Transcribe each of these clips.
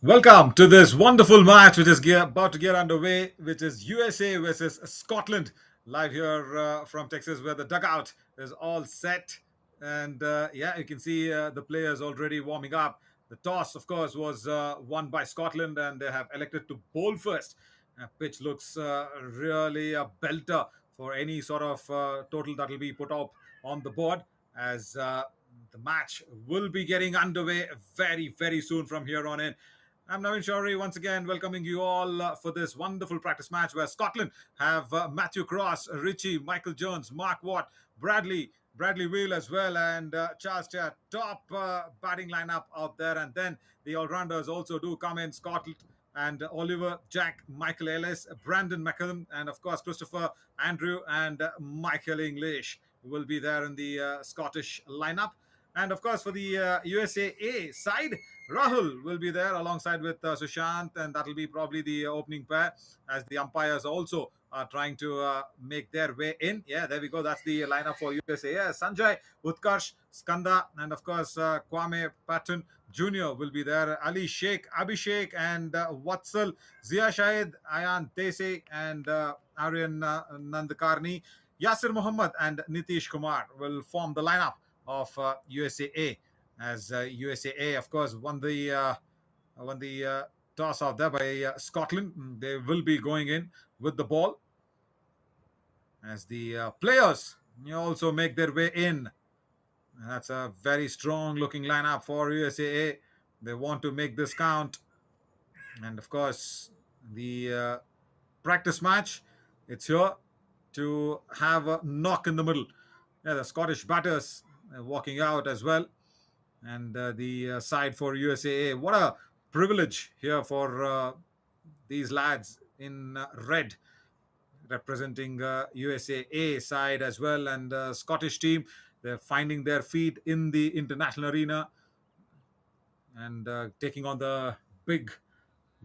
Welcome to this wonderful match, which is about to get underway, which is USA versus Scotland, live here from Texas, where the dugout is all set. And yeah, you can see the players already warming up. The toss, of course, was won by Scotland, and they have elected to bowl first. Pitch looks really a belter for any sort of total that will be put up on the board, as the match will be getting underway very, very soon from here on in. I'm Navin Shaury, once again welcoming you all for this wonderful practice match where Scotland have Matthew Cross, Richie, Michael Jones, Mark Watt, Bradley Wheel as well, and Charles Chair. Top batting lineup out there. And then the all-rounders also do come in: Scotland and Oliver, Jack, Michael Ellis, Brandon McCallum, and of course Christopher, Andrew, and Michael English will be there in the Scottish lineup. And of course, for the USAA side, Rahul will be there alongside with Sushant, and that'll be probably the opening pair, as the umpires also are trying to make their way in. Yeah, there we go. That's the lineup for USA. Yeah, Sanjay, Utkarsh, Skanda, and of course Kwame Patton Jr. will be there. Ali Sheikh, Abhishek, and Watsal, Zia Shahid, Ayan Desi, and Aryan Nandakarni, Yasir Muhammad, and Nitish Kumar will form the lineup of USAA, as USAA, of course, won the toss out there by Scotland. They will be going in with the ball, as the players also make their way in. That's a very strong looking lineup for USAA. They want to make this count, and of course, the practice match, it's here to have a knock in the middle. Yeah, the Scottish batters walking out as well, and the side for USAA. What a privilege here for these lads in red, representing USAA side as well, and Scottish team. They're finding their feet in the international arena, and taking on the big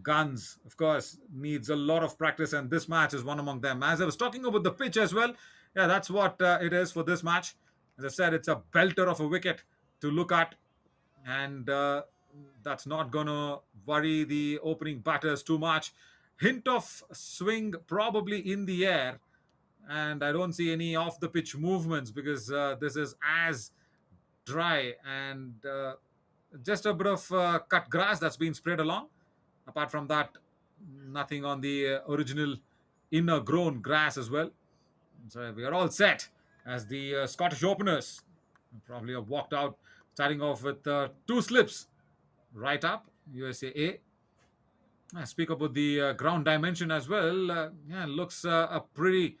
guns, of course, needs a lot of practice, and this match is one among them. As I was talking about the pitch as well, yeah, that's what it is for this match. As I said, it's a belter of a wicket to look at, and that's not going to worry the opening batters too much. Hint of swing probably in the air, and I don't see any off the pitch movements, because this is as dry, and just a bit of cut grass that's been sprayed along. Apart from that, nothing on the original inner grown grass as well. So we are all set, as the Scottish openers probably have walked out, starting off with two slips right up. USAA. I speak about the ground dimension as well. Yeah, looks a pretty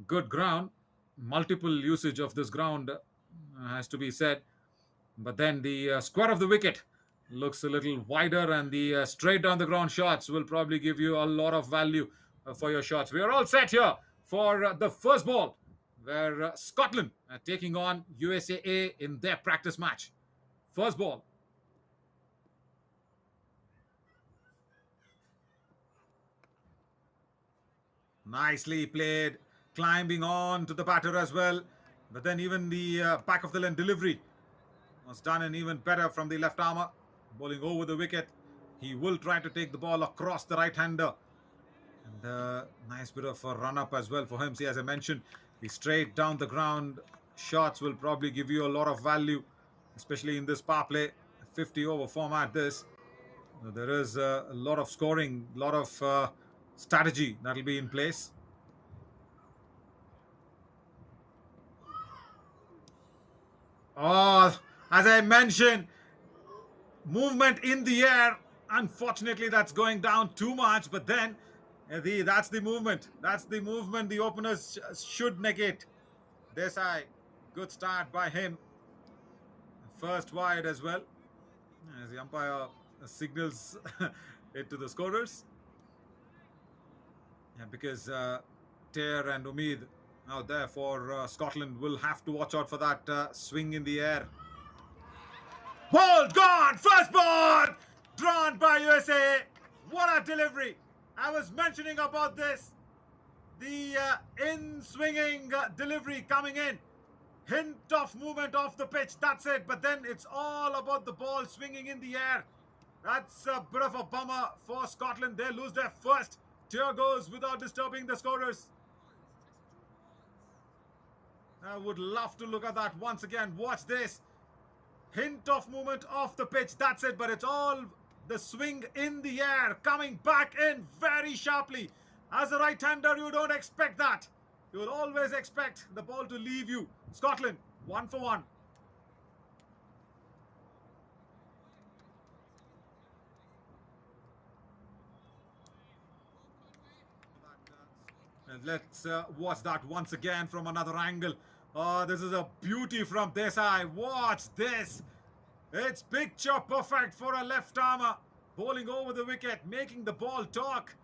good ground. Multiple usage of this ground has to be said. But then the square of the wicket looks a little wider, and the straight down the ground shots will probably give you a lot of value for your shots. We are all set here for the first ball, where Scotland are taking on USAA in their practice match. First ball. Nicely played, climbing on to the batter as well. But then even the back of the line delivery was done, and even better from the left armer, bowling over the wicket. He will try to take the ball across the right hander, and nice bit of a run up as well for him. See, as I mentioned, the straight down the ground shots will probably give you a lot of value, especially in this power play 50 over format. There is a lot of scoring, a lot of strategy that will be in place. Oh, as I mentioned, movement in the air. Unfortunately, that's going down too much. But then, that's the movement. That's the movement the openers should negate. Desai, good start by him. First wide as well, as the umpire signals it to the scorers. Yeah, because Ter and Umid out there for Scotland will have to watch out for that swing in the air. Ball gone! First ball! Drawn by USA. What a delivery! I was mentioning about this. The in-swinging delivery coming in. Hint of movement off the pitch. That's it. But then it's all about the ball swinging in the air. That's a bit of a bummer for Scotland. They lose their first tier goals without disturbing the scorers. I would love to look at that once again. Watch this. Hint of movement off the pitch. That's it. But it's all the swing in the air. Coming back in very sharply. As a right-hander, you don't expect that. You will always expect the ball to leave you. Scotland, 1 for 1. And let's watch that once again from another angle. Oh, this is a beauty from Desai. Watch this. It's picture perfect for a left armer. Bowling over the wicket, making the ball talk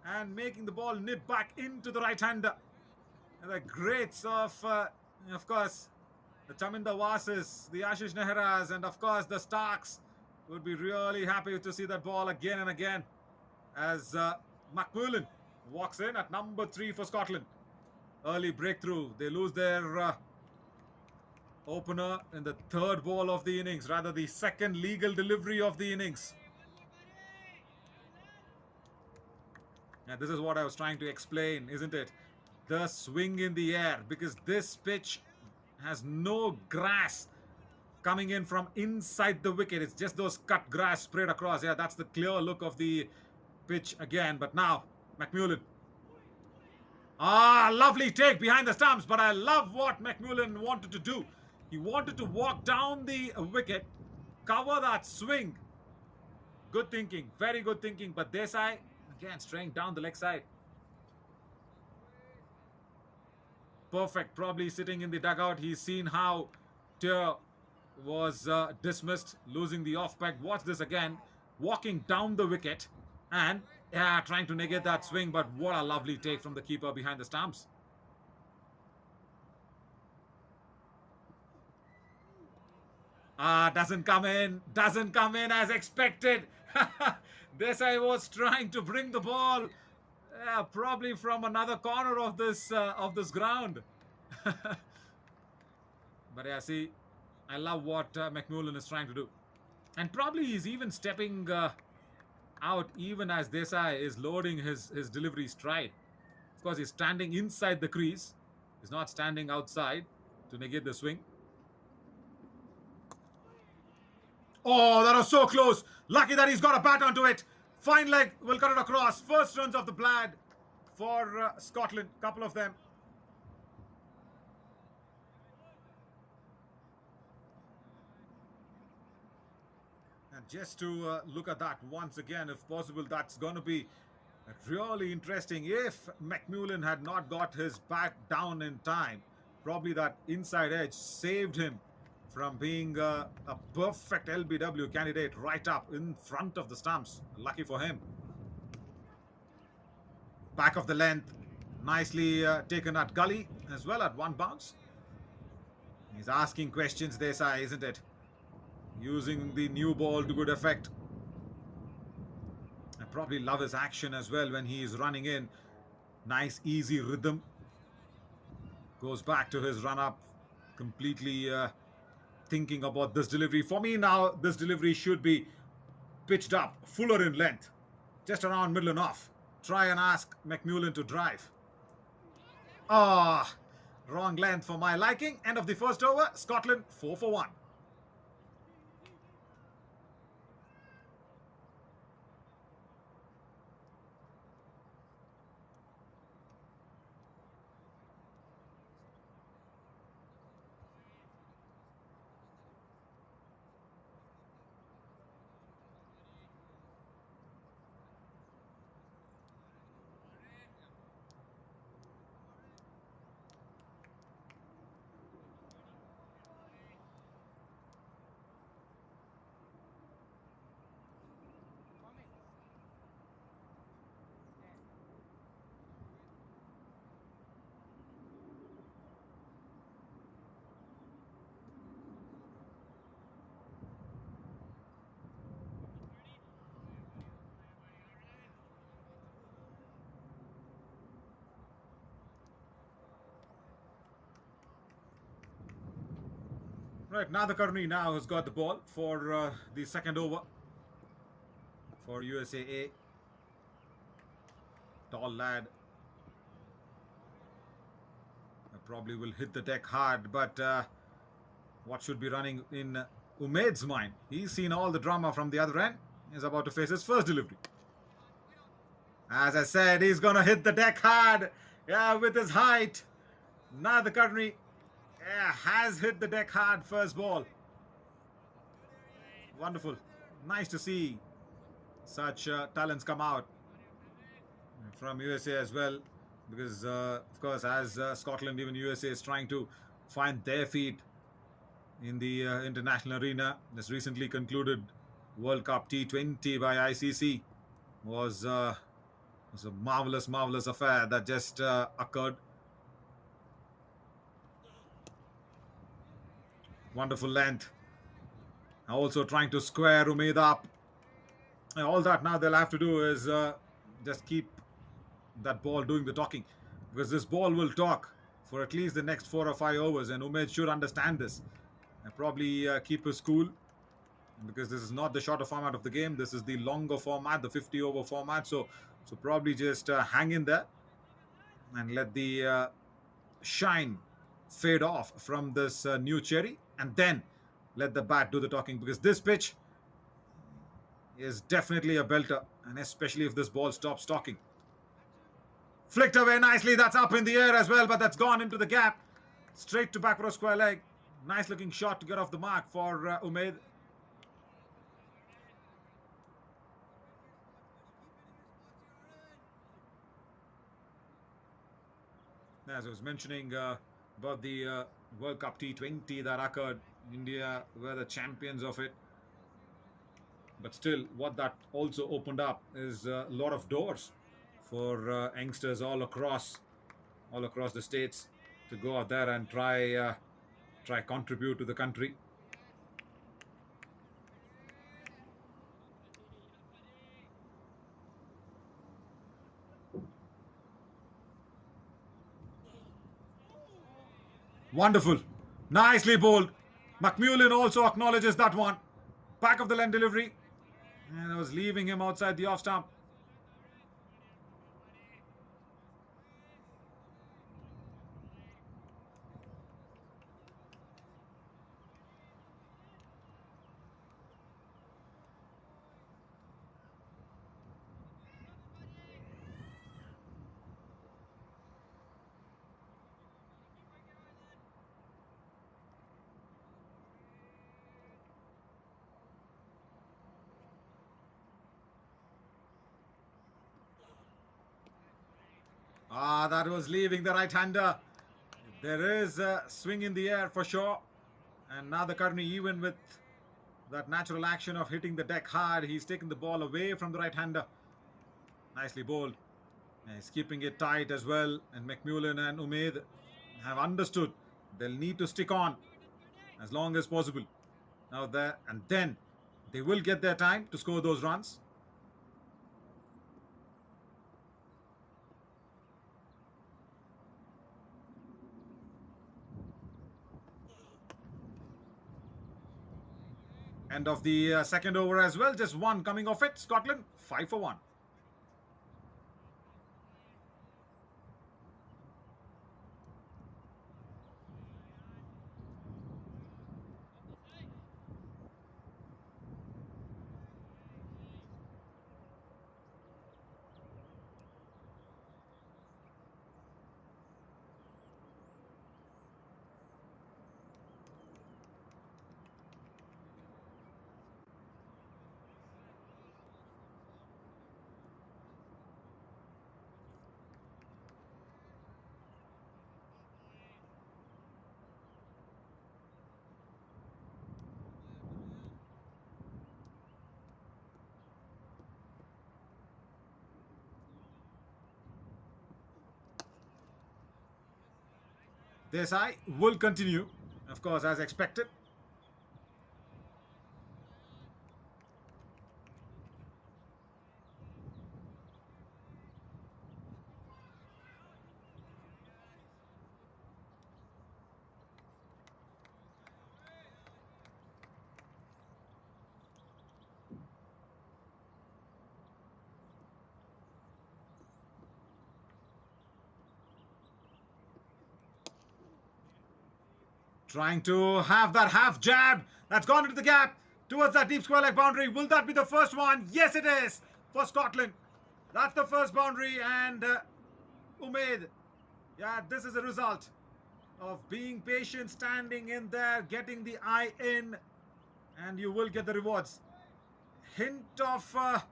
and making the ball nip back into the right hander. And the greats of course, the Chaminda Vases, the Ashish Nehras, and of course the Starks would be really happy to see that ball again and again as McMullen walks in at number 3 for Scotland. Early breakthrough. They lose their opener in the third ball of the innings, rather the second legal delivery of the innings. And this is what I was trying to explain, isn't it? The swing in the air, because this pitch has no grass coming in from inside the wicket. It's just those cut grass spread across. Yeah, that's the clear look of the pitch again. But now, McMullen. Ah, lovely take behind the stumps, but I love what McMullen wanted to do. He wanted to walk down the wicket, cover that swing. Good thinking, very good thinking. But Desai, again, straying down the leg side. Perfect, probably sitting in the dugout. He's seen how Tier was dismissed, losing the off-peg. Watch this again, walking down the wicket and trying to negate that swing. But what a lovely take from the keeper behind the stumps. Doesn't come in as expected. Desai was trying to bring the ball probably from another corner of this ground. But yeah, see, I love what McMullen is trying to do. And probably he's even stepping out even as Desai is loading his delivery stride. Of course, he's standing inside the crease. He's not standing outside to negate the swing. Oh, that was so close. Lucky that he's got a bat onto it. Fine leg will cut it across. First runs of the Blad for Scotland. Couple of them. And just to look at that once again, if possible, that's going to be really interesting. If McMullen had not got his bat down in time, probably that inside edge saved him from being a perfect LBW candidate right up in front of the stumps. Lucky for him. Back of the length. Nicely taken at gully as well at one bounce. He's asking questions, Desai, isn't it? Using the new ball to good effect. I probably love his action as well when he is running in. Nice, easy rhythm. Goes back to his run-up. Completely thinking about this delivery. For me now, this delivery should be pitched up, fuller in length. Just around middle and off. Try and ask McMullen to drive. Ah, wrong length for my liking. End of the first over. Scotland 4 for 1. Right, Nadakarni now has got the ball for the second over. for USAA. Tall lad. Probably will hit the deck hard, but what should be running in Umaid's mind? He's seen all the drama from the other end. He's about to face his first delivery. As I said, he's gonna hit the deck hard. Yeah, with his height. Now the Kadri, yeah, has hit the deck hard. First ball. Wonderful. Nice to see such talents come out from USA as well. Because, of course, as Scotland, even USA is trying to find their feet in the international arena. This recently concluded World Cup T20 by ICC was a marvelous, marvelous affair that just occurred. Wonderful length. Also trying to square Umaid up. And all that now they'll have to do is just keep that ball doing the talking, because this ball will talk for at least the next 4 or 5 overs, and Umaid should understand this and probably keep his cool, because this is not the shorter format of the game. This is the longer format, the 50-over format. So probably just hang in there and let the shine fade off from this new cherry, and then let the bat do the talking, because this pitch is definitely a belter, and especially if this ball stops talking. Flicked away nicely. That's up in the air as well, but that's gone into the gap. Straight to back row square leg. Nice looking shot to get off the mark for Umaid. As I was mentioning about the World Cup T20 that occurred, India were the champions of it. But still, what that also opened up is a lot of doors for youngsters all across the states to go out there and try contribute to the country. Wonderful. Nicely bowled. McMullen also acknowledges that one. Back of the line delivery. And I was leaving him outside the off stump. Ah, that was leaving the right-hander. There is a swing in the air for sure. And now the Karni, even with that natural action of hitting the deck hard, he's taken the ball away from the right-hander. Nicely bowled. And he's keeping it tight as well. And McMullen and Umaid have understood they'll need to stick on as long as possible. Now there, and then they will get their time to score those runs. End of the second over as well. Just one coming off it. Scotland 5 for 1. Desai will continue, of course, as expected. Trying to have that half jab that's gone into the gap towards that deep square leg boundary. Will that be the first one? Yes, it is for Scotland. That's the first boundary, and Umaid. Yeah, this is a result of being patient, standing in there, getting the eye in, and you will get the rewards. Hint of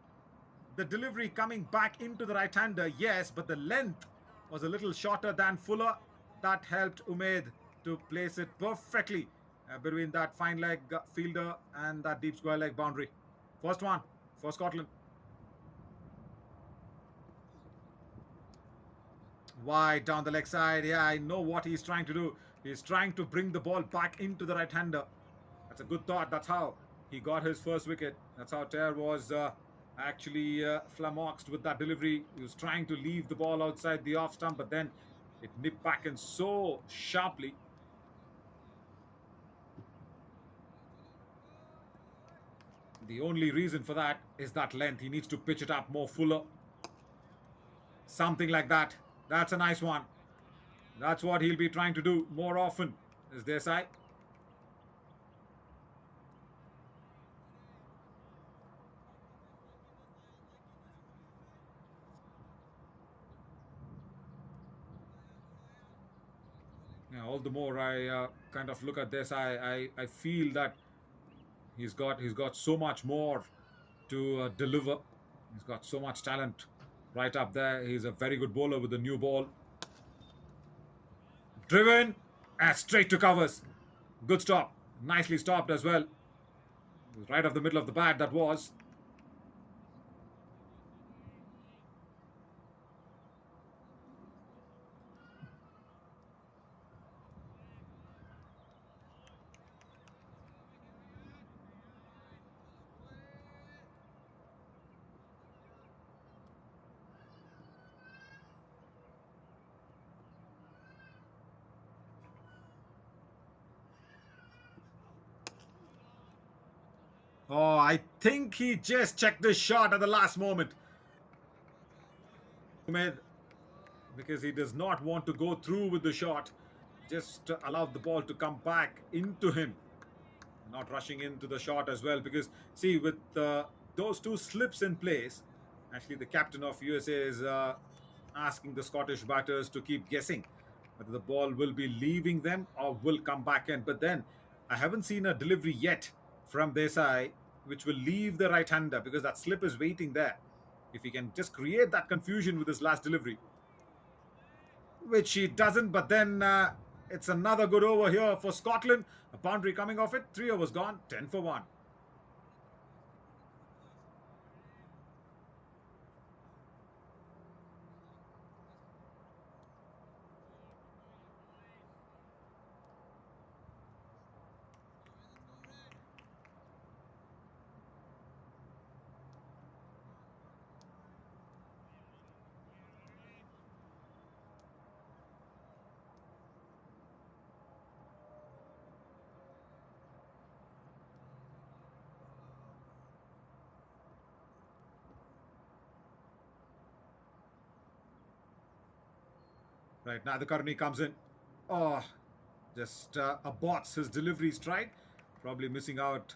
the delivery coming back into the right hander, yes, but the length was a little shorter than Fuller. That helped Umaid to place it perfectly between that fine leg fielder and that deep square leg boundary. First one for Scotland. Wide down the leg side. Yeah, I know what he's trying to do. He's trying to bring the ball back into the right hander. That's a good thought. That's how he got his first wicket. That's how Ter was actually flummoxed with that delivery. He was trying to leave the ball outside the off stump, but then it nipped back in so sharply. The only reason for that is that length. He needs to pitch it up more fuller. Something like that. That's a nice one. That's what he'll be trying to do more often, is Desai. Yeah, all the more I kind of look at this, I feel that he's got so much more to deliver. He's got so much talent right up there. He's a very good bowler with the new ball. Driven and straight to covers. Good stop. Nicely stopped as well. Right off the middle of the bat, that was. Oh, I think he just checked the shot at the last moment. Because he does not want to go through with the shot, just allowed the ball to come back into him, not rushing into the shot as well. Because see, with those two slips in place, actually the captain of USA is asking the Scottish batters to keep guessing whether the ball will be leaving them or will come back in. But then I haven't seen a delivery yet from Desai which will leave the right hander, because that slip is waiting there. If he can just create that confusion with his last delivery, which he doesn't. But then it's another good over here for Scotland. A boundary coming off it. 3 overs gone. 10 for 1. Right now, the Karni comes in. Oh, just aborts his delivery stride. Probably missing out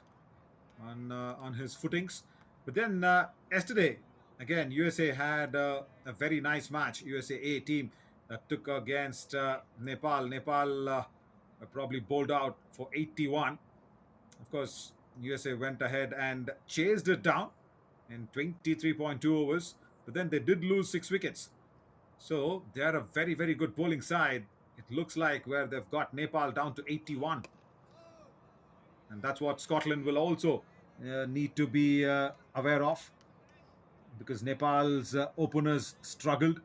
on his footings. But then yesterday, again, USA had a very nice match. USA A team that took against Nepal. Nepal probably bowled out for 81. Of course, USA went ahead and chased it down in 23.2 overs, but then they did lose 6 wickets. So they're a very, very good bowling side. It looks like where they've got Nepal down to 81. And that's what Scotland will also need to be aware of, because Nepal's openers struggled.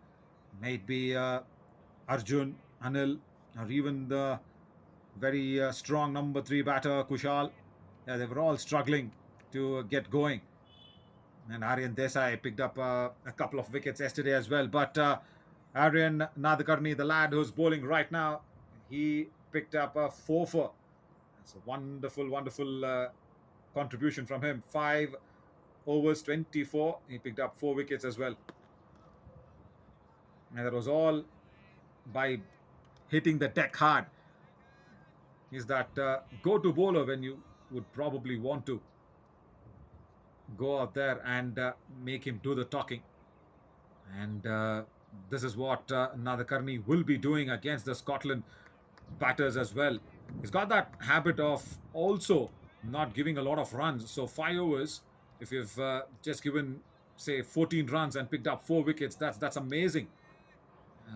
Maybe Arjun, Anil, or even the very strong number 3 batter, Kushal. Yeah, they were all struggling to get going. And Aryan Desai picked up a couple of wickets yesterday as well. But Aryan Nadakarni, the lad who's bowling right now, he picked up a 4 for. That's a wonderful, wonderful contribution from him. 5 overs, 24. He picked up 4 wickets as well. And that was all by hitting the deck hard. He's that go-to bowler when you would probably want to go out there and make him do the talking. And this is what Nadakarni will be doing against the Scotland batters as well. He's got that habit of also not giving a lot of runs. So 5 overs, if you've just given say 14 runs and picked up 4 wickets, that's amazing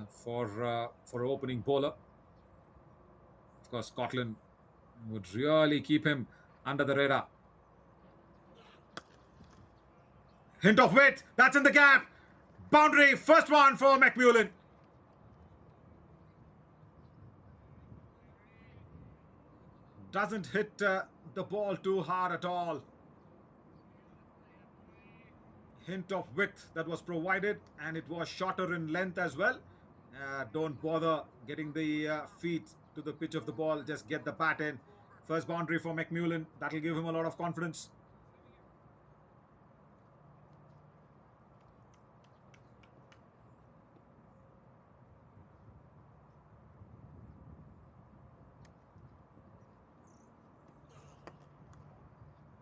for an opening bowler. Of course, Scotland would really keep him under the radar. Hint of wit. That's in the gap. Boundary. First one for McMullen. Doesn't hit the ball too hard at all. Hint of width that was provided, and it was shorter in length as well. Don't bother getting the feet to the pitch of the ball. Just get the bat in. First boundary for McMullen. That'll give him a lot of confidence.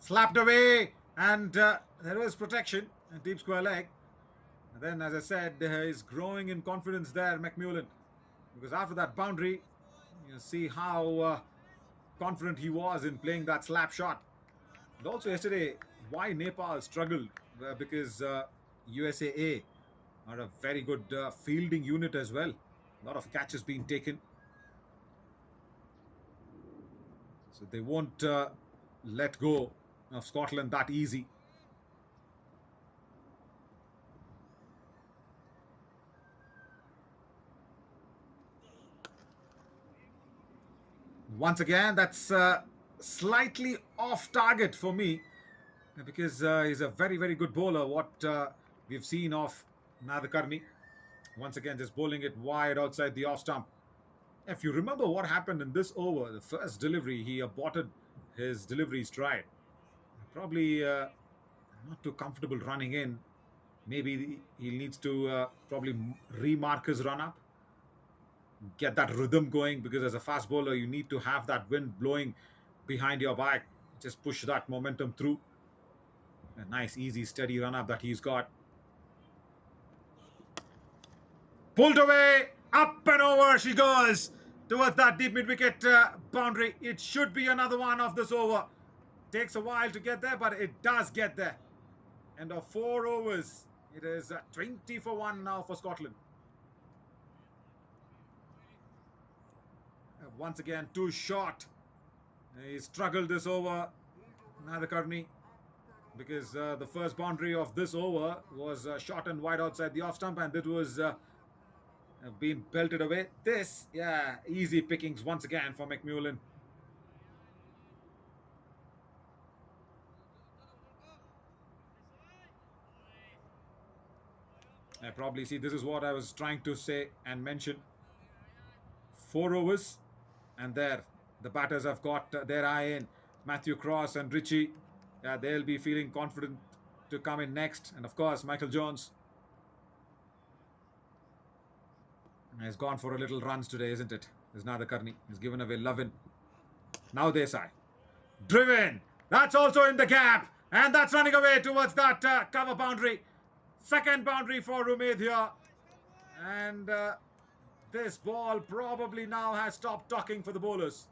Slapped away, and there is protection. A deep square leg. And then, as I said, he's growing in confidence there, McMullen. Because after that boundary, you see how confident he was in playing that slap shot. And also yesterday, why Nepal struggled, because USAA are a very good fielding unit as well. A lot of catches being taken. So they won't let go of Scotland that easy. Once again, that's slightly off target for me because he's a very, very good bowler. What we've seen of Nadakarni. Once again, just bowling it wide outside the off stump. If you remember what happened in this over, the first delivery, he aborted his delivery stride. Probably not too comfortable running in. Maybe he needs to probably remark his run up, get that rhythm going, because as a fast bowler, you need to have that wind blowing behind your back. Just push that momentum through. A nice, easy, steady run up that he's got. Pulled away, up and over she goes towards that deep mid wicket boundary. It should be another one of this over. Takes a while to get there, but it does get there. And of 4 overs, it is 20 for 1 now for Scotland. Once again, too short. He struggled this over, Nadakarni, because the first boundary of this over was short and wide outside the off stump, and it was being belted away. This, yeah, easy pickings once again for McMullen. I probably see this is what I was trying to say and mention. 4 overs, and there the batters have got their eye in. Matthew Cross and Richie, yeah, they'll be feeling confident to come in next. And of course, Michael Jones. He's gone for a little runs today, isn't it? There's Nadakarni. He's given away Lovin. Now Desai. Driven. That's also in the gap. And that's running away towards that cover boundary. Second boundary for Umaid here. And this ball probably now has stopped talking for the bowlers.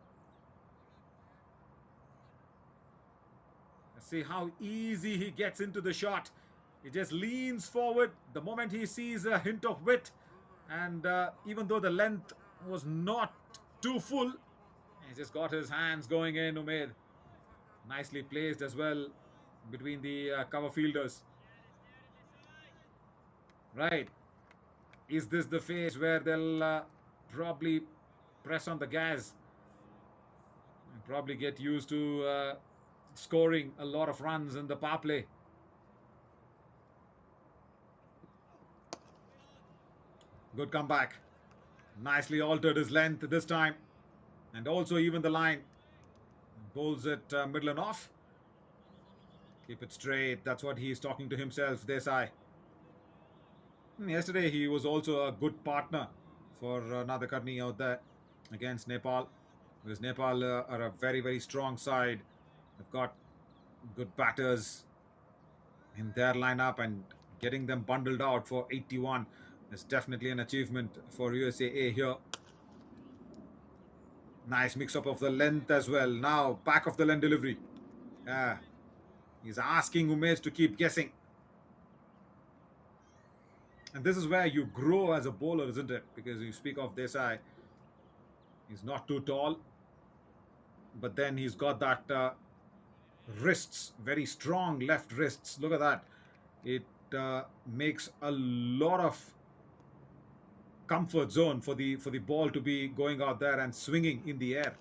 Let's see how easy he gets into the shot. He just leans forward the moment he sees a hint of width. And even though the length was not too full, he's just got his hands going in, Umaid. Nicely placed as well between the cover fielders. Right. Is this the phase where they'll probably press on the gas and probably get used to scoring a lot of runs in the power play? Good comeback. Nicely altered his length this time. And also even the line. Bowls it middle and off. Keep it straight. That's what he's talking to himself, Desai. Yesterday, he was also a good partner for Nadakarni out there against Nepal. because Nepal are a very, very strong side. They've got good batters in their lineup, and getting them bundled out for 81 is definitely an achievement for USAA here. Nice mix up of the length as well. Now, back of the length delivery. Yeah, he's asking Umesh to keep guessing. And this is where you grow as a bowler, isn't it? Because you speak of Desai, he's not too tall, but then he's got that wrists, very strong left wrists. Look at that. It makes a lot of comfort zone for the ball to be going out there and swinging in the air.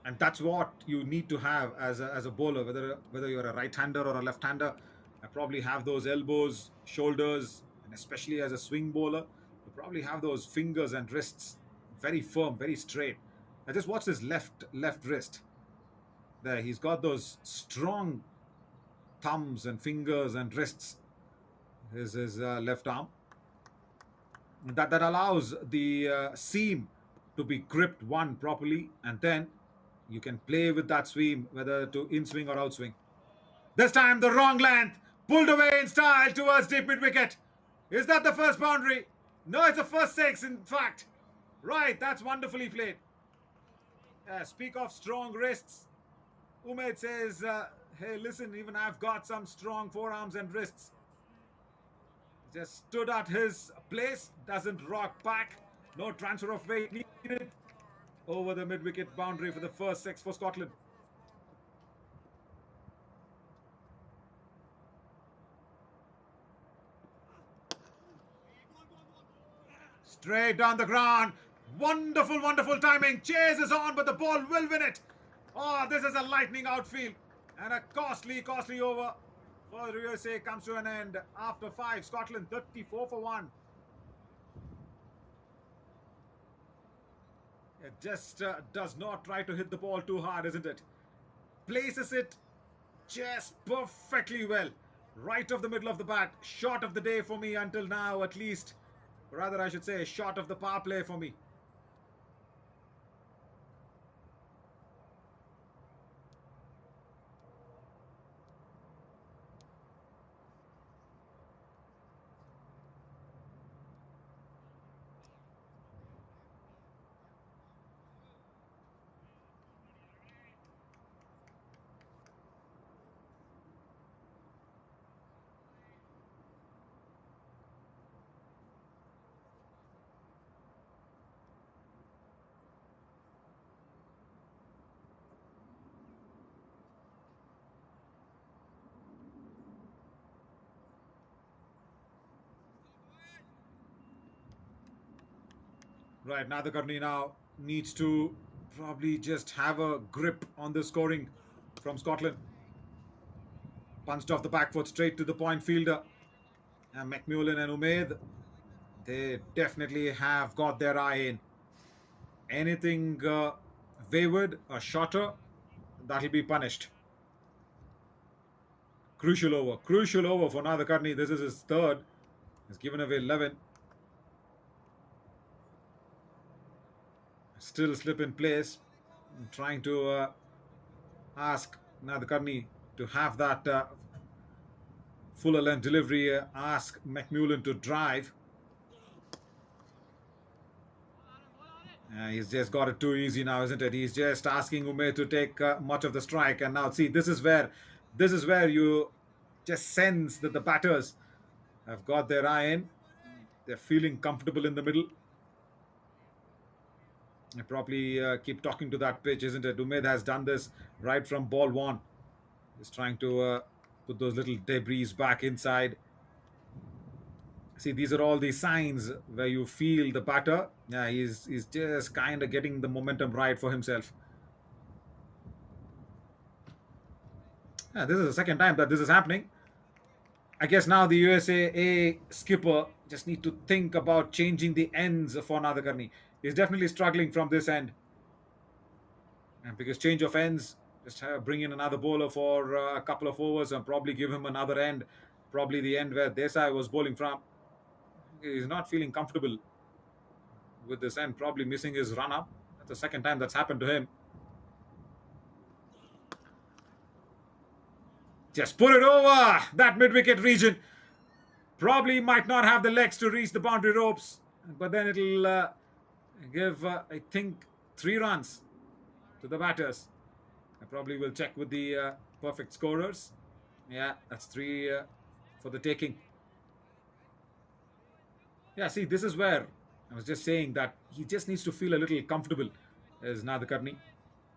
And that's what you need to have as a bowler, whether you're a right-hander or a left-hander. I probably have those elbows, shoulders, and especially as a swing bowler, you probably have those fingers and wrists very firm, very straight. I just watch his left wrist. There, he's got those strong thumbs and fingers and wrists. His left arm that allows the seam to be gripped one properly, and then you can play with that swing whether to in swing or out swing. This time the wrong length, pulled away in style towards deep mid wicket. Is that the first boundary? No, it's the first six. In fact, right. That's wonderfully played. Speak of strong wrists. Umed says, "Hey, listen. Even I've got some strong forearms and wrists." Just stood at his place, doesn't rock back. No transfer of weight needed. Over the mid-wicket boundary for the first six for Scotland. Straight down the ground. Wonderful, wonderful timing. Chase is on, but the ball will win it. Oh, this is a lightning outfield. And a costly, costly over for the USA comes to an end after five. Scotland 34 for 1. It just does not try to hit the ball too hard, isn't it? Places it just perfectly well. Right of the middle of the bat. Shot of the day for me until now, at least. Rather, I should say, a shot of the power play for me. Right, Nadakarni now needs to probably just have a grip on the scoring from Scotland. Punched off the back foot straight to the point fielder. And McMullen and Umaid, they definitely have got their eye in. Anything wayward, a shotter, that'll be punished. Crucial over for Nadakarni. This is his third. He's given away 11. Still slip in place. Trying to ask Nadakarni to have that fuller length delivery. Ask McMullen to drive. He's just got it too easy now, isn't it? He's just asking Ume to take much of the strike, and now see this is where you just sense that the batters have got their eye in. They're feeling comfortable in the middle. I probably keep talking to that pitch, isn't it? Umed has done this right from ball one. He's trying to put those little debris back inside. See, these are all the signs where you feel the batter. Yeah, he's just kind of getting the momentum right for himself. Yeah, this is the second time that this is happening. I guess now the USA skipper just need to think about changing the ends for Nadakarni. He's definitely struggling from this end. And because change of ends, just bring in another bowler for a couple of overs and probably give him another end. Probably the end where Desai was bowling from. He's not feeling comfortable with this end, probably missing his run up. That's the second time that's happened to him. Just put it over that mid-wicket region. Probably might not have the legs to reach the boundary ropes, but then it'll give, I think, 3 runs to the batters. I probably will check with the perfect scorers. Yeah, that's three for the taking. Yeah, see, this is where I was just saying that he just needs to feel a little comfortable as Nadakarni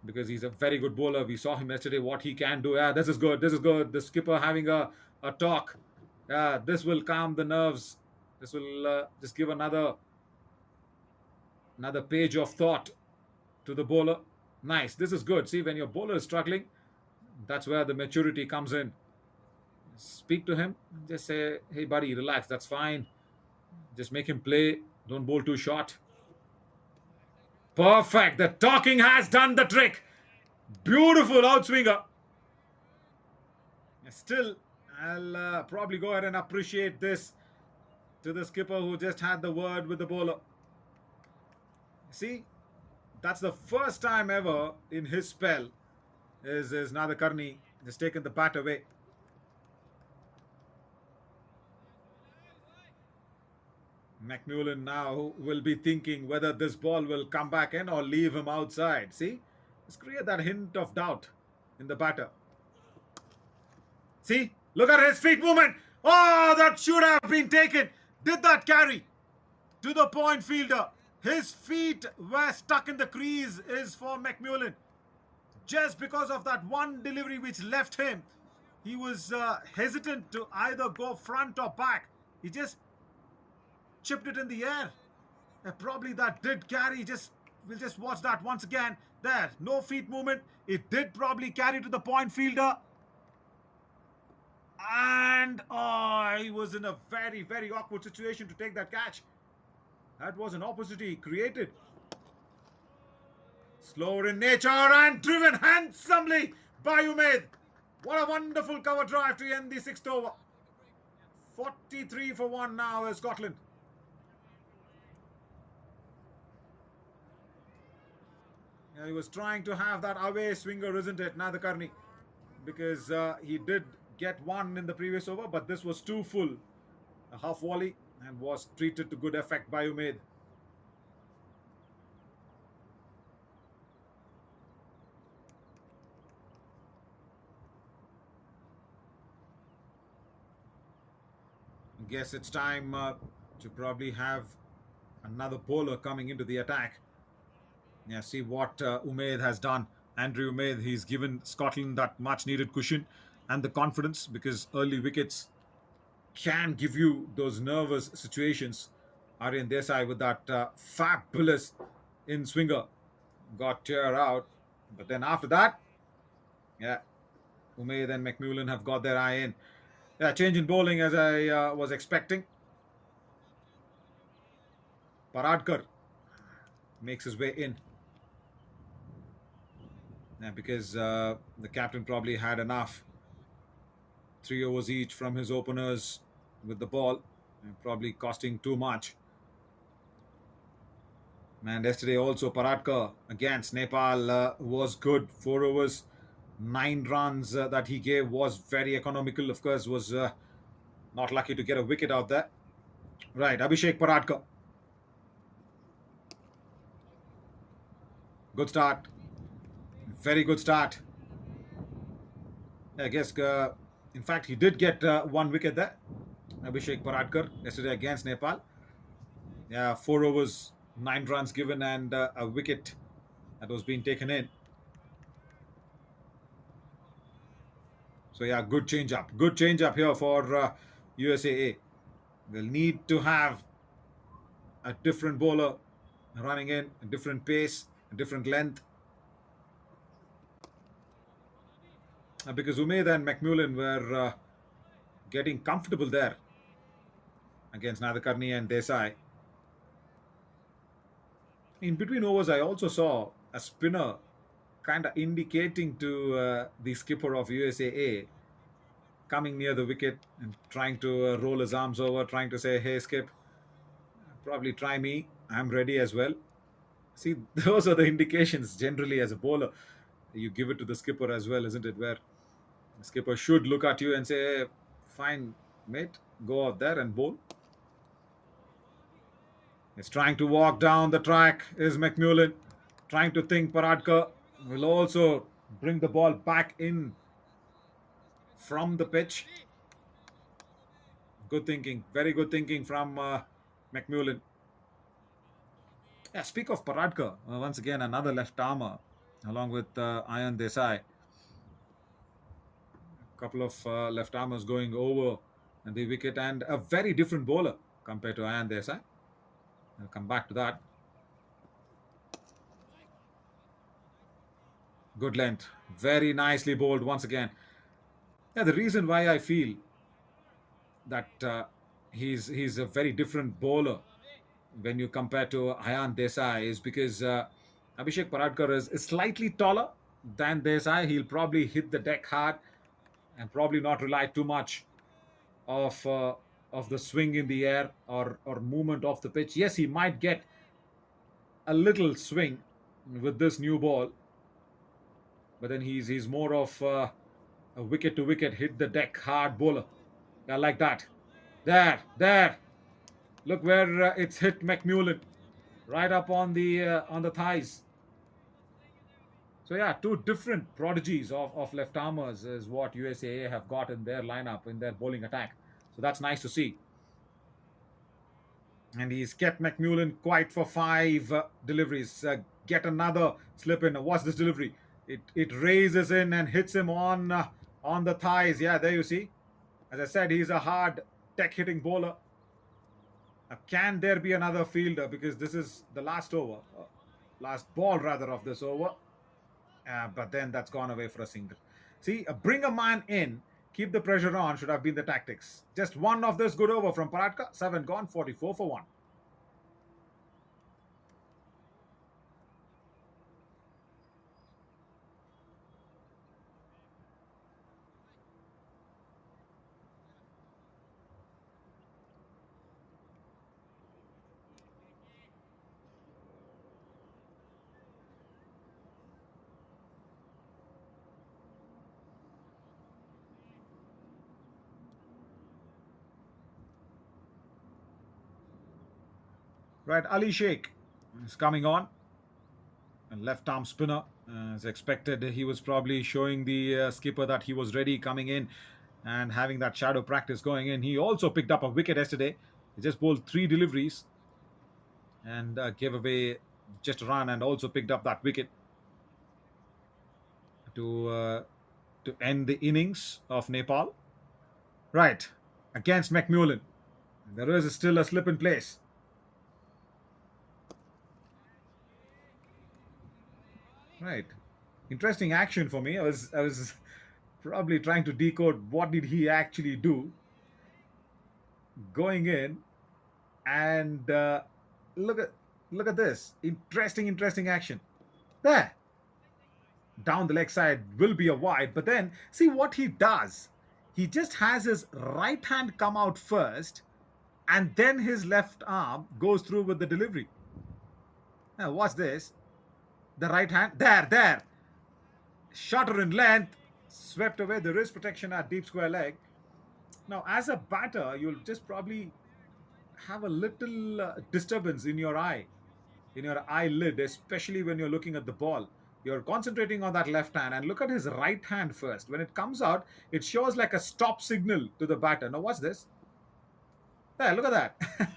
because he's a very good bowler. We saw him yesterday, what he can do. Yeah, this is good. This is good. The skipper having a talk. Yeah, this will calm the nerves. This will just give another page of thought to the bowler. Nice. This is good. See, when your bowler is struggling, that's where the maturity comes in. Speak to him. Just say, hey, buddy, relax. That's fine. Just make him play. Don't bowl too short. Perfect. The talking has done the trick. Beautiful outswinger. Still, I'll probably go ahead and appreciate this to the skipper who just had the word with the bowler. See, that's the first time ever in his spell is Nadakarni has taken the bat away. McMullen now will be thinking whether this ball will come back in or leave him outside. See, let's create that hint of doubt in the batter. See, look at his feet movement. Oh, that should have been taken. Did that carry to the point fielder? His feet were stuck in the crease is for McMullen. Just because of that one delivery which left him, he was hesitant to either go front or back. He just chipped it in the air. Probably that did carry. We'll just watch that once again. There, no feet movement. It did probably carry to the point fielder. And he was in a very, very awkward situation to take that catch. That was an opportunity created. Slower in nature and driven handsomely by Umaid. What a wonderful cover drive to end the 6th over. 43 for 1 now is Scotland. Yeah, he was trying to have that away swinger, isn't it, Nadakarni? Because he did get one in the previous over, but this was too full. A half volley and was treated to good effect by Umaid. I guess it's time to probably have another bowler coming into the attack. Yeah, see what Umaid has done. Andrew Umaid, he's given Scotland that much needed cushion and the confidence because early wickets can give you those nervous situations. Aryan Desai with that fabulous in swinger got tear out. But then after that, yeah, Umaid and McMullen have got their eye in. Yeah, change in bowling as I was expecting. Paradkar makes his way in. Yeah, because the captain probably had enough. 3 overs each from his openers with the ball, probably costing too much. And yesterday also Paradkar against Nepal was good. 4 overs, 9 runs that he gave was very economical. Of course, was not lucky to get a wicket out there. Right, Abhishek Paradkar. Good start. Very good start. I guess, in fact, he did get 1 wicket there. Abhishek Paradkar yesterday against Nepal. Yeah, 4 overs, 9 runs given and a wicket that was being taken in. So yeah, good change up. Good change up here for USAA. They'll need to have a different bowler running in, a different pace, a different length. Because Umaid and McMullen were getting comfortable there against Nadakarni and Desai. In between overs, I also saw a spinner kind of indicating to the skipper of USAA coming near the wicket and trying to roll his arms over, trying to say, hey, skip, probably try me. I'm ready as well. See, those are the indications generally as a bowler. You give it to the skipper as well, isn't it? Where the skipper should look at you and say, "Hey, fine, mate, go out there and bowl." He's trying to walk down the track, is McMullen. Trying to think Paradkar will also bring the ball back in from the pitch. Good thinking, very good thinking from McMullen. Yeah, speak of Paradkar, once again another left armer along with Ayan Desai. A couple of left armers going over the wicket and a very different bowler compared to Ayan Desai. I'll come back to that. Good length, very nicely bowled once again. Yeah, the reason why I feel that he's a very different bowler when you compare to Ayan Desai is because Abhishek Paradkar is slightly taller than Desai. He'll probably hit the deck hard and probably not rely too much of uh, of the swing in the air or movement off the pitch. Yes, he might get a little swing with this new ball, but then he's more of a wicket to wicket hit the deck hard bowler. Yeah, like that. There. Look where it's hit McMullen right up on the thighs. So yeah, two different prodigies of left armers is what USAA have got in their lineup in their bowling attack. So that's nice to see. And he's kept McMullen quiet for five deliveries. Get another slip in. What's this delivery? It raises in and hits him on the thighs. Yeah, there you see. As I said, he's a hard tech hitting bowler. Can there be another fielder? Because this is the last over, last ball rather of this over. But then that's gone away for a single. See, bring a man in, keep the pressure on should have been the tactics. Just one of this good over from Paratka. 7 gone, 44 for 1. Right, Ali Sheikh is coming on. A left arm spinner. As expected, he was probably showing the skipper that he was ready coming in and having that shadow practice going in. He also picked up a wicket yesterday. He just bowled 3 deliveries and gave away just a run and also picked up that wicket to uh, to end the innings of Nepal. Right, against McMullen. There is still a slip in place. Right. Interesting action for me. I was probably trying to decode what did he actually do going in and look at look at this. Interesting action. There. Down the leg side will be a wide, but then see what he does. He just has his right hand come out first and then his left arm goes through with the delivery. Now watch this. The right hand there shorter in length, swept away the wrist protection at deep square leg. Now, as a batter, you'll just probably have a little disturbance in your eyelid, especially when you're looking at the ball. You're concentrating on that left hand and look at his right hand first. When it comes out, it shows like a stop signal to the batter. Now, what's this? There, look at that.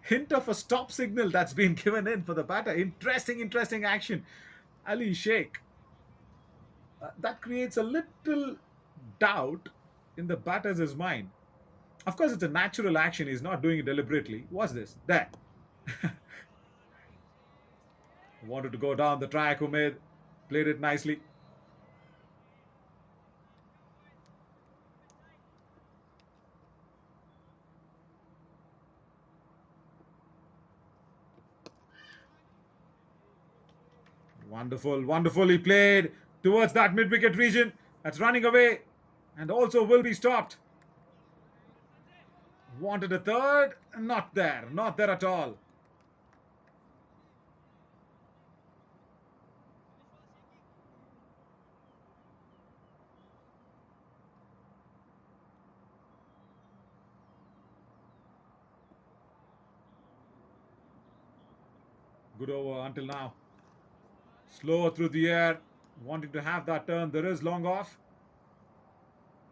Hint of a stop signal that's been given in for the batter. Interesting action. Ali Sheikh, that creates a little doubt in the batter's mind. Of course, it's a natural action. He's not doing it deliberately. What's this? There. Wanted to go down the track, Umaid. Played it nicely. Wonderfully played towards that mid wicket region. That's running away and also will be stopped. Wanted a third. Not there at all. Good over until now. Slower through the air, wanting to have that turn. There is long off.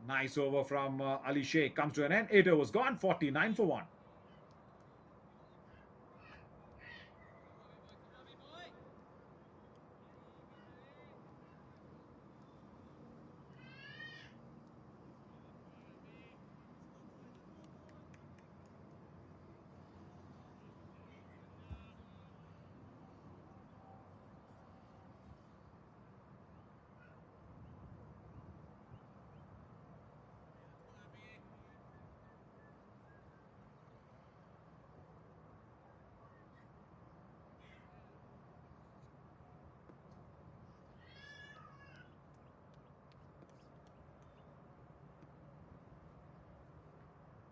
Nice over from Ali Sheikh. Comes to an end. 8 overs gone. 49 for 1.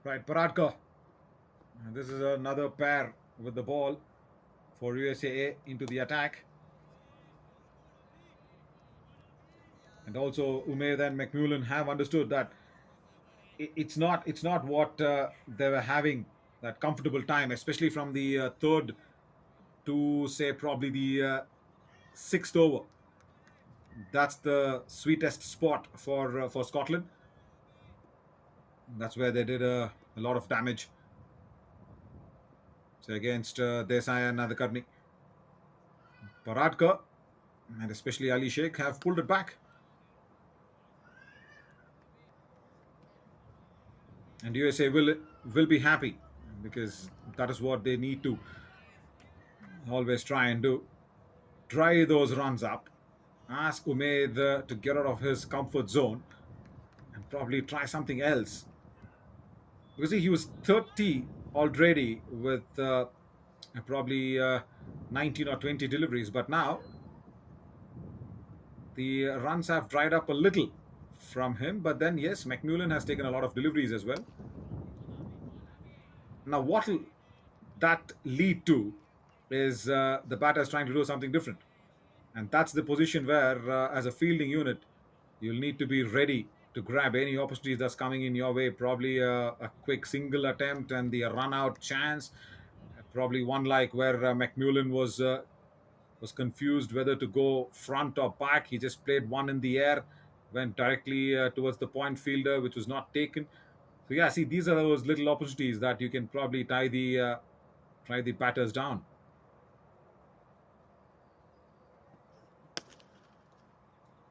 Right, Paradka. And this is another pair with the ball for USAA into the attack. And also Umaid and McMullen have understood that it's not what they were having that comfortable time, especially from the third to say probably the sixth over. That's the sweetest spot for Scotland. That's where they did a lot of damage. So against Desai and Adhikar, Paradka and especially Ali Sheikh have pulled it back. And USA will be happy because that is what they need to always try and do. Try those runs up. Ask Umaid to get out of his comfort zone and probably try something else. Because see, he was 30 already with probably 19 or 20 deliveries, but now the runs have dried up a little from him. But then, yes, McMullen has taken a lot of deliveries as well. Now, what will that lead to is the batters trying to do something different. And that's the position where, as a fielding unit, you'll need to be ready to grab any opportunity that's coming in your way. Probably a quick single attempt and the run out chance. Probably one like where McMullen was confused whether to go front or back. He just played one in the air, went directly towards the point fielder, which was not taken. So yeah, see, these are those little opportunities that you can probably try the batters down.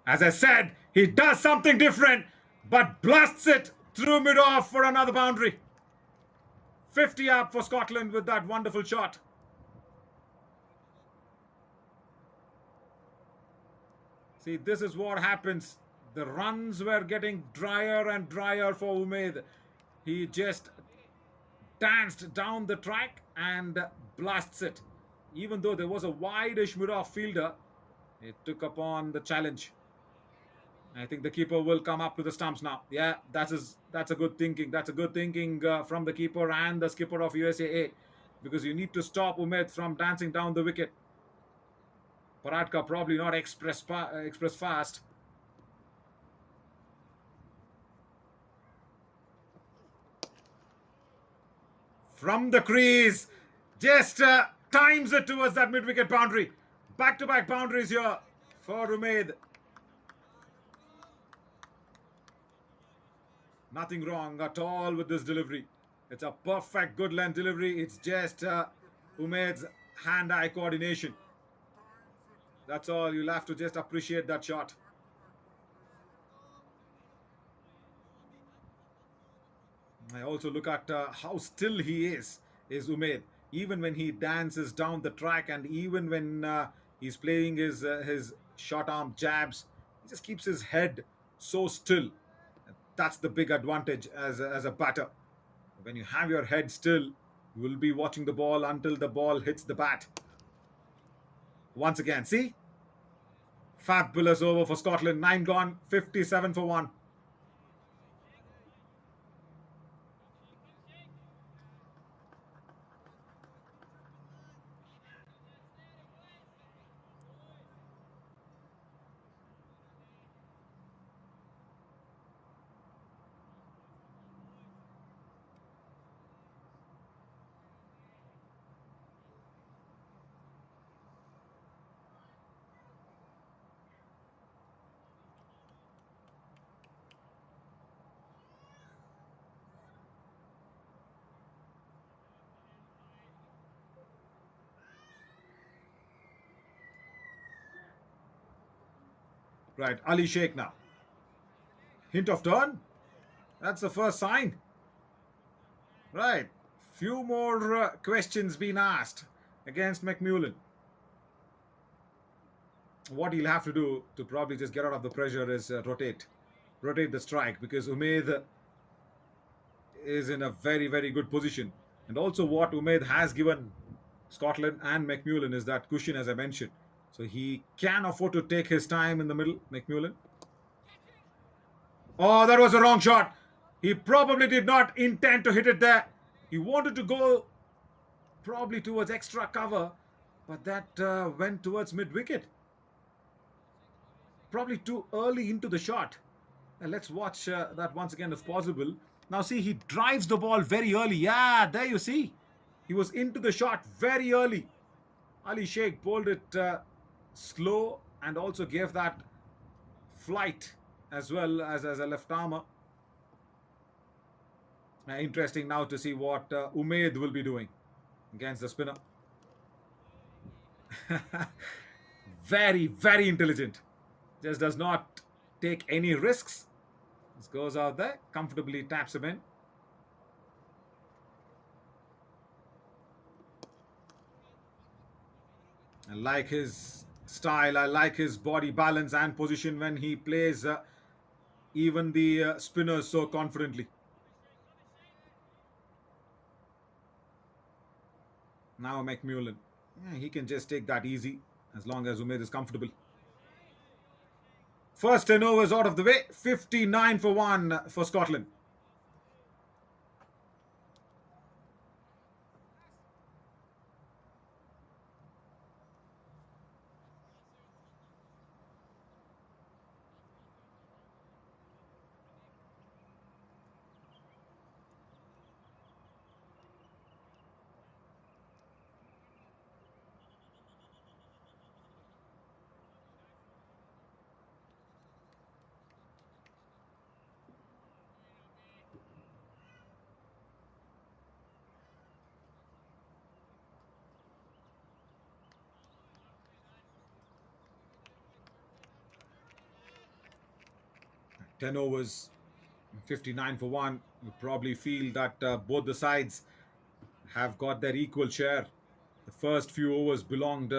As I said, he does something different, but blasts it through mid off for another boundary. 50 up for Scotland with that wonderful shot. See, this is what happens. The runs were getting drier and drier for Umaid. He just danced down the track and blasts it. Even though there was a wide-ish mid-off fielder, it took upon the challenge. I think the keeper will come up to the stumps now. Yeah, that's a good thinking. That's a good thinking from the keeper and the skipper of USAA, because you need to stop Umaid from dancing down the wicket. Paradka probably not express fast. From the crease, just times it towards that mid-wicket boundary. Back-to-back boundaries here for Umaid. Nothing wrong at all with this delivery. It's a perfect good length delivery. It's just Umaid's hand-eye coordination. That's all. You'll have to just appreciate that shot. I also look at how still he is Umaid. Even when he dances down the track and even when he's playing his short arm jabs, he just keeps his head so still. That's the big advantage as a batter. When you have your head still, you will be watching the ball until the ball hits the bat. Once again, see? Fabulous over for Scotland. 9 gone, 57 for 1. Right, Ali Sheikh now. Hint of turn. That's the first sign. Right. Few more questions being asked against McMullen. What he'll have to do to probably just get out of the pressure is rotate the strike, because Umaid is in a very, very good position. And also, what Umaid has given Scotland and McMullen is that cushion, as I mentioned. So he can afford to take his time in the middle, McMullen. Oh, that was a wrong shot. He probably did not intend to hit it there. He wanted to go probably towards extra cover, but that went towards mid wicket. Probably too early into the shot. And let's watch that once again if possible. Now, see, he drives the ball very early. Yeah, there you see. He was into the shot very early. Ali Sheikh bowled it slow and also gave that flight as well as a left armer. Interesting now to see what Umaid will be doing against the spinner. Very, very intelligent. Just does not take any risks. Just goes out there, comfortably taps him in. I like his style. I like his body balance and position when he plays even the spinners so confidently. Now McMullen. Yeah, he can just take that easy as long as Umaid is comfortable. First 10 overs out of the way. 59 for 1 for Scotland. 10 overs, 59 for 1. You probably feel that both the sides have got their equal share. The first few overs belonged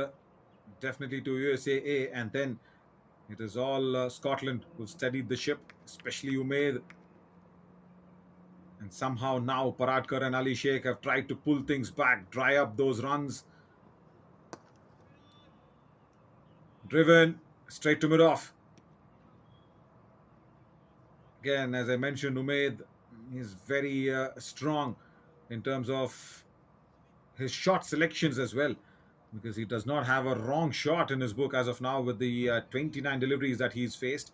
definitely to USAA, and then it is all Scotland who've steadied the ship, especially Umaid. And somehow now Paradkar and Ali Sheikh have tried to pull things back, dry up those runs. Driven straight to mid off. Again, as I mentioned, Umaid is very strong in terms of his shot selections as well, because he does not have a wrong shot in his book as of now with the 29 deliveries that he's faced.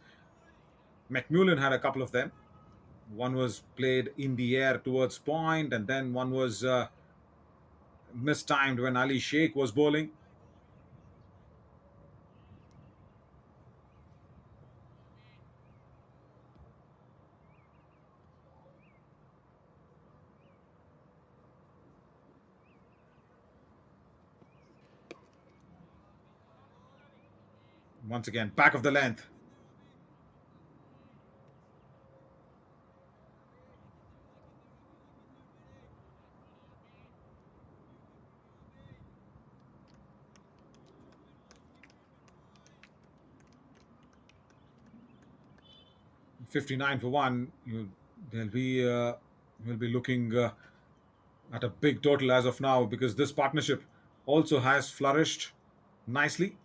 McMullen had a couple of them. One was played in the air towards point, and then one was mistimed when Ali Sheikh was bowling. Once again, back of the length. 59 for 1. They'll be will be looking at a big total as of now, because this partnership also has flourished nicely.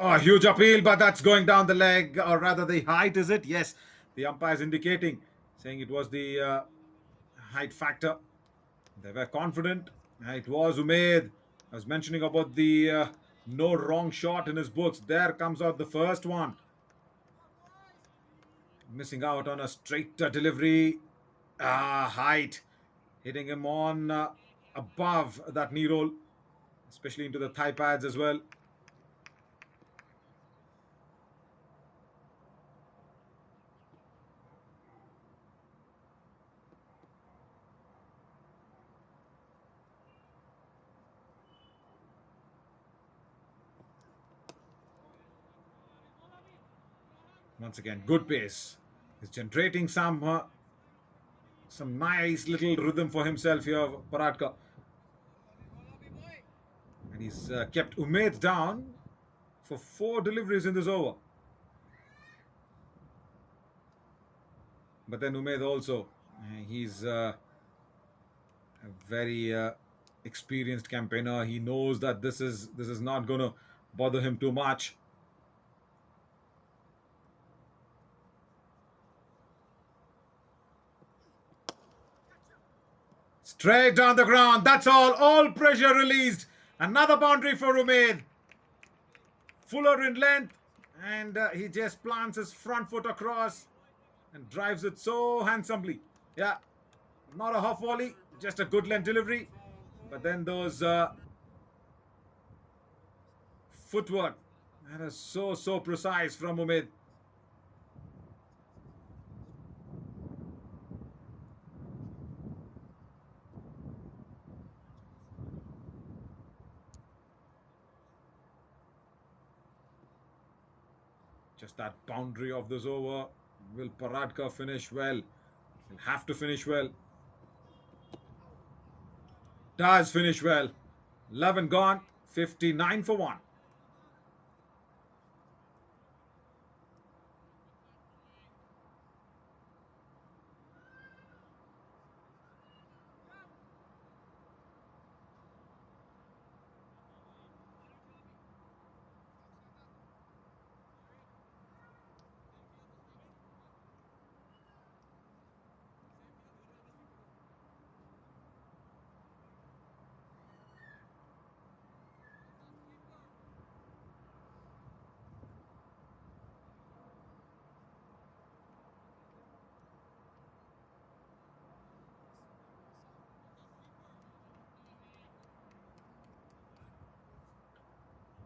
Oh, huge appeal, but that's going down the leg, or rather the height, is it? Yes, the umpire is indicating, saying it was the height factor. They were confident. It was Umaid. I was mentioning about the no wrong shot in his books. There comes out the first one. Missing out on a straight delivery. Height. Hitting him on above that knee roll, especially into the thigh pads as well. Once again, good pace. He's generating some nice little rhythm for himself here, Paradka. And he's kept Umaid down for four deliveries in this over. But then Umaid also, he's a very experienced campaigner. He knows that this is not going to bother him too much. Straight down the ground. That's all pressure released. Another boundary for Umaid. Fuller in length, and he just plants his front foot across and drives it so handsomely. Yeah, not a half volley, just a good length delivery. But then those footwork, that is so precise from Umaid. Just that boundary of this over. Will Paradka finish well? He'll have to finish well. Does finish well. 11 gone, 59 for 1.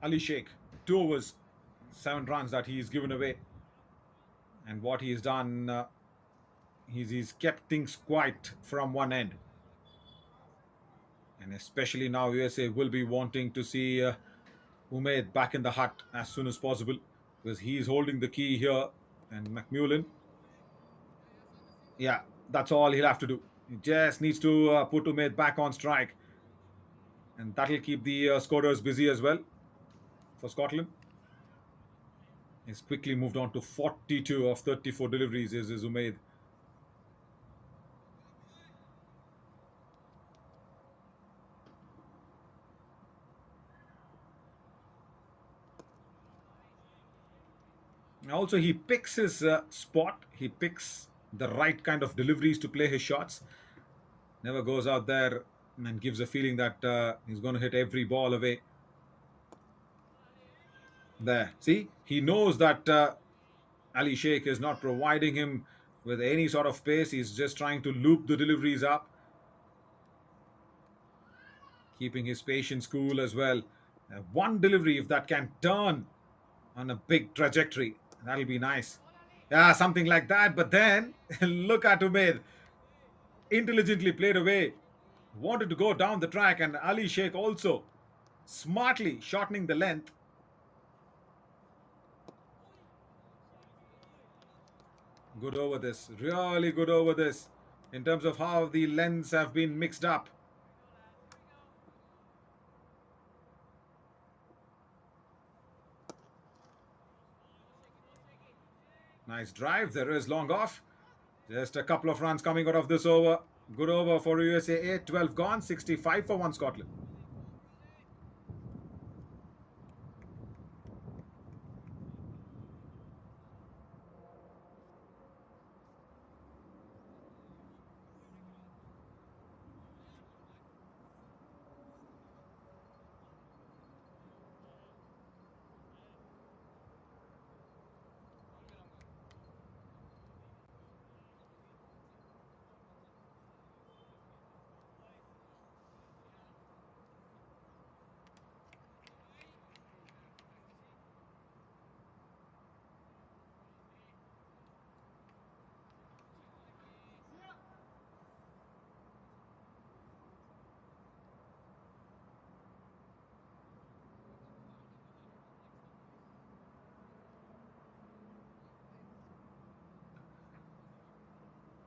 Ali Sheikh, 2 overs, 7 runs that he's given away. And what he's done, he's kept things quiet from one end. And especially now, USA will be wanting to see Umaid back in the hut as soon as possible because he's holding the key here. And McMullen, yeah, that's all he'll have to do. He just needs to put Umaid back on strike, and that'll keep the scorers busy as well for Scotland. He's quickly moved on to 42 of 34 deliveries is Umaid. Also, he picks his spot. He picks the right kind of deliveries to play his shots. Never goes out there and gives a feeling that he's going to hit every ball away. There, see, he knows that Ali Sheikh is not providing him with any sort of pace. He's just trying to loop the deliveries up, keeping his patience cool as well. One delivery, if that can turn on a big trajectory, that'll be nice. Yeah, something like that. But then look at Umaid, intelligently played away, wanted to go down the track, and Ali Sheikh also smartly shortening the length. Good over this, really good over this, in terms of how the lengths have been mixed up. Nice drive. There is long off. Just a couple of runs coming out of this over. Good over for USA. 8 12 gone. 65 for 1 Scotland.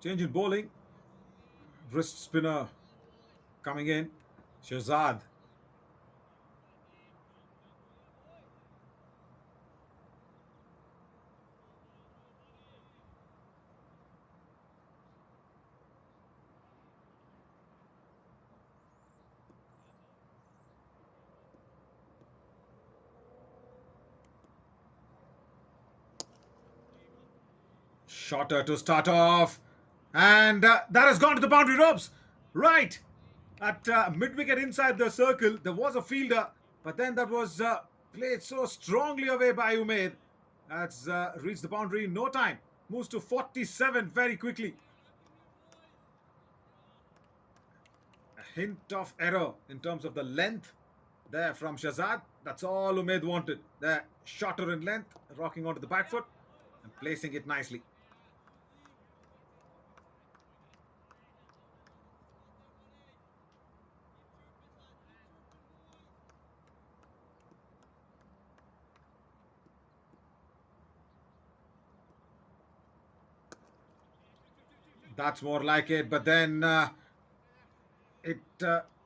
Change in bowling. Wrist spinner coming in. Shazad. Shorter to start off. And that has gone to the boundary ropes. Right. At mid wicket inside the circle, there was a fielder, but then that was played so strongly away by Umaid. That's reached the boundary in no time. Moves to 47 very quickly. A hint of error in terms of the length there from Shazad. That's all Umaid wanted. There, shorter in length, rocking onto the back foot and placing it nicely. That's more like it, but then it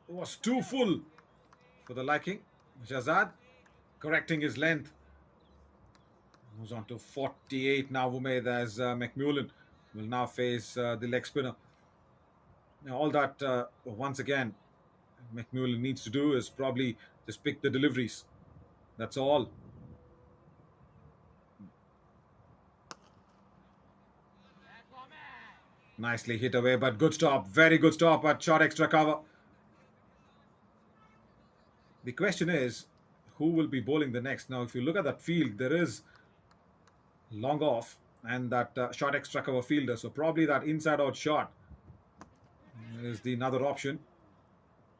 was too full for the liking. Shazad correcting his length. Moves on to 48 now, Umaid, as McMullen will now face the leg spinner. Now, all that, once again, McMullen needs to do is probably just pick the deliveries. That's all. Nicely hit away, but good stop. Very good stop at short extra cover. The question is, who will be bowling the next? Now, if you look at that field, there is long off and that short extra cover fielder. So probably that inside out shot is the another option.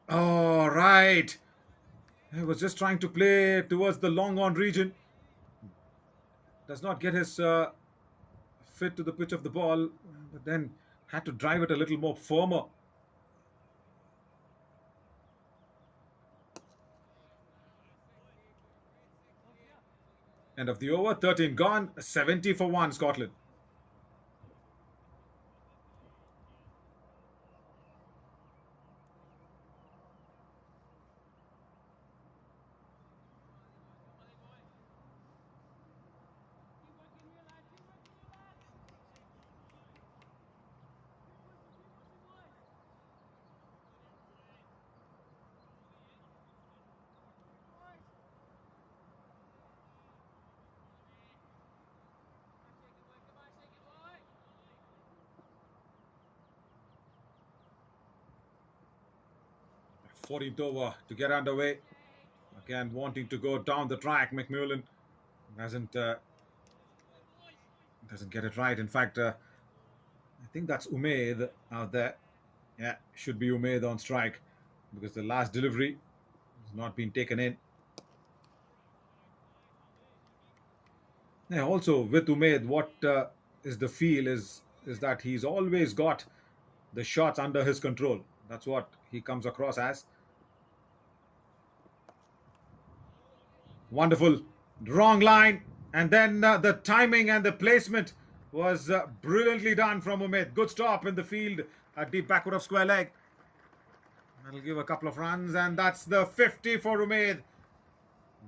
Oh, right. He was just trying to play towards the long on region. Does not get his fit to the pitch of the ball, but then had to drive it a little more firmer. End of the over, 13 gone, 70 for 1, Scotland. Fourteenth over to get underway. Again, wanting to go down the track. McMullen doesn't doesn't get it right. In fact, I think that's Umaid out there. Yeah, should be Umaid on strike because the last delivery has not been taken in. Yeah, also with Umaid, what is the feel is that he's always got the shots under his control. That's what he comes across as. Wonderful. Wrong line. And then the timing and the placement was brilliantly done from Umaid. Good stop in the field, deep backward of square leg. That'll give a couple of runs, and that's the 50 for Umaid.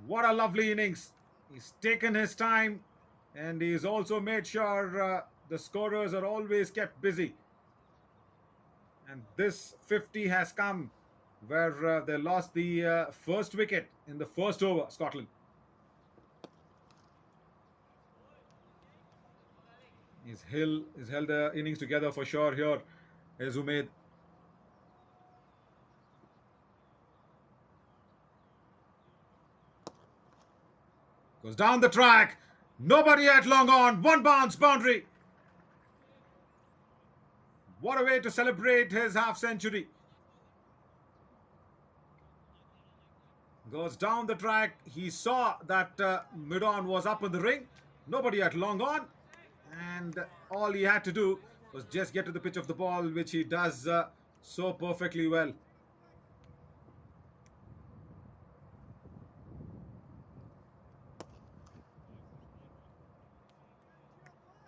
What a lovely innings. He's taken his time, and he's also made sure the scorers are always kept busy. And this 50 has come where they lost the first wicket in the first over, Scotland. He's held the innings together for sure here. Is Umaid. Goes down the track. Nobody at long on. One bounce boundary. What a way to celebrate his half century. Goes down the track. He saw that mid on was up in the ring. Nobody at long on. And all he had to do was just get to the pitch of the ball, which he does so perfectly well.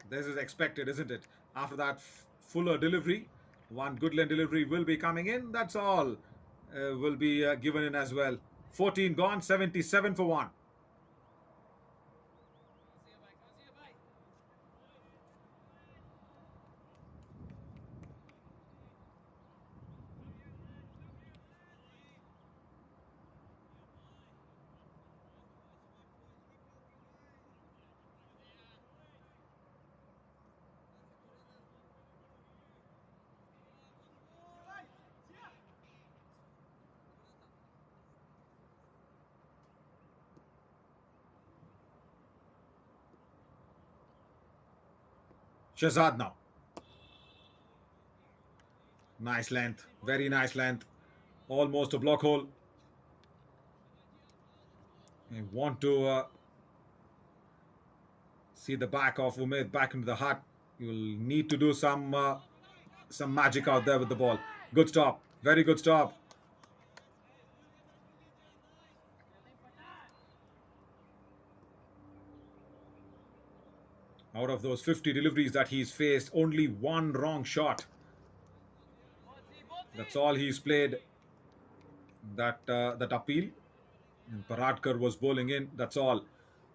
This is expected, isn't it? After that fuller delivery. One good lane delivery will be coming in. That's all will be given in as well. 14 gone, 77 for one. Shazad now. Nice length. Very nice length. Almost a block hole. I want to see the back of Umaid back into the hut. You'll need to do some magic out there with the ball. Good stop. Very good stop. Out of those 50 deliveries that he's faced, only one wrong shot. That's all he's played. That appeal. And Paradkar was bowling in. That's all.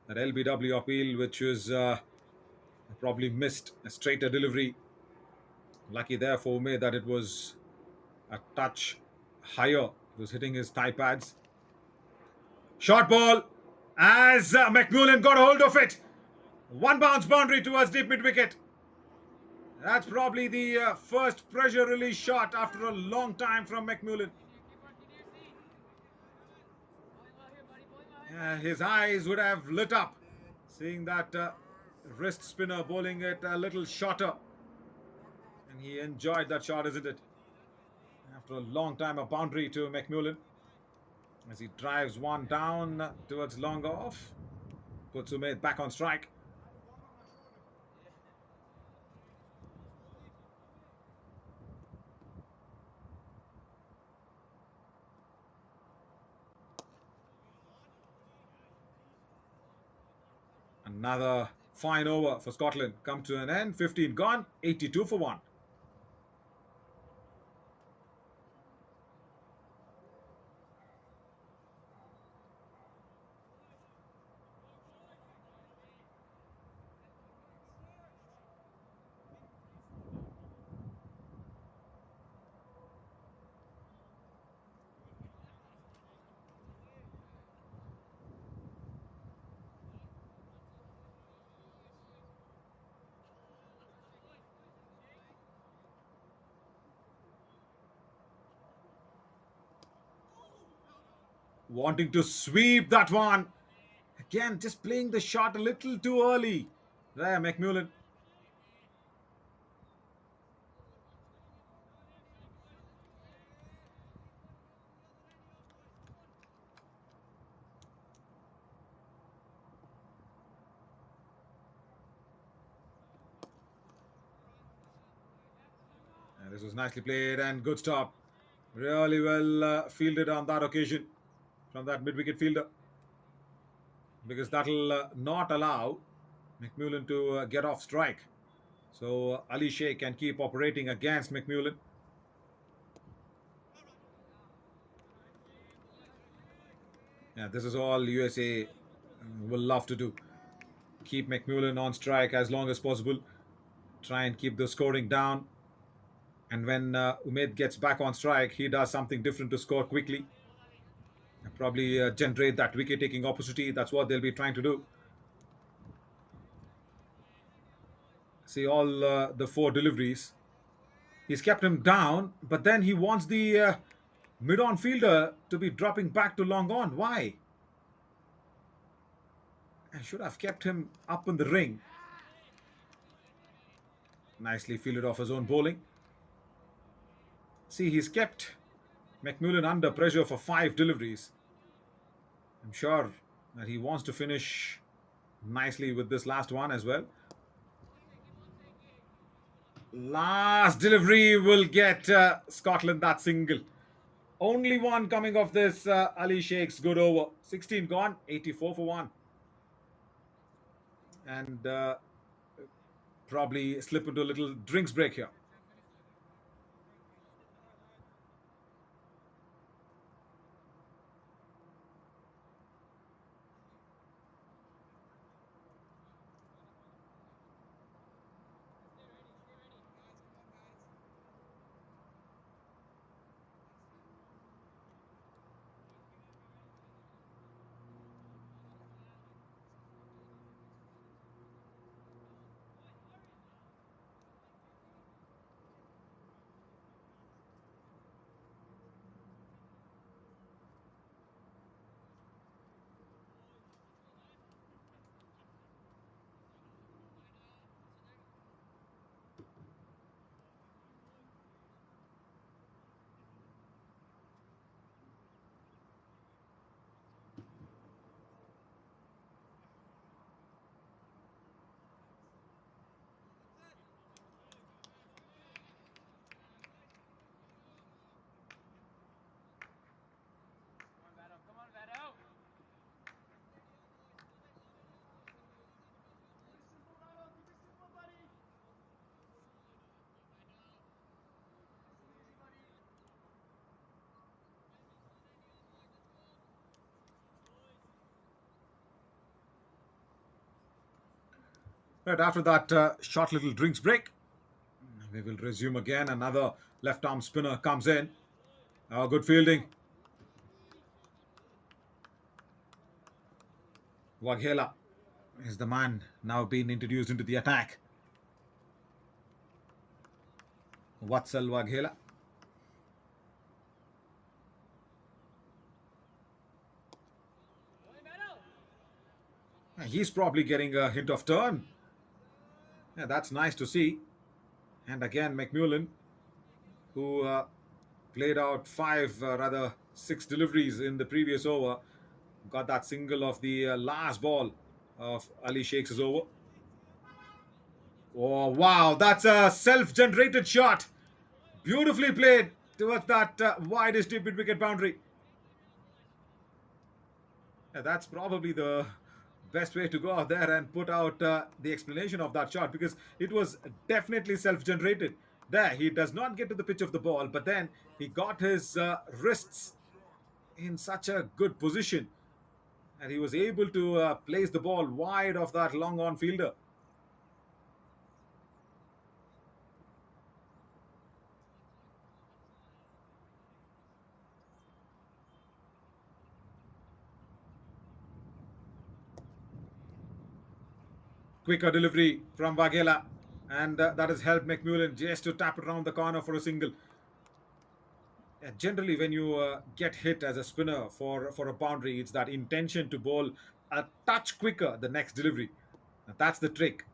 That LBW appeal, which was probably missed a straighter delivery. Lucky there for Umaid that it was a touch higher. It was hitting his thigh pads. Short ball as McMullen got a hold of it. One bounce boundary towards deep mid wicket. That's probably the first pressure release shot after a long time from McMullen. His eyes would have lit up seeing that wrist spinner bowling it a little shorter. And he enjoyed that shot, isn't it? After a long time, a boundary to McMullen as he drives one down towards long off. Puts Umaid back on strike. Another fine over for Scotland. Come to an end. 15 gone. 82 for one. Wanting to sweep that one. Again, just playing the shot a little too early. There, McMullen. And this was nicely played and good stop. Really well fielded on that occasion from that mid-wicket fielder. Because that'll not allow McMullen to get off strike. So Ali Sheikh can keep operating against McMullen. Yeah, this is all USA will love to do. Keep McMullen on strike as long as possible. Try and keep the scoring down. And when Umaid gets back on strike, he does something different to score quickly. And probably generate that wicket-taking opportunity. That's what they'll be trying to do. See all the four deliveries. He's kept him down, but then he wants the mid-on fielder to be dropping back to long on. Why? I should have kept him up in the ring. Nicely fielded off his own bowling. See, he's kept McMullen under pressure for 5 deliveries. I'm sure that he wants to finish nicely with this last one as well. Last delivery will get Scotland that single. Only one coming off this Ali Sheikh's good over. 16 gone, 84 for one. And probably slip into a little drinks break here. Right after that short little drinks break, we will resume again. Another left arm spinner comes in. Good fielding. Waghela is the man now being introduced into the attack. Vatsal Waghela. He's probably getting a hint of turn. Yeah, that's nice to see. And again, McMullen, who played out five, rather six deliveries in the previous over, got that single of the last ball of Ali Sheikh's over. Oh, wow, that's a self generated shot. Beautifully played towards that widest deep mid wicket boundary. Yeah, that's probably the best way to go out there and put out the explanation of that shot, because it was definitely self generated. There, he does not get to the pitch of the ball, but then he got his wrists in such a good position and he was able to place the ball wide of that long on fielder. Quicker delivery from Waghela, and that has helped McMullen just to tap it around the corner for a single. Generally, when you get hit as a spinner for a boundary, it's that intention to bowl a touch quicker the next delivery. That's the trick.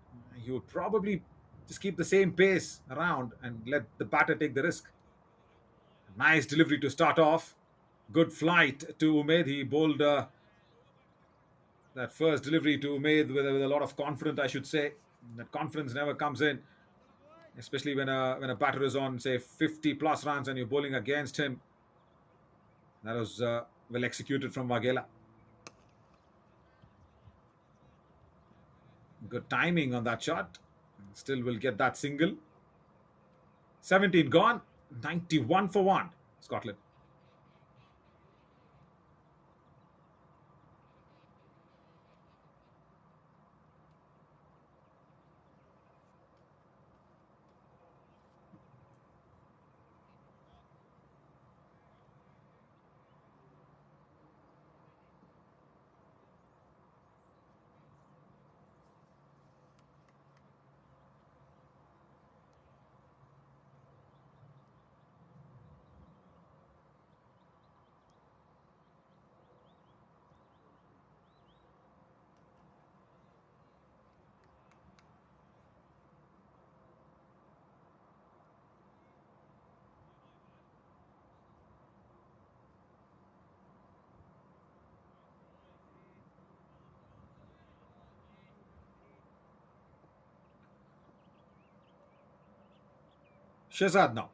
You would probably just keep the same pace around and let the batter take the risk. Nice delivery to start off. Good flight to Umaid. He bowled that first delivery to Umaid with a lot of confidence, I should say. That confidence never comes in, especially when a batter is on, say, 50 plus runs and you're bowling against him. That was well executed from Waghela. Good timing on that shot. Still will get that single. 17 gone. 91 for one. Scotland. Shazad now.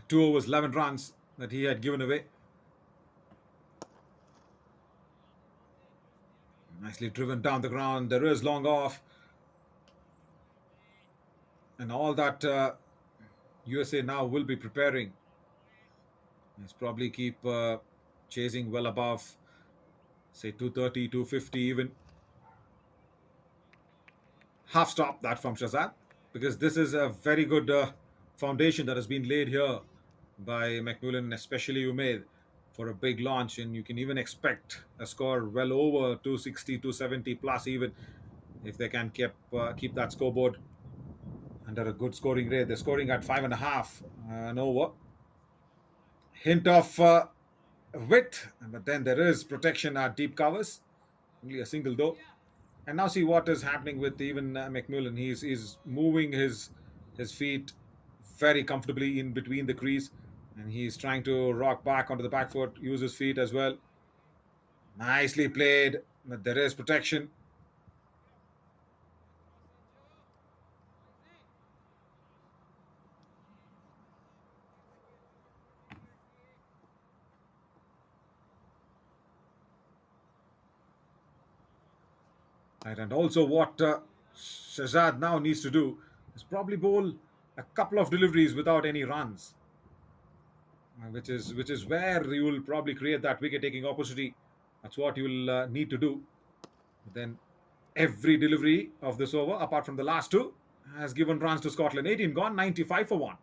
2 overs, 11 runs that he had given away. Nicely driven down the ground. There is long off. And all that USA now will be preparing. Let's probably keep chasing well above, say, 230, 250 even. Half stop that from Shazad, because this is a very good foundation that has been laid here by McMullen, especially Umaid, for a big launch. And you can even expect a score well over 260, 270 plus even, if they can keep that scoreboard under a good scoring rate. They're scoring at 5.5 an over. Hint of width, but then there is protection at deep covers. Only a single though. And now see what is happening with even McMullen. He's moving his feet very comfortably in between the crease, and he's trying to rock back onto the back foot, use his feet as well. Nicely played, but there is protection. Right, and also what Shazad now needs to do is probably bowl a couple of deliveries without any runs, which is where you will probably create that wicket taking opportunity. That's what you will need to do. Then Every delivery of this over, apart from the last two, has given runs to Scotland. 18 gone, 95 for one.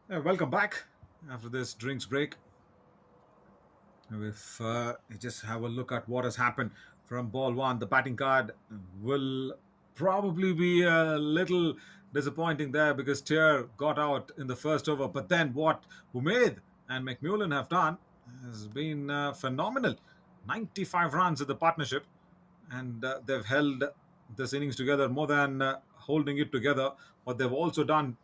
Welcome back after this drinks break. If you just have a look at what has happened from ball one, the batting card will probably be a little disappointing there because Tier got out in the first over. But then what Umaid and McMullen have done has been phenomenal. 95 runs in the partnership, and they've held this innings together more than holding it together. What they've also done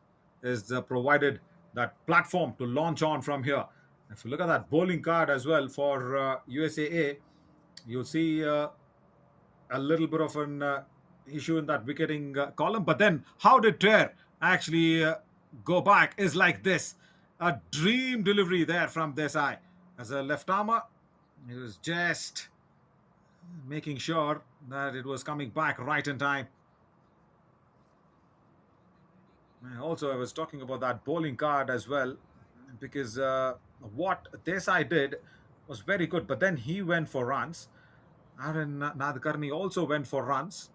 is provided that platform to launch on from here. If you look at that bowling card as well for USAA, you'll see a little bit of an issue in that wicketing column. But then, how did Trere actually go back? Is like this, a dream delivery there from Desai as a left armer. He was just making sure that it was coming back right in time. Also, I was talking about that bowling card as well because what Desai did was very good, but then he went for runs. Aaron Nadkarni also went for runs,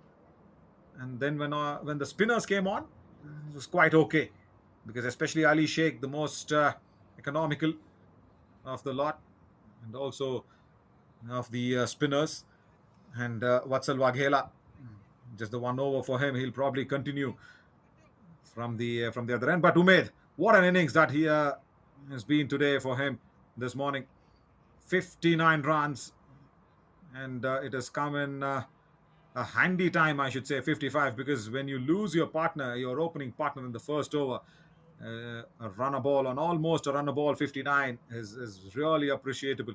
and then when the spinners came on, it was quite okay because especially Ali Sheikh, the most economical of the lot, and also of the spinners, and Vatsal Waghela, just the one over for him. He'll probably continue from the other end. But Umaid, what an innings that he has been today for him this morning. 59 runs, and it has come in a handy time, I should say, 55, because when you lose your partner, your opening partner in the first over, a runner ball on almost a runner ball 59 is really appreciable.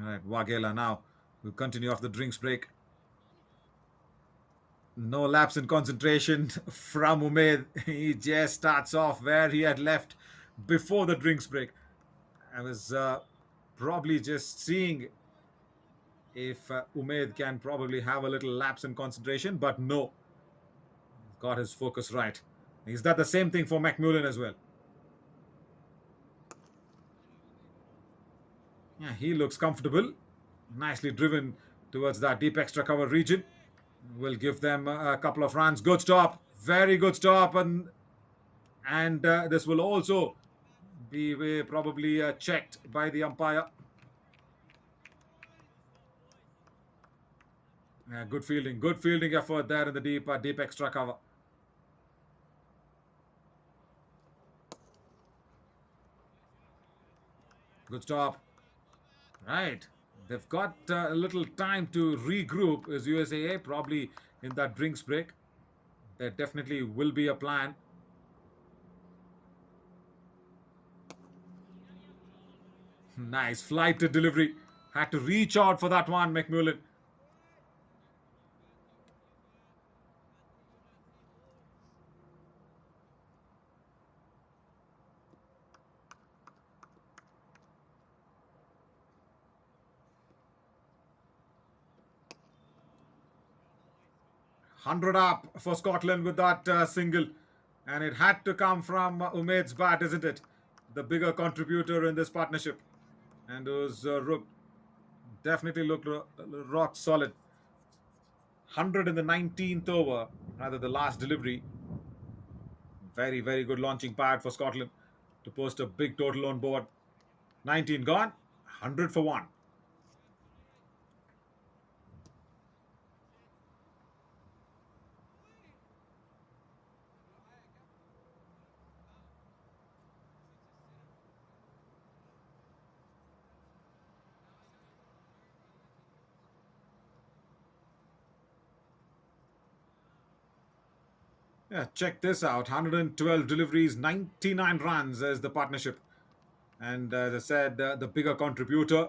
All right, Wagela now will continue off the drinks break. No lapse in concentration from Umaid. He just starts off where he had left before the drinks break. I was probably just seeing if Umaid can probably have a little lapse in concentration, but no, got his focus right. Is that the same thing for McMullen as well? Yeah, he looks comfortable, nicely driven towards that deep extra cover region. Will give them a couple of runs. Good stop, very good stop, and this will also be probably checked by the umpire. Good fielding effort there in the deep extra cover. Good stop. Right. They've got a little time to regroup as USAA, probably in that drinks break. There definitely will be a plan. Nice flight to delivery. Had to reach out for that one, McMullen. Hundred up for Scotland with that single, and it had to come from Umaid's bat, isn't it? The bigger contributor in this partnership, and it was definitely looked rock solid. 100 in the 19th over, rather the last delivery. Very, very good launching pad for Scotland to post a big total on board. 19 gone, 100 for one. Yeah, check this out. 112 deliveries, 99 runs as the partnership. And as I said, the bigger contributor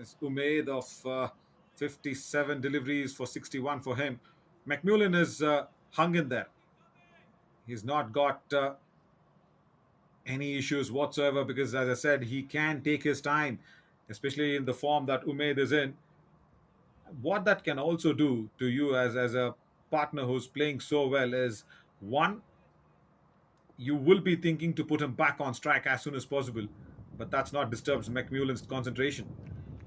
is Umaid of 57 deliveries for 61 for him. McMullen is hung in there. He's not got any issues whatsoever because, as I said, he can take his time, especially in the form that Umaid is in. What that can also do to you as a partner who's playing so well is one, you will be thinking to put him back on strike as soon as possible, but that's not disturbs McMullen's concentration,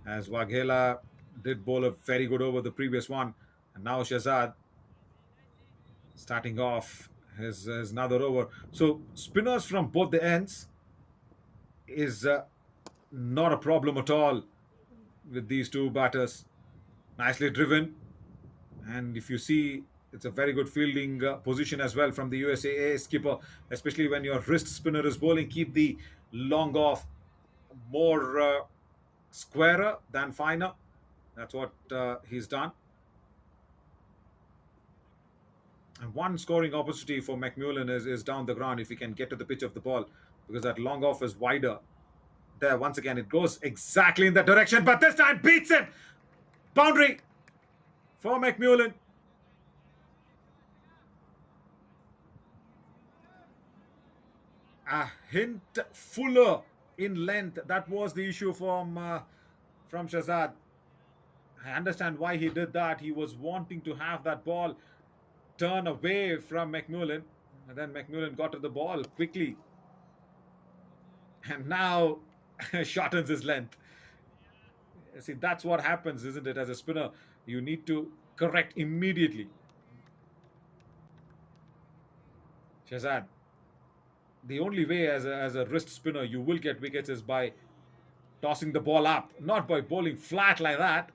as Waghela did bowl a very good over the previous one, and now Shahzad starting off his another over. So spinners from both the ends is not a problem at all with these two batters. Nicely driven, and if you see, it's a very good fielding position as well from the USAA skipper, especially when your wrist spinner is bowling. Keep the long off more squarer than finer. That's what he's done. And one scoring opportunity for McMullen is down the ground if he can get to the pitch of the ball, because that long off is wider. There, once again, it goes exactly in that direction, but this time beats him. Boundary for McMullen. A hint fuller in length. That was the issue from Shahzad. I understand why he did that. He was wanting to have that ball turn away from McMullen, and then McMullen got to the ball quickly, and now shortens his length. See, that's what happens, isn't it? As a spinner, you need to correct immediately. Shahzad, the only way as a wrist spinner you will get wickets is by tossing the ball up, not by bowling flat like that.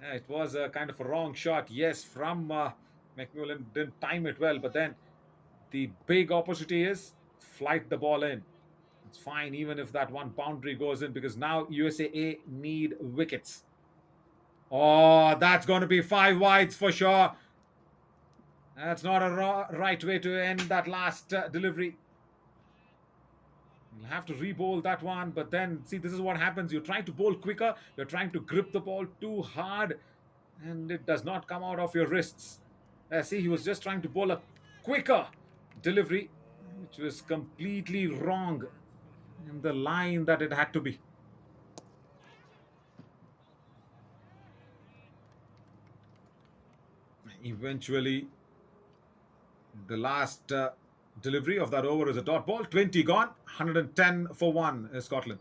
Yeah, it was a kind of a wrong shot, yes, from McMillan. Didn't time it well, but then the big opportunity is flight the ball in. It's fine even if that one boundary goes in because now USA need wickets. Oh, that's going to be five wides for sure. That's not a right way to end that last delivery. You'll have to re-bowl that one, but then see, this is what happens. You're trying to bowl quicker, you're trying to grip the ball too hard, and it does not come out of your wrists. See, he was just trying to bowl a quicker delivery, which was completely wrong in the line that it had to be. Eventually, the last delivery of that over is a dot ball. 20 gone, 110 for 1 is Scotland.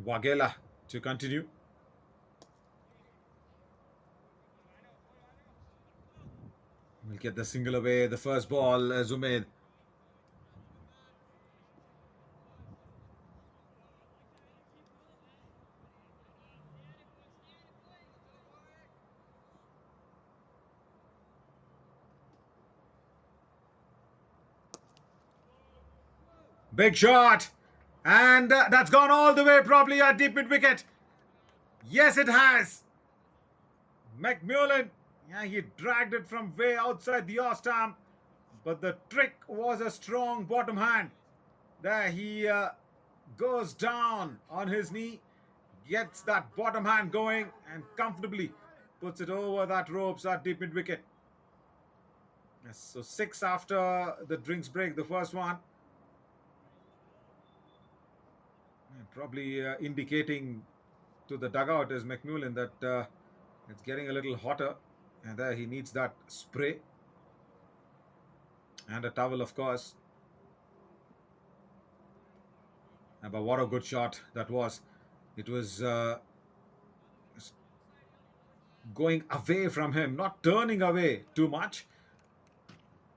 Wagela to continue. We'll get the single away. The first ball, Zumaid. Big shot. And that's gone all the way, probably a deep mid wicket. Yes, it has. McMullen, yeah, he dragged it from way outside the off stump, but the trick was a strong bottom hand. There he goes down on his knee, gets that bottom hand going, and comfortably puts it over that ropes at deep mid wicket. Yes, so six after the drinks break, the first one, probably indicating to the dugout is McMullen that it's getting a little hotter, and there he needs that spray and a towel, of course. But what a good shot that was! It was going away from him, not turning away too much,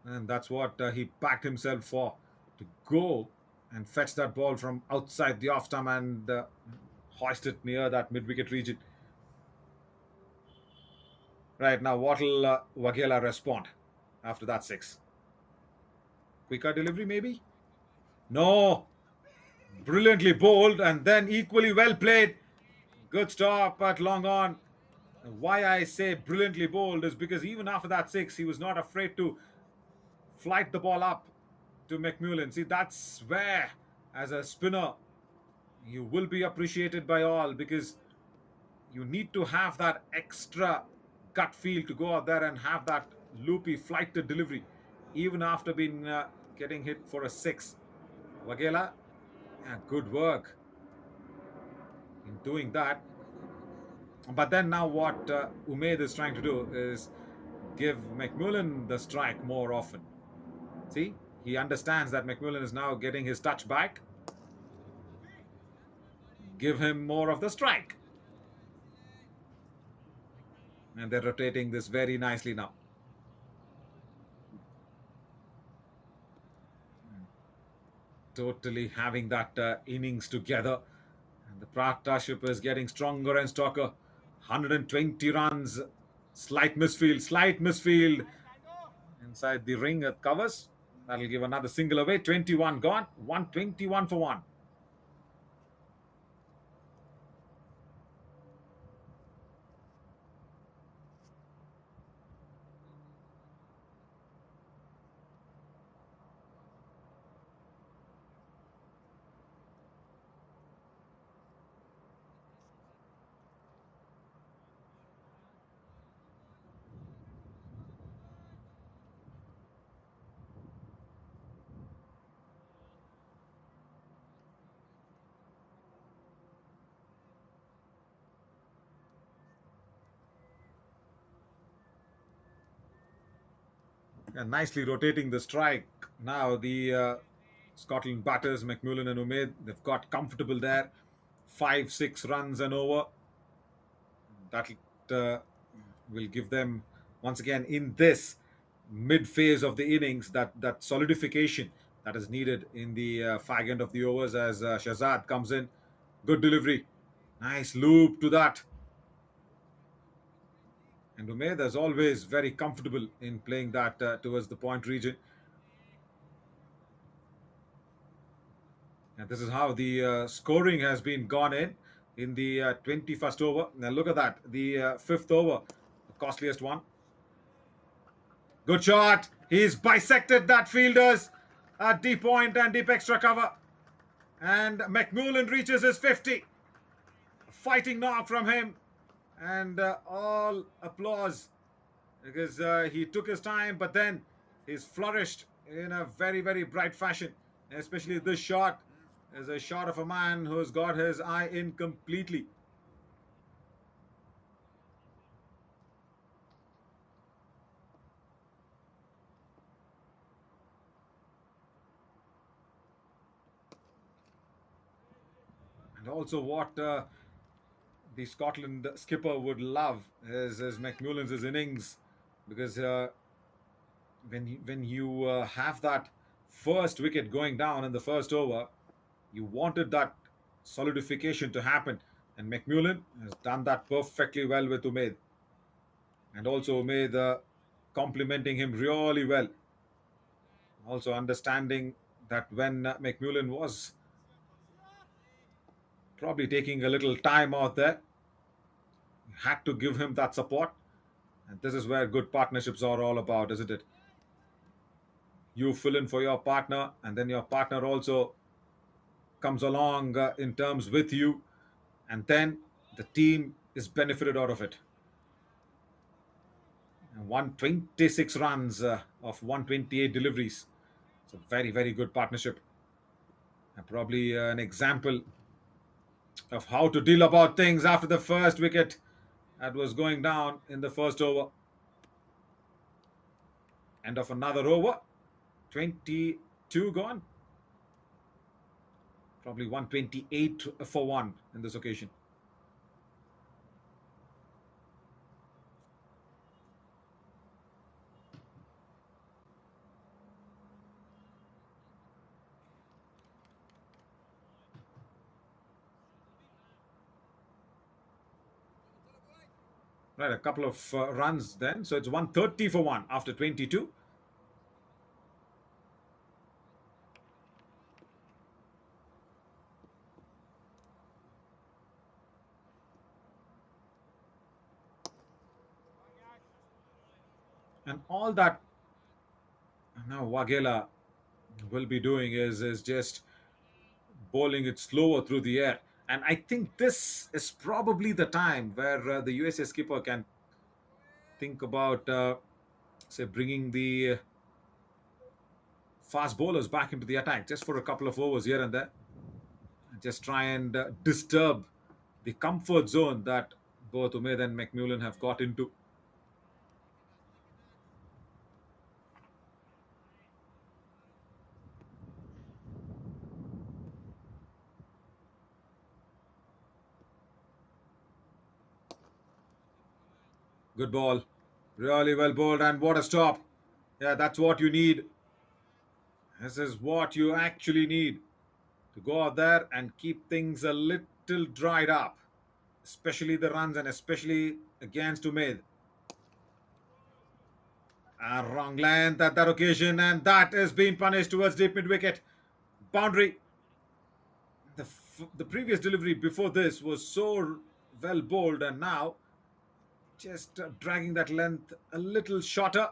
and that's what he packed himself for, to go and fetch that ball from outside the off stump and hoist it near that mid wicket region. Right now, what will Wagela respond after that six? Quicker delivery, maybe? No, brilliantly bowled and then equally well played. Good stop at long on. Why I say brilliantly bowled is because even after that six, he was not afraid to flight the ball up to McMullen. See, that's where, as a spinner, you will be appreciated by all because you need to have that extra gut feel to go out there and have that loopy flighted delivery, even after being getting hit for a six. Wagela, yeah, good work in doing that. But then now what Umaid is trying to do is give McMullen the strike more often. See, he understands that McMullen is now getting his touch back. Give him more of the strike. And they're rotating this very nicely now. Totally having that innings together. And the partnership is getting stronger and stronger. 120 runs. Slight misfield inside the ring at covers. That'll give another single away. 21 gone. 121 for 1. And nicely rotating the strike. Now the Scotland batters, McMullen and Umaid, they've got comfortable there. 5, 6 runs and over. That uh, will give them, once again, in this mid phase of the innings, that solidification that is needed in the fag end of the overs as Shahzad comes in. Good delivery. Nice loop to that. And Umaid is always very comfortable in playing that towards the point region. And this is how the scoring has been gone in the 21st over. Now look at that, the fifth over, the costliest one. Good shot. He's bisected that fielder's deep point and deep extra cover. And McMullen reaches his 50. Fighting knock from him. And all applause because he took his time, but then he's flourished in a very, very bright fashion. Especially this shot is a shot of a man who's got his eye in completely. And also, what the Scotland skipper would love is McMullen's innings, because when you have that first wicket going down in the first over, you wanted that solidification to happen, and McMullen has done that perfectly well with Umaid, and also Umaid complimenting him really well, also understanding that when McMullen was probably taking a little time out there, had to give him that support. And this is where good partnerships are all about, isn't it? You fill in for your partner, and then your partner also comes along in terms with you, and then the team is benefited out of it. And 126 runs of 128 deliveries. It's a very, very good partnership. And probably an example of how to deal about things after the first wicket that was going down in the first over. End of another over. 22 gone. Probably 128 for one in this occasion. Right, a couple of runs then. So it's 130 for one after 22. And all that now Wagela will be doing is just bowling it slower through the air. And I think this is probably the time where the USA skipper can think about, say, bringing the fast bowlers back into the attack just for a couple of overs here and there. Just try and disturb the comfort zone that both Umaid and McMullen have got into. Good ball. Really well bowled, and what a stop. Yeah, that's what you need. This is what you actually need to go out there and keep things a little dried up, especially the runs and especially against Umaid. A wrong length at that occasion, and that is being punished towards deep mid wicket. Boundary. The previous delivery before this was so well bowled, and now just dragging that length a little shorter.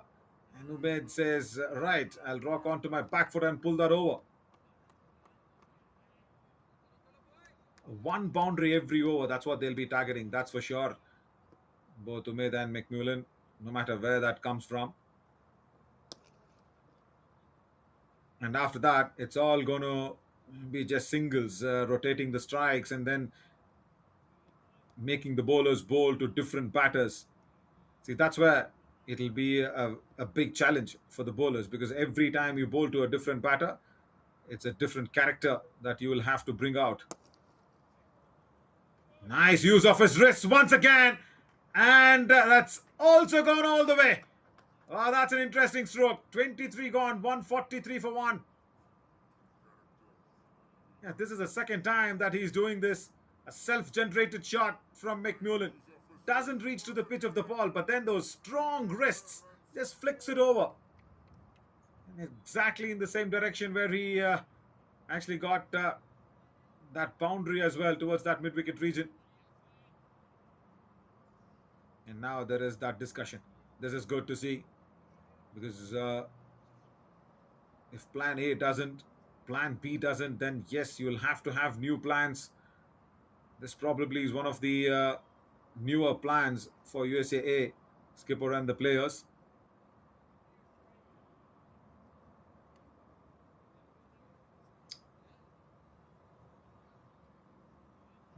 And Umaid says, right, I'll rock onto my back foot and pull that over. One boundary every over, that's what they'll be targeting, that's for sure. Both Umaid and McMullen, no matter where that comes from. And after that, it's all going to be just singles, rotating the strikes and then making the bowlers bowl to different batters. See, that's where it'll be a big challenge for the bowlers because every time you bowl to a different batter, it's a different character that you will have to bring out. Nice use of his wrists once again. And that's also gone all the way. Oh, that's an interesting stroke. 23 gone, 143 for one. Yeah, this is the second time that he's doing this. A self generated shot from McMullen. Doesn't reach to the pitch of the ball, but then those strong wrists just flicks it over. And exactly in the same direction where he actually got that boundary as well towards that mid wicket region. And now there is that discussion. This is good to see because if plan A doesn't, plan B doesn't, then yes, you'll have to have new plans. This probably is one of the newer plans for USAA skipper and the players.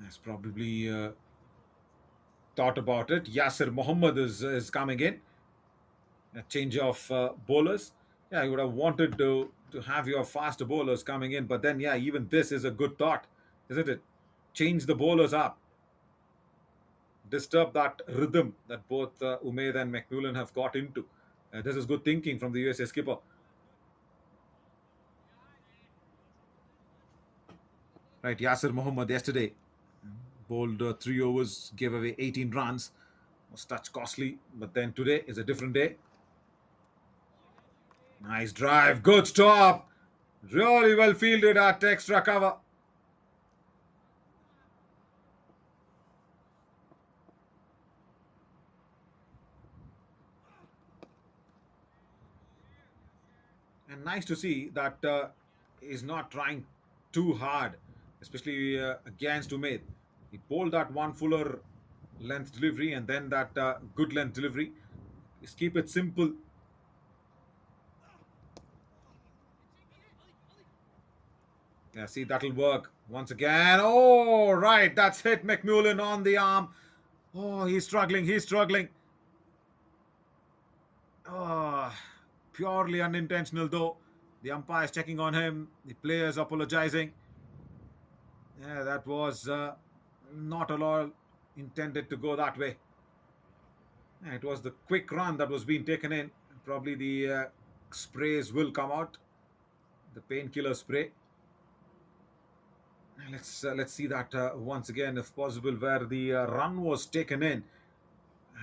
Has probably thought about it. Yasir Mohammed is coming in. A change of bowlers. Yeah, you would have wanted to have your faster bowlers coming in, but then yeah, even this is a good thought, isn't it? Change the bowlers up, disturb that rhythm that both Umaid and McMullen have got into. This is good thinking from the USA skipper. Right, Yasir Mohammed yesterday bowled 3 overs, gave away 18 runs. Was touch costly, but then today is a different day. Nice drive, good stop. Really well fielded at extra cover. And nice to see that he's not trying too hard, especially against Umaid. He bowled that one fuller length delivery and then that good length delivery. Just keep it simple. Yeah, see, that'll work once again. Oh, right, that's hit McMullen on the arm. Oh, he's struggling, he's struggling. Oh, purely unintentional though. The umpire's checking on him, the player's apologizing. Yeah, that was not at all intended to go that way. Yeah, it was the quick run that was being taken in. Probably the sprays will come out, the painkiller spray. Let's see that once again, if possible, where the run was taken in,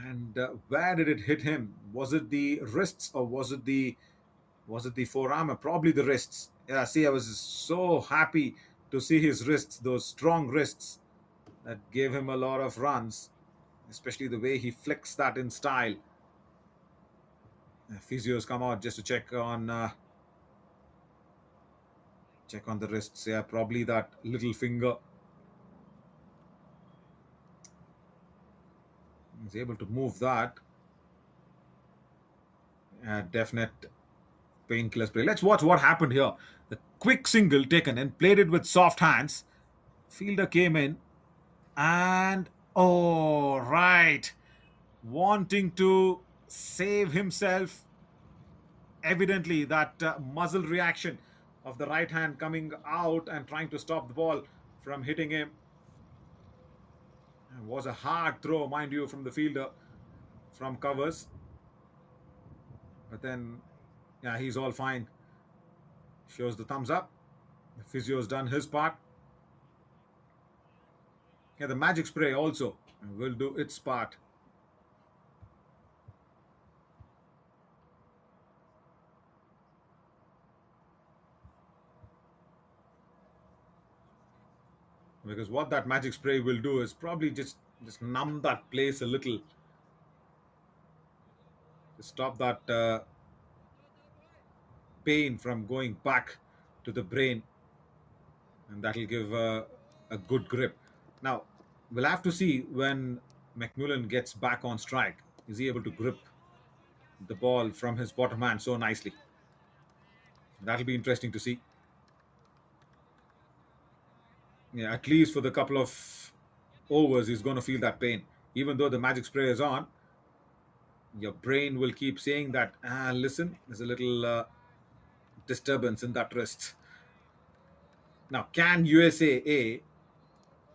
and where did it hit him? Was it the wrists or was it the forearm? Probably the wrists. Yeah, see, I was so happy to see his wrists, those strong wrists that gave him a lot of runs, especially the way he flicks that in style. Physios come out just to check on the wrists. Yeah, probably that little finger. He's able to move that. Definite painkiller spray. Let's watch what happened here. The quick single taken and played it with soft hands. Fielder came in and oh right, wanting to save himself. Evidently, that muzzle reaction of the right hand coming out and trying to stop the ball from hitting him. It was a hard throw, mind you, from the fielder from covers. But then, yeah, he's all fine. Shows the thumbs up. The physio's done his part. Yeah, the magic spray also will do its part. Because what that magic spray will do is probably just numb that place a little to stop that pain from going back to the brain, and that'll give a good grip. Now, we'll have to see when McMullen gets back on strike. Is he able to grip the ball from his bottom hand so nicely? That'll be interesting to see. Yeah, at least for the couple of overs, he's going to feel that pain. Even though the magic spray is on, Your brain will keep saying that, listen, there's a little disturbance in that wrist. Now, can USA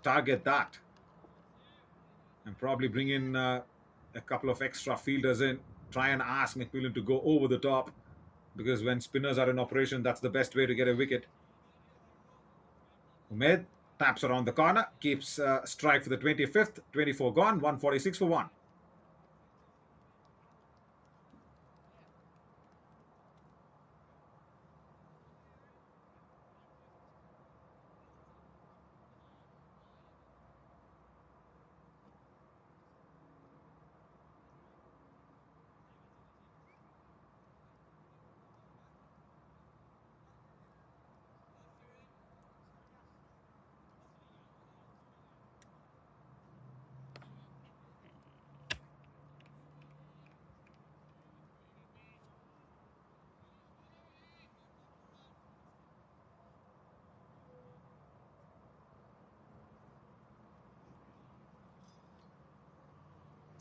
target that and probably bring in a couple of extra fielders in, try and ask McMillan to go over the top? Because when spinners are in operation, that's the best way to get a wicket. Umed taps around the corner, keeps strike for the 25th, 24 gone, 146 for 1.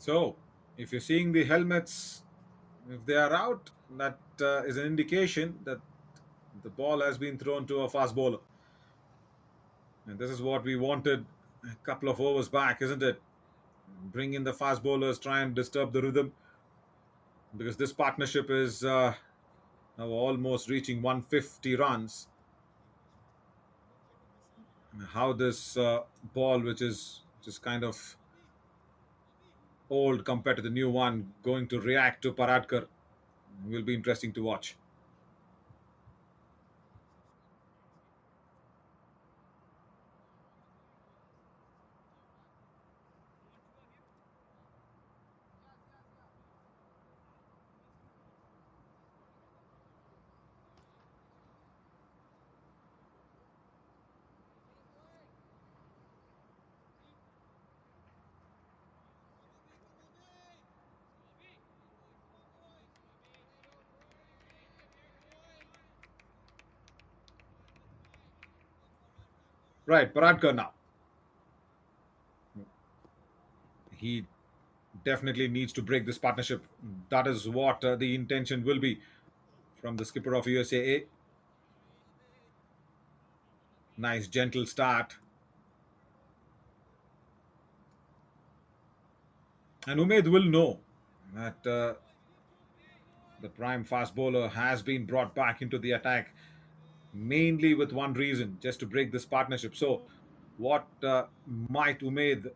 So, if you're seeing the helmets, if they are out, that is an indication that the ball has been thrown to a fast bowler. And this is what we wanted a couple of overs back, isn't it? Bring in the fast bowlers, try and disturb the rhythm, because this partnership is now almost reaching 150 runs. How this ball, which is just kind of old compared to the new one, going to react to Paradkar will be interesting to watch. Right, Paradkar now. He definitely needs to break this partnership. That is what the intention will be from the skipper of USAA. Nice, gentle start. And Umaid will know that the prime fast bowler has been brought back into the attack mainly with one reason, just to break this partnership. So, what might Umaid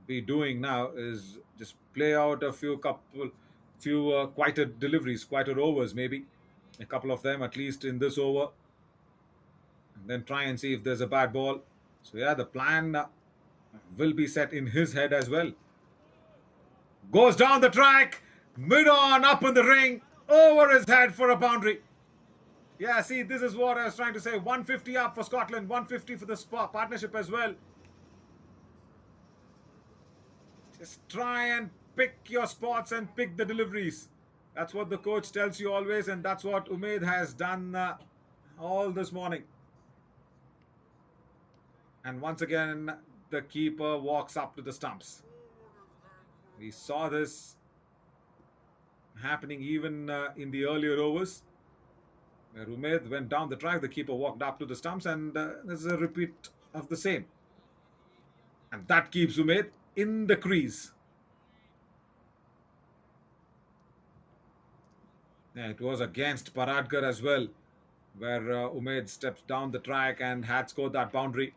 be doing now is just play out a few quieter deliveries, quieter overs, maybe a couple of them at least in this over, and then try and see if there's a bad ball. So yeah, the plan will be set in his head as well. Goes down the track, mid on, up in the ring, over his head for a boundary. Yeah, see, this is what I was trying to say. 150 up for Scotland, 150 for the partnership as well. Just try and pick your spots and pick the deliveries. That's what the coach tells you always, and that's what Umaid has done all this morning. And once again, the keeper walks up to the stumps. We saw this happening even in the earlier overs, where Umaid went down the track, the keeper walked up to the stumps, and this is a repeat of the same. And that keeps Umaid in the crease. Yeah, it was against Paradkar as well, where Umaid steps down the track and had scored that boundary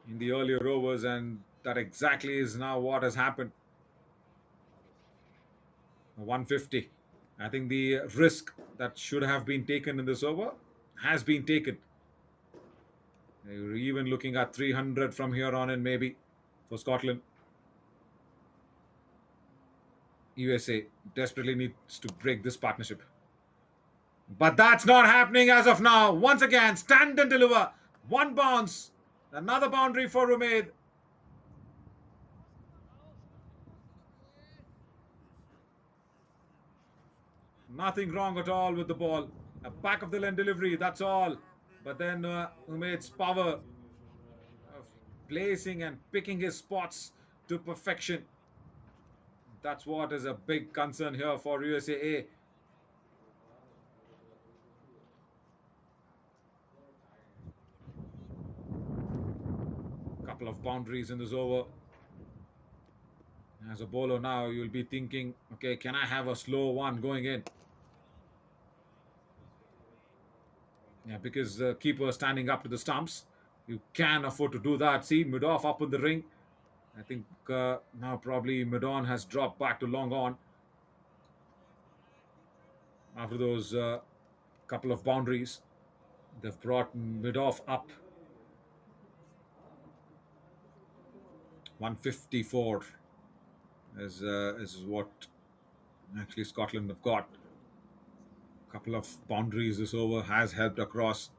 in the earlier overs, and that exactly is now what has happened. 150. I think the risk that should have been taken in this over has been taken. You're even looking at 300 from here on in, maybe for Scotland. USA desperately needs to break this partnership. But that's not happening as of now. Once again, stand and deliver. One bounce. Another boundary for Umaid. Nothing wrong at all with the ball. A back of the lane delivery, that's all. But then Umaid's power of placing and picking his spots to perfection. That's what is a big concern here for USAA. Couple of boundaries in this over. As a bowler now, you'll be thinking, okay, can I have a slow one going in? Yeah, because the keeper standing up to the stumps, you can afford to do that. See, mid off up in the ring. I think now probably mid on has dropped back to long on after those couple of boundaries. They've brought mid off up 154 is what actually Scotland have got. A couple of boundaries this over has helped across.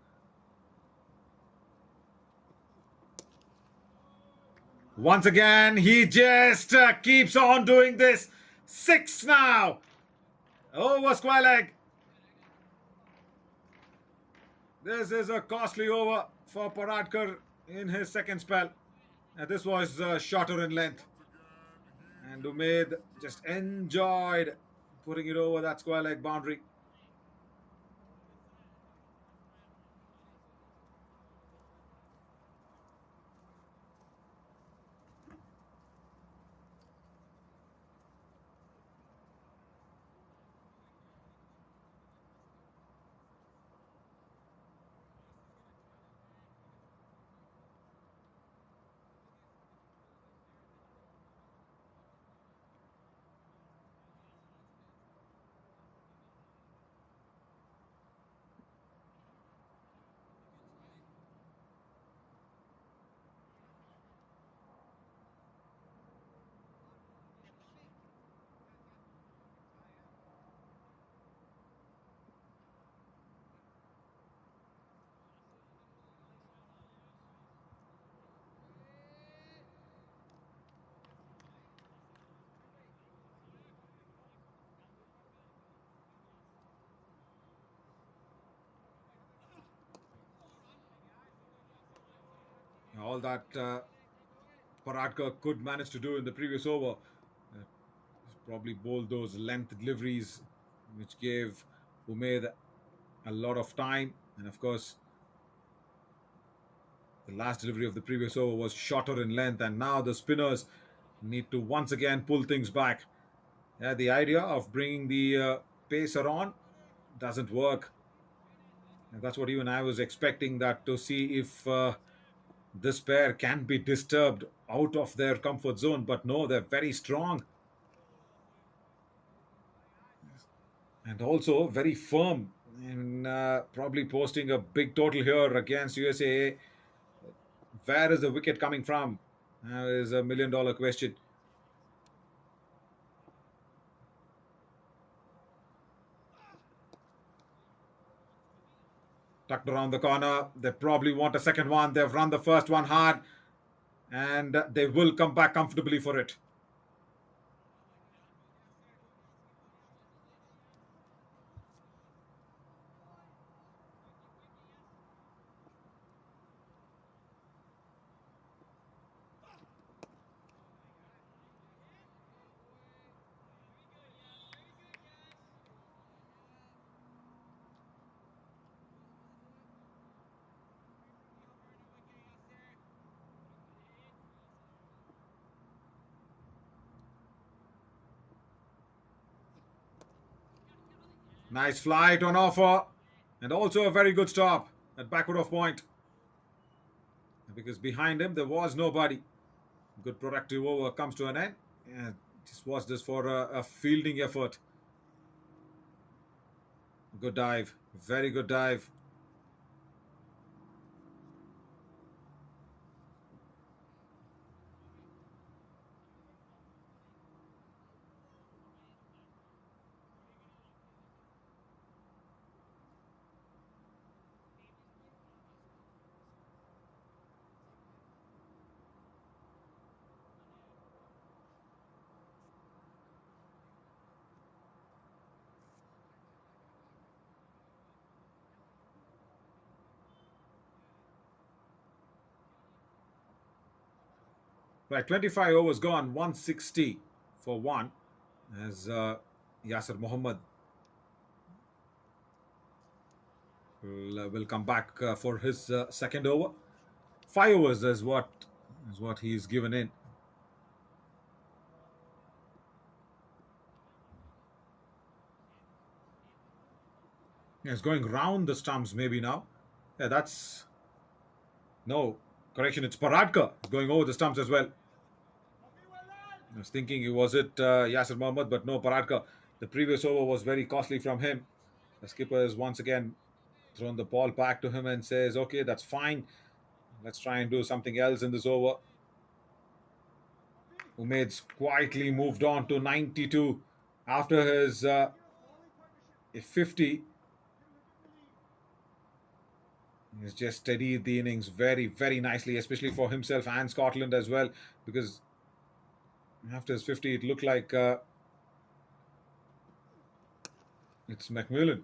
Once again, he just keeps on doing this. Six now. Over square leg. This is a costly over for Paradkar in his second spell. This was shorter in length. And Umaid just enjoyed putting it over that square leg boundary. All that Paradkar could manage to do in the previous over. Uh, Probably bowled those length deliveries, which gave Umaid a lot of time. And of course, the last delivery of the previous over was shorter in length. And now the spinners need to once again pull things back. Yeah, the idea of bringing the pacer on doesn't work. And that's what even I was expecting, that to see if this pair can be disturbed out of their comfort zone. But no, they're very strong and also very firm. And probably posting a big total here against USA. Where is the wicket coming from? Is a $1 million question. Tucked around the corner. They probably want a second one. They've run the first one hard and they will come back comfortably for it. Nice flight on offer and also a very good stop at backward of point because behind him there was nobody. Good productive over comes to an end. And this was this for a fielding effort. Good dive, very good dive. Right, 25 overs gone, 160 for one. as Yasser Mohammed will come back for his second over. 5 overs is what he's given in. He's going round the stumps maybe now. Yeah, that's no correction. It's Paradka. He's going over the stumps as well. I was thinking it was it Yasser Mohammed, but no Paradka. The previous over was very costly from him. The skipper has once again thrown the ball back to him and says, "Okay, that's fine. Let's try and do something else in this over." Umaid's quietly moved on to 92 after his 50. He's just steadied the innings very, very nicely, especially for himself and Scotland as well, because after his 50, it looked like it's McMillan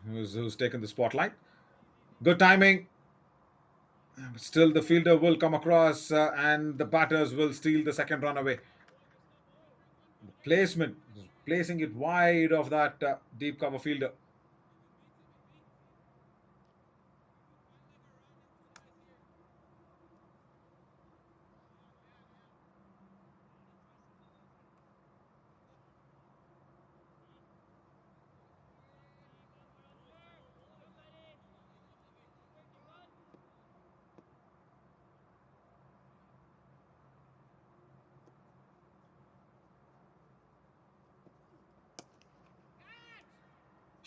who's taken the spotlight. Good timing. But still, the fielder will come across and the batters will steal the second run away. The placement, placing it wide of that deep cover fielder.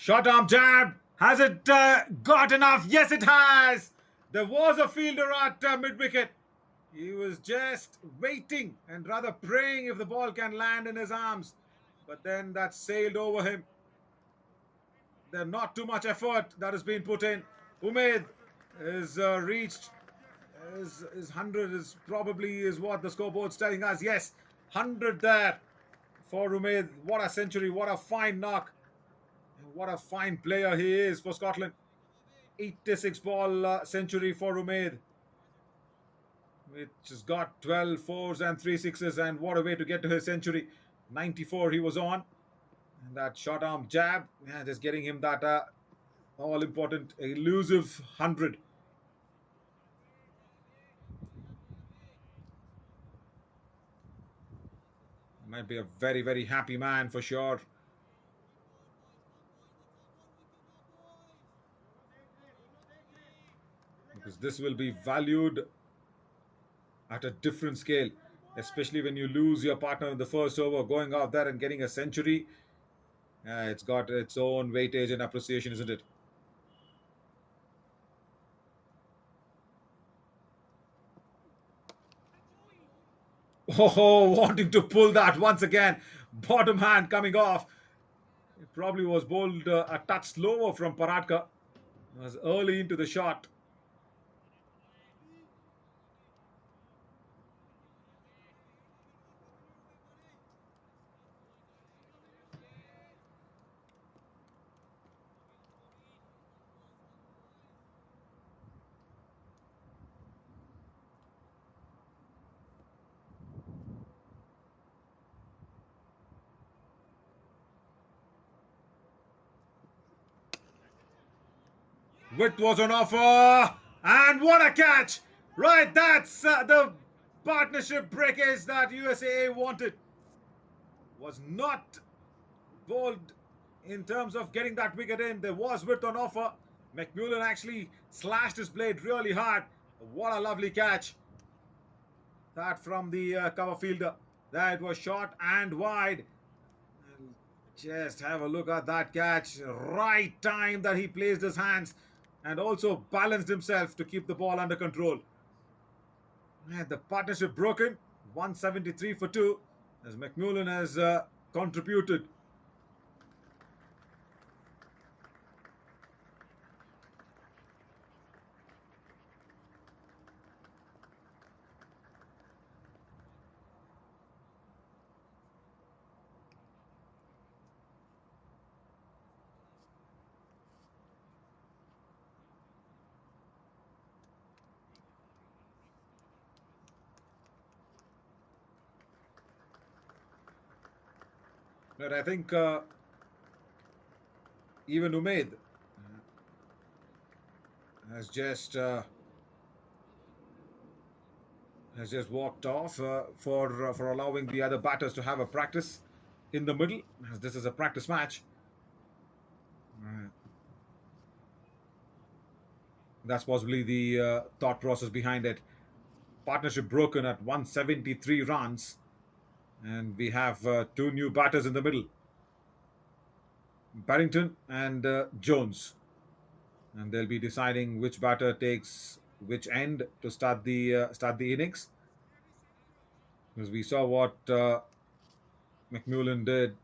Short arm jab. Has it got enough? Yes, it has. There was a fielder at mid wicket. He was just waiting and rather praying if the ball can land in his arms. But then that sailed over him. There's not too much effort that has been put in. Umaid is reached. His 100 is probably is what the scoreboard's telling us. Yes, 100 there for Umaid. What a century. What a fine knock. What a fine player he is for Scotland. 86 ball century for Umaid, which has got 12 fours and 3 sixes. And what a way to get to his century. 94 he was on. And that short arm jab, yeah, just getting him that all important elusive 100. Might be a very, very happy man for sure. Because this will be valued at a different scale, especially when you lose your partner in the first over, going out there and getting a century. It's got its own weightage and appreciation, isn't it? Oh, wanting to pull that once again. Bottom hand coming off. It probably was bowled a touch slower from Paratka. It was early into the shot. Width was on offer. And what a catch! Right, that's the partnership breakage that USA wanted. Was not bowled in terms of getting that wicket in. There was width on offer. McMillan actually slashed his blade really hard. What a lovely catch. That from the cover fielder. That was short and wide. And just have a look at that catch. Right time that he placed his hands and also balanced himself to keep the ball under control. And the partnership broken. 173 for 2 as McMillan has contributed. But I think even Umaid has just uh, has just walked off for allowing the other batters to have a practice in the middle, as this is a practice match. Uh, that's possibly the thought process behind it. Partnership broken at 173 runs, and we have two new batters in the middle, Barrington and Jones, and they'll be deciding which batter takes which end to start the innings. Because we saw what McMullen did.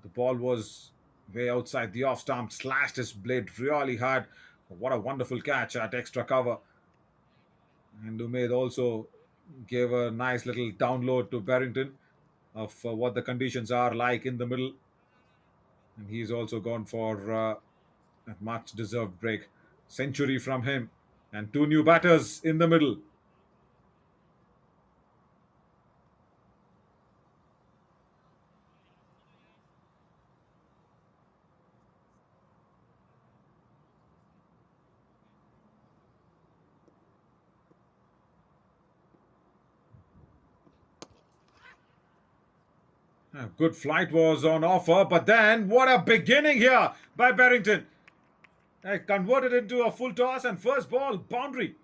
The ball was way outside the off stump, slashed his blade really hard. What a wonderful catch at extra cover. And Umaid also gave a nice little download to Barrington of what the conditions are like in the middle. And he's also gone for a much deserved break. Century from him. And two new batters in the middle. A good flight was on offer, but then what a beginning here by Barrington. Converted into a full toss and first ball boundary.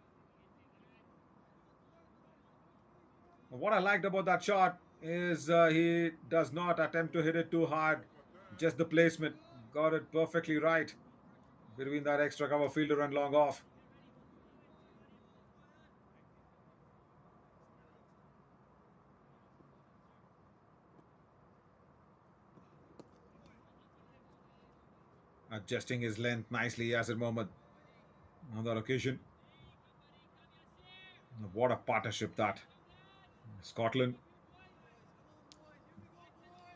What I liked about that shot is he does not attempt to hit it too hard, just the placement. Got it perfectly right between that extra cover fielder and long off. Adjusting his length nicely, Yasir Mohammed on that occasion. What a partnership that. Scotland,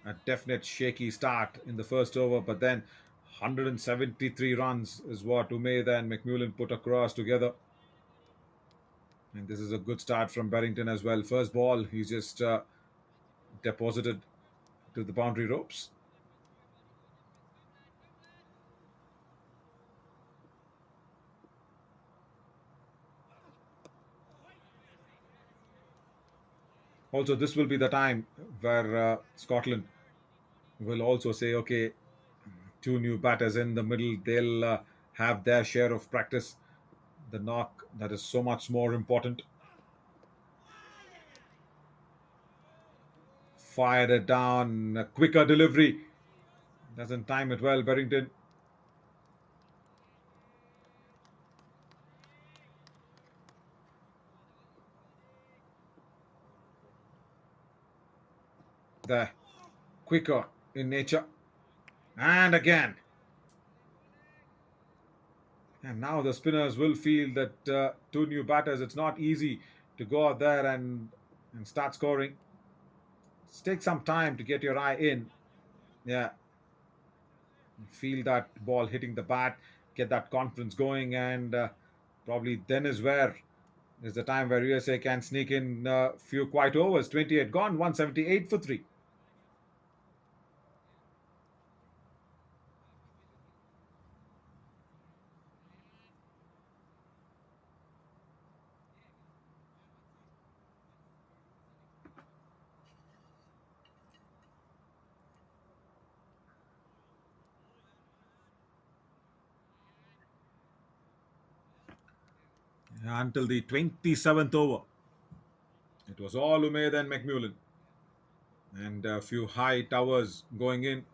a definite shaky start in the first over, but then 173 runs is what Umaid and McMullen put across together. And this is a good start from Barrington as well. First ball, he's just deposited to the boundary ropes. Also, this will be the time where Scotland will also say, okay, two new batters in the middle, they'll have their share of practice. The knock, that is so much more important. Fired it down, a quicker delivery. Doesn't time it well, Barrington. The quicker in nature. And again. And now the spinners will feel that two new batters, it's not easy to go out there and start scoring. It takes some time to get your eye in. Yeah, feel that ball hitting the bat, get that confidence going, and probably then is the time where USA can sneak in a few quiet overs. 28 gone, 178 for three. Until the 27th over, it was all Umaid and McMullen, and a few high towers going in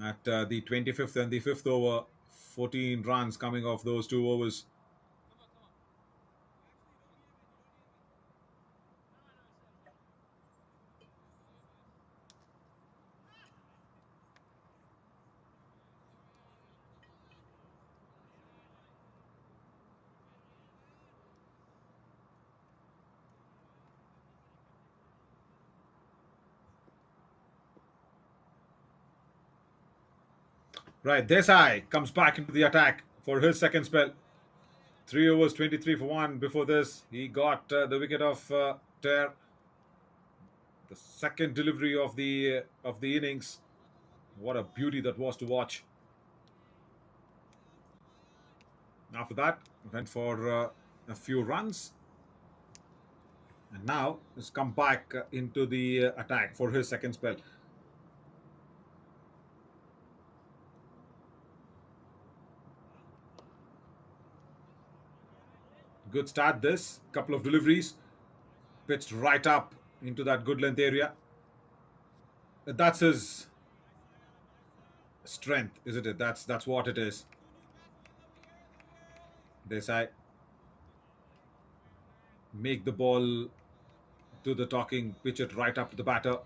at the 25th and the 5th over. 14 runs coming off those two overs. Right, Desai comes back into the attack for his second spell. 3 overs, 23 for one. Before this, he got the wicket of Ter, the second delivery of the innings. What a beauty that was to watch. After that, went for a few runs, and now has come back into the attack for his second spell. Good start this. Couple of deliveries. Pitched right up into that good length area. That's his strength, isn't it? That's what it is. They say make the ball to the talking, pitch it right up to the batter.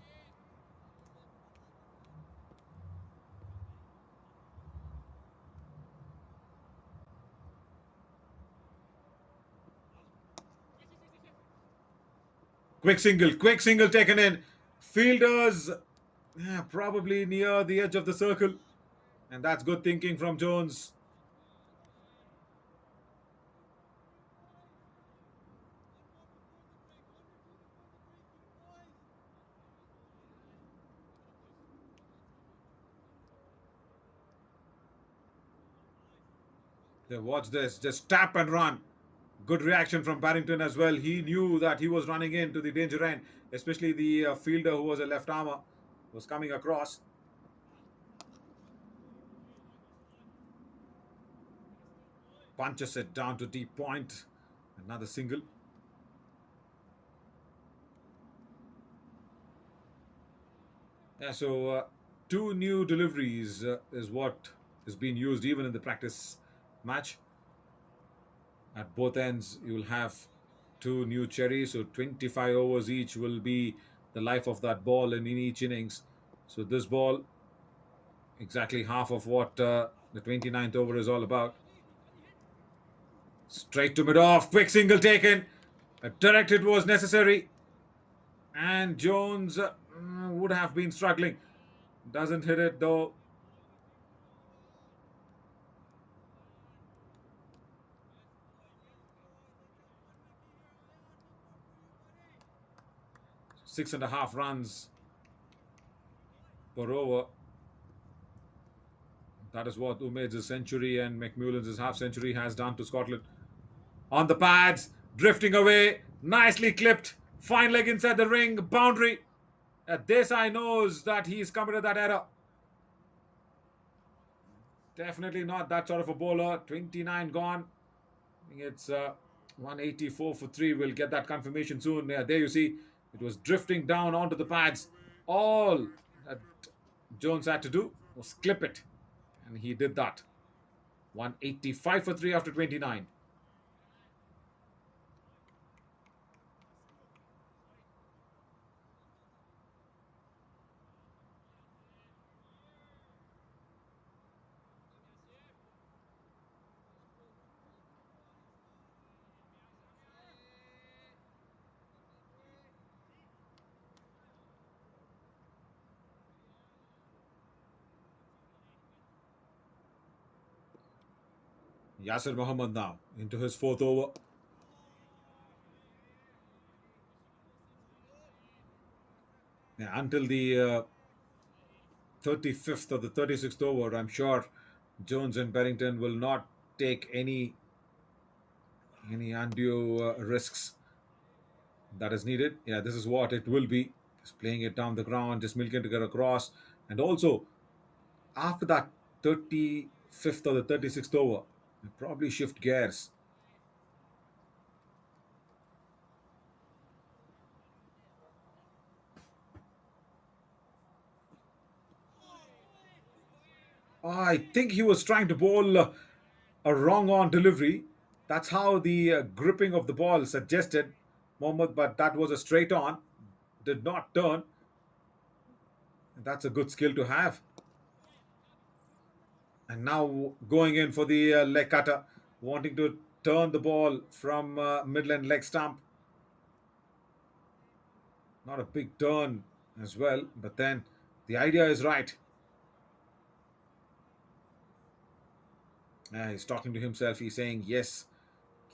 Quick single taken in. Fielders probably near the edge of the circle. And that's good thinking from Jones. They watch this, just tap and run. Good reaction from Barrington as well. He knew that he was running into the danger end, especially the fielder who was a left armer was coming across. Punches it down to deep point. Another single. Yeah, so two new deliveries is what is being used even in the practice match. At both ends, you will have two new cherries. So 25 overs each will be the life of that ball in each innings. So this ball, exactly half of what the 29th over is all about. Straight to mid off. Quick single taken. A direct hit was necessary. And Jones would have been struggling. Doesn't hit it though. Six and a half runs per over. That is what Umed's century and McMullen's half century has done to Scotland. On the pads, drifting away, nicely clipped, fine leg inside the ring, boundary. Desai knows that he's committed that error. Definitely not that sort of a bowler. 29 gone. I think it's 184 for 3. We'll get that confirmation soon. Yeah, there you see, it was drifting down onto the pads. All that Jones had to do was clip it, and he did that. 185 for 3 after 29. Yasir Mohammed now into his fourth over. Yeah, until the 35th or the 36th over, I'm sure Jones and Barrington will not take any undue risks that is needed. Yeah, this is what it will be. Just playing it down the ground, just milking to get across. And also, after that 35th or the 36th over, probably shift gears. I think he was trying to bowl a wrong on delivery. That's how the gripping of the ball suggested, Mohammed, but that was a straight on. Did not turn. That's a good skill to have. And now going in for the leg cutter, wanting to turn the ball from midland leg stump. Not a big turn as well, but then the idea is right. He's talking to himself. He's saying, yes,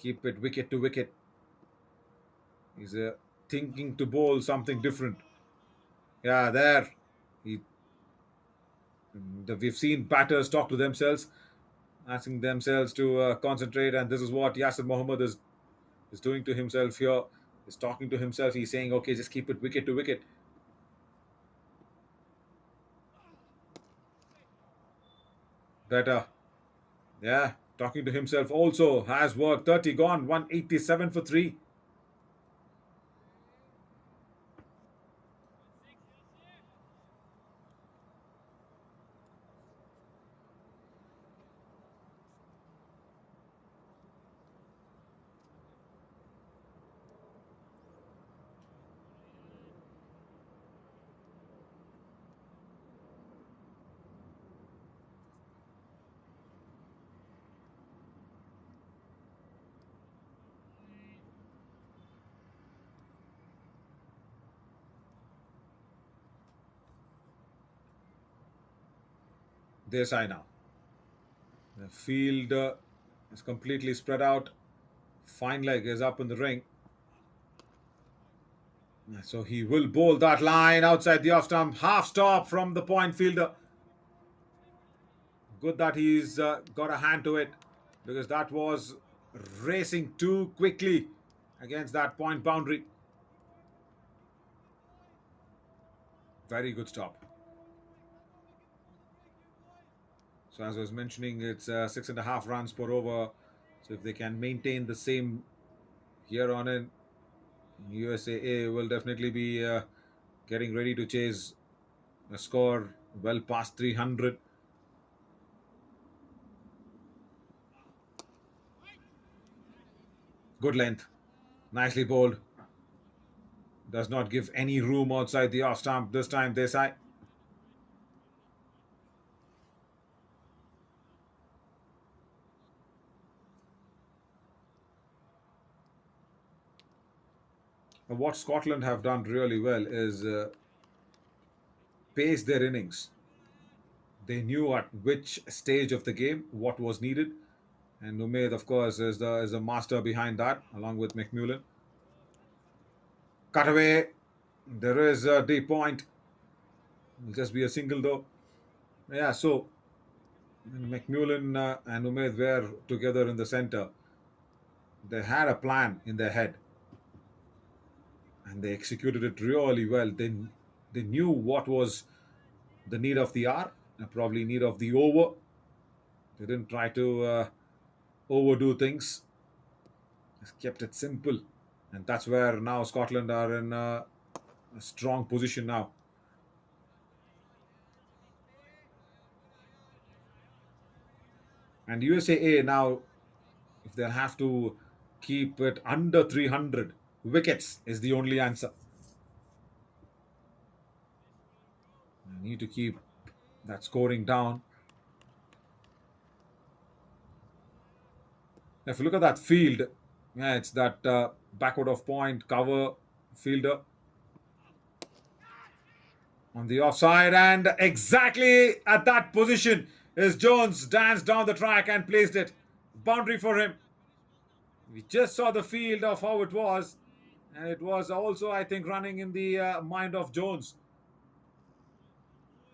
keep it wicket to wicket. He's thinking to bowl something different. Yeah, there. He We've seen batters talk to themselves, asking themselves to concentrate, and this is what Yasir Mohammed is doing to himself here. He's talking to himself. He's saying, "Okay, just keep it wicket to wicket." Better, yeah. Talking to himself also has worked. 30 gone, 187 for three. Desai now. The field is completely spread out. Fine leg is up in the ring. So he will bowl that line outside the off stump. Half stop from the point fielder. Good that he's got a hand to it because that was racing too quickly against that point boundary. Very good stop. So as I was mentioning, it's 6.5 runs per over. So if they can maintain the same here on in, USAA will definitely be getting ready to chase a score well past 300. Good length, nicely bowled. Does not give any room outside the off stump this time, Desai. What Scotland have done really well is pace their innings. They knew at which stage of the game what was needed, and Umaid, of course, is the master behind that, along with McMullen. Cut away. There is a deep point. It'll just be a single though. Yeah. So McMullen and Umaid were together in the center. They had a plan in their head, and they executed it really well. They knew what was the need of the hour, and probably need of the over. They didn't try to overdo things. Just kept it simple, and that's where now Scotland are in a strong position now. And USAA now, if they have to keep it under 300 wickets, is the only answer. They need to keep that scoring down. If you look at that field, yeah, it's that backward of point cover fielder on the offside, and exactly at that position is Jones danced down the track and placed it. Boundary for him. We just saw the field of how it was, and it was also, I think, running in the mind of Jones.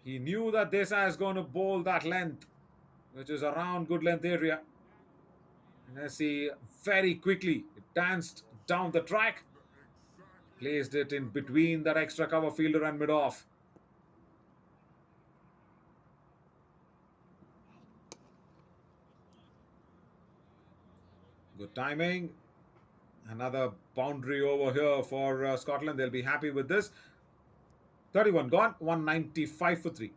He knew that Desai is going to bowl that length, which is around good length area. And as he very quickly danced down the track, placed it in between that extra cover fielder and mid off. Good timing. Another boundary over here for Scotland. They'll be happy with this. 31 gone, 195 for 3.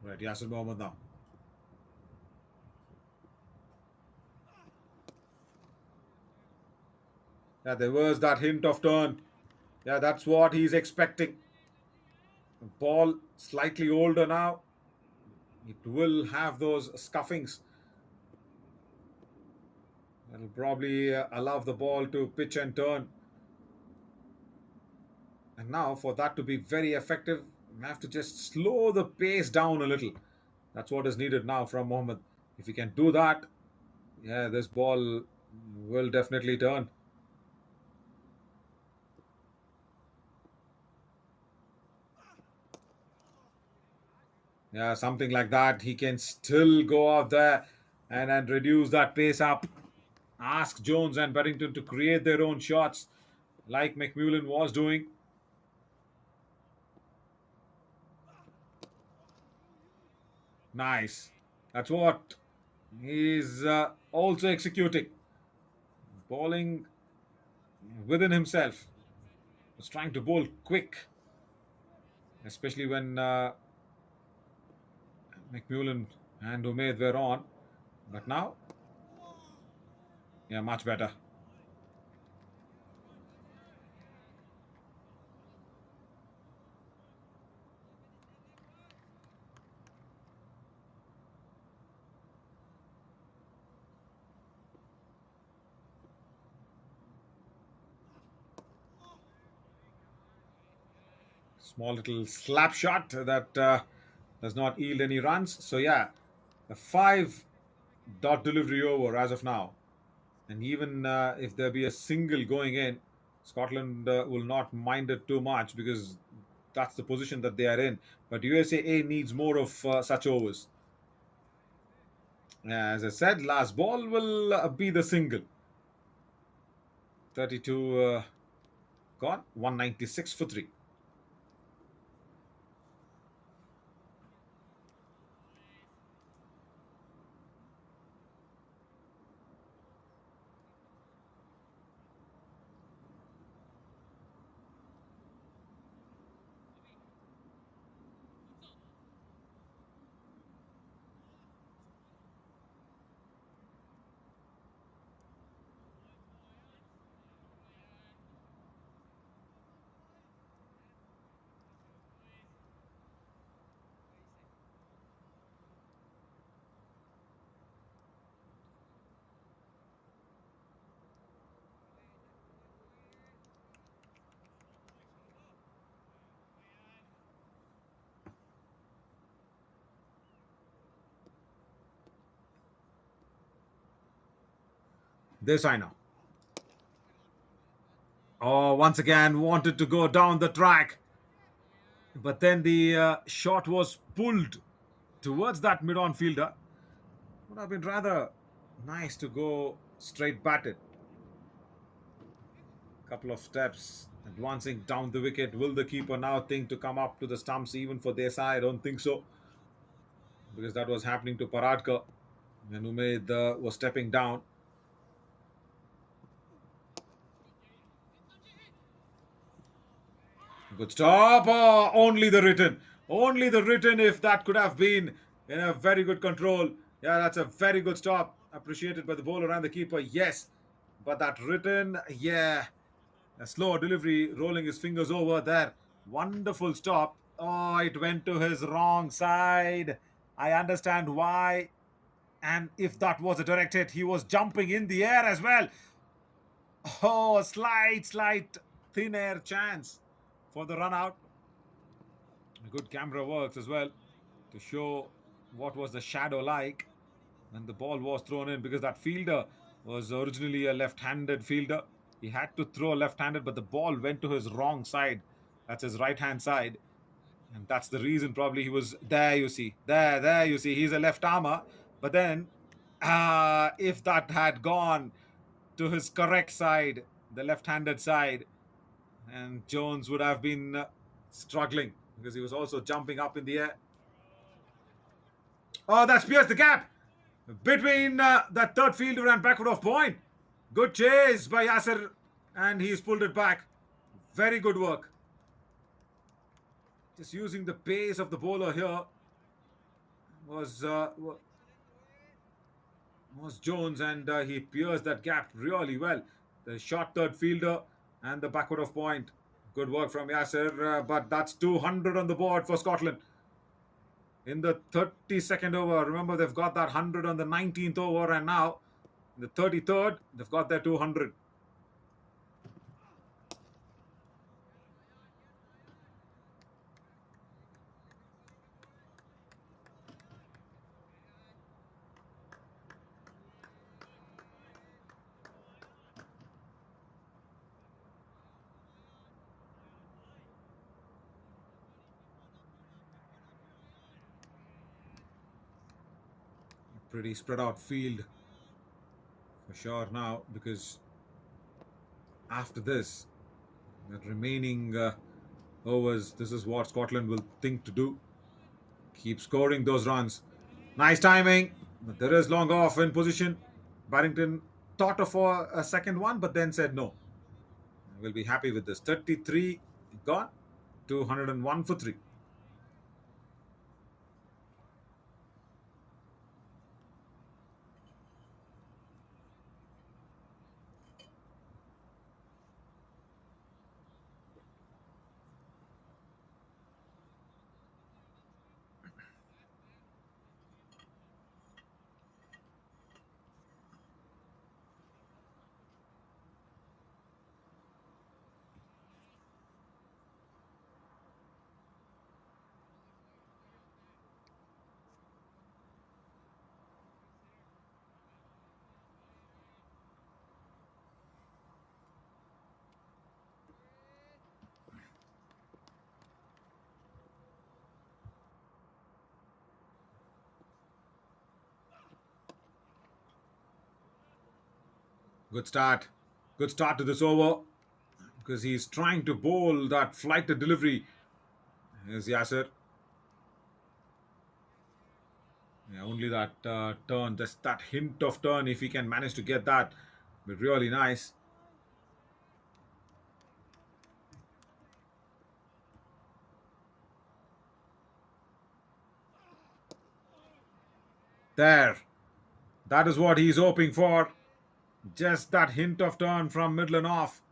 Right, Yasir Mohammed now. Yeah, there was that hint of turn. Yeah, that's what he's expecting. Ball slightly older now. It will have those scuffings. That'll probably allow the ball to pitch and turn. And now, for that to be very effective, we have to just slow the pace down a little. That's what is needed now from Mohammed. If he can do that, yeah, this ball will definitely turn. Yeah, something like that. He can still go out there and reduce that pace up. Ask Jones and Beddington to create their own shots, like McMullen was doing. Nice. That's what he's also executing. Bowling within himself. Was trying to bowl quick, especially when McMullen and Umaid were on. But now, yeah, much better. Small little slap shot that does not yield any runs. So, yeah, a five dot delivery over as of now. And even if there be a single going in, Scotland will not mind it too much because that's the position that they are in. But USAA needs more of such overs. As I said, last ball will be the single. 32 gone, 196 for 3. This I know. Oh, once again, wanted to go down the track. But then the shot was pulled towards that mid on fielder. Would have been rather nice to go straight batted. Couple of steps, advancing down the wicket. Will the keeper now think to come up to the stumps even for their side? I don't think so. Because that was happening to Paradkar when Umaid was stepping down. Good stop. Oh, only the written. Only the written if that could have been in a very good control. Yeah, that's a very good stop. Appreciated by the bowler and the keeper. Yes. But that written, yeah. A slow delivery, rolling his fingers over there. Wonderful stop. Oh, it went to his wrong side. I understand why. And if that was a direct hit, he was jumping in the air as well. Oh, slight thin air chance for the run out. Good camera works as well to show what was the shadow like when the ball was thrown in because that fielder was originally a left-handed fielder. He had to throw left-handed, but the ball went to his wrong side. That's his right-hand side. And that's the reason probably he was there, you see. There, you see. He's a left armer. But then, if that had gone to his correct side, the left-handed side, and Jones would have been struggling because he was also jumping up in the air. Oh, that's pierced the gap between that third fielder and backward of point. Good chase by Yasser, and he's pulled it back. Very good work. Just using the pace of the bowler here was was Jones, and he pierced that gap really well. The short third fielder and the backward of point. Good work from Yasser, but that's 200 on the board for Scotland in the 32nd over. Remember, they've got that 100 on the 19th over, and now in the 33rd, they've got their 200. Pretty spread out field for sure now, because after this, the remaining overs, this is what Scotland will think to do. Keep scoring those runs. Nice timing, but there is long off in position. Barrington thought of a second one, but then said no. We'll be happy with this. 33 gone, 201 for 3. Good start. Good start to this over, because he's trying to bowl that flight to delivery. Here's Yasser. Yeah, only that turn, just that hint of turn, if he can manage to get that, be really nice. There. That is what he's hoping for. Just that hint of turn from middle and off.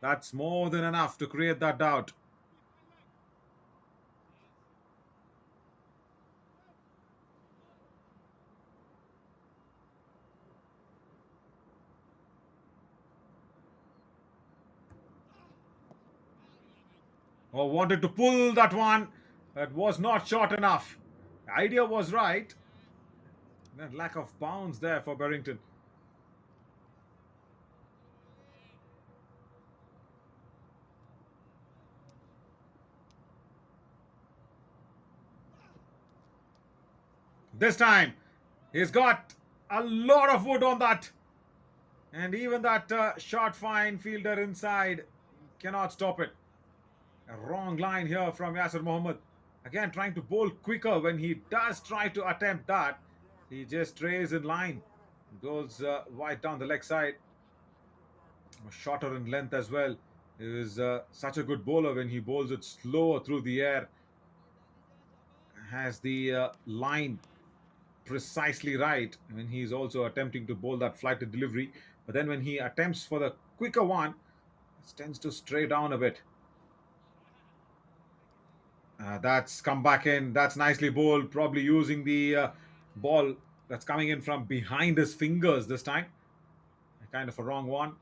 That's more than enough to create that doubt. Oh, wanted to pull that one. That was not short enough. The idea was right. That lack of bounce there for Barrington. This time, he's got a lot of wood on that. And even that short fine fielder inside cannot stop it. A wrong line here from Yasser Mohammed. Again, trying to bowl quicker. When he does try to attempt that, he just stays in line. Goes wide down the leg side. Shorter in length as well. He is such a good bowler when he bowls it slower through the air. Has the line precisely right when he's also attempting to bowl that flight to delivery. But then when he attempts for the quicker one, it tends to stray down a bit. That's come back in. That's nicely bowled. Probably using the ball that's coming in from behind his fingers this time. Kind of a wrong one.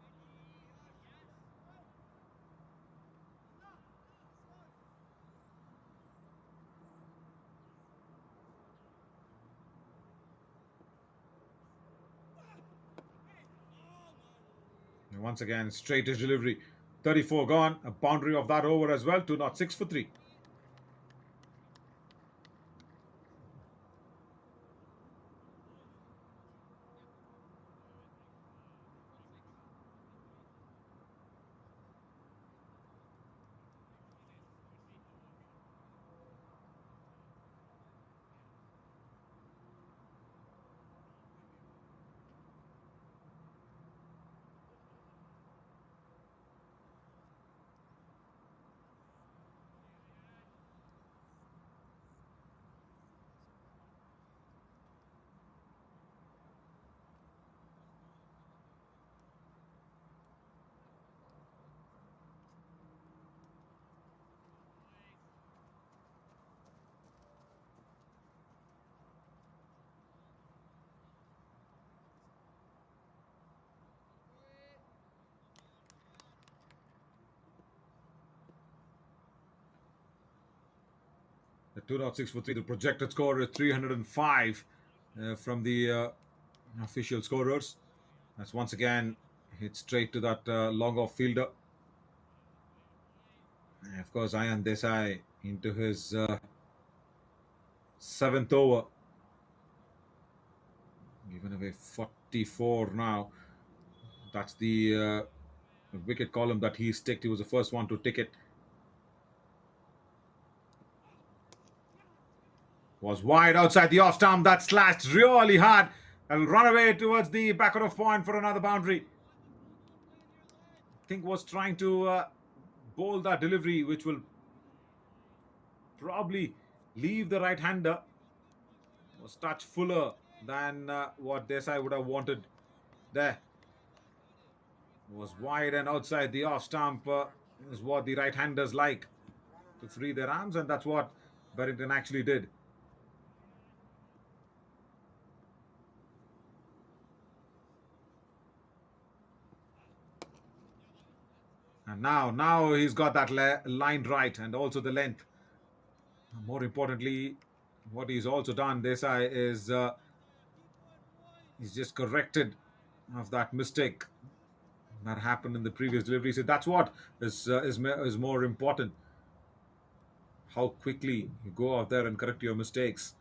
And once again, straightish delivery. 34 gone. A boundary of that over as well. 206 for 3. 206 for 3. The projected score is 305 from the official scorers. That's once again hit straight to that long off fielder. And of course, Ayan Desai into his seventh over. Given away 44 now. That's the wicket column that he sticked. He was the first one to tick it. Was wide outside the off stump. That slashed really hard and run away towards the back of point for another boundary. I think was trying to bowl that delivery, which will probably leave the right hander. Was touch fuller than what Desai would have wanted there. Was wide and outside the off stump is what the right handers like, to free their arms, and that's what Barrington actually did. And now he's got that line right and also the length. More importantly, what he's also done, Desai, is he's just corrected of that mistake that happened in the previous delivery. So that's what is more important. How quickly you go out there and correct your mistakes,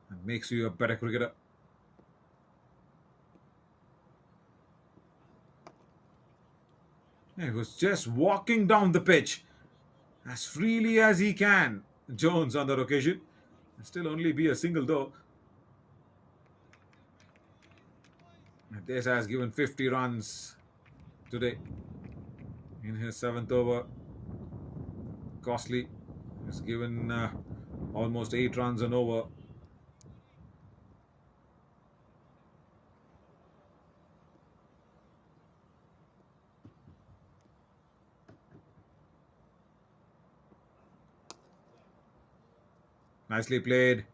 and makes you a better cricketer. He was just walking down the pitch as freely as he can. Jones on that occasion. Still only be a single though. This has given 50 runs today in his seventh over. Costly has given almost 8 runs an over. Nicely played.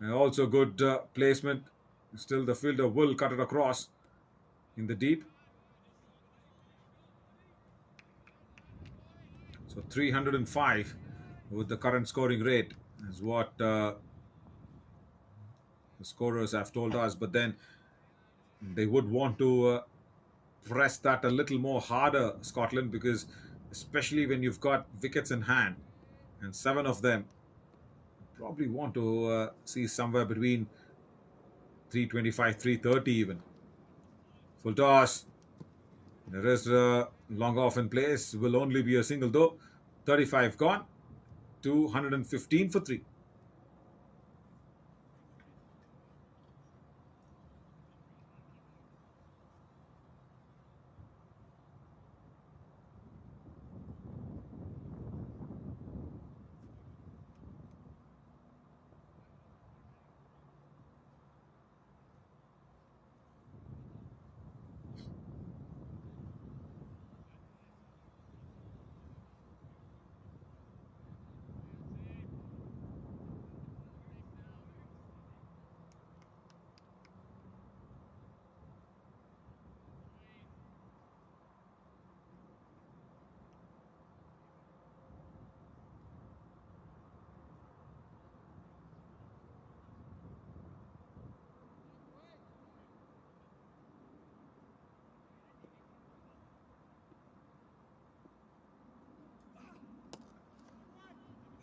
And also good placement. Still the fielder will cut it across in the deep. So 305 with the current scoring rate is what the scorers have told us. But then they would want to press that a little more harder, Scotland, because especially when you've got wickets in hand and 7 of them, probably want to see somewhere between 325, 330 even. Full toss. There is long off in place. Will only be a single though. 35 gone. 215 for 3.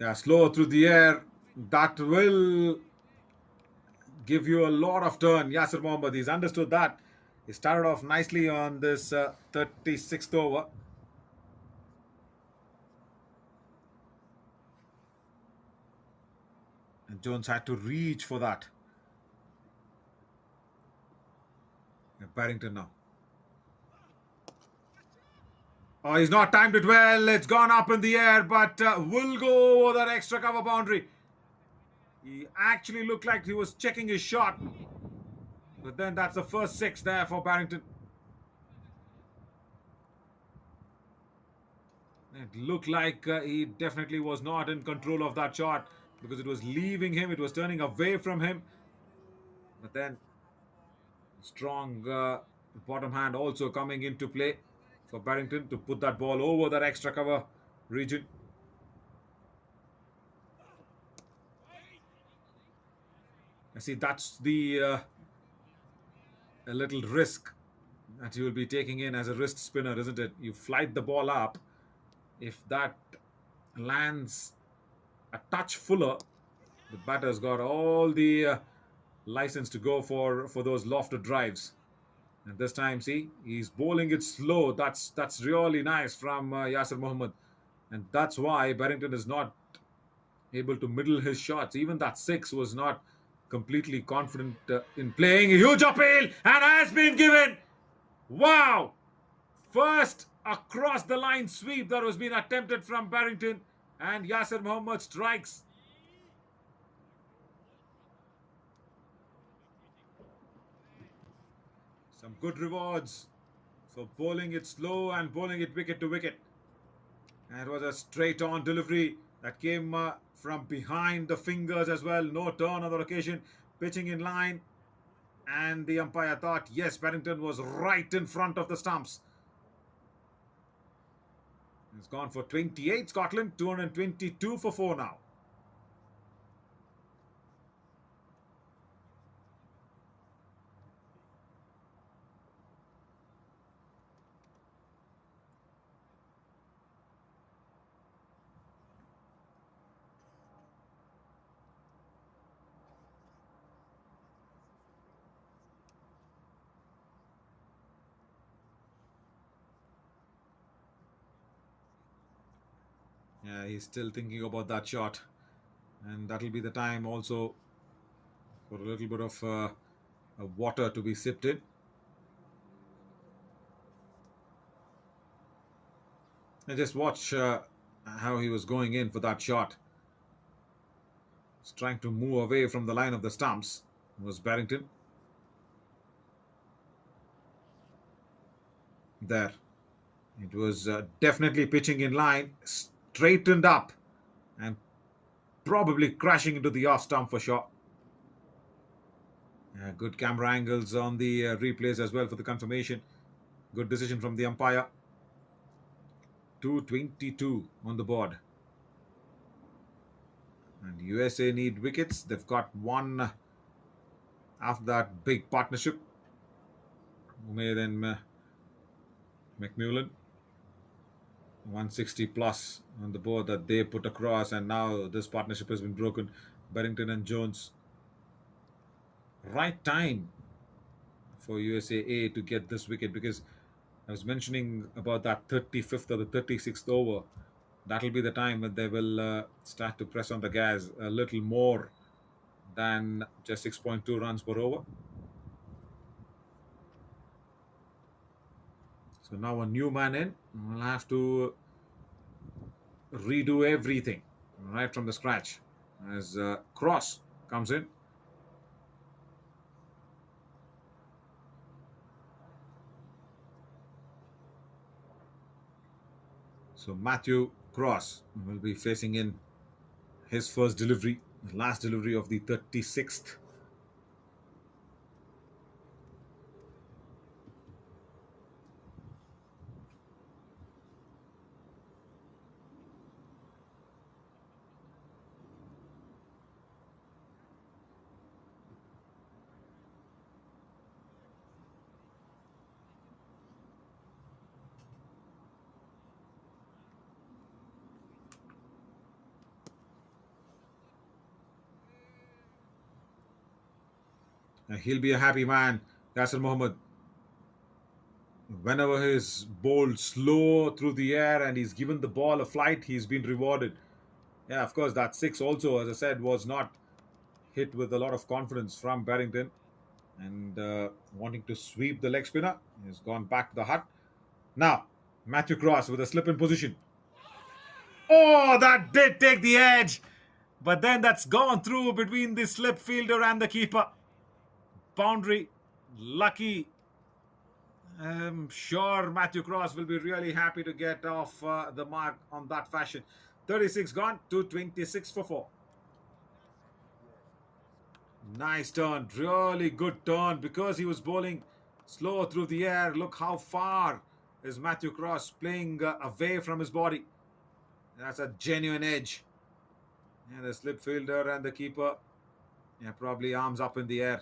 Yeah, slow through the air. That will give you a lot of turn. Yasir Mohammad, he's understood that. He started off nicely on this 36th over. And Jones had to reach for that. Barrington now. Oh, he's not timed it well. It's gone up in the air, but will go over that extra cover boundary. He actually looked like he was checking his shot. But then that's the first 6 there for Barrington. It looked like he definitely was not in control of that shot because it was leaving him. It was turning away from him. But then strong bottom hand also coming into play for Barrington to put that ball over that extra cover region. See, that's the a little risk that you will be taking in as a wrist spinner, isn't it? You flight the ball up. If that lands a touch fuller, the batter's got all the license to go for those lofted drives. And this time, see, he's bowling it slow. That's really nice from Yasir Mohammed, and that's why Barrington is not able to middle his shots. Even that six was not completely confident in playing. A huge appeal and has been given. Wow! First across the line sweep that was being attempted from Barrington, and Yasir Mohammed strikes. Some good rewards for bowling it slow and bowling it wicket to wicket. And it was a straight on delivery that came from behind the fingers as well. No turn on the occasion, pitching in line. And the umpire thought, yes, Barrington was right in front of the stumps. It's gone for 28, Scotland, 222 for 4 now. Yeah, he's still thinking about that shot. And that'll be the time also for a little bit of water to be sipped in. And just watch how he was going in for that shot. He's trying to move away from the line of the stumps. Was Barrington. There. It was definitely pitching in line, straightened up, and probably crashing into the off stump for sure. Good camera angles on the replays as well for the confirmation. Good decision from the umpire. 222 on the board. And USA need wickets. They've got one after that big partnership. Umair and McMullen. 160 plus on the board that they put across, and now this partnership has been broken. Barrington and Jones. Right time for USAA to get this wicket, because I was mentioning about that 35th or the 36th over. That'll be the time when they will start to press on the gas a little more than just 6.2 runs per over. So now a new man in. We'll have to redo everything right from the scratch as Cross comes in. So Matthew Cross will be facing in his first delivery, last delivery of the 36th. He'll be a happy man, Yasir Mohammed. Whenever he's bowled slow through the air and he's given the ball a flight, he's been rewarded. Yeah, of course, that six also, as I said, was not hit with a lot of confidence from Barrington. And wanting to sweep the leg spinner, he's gone back to the hut. Now, Matthew Cross with a slip in position. Oh, that did take the edge. But then that's gone through between the slip fielder and the keeper. Boundary. Lucky. I'm sure Matthew Cross will be really happy to get off the mark on that fashion. 36 gone to 26 for 4. Nice turn. Really good turn because he was bowling slow through the air. Look how far is Matthew Cross playing away from his body. That's a genuine edge. And the slip fielder and the keeper Yeah, probably arms up in the air.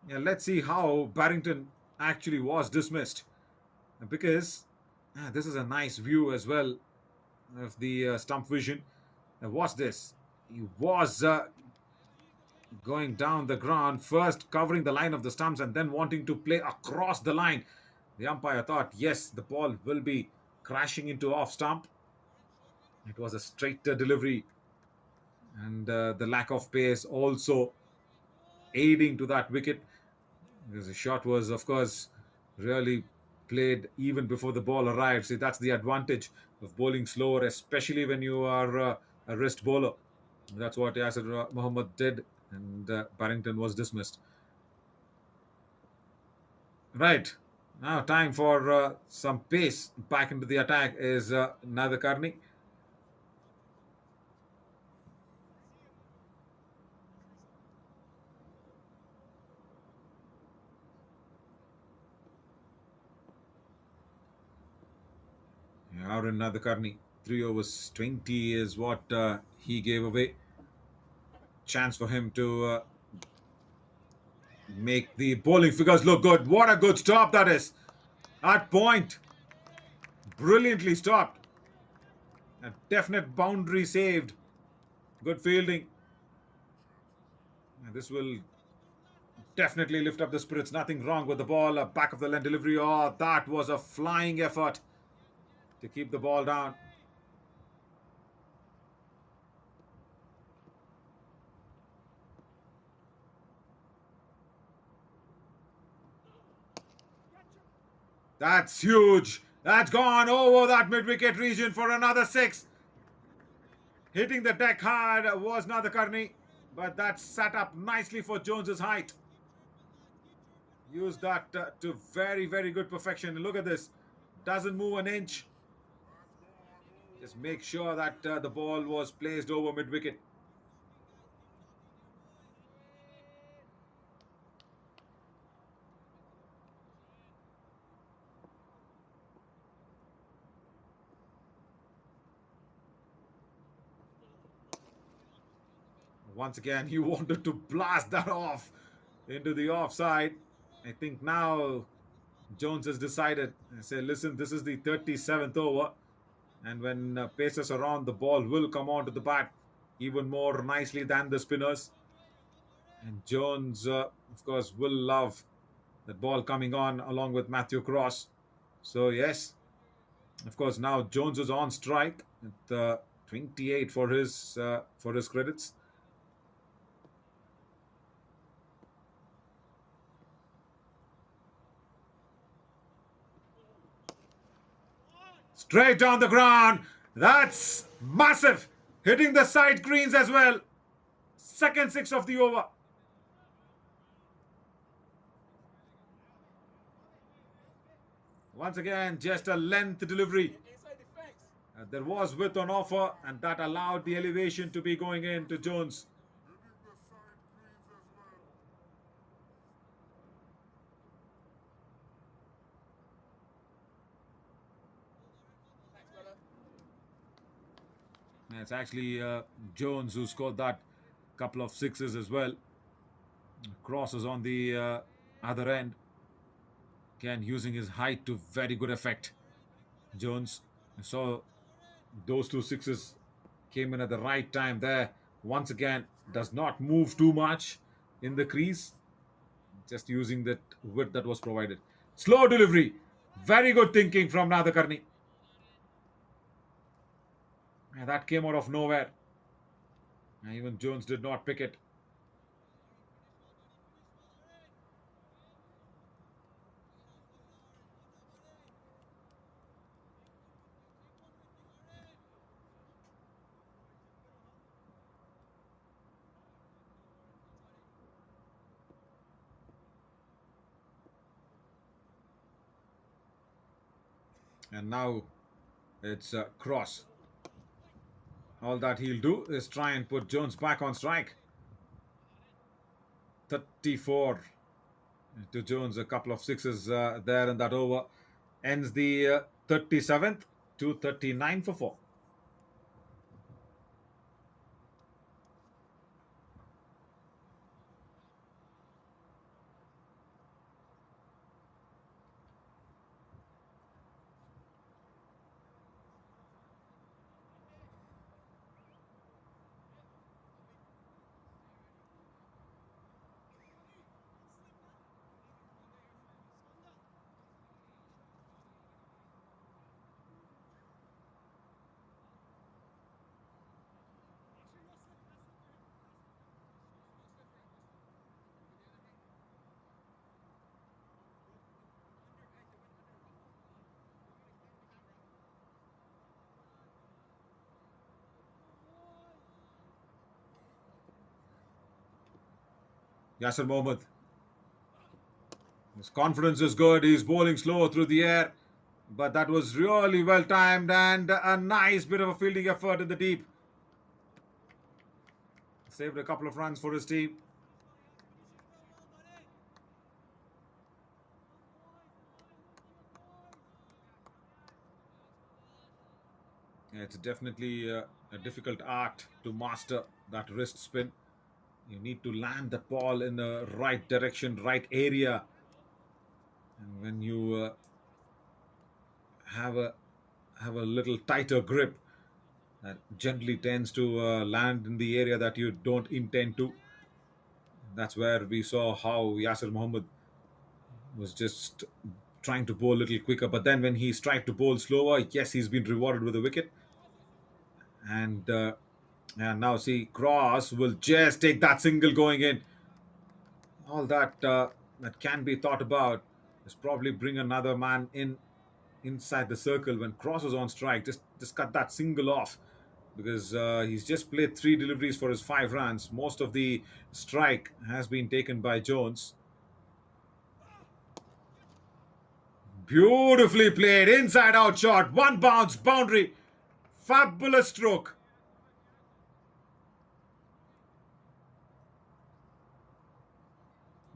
Yeah, let's see how Barrington actually was dismissed. Because this is a nice view as well of the stump vision. Watch this. He was going down the ground, first covering the line of the stumps and then wanting to play across the line. The umpire thought, yes, the ball will be crashing into off stump. It was a straighter delivery, and the lack of pace also aiding to that wicket, because the shot was, of course, really played even before the ball arrived. See, that's the advantage of bowling slower, especially when you are a wrist bowler. That's what Yasir Mohammed did, and Barrington was dismissed. Right. Now, time for some pace back into the attack is Nader Karni. Aaron Nader Karni. 3 overs, 20 is what he gave away. Chance for him to make the bowling figures look good. What a good stop that is. At point. Brilliantly stopped. A definite boundary saved. Good fielding. And this will definitely lift up the spirits. Nothing wrong with the ball. A back of the lane delivery. Oh, that was a flying effort to keep the ball down. That's huge. That's gone over that mid-wicket region for another six. Hitting the deck hard was Nadakarni, but that sat up nicely for Jones's height. Used that to very, very good perfection. Look at this. Doesn't move an inch. Just make sure that the ball was placed over mid-wicket. Once again, he wanted to blast that off into the offside. I think now Jones has decided, say, listen, this is the 37th over. And when paces are on, the ball will come onto the bat even more nicely than the spinners. And Jones, of course, will love that ball coming on along with Matthew Cross. So, yes, of course, now Jones is on strike at 28 for his credits. Straight down the ground. That's massive. Hitting the side greens as well. Second six of the over. Once again, just a length delivery. There was width on offer, and that allowed the elevation to be going in to Jones. And it's actually Jones who scored that couple of sixes as well. Crosses on the other end. Again, using his height to very good effect. Jones saw those two sixes came in at the right time there. Once again, does not move too much in the crease, just using that width that was provided. Slow delivery. Very good thinking from Nadakarni. And that came out of nowhere. And even Jones did not pick it. And now it's Cross. All that he'll do is try and put Jones back on strike. 34 to Jones. A couple of sixes there in that over. Ends the 37th to 39 for 4. Yasser Mohammed. His confidence is good. He's bowling slow through the air. But that was really well timed and a nice bit of a fielding effort in the deep. Saved a couple of runs for his team. It's definitely a difficult art to master that wrist spin. You need to land the ball in the right direction, right area. And when you have a have a little tighter grip, that gently tends to land in the area that you don't intend to. That's where we saw how Yasir Mohammed was just trying to bowl a little quicker. But then when he's tried to bowl slower, yes, he's been rewarded with a wicket. And now see, Cross will just take that single going in. All that can be thought about is probably bring another man in inside the circle when Cross was on strike. Just cut that single off because he's just played three deliveries for his 5 runs. Most of the strike has been taken by Jones. Beautifully played, inside out shot, one bounce, boundary, fabulous stroke.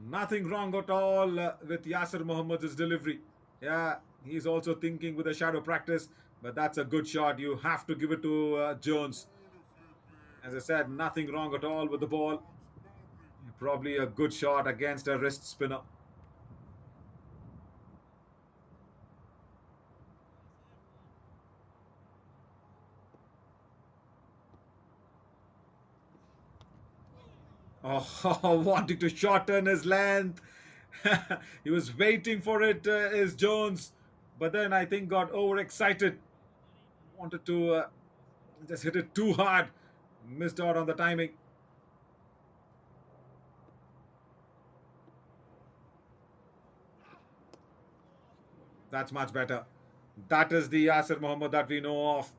Nothing wrong at all with Yasir Mohammad's delivery. Yeah, he's also thinking with a shadow practice, but that's a good shot. You have to give it to Jones. As I said, nothing wrong at all with the ball. Probably a good shot against a wrist spinner. Oh, wanting to shorten his length. He was waiting for it, is Jones, but then I think got overexcited. Wanted to just hit it too hard. Missed out on the timing. That's much better. That is the Yasir Mohammed that we know of.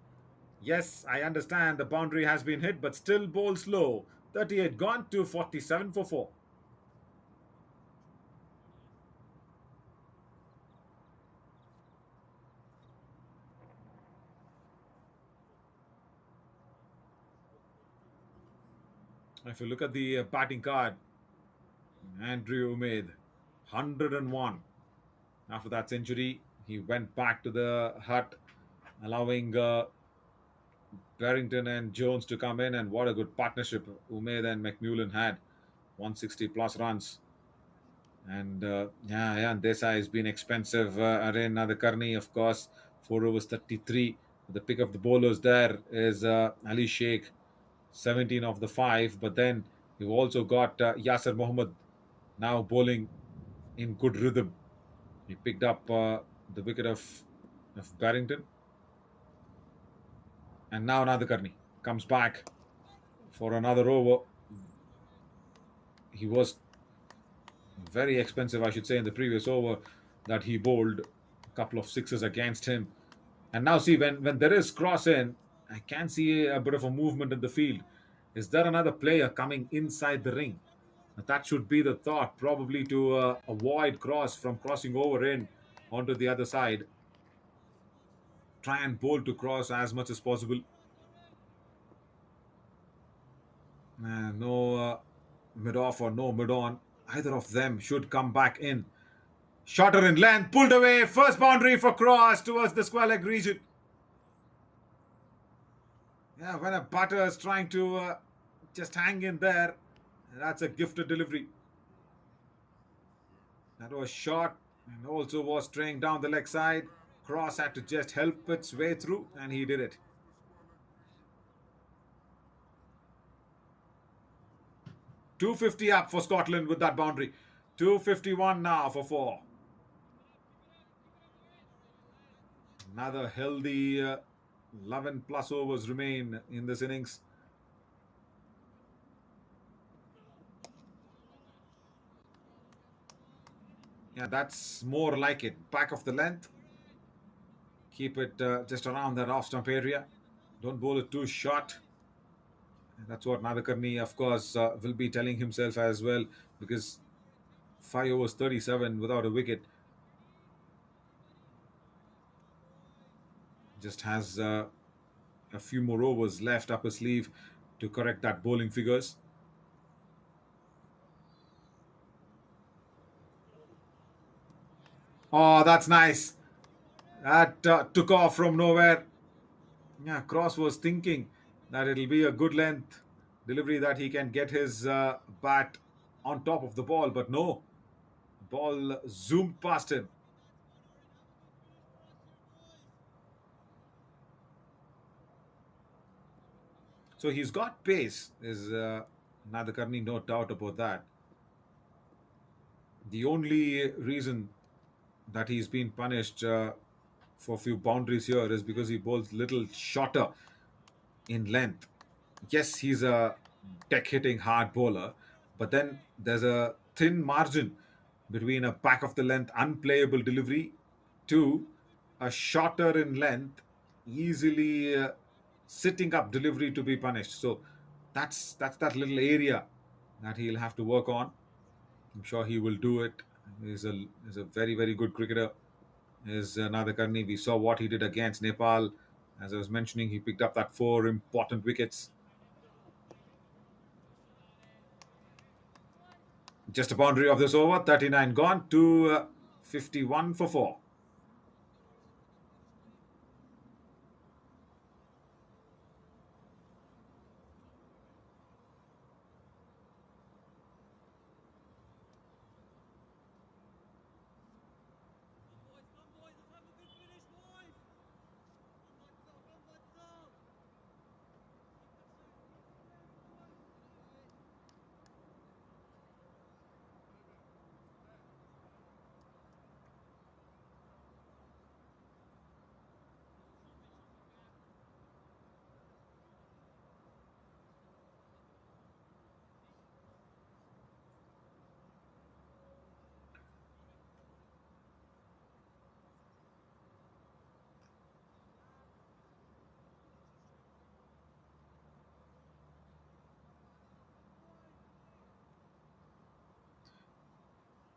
Yes, I understand the boundary has been hit, but still bowl slow. 38 gone to 47 for 4. If you look at the batting card, Andrew Umaid, 101. After that century, he went back to the hut, allowing Barrington and Jones to come in, and what a good partnership Umaid and McMullen had. 160 plus runs. And yeah, and Desai has been expensive. Aryan Nadakarni, of course, 4 overs 33. The pick of the bowlers there is Ali Sheikh, 17 of the 5. But then you've also got Yasir Mohammed now bowling in good rhythm. He picked up the wicket of Barrington. And now Nadakarni comes back for another over. He was very expensive, I should say, in the previous over that he bowled a couple of sixes against him. And now see when there is cross in, I can see a bit of a movement in the field. Is there another player coming inside the ring? That should be the thought, probably to avoid cross from crossing over in onto the other side. Try and bowl to cross as much as possible. No mid off or no mid on. Either of them should come back in. Shorter in length, pulled away. First boundary for cross towards the square leg region. Yeah, when a batter is trying to just hang in there, that's a gifted delivery. That was short and also was straying down the leg side. Cross had to just help its way through, and he did it. 250 up for Scotland with that boundary. 251 now for four. Another healthy 11 plus overs remain in this innings. Yeah, that's more like it. Back of the length. Keep it just around that off stump area. Don't bowl it too short. That's what Nadakarni, of course, will be telling himself as well, because 5 overs 37 without a wicket just has a few more overs left up his sleeve to correct that bowling figures. Oh, that's nice. That took off from nowhere. Yeah, Cross was thinking that it'll be a good length delivery that he can get his bat on top of the ball, but no, ball zoomed past him. So he's got pace, is Nadakarni, no doubt about that. The only reason that he's been punished for a few boundaries here is because he bowls little shorter in length. Yes, he's a deck hitting hard bowler, but then there's a thin margin between a back of the length unplayable delivery to a shorter in length, easily sitting up delivery to be punished. So that's that little area that he'll have to work on. I'm sure he will do it. He's a very good cricketer. Is Nadakarni. We saw what he did against Nepal. As I was mentioning, he picked up that four important wickets. Just a boundary of this over, 39 gone to 51 for four.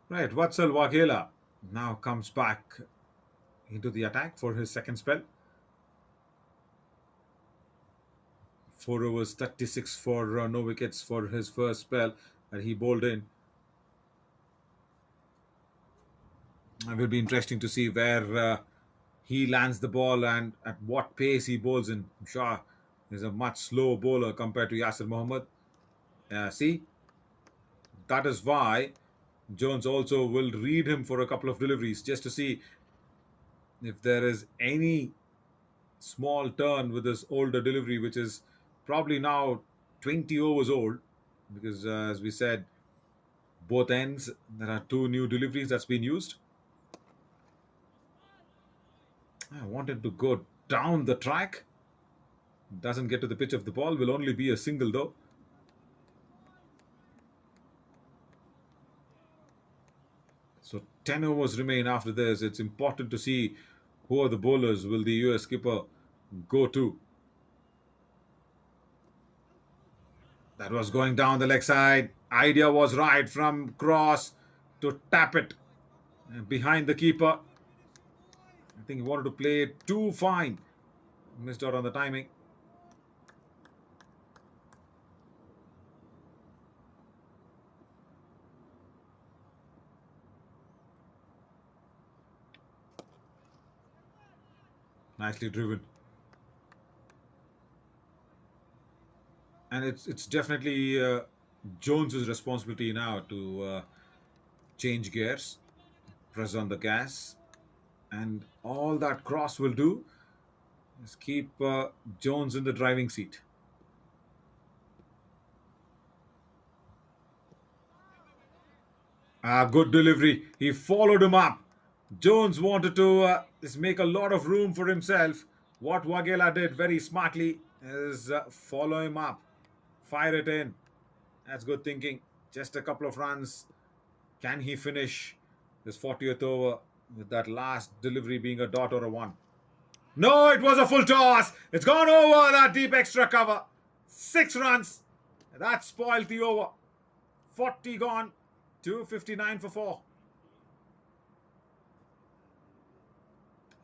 Right, Vatsal Waghela now comes back into the attack for his second spell. 4 overs, 36 for no wickets for his first spell that he bowled in. It will be interesting to see where he lands the ball and at what pace he bowls in. I'm sure he's a much slower bowler compared to Yasir Mohammed. See, that is why Jones also will read him for a couple of deliveries just to see if there is any small turn with this older delivery, which is probably now 20 overs old, because as we said, both ends, there are two new deliveries that's been used. I wanted to go down the track. Doesn't get to the pitch of the ball, will only be a single though. So 10 overs remain after this. It's important to see who are the bowlers will the US skipper go to. That was going down the leg side. Idea was right from cross to tap it behind the keeper. I think he wanted to play it too fine. Missed out on the timing. Nicely driven. And it's definitely Jones's responsibility now to change gears, press on the gas, and all that Cross will do is keep Jones in the driving seat. Good delivery. He followed him up. Jones wanted to just make a lot of room for himself. What Wagela did very smartly is follow him up, fire it in. That's good thinking. Just a couple of runs. Can he finish this 40th over with that last delivery being a dot or a one? No, it was a full toss. It's gone over that deep extra cover. 6 runs. That spoiled the over. 40 gone. 259 for 4.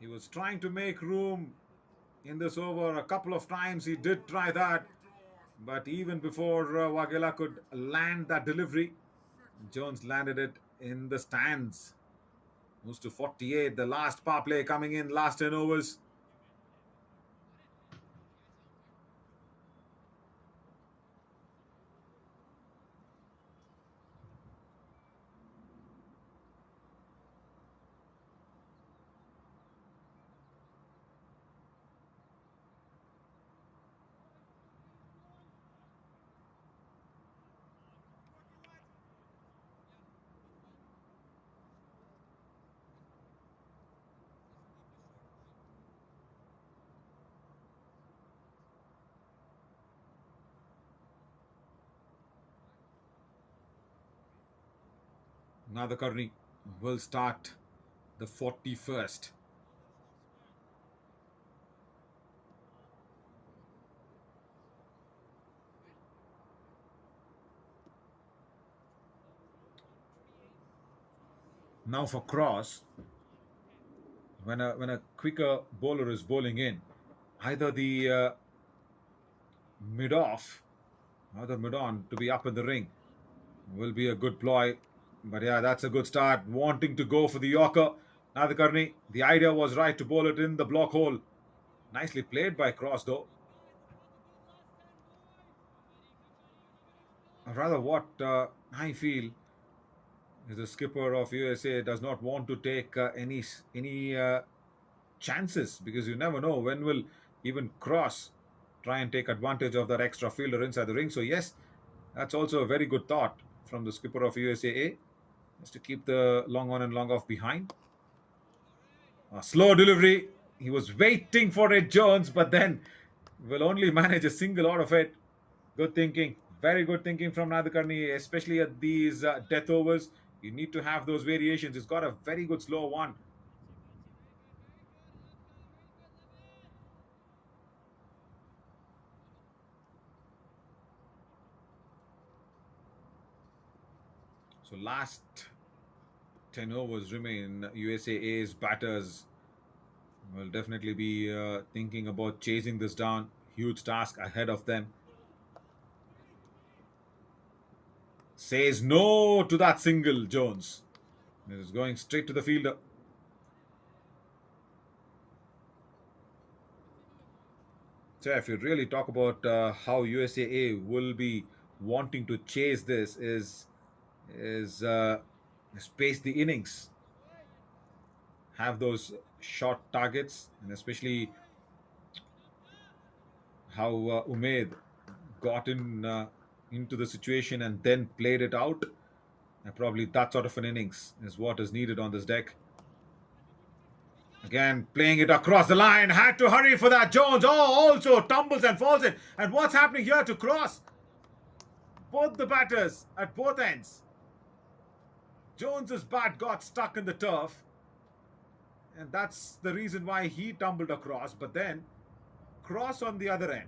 He was trying to make room in this over a couple of times. He did try that. But even before Wagela could land that delivery, Jones landed it in the stands. Moves to 48. The last power play coming in, last 10 overs. Now the Karni will start the 41st. Now for Cross, when a quicker bowler is bowling in, either the mid off or the mid on to be up in the ring will be a good ploy. But yeah, that's a good start. Wanting to go for the Yorker. Now the Karni, the idea was right to bowl it in the block hole. Nicely played by Cross though. Rather, what I feel is the skipper of USA does not want to take any chances, because you never know when will even Cross try and take advantage of that extra fielder inside the ring. So yes, that's also a very good thought from the skipper of USAA, is to keep the long on and long off behind. A slow delivery. He was waiting for it, Jones, but then will only manage a single out of it. Good thinking. Very good thinking from Nadakarni, especially at these death overs. You need to have those variations. He's got a very good slow one. So last 10 overs remain. USAA's batters will definitely be thinking about chasing this down. Huge task ahead of them. Says no to that single, Jones. Is going straight to the fielder. So if you really talk about how USAA will be wanting to chase this, is space the innings, have those short targets, and especially how Umaid got into the situation and then played it out. And probably that sort of an innings is what is needed on this deck. Again, playing it across the line. Had to hurry for that. Jones also tumbles and falls in. And what's happening here to Cross? Both the batters at both ends. Jones's bat got stuck in the turf. And that's the reason why he tumbled across. But then, Cross on the other end,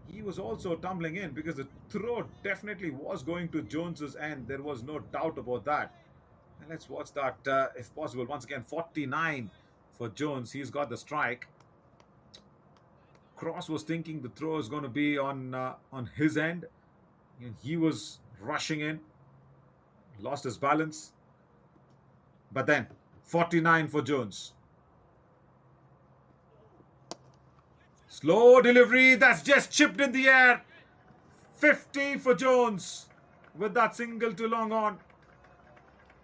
he was also tumbling in, because the throw definitely was going to Jones's end. There was no doubt about that. And let's watch that if possible. Once again, 49 for Jones. He's got the strike. Cross was thinking the throw is going to be on his end. And he was rushing in, lost his balance. But then 49 for Jones. Slow delivery that's just chipped in the air. 50 for Jones with that single to long on.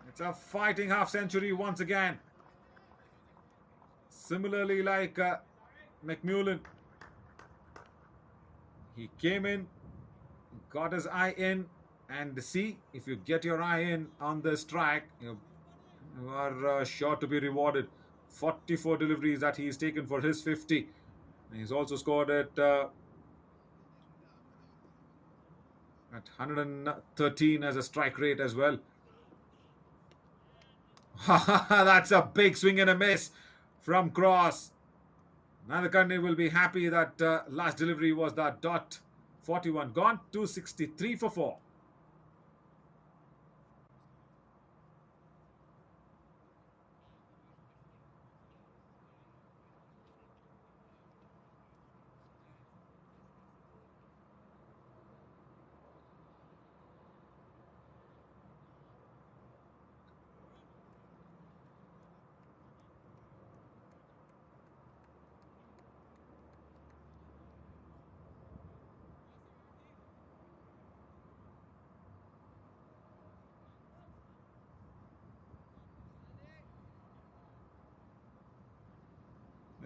It's a fighting half century once again. Similarly, like McMullen, he came in, got his eye in, and see if you get your eye in on the strike, you are sure to be rewarded. 44 deliveries that he's taken for his 50. He's also scored at 113 as a strike rate as well. That's a big swing and a miss from Cross. Now the country will be happy that last delivery was that dot 41 gone. 263 for 4.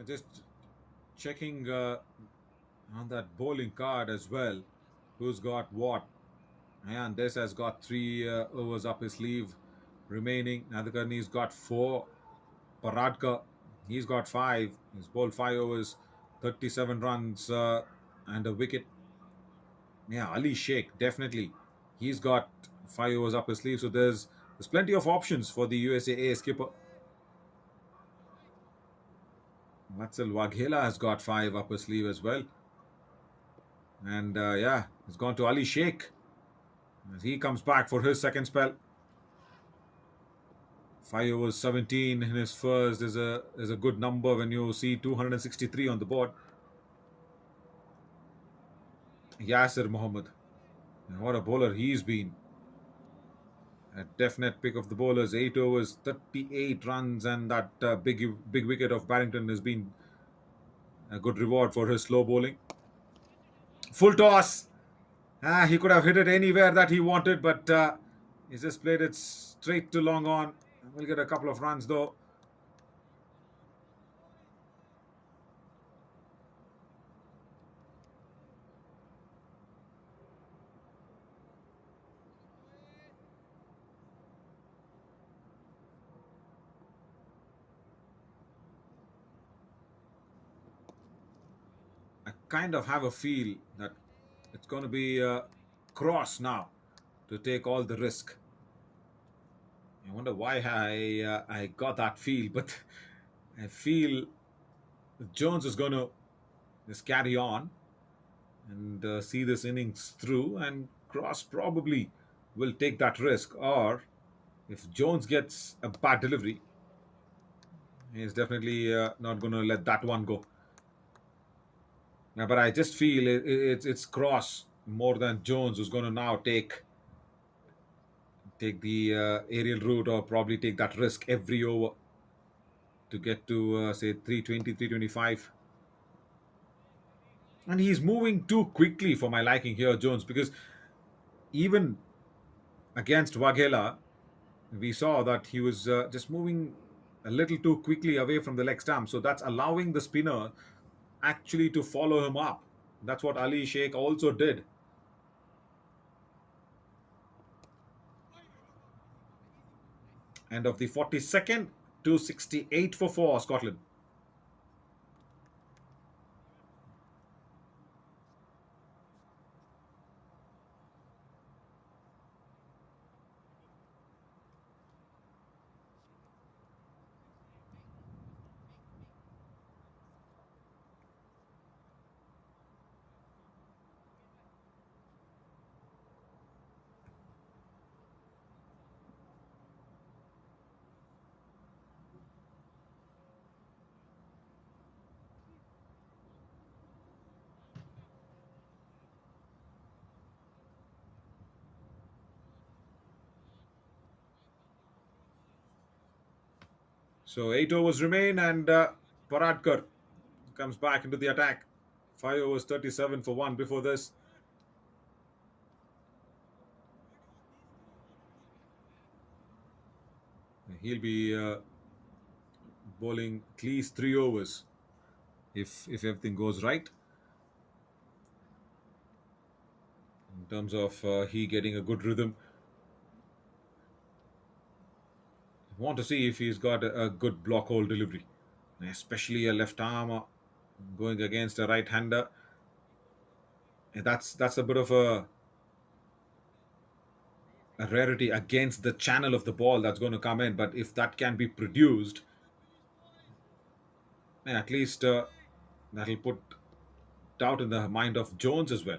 Just checking on that bowling card as well. Who's got what? And this has got 3 overs up his sleeve remaining. Nadkarni's got 4. Paradka, he's got 5. He's bowled 5 overs, 37 runs and a wicket. Yeah, Ali Sheikh, definitely. He's got 5 overs up his sleeve. So there's plenty of options for the USAA skipper. Vatsal Waghela has got 5 up his sleeve as well. And yeah, it's gone to Ali Sheikh as he comes back for his second spell. 5 overs, 17 in his first is a good number when you see 263 on the board. Yasir Mohammed, what a bowler he's been. A definite pick of the bowlers. 8 overs, 38 runs, and that big wicket of Barrington has been a good reward for his slow bowling. Full toss. He could have hit it anywhere that he wanted, but he just played it straight to long on. We'll get a couple of runs though. I kind of have a feel that it's going to be Cross now to take all the risk. I wonder why I got that feel, but I feel Jones is going to just carry on and see this innings through, and Cross probably will take that risk. Or if Jones gets a bad delivery, he's definitely not going to let that one go. Yeah, but I just feel it's Cross more than Jones who's going to now take the aerial route or probably take that risk every over to get to say 320, 325. And he's moving too quickly for my liking here, Jones, because even against Waghela, we saw that he was just moving a little too quickly away from the leg stump. So that's allowing the spinner actually to follow him up. That's what Ali Sheikh also did. End of the 42nd, 268 for 4, Scotland. So 8 overs remain, and Paradkar comes back into the attack. 5 overs 37 for 1 before this. He'll be bowling at least 3 overs if everything goes right in terms of he getting a good rhythm. Want to see if he's got a good block hole delivery, especially a left arm going against a right hander. That's a bit of a rarity against the channel of the ball that's going to come in. But if that can be produced, at least that'll put doubt in the mind of Jones as well.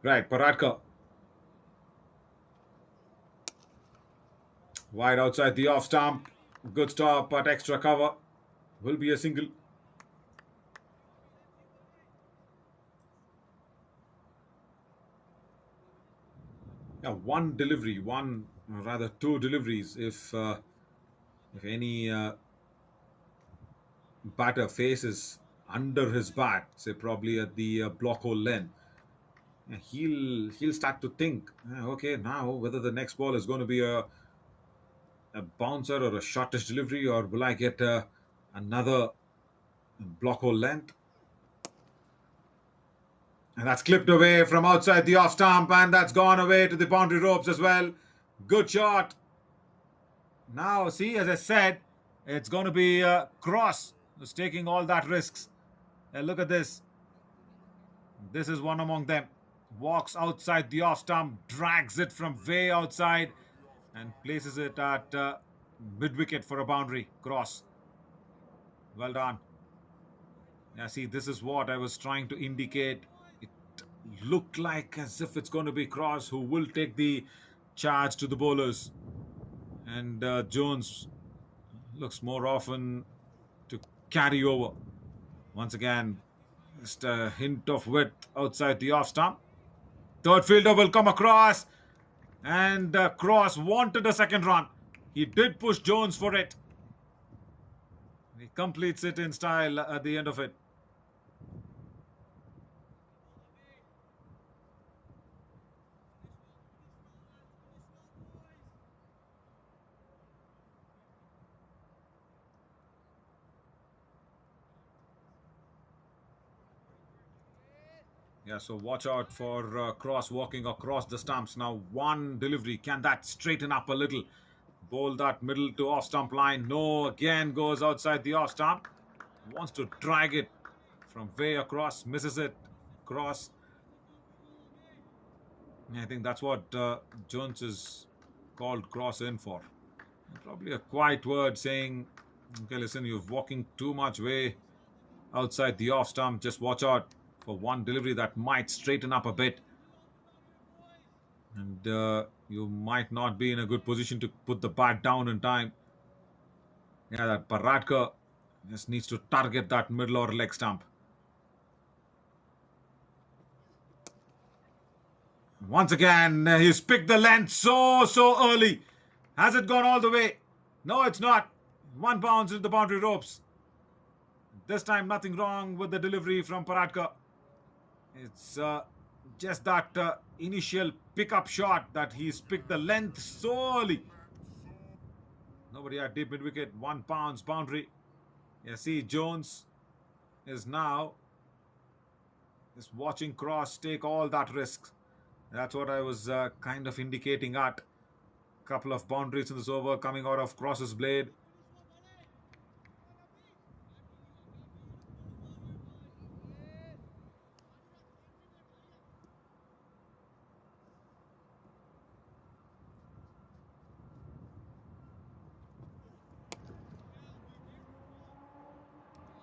Right, Paratka wide outside the off stump. Good stop, but extra cover will be a single. Yeah, one delivery, one rather two deliveries. If any batter faces under his bat, say probably at the block hole length, he'll start to think, okay, now whether the next ball is going to be a bouncer or a shortish delivery, or will I get another block hole length? And that's clipped away from outside the off stump, and that's gone away to the boundary ropes as well. Good shot. Now, see, as I said, it's going to be Cross who's taking all that risks. And look at this. This is one among them. Walks outside the off stump, drags it from way outside, and places it at mid wicket for a boundary. Cross. Well done. Yeah, see, this is what I was trying to indicate. It looked like as if it's going to be Cross who will take the charge to the bowlers. And Jones looks more often to carry over. Once again, just a hint of width outside the off stump. Third fielder will come across, and Cross wanted a second run. He did push Jones for it. He completes it in style at the end of it. Yeah, so watch out for Cross walking across the stumps. Now, one delivery. Can that straighten up a little? Bowl that middle to off stump line. No, again goes outside the off stump. Wants to drag it from way across. Misses it. Cross. I think that's what Jones is called Cross in for. Probably a quiet word saying, okay, listen, you're walking too much way outside the off stump. Just watch out for one delivery that might straighten up a bit. And you might not be in a good position to put the bat down in time. Yeah, that Paratka just needs to target that middle or leg stump. Once again, he's picked the length so early. Has it gone all the way? No, it's not. One bounce into the boundary ropes. This time, nothing wrong with the delivery from Paratka. It's just that initial pickup shot that he's picked the length so early. Nobody at deep mid wicket. 1 pounds boundary. You see, Jones is now just watching Cross take all that risk. That's what I was kind of indicating at. Couple of boundaries in this over coming out of Cross's blade.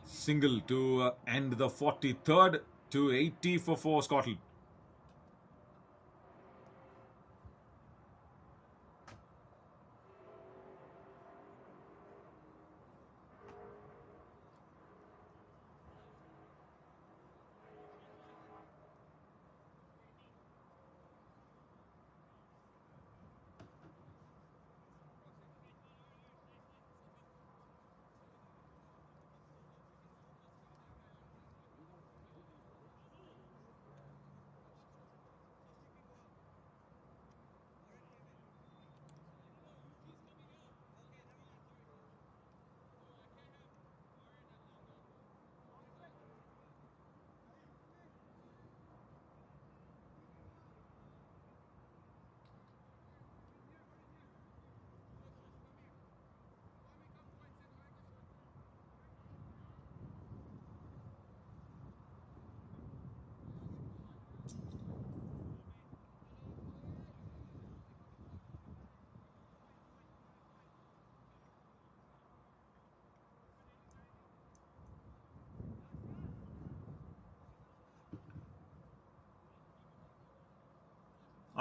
Single to end the 43rd to 80 for 4 Scotland.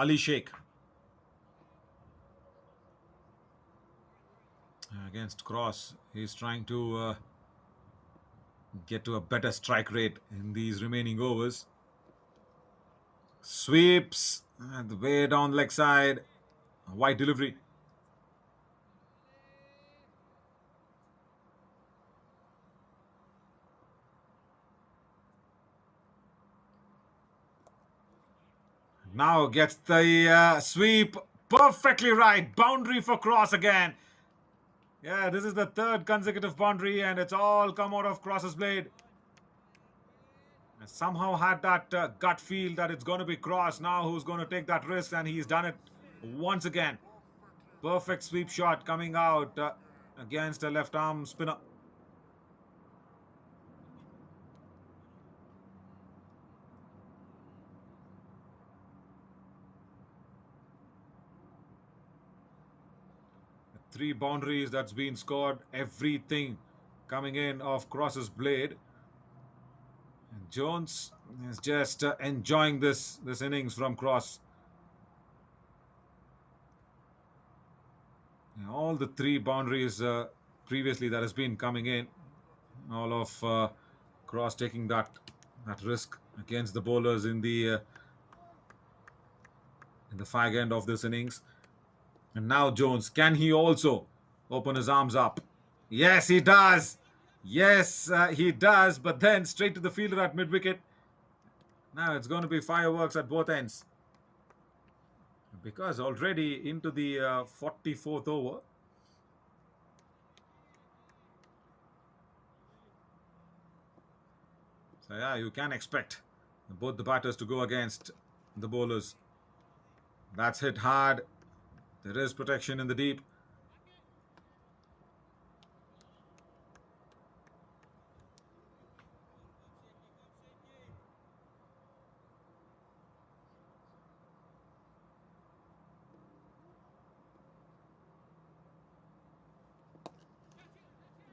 Ali Sheikh against Cross. He's trying to get to a better strike rate in these remaining overs. Sweeps and the way down leg side. Wide delivery. Now gets the sweep perfectly right. Boundary for Cross again. Yeah, this is the third consecutive boundary, and it's all come out of Cross's blade. I somehow had that gut feel that it's going to be Cross now who's going to take that risk, and he's done it once again. Perfect sweep shot coming out against a left arm spinner. Three boundaries that's been scored, everything coming in off Cross's blade. And Jones is just enjoying this innings from Cross. All the three boundaries previously that has been coming in, all of Cross taking that risk against the bowlers in the fag end of this innings. And now Jones, can he also open his arms up? Yes, he does. Yes, he does. But then straight to the fielder at mid wicket. Now it's going to be fireworks at both ends because already into the 44th over. So yeah, you can expect both the batters to go against the bowlers. That's hit hard. There is protection in the deep.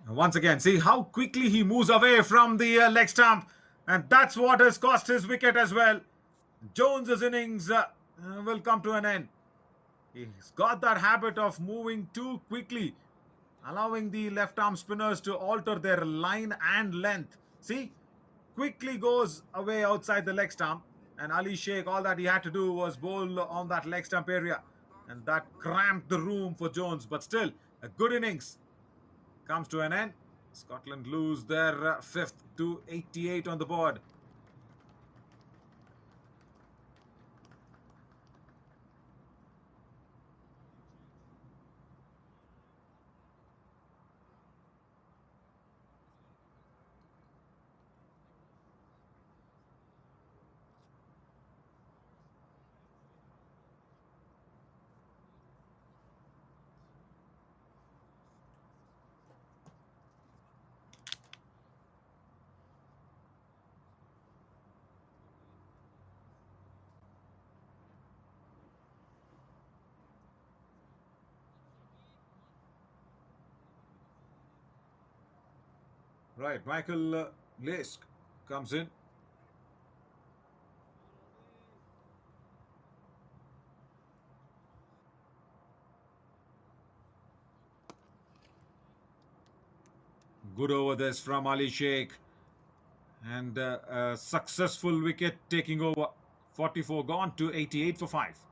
Once again, see how quickly he moves away from the leg stump, and that's what has cost his wicket as well. Jones's innings will come to an end. He's got that habit of moving too quickly, allowing the left arm spinners to alter their line and length. See, quickly goes away outside the leg stump, and Ali Sheikh, all that he had to do was bowl on that leg stump area, and that cramped the room for Jones. But still, a good innings comes to an end. Scotland lose their fifth to 88 on the board. Right, Michael Lesk comes in. Good over this from Ali Sheikh. And a successful wicket taking over. 44 gone to 88 for 5.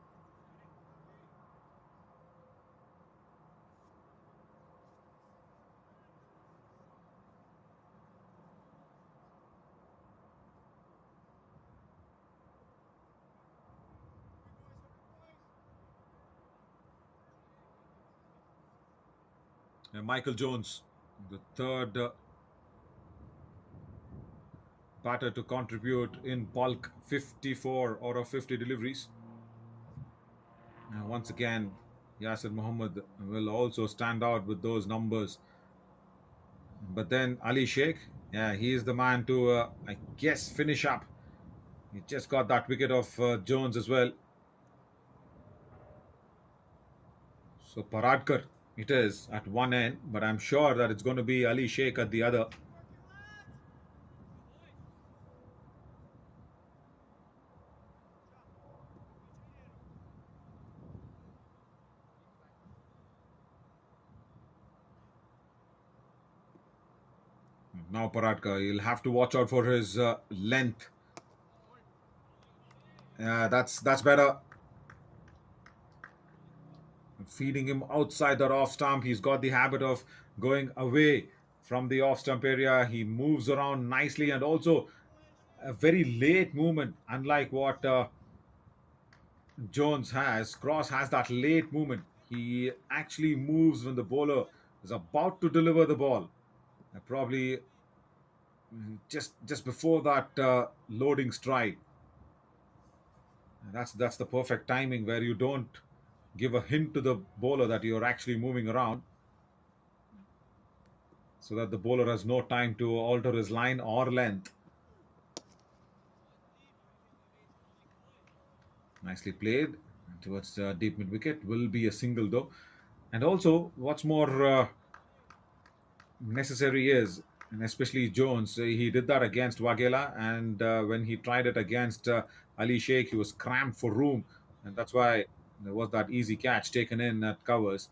Michael Jones, the third batter to contribute in bulk, 54 out of 50 deliveries. Once again, Yasir Mohammed will also stand out with those numbers. But then Ali Sheikh, yeah, he is the man to, I guess, finish up. He just got that wicket of Jones as well. So Paradkar it is at one end, but I'm sure that it's going to be Ali Sheikh at the other. Now Paratka, he'll have to watch out for his length. That's better. Feeding him outside that off stump. He's got the habit of going away from the off stump area. He moves around nicely and also a very late movement, unlike what Jones has. Cross has that late movement. He actually moves when the bowler is about to deliver the ball. Probably just before that loading stride. That's the perfect timing where you don't give a hint to the bowler that you're actually moving around, so that the bowler has no time to alter his line or length. Nicely played towards deep mid wicket. Will be a single though. And also, what's more necessary is, and especially Jones, he did that against Wagela, and when he tried it against Ali Sheikh, he was cramped for room, and that's why there was that easy catch taken in at covers.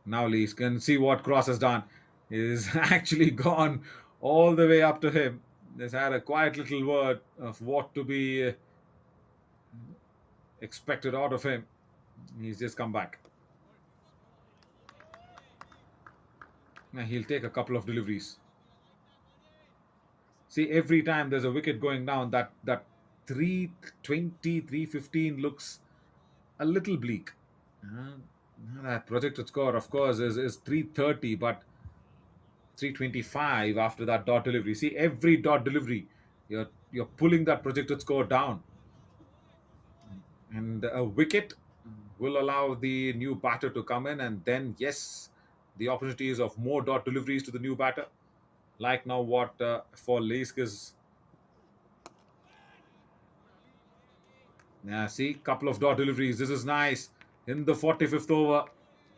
Now Lee can see what Cross has done. He's actually gone all the way up to him. He's had a quiet little word of what to be expected out of him. He's just come back. Now he'll take a couple of deliveries. See, every time there's a wicket going down, that 320, 315 looks a little bleak. Uh, that projected score, of course, is 330, but 325 after that dot delivery. See, every dot delivery, you're pulling that projected score down. And a wicket will allow the new batter to come in, and then, yes, the opportunities of more dot deliveries to the new batter. Like now, what for Leisk is. Yeah, see, couple of dot deliveries. This is nice in the 45th over.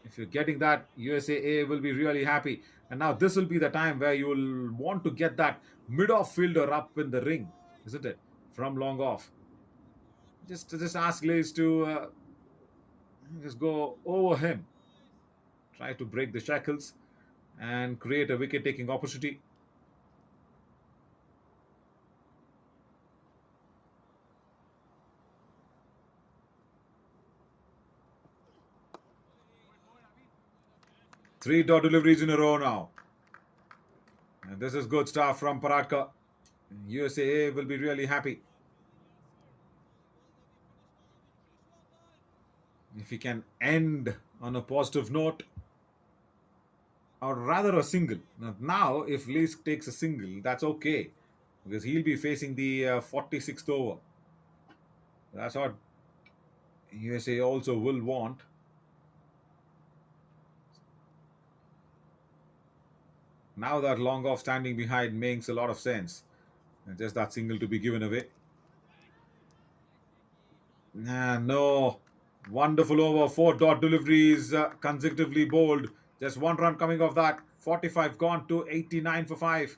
If you're getting that, USAA will be really happy. And now this will be the time where you will want to get that mid-off fielder up in the ring, isn't it? From long off. Just ask Lace to just go over him, try to break the shackles and create a wicket-taking opportunity. Three dot deliveries in a row now. And this is good stuff from Paratka. USAA will be really happy if he can end on a positive note, or rather a single. Now if Leask takes a single, that's okay because he'll be facing the 46th over. That's what USA also will want. Now that long off standing behind makes a lot of sense. And just that single to be given away. No. Wonderful over. Four dot deliveries consecutively bowled. Just one run coming off that. 45 gone to 89 for 5.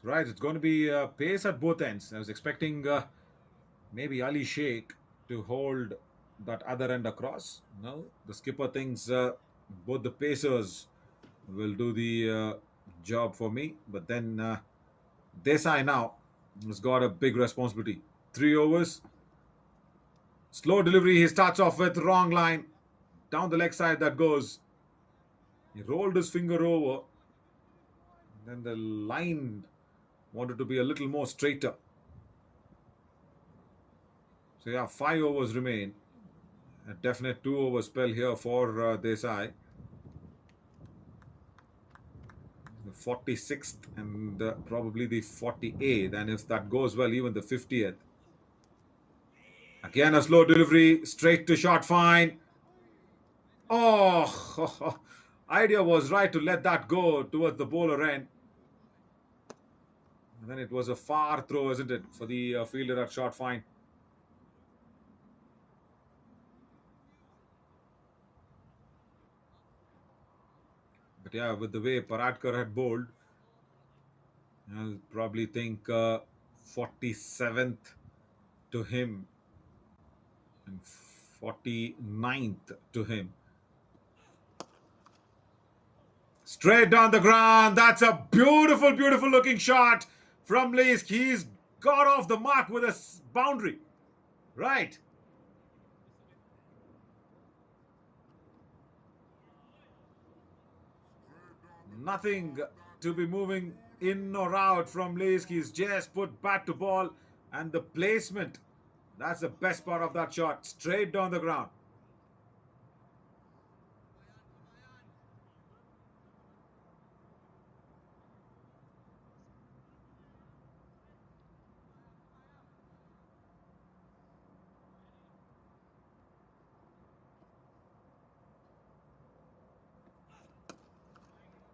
Right, it's going to be pace at both ends. I was expecting maybe Ali Sheikh to hold that other end across. No, the skipper thinks both the pacers will do the job for me. But then Desai now has got a big responsibility. 3 overs, slow delivery. He starts off with wrong line. Down the leg side that goes. He rolled his finger over. Then the line wanted to be a little more straighter. So yeah, 5 overs remain. A definite 2 over spell here for Desai. The 46th and probably the 48th. And if that goes well, even the 50th. Again, a slow delivery, straight to short fine. Oh, idea was right to let that go towards the bowler end. And then it was a far throw, isn't it, for the fielder at short fine. But yeah, with the way Paratkar had bowled, I'll probably think 47th to him and 49th to him. Straight down the ground. That's a beautiful, beautiful looking shot from Lees. He's got off the mark with a boundary. Right. Nothing to be moving in or out from Lees. He's just put bat to ball and the placement. That's the best part of that shot. Straight down the ground.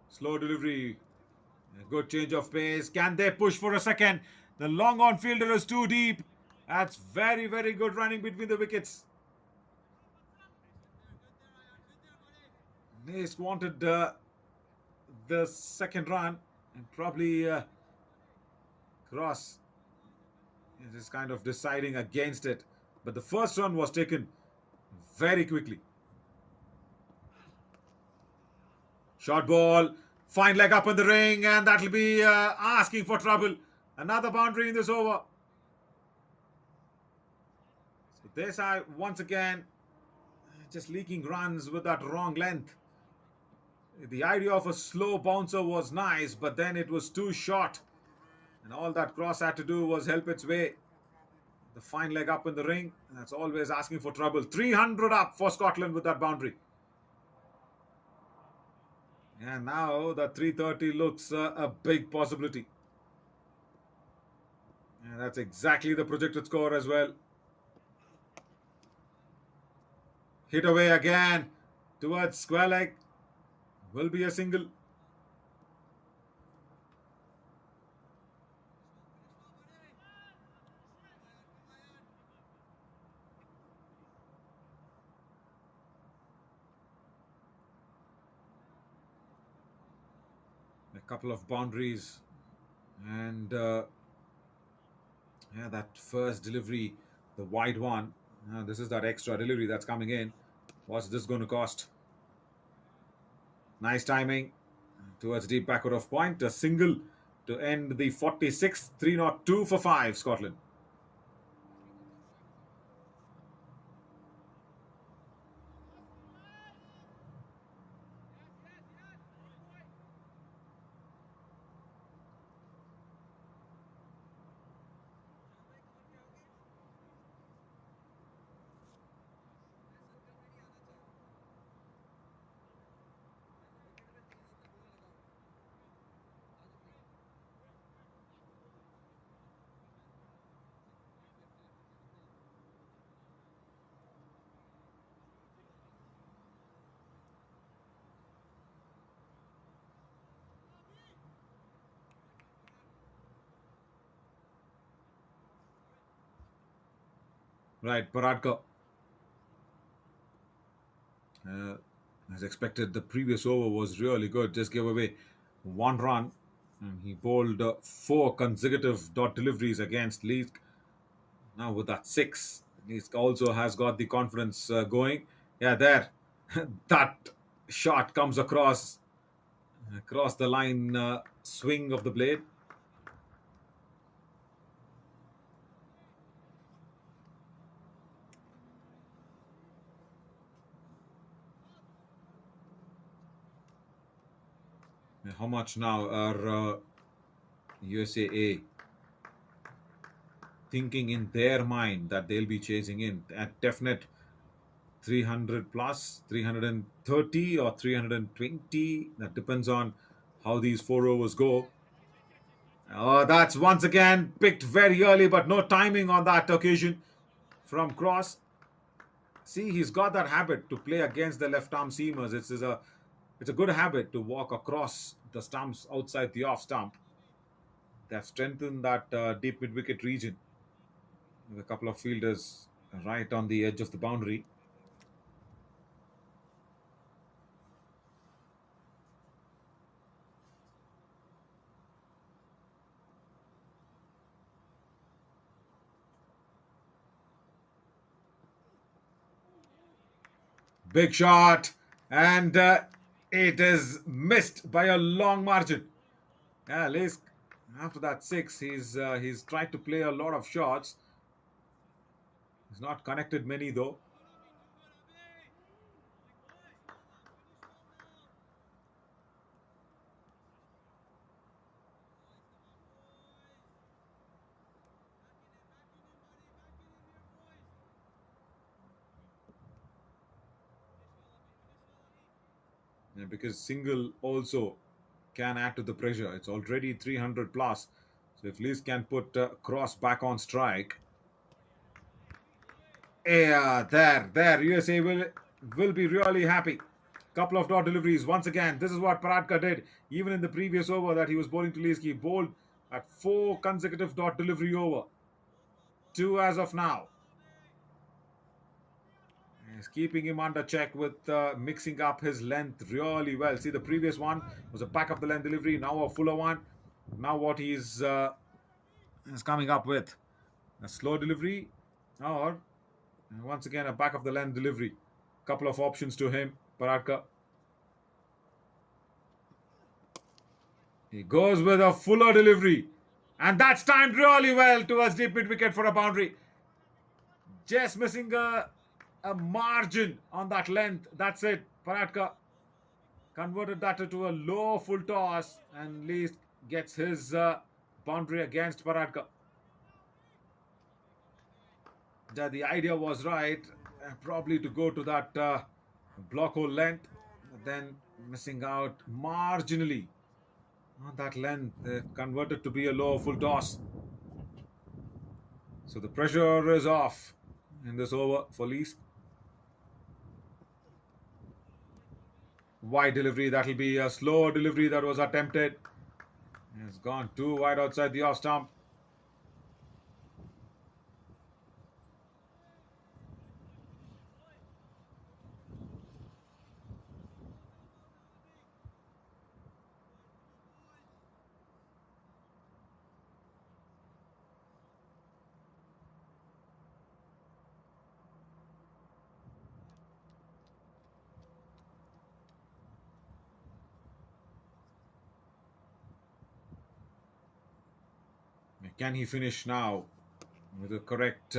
Slow delivery. A good change of pace. Can they push for a second? The long on fielder is too deep. That's very, very good running between the wickets. Nace wanted the second run and probably Cross is kind of deciding against it. But the first run was taken very quickly. Short ball, fine leg up in the ring, and that'll be asking for trouble. Another boundary in this over. So Desai once again just leaking runs with that wrong length. The idea of a slow bouncer was nice, but then it was too short. And all that Cross had to do was help its way. The fine leg up in the ring. That's always asking for trouble. 300 up for Scotland with that boundary. And now the 330 looks a big possibility. And that's exactly the projected score as well. Hit away again towards square leg. Will be a single. A couple of boundaries. And yeah, that first delivery, the wide one. This is that extra delivery that's coming in. What's this going to cost? Nice timing towards deep backward of point. A single to end the 46th. 302 for 5, Scotland. Right, Paratka. As expected, the previous over was really good. Just gave away 1 run. And he bowled 4 consecutive dot deliveries against Lees. Now with that 6, Lees also has got the confidence going. Yeah, there. That shot comes across the line swing of the blade. How much now are USAA thinking in their mind that they'll be chasing in? A definite 300 plus, 330 or 320. That depends on how these 4 overs go. Oh, that's once again picked very early, but no timing on that occasion from Cross. See, he's got that habit to play against the left arm seamers. It's a good habit to walk across the stumps outside the off stump. They've strengthened that deep mid wicket region with a couple of fielders right on the edge of the boundary. Big shot, and it is missed by a long margin. Yeah, at least after that six, he's tried to play a lot of shots. He's not connected many though. Yeah, because single also can add to the pressure. It's already 300 plus. So if Lees can put Cross back on strike, yeah, there. USA will be really happy. Couple of dot deliveries once again. This is what Paradkar did. Even in the previous over that he was bowling to Lees, he bowled at 4 consecutive dot delivery over. Two as of now. He's keeping him under check with mixing up his length really well. See, the previous one was a back of the length delivery. Now a fuller one. Now what he's coming up with a slow delivery, or once again a back of the length delivery. Couple of options to him, Paradkar. He goes with a fuller delivery, and that's timed really well towards deep mid wicket for a boundary. Just missing a margin on that length. That's it. Paradkar converted that to a low full toss, and Lee gets his boundary against Paradkar. The idea was right, probably to go to that block hole length, but then missing out marginally on that length, converted to be a low full toss. So the pressure is off in this over for Lees. Wide delivery, that'll be a slow delivery that was attempted. It's gone too wide outside the off stump. Can he finish now with a correct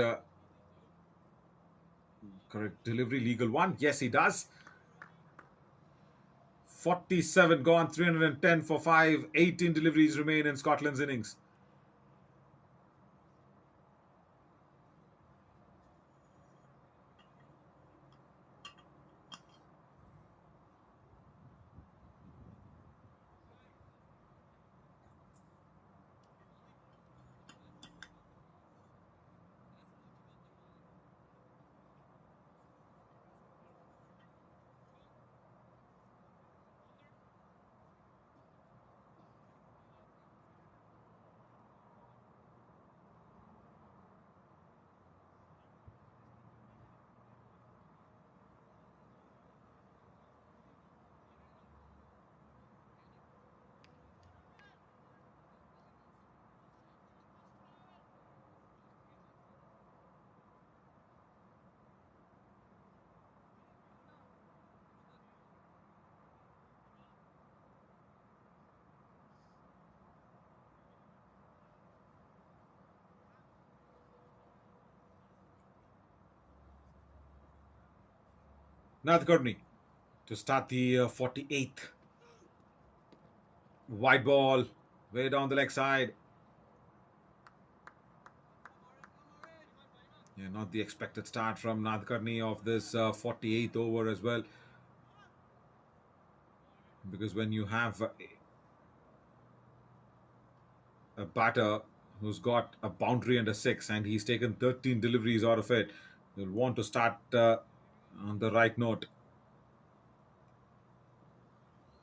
delivery, legal one? Yes, he does. 47 gone, 310 for 5, 18 deliveries remain in Scotland's innings. Nath Gurney to start the 48th. Wide ball, way down the leg side. Yeah, not the expected start from Nadkarni of this 48th over as well, because when you have a batter who's got a boundary and a six, and he's taken 13 deliveries out of it, you'll want to start on the right note.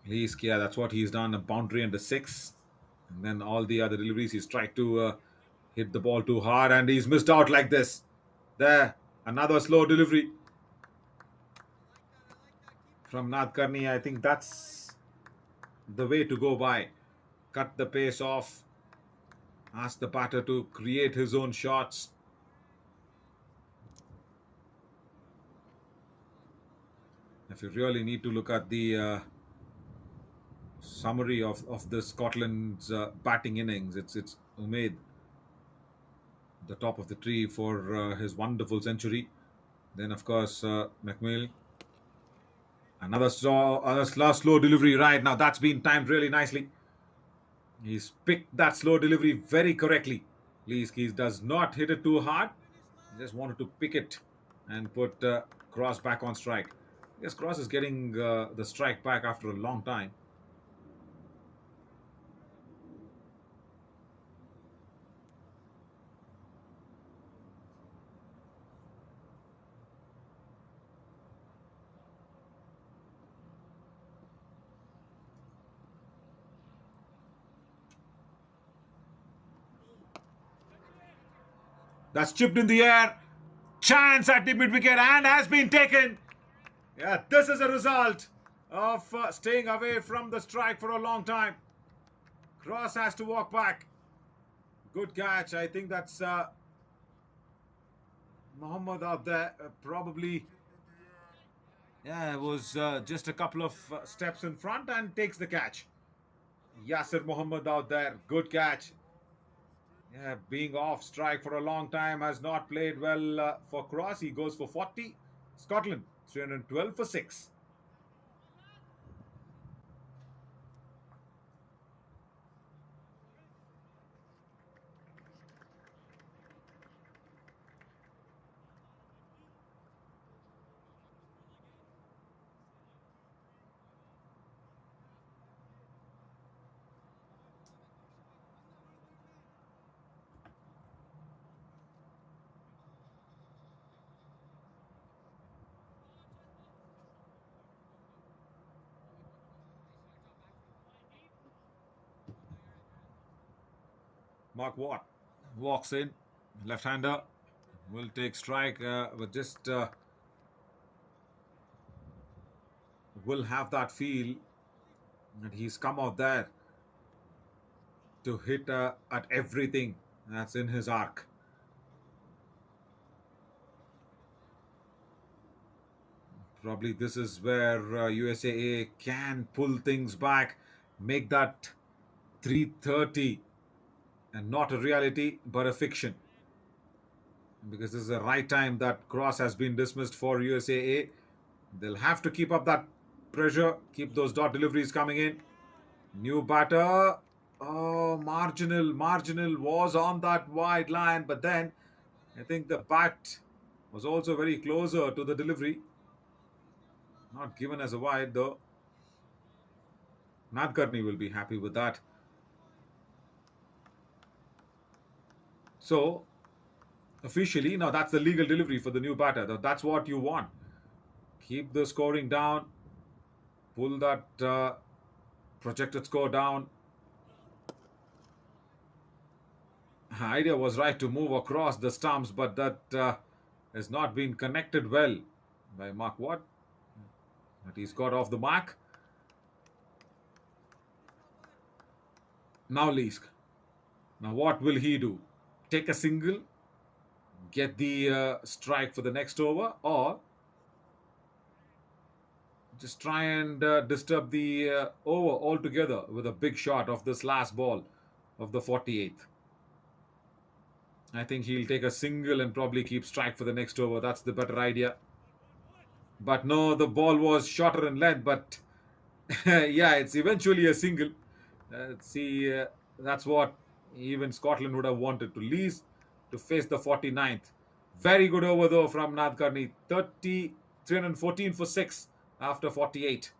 Least, yeah, that's what he's done, a boundary and a six. And then all the other deliveries, he's tried to hit the ball too hard and he's missed out like this. There, another slow delivery from Nadkarni. I think that's the way to go by. Cut the pace off, ask the batter to create his own shots. If you really need to look at the summary of the Scotland's batting innings, it's Umaid, the top of the tree for his wonderful century. Then, of course, McMill. Another slow delivery right now. That's been timed really nicely. He's picked that slow delivery very correctly. Lee Skis does not hit it too hard. He just wanted to pick it and put Cross back on strike. Yes, Cross is getting the strike back after a long time. That's chipped in the air. Chance at the mid wicket and has been taken. Yeah, this is a result of staying away from the strike for a long time. Cross has to walk back. Good catch. I think that's Mohammed out there. Probably, yeah, it was just a couple of steps in front and takes the catch. Yasir Mohammed out there. Good catch. Yeah, being off strike for a long time has not played well for Cross. He goes for 40. Scotland, 312 for 6. Mark Watt walks in. Left-hander will take strike, but just will have that feel that he's come out there to hit at everything that's in his arc. Probably this is where USAA can pull things back, make that 330 and not a reality but a fiction. Because this is the right time that Cross has been dismissed for USAA. They'll have to keep up that pressure, keep those dot deliveries coming in. New batter. Oh, marginal was on that wide line, but then I think the bat was also very closer to the delivery. Not given as a wide though. Nadkarni will be happy with that. So officially, now that's the legal delivery for the new batter. That's what you want. Keep the scoring down. Pull that projected score down. Idea was right to move across the stumps, but that has not been connected well by Mark Watt. But he's got off the mark. Now Leask. Now what will he do? Take a single, get the strike for the next over, or just try and disturb the over altogether with a big shot of this last ball of the 48th. I think he'll take a single and probably keep strike for the next over. That's the better idea. But no, the ball was shorter in length, but yeah, it's eventually a single. See, that's what even Scotland would have wanted to least to face the 49th. Very good over though from Nadkarni. 314 for 6 after 48.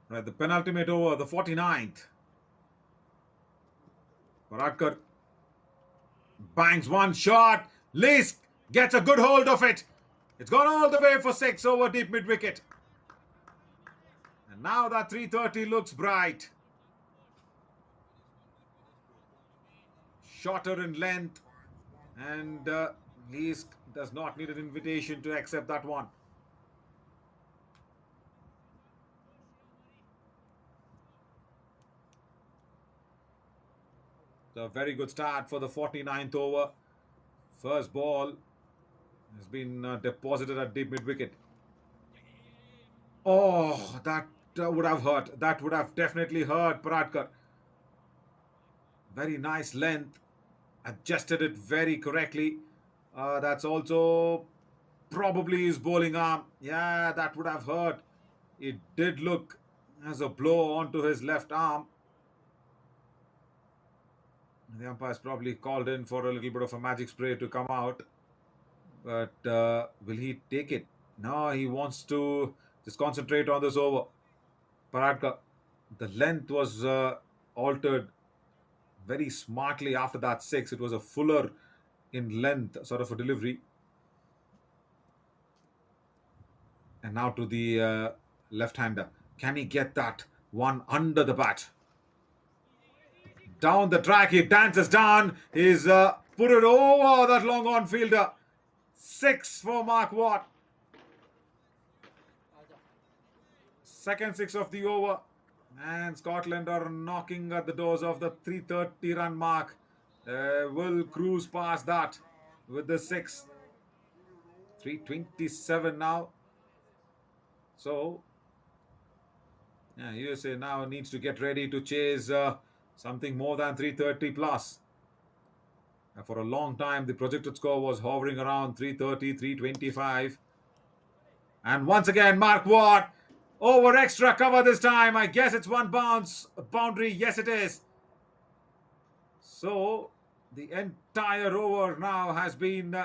Right, the penultimate over, the 49th. Paratkar bangs one shot. Lisk gets a good hold of it. It's gone all the way for 6 over deep mid wicket. And now that 330 looks bright. Shorter in length. And Lisk does not need an invitation to accept that one. So a very good start for the 49th over. First ball has been deposited at deep mid wicket. Oh, that would have hurt. That would have definitely hurt Paratkar. Very nice length. Adjusted it very correctly. That's also probably his bowling arm. Yeah, that would have hurt. It did look as a blow onto his left arm. The umpire's probably called in for a little bit of a magic spray to come out. But will he take it? No, he wants to just concentrate on this over. Paratka, the length was altered very smartly after that 6. It was a fuller in length sort of a delivery. And now to the left-hander. Can he get that one under the bat? Down the track, he dances down. He's put it over that long on fielder. 6 for Mark Watt. Second 6 of the over. And Scotland are knocking at the doors of the 330 run mark. Will cruise past that with the 6. 327 now. So, yeah, USA now needs to get ready to chase something more than 330 plus. For a long time, the projected score was hovering around 330, 325. And once again, Mark Watt over extra cover this time. I guess it's one boundary. Yes, it is. So the entire over now has been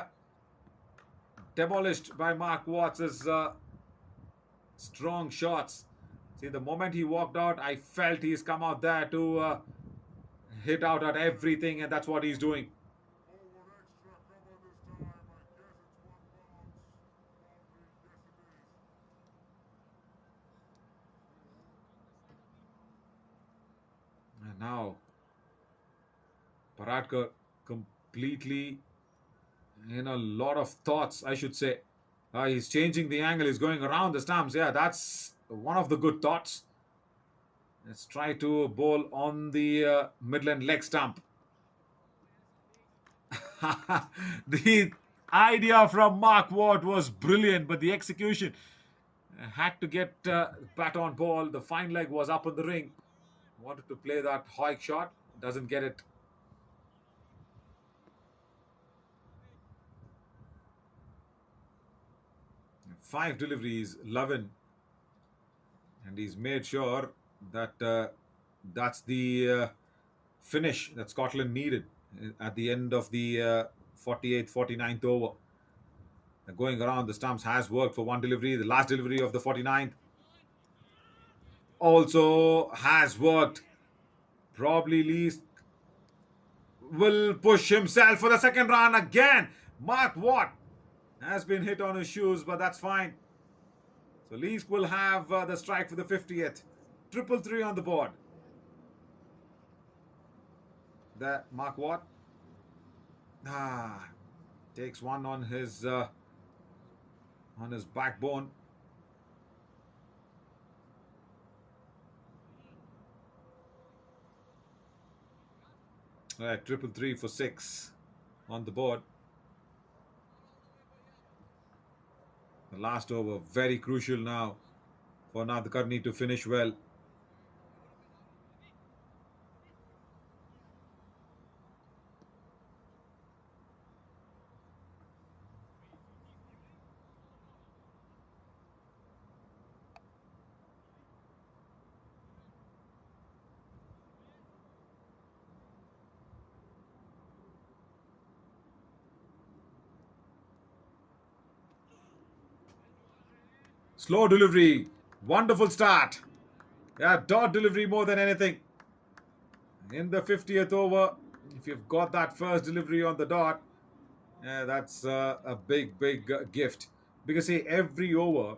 demolished by Mark Watts' strong shots. See, the moment he walked out, I felt he's come out there to hit out at everything, and that's what he's doing. And now, Paratkar completely in a lot of thoughts, I should say. He's changing the angle. He's going around the stumps. Yeah, that's one of the good thoughts. Let's try to bowl on the Midland leg stump. The idea from Mark Watt was brilliant, but the execution had to get bat on ball. The fine leg was up in the ring. Wanted to play that Hoik shot. Doesn't get it. Five deliveries, 11. And he's made sure that that's the finish that Scotland needed at the end of the 48th, 49th over. Going around the stumps has worked for one delivery. The last delivery of the 49th also has worked. Probably least will push himself for the second run again. Mark Watt has been hit on his shoes, but that's fine. So Leask will have the strike for the 50th. Triple three on the board. That Mark Watt takes one on his backbone. Right, triple three for six on the board. The last over, very crucial now for Nadkarni to finish well. Slow delivery, wonderful start. Yeah, dot delivery more than anything. In the 50th over, if you've got that first delivery on the dot, that's a big gift. Because see, every over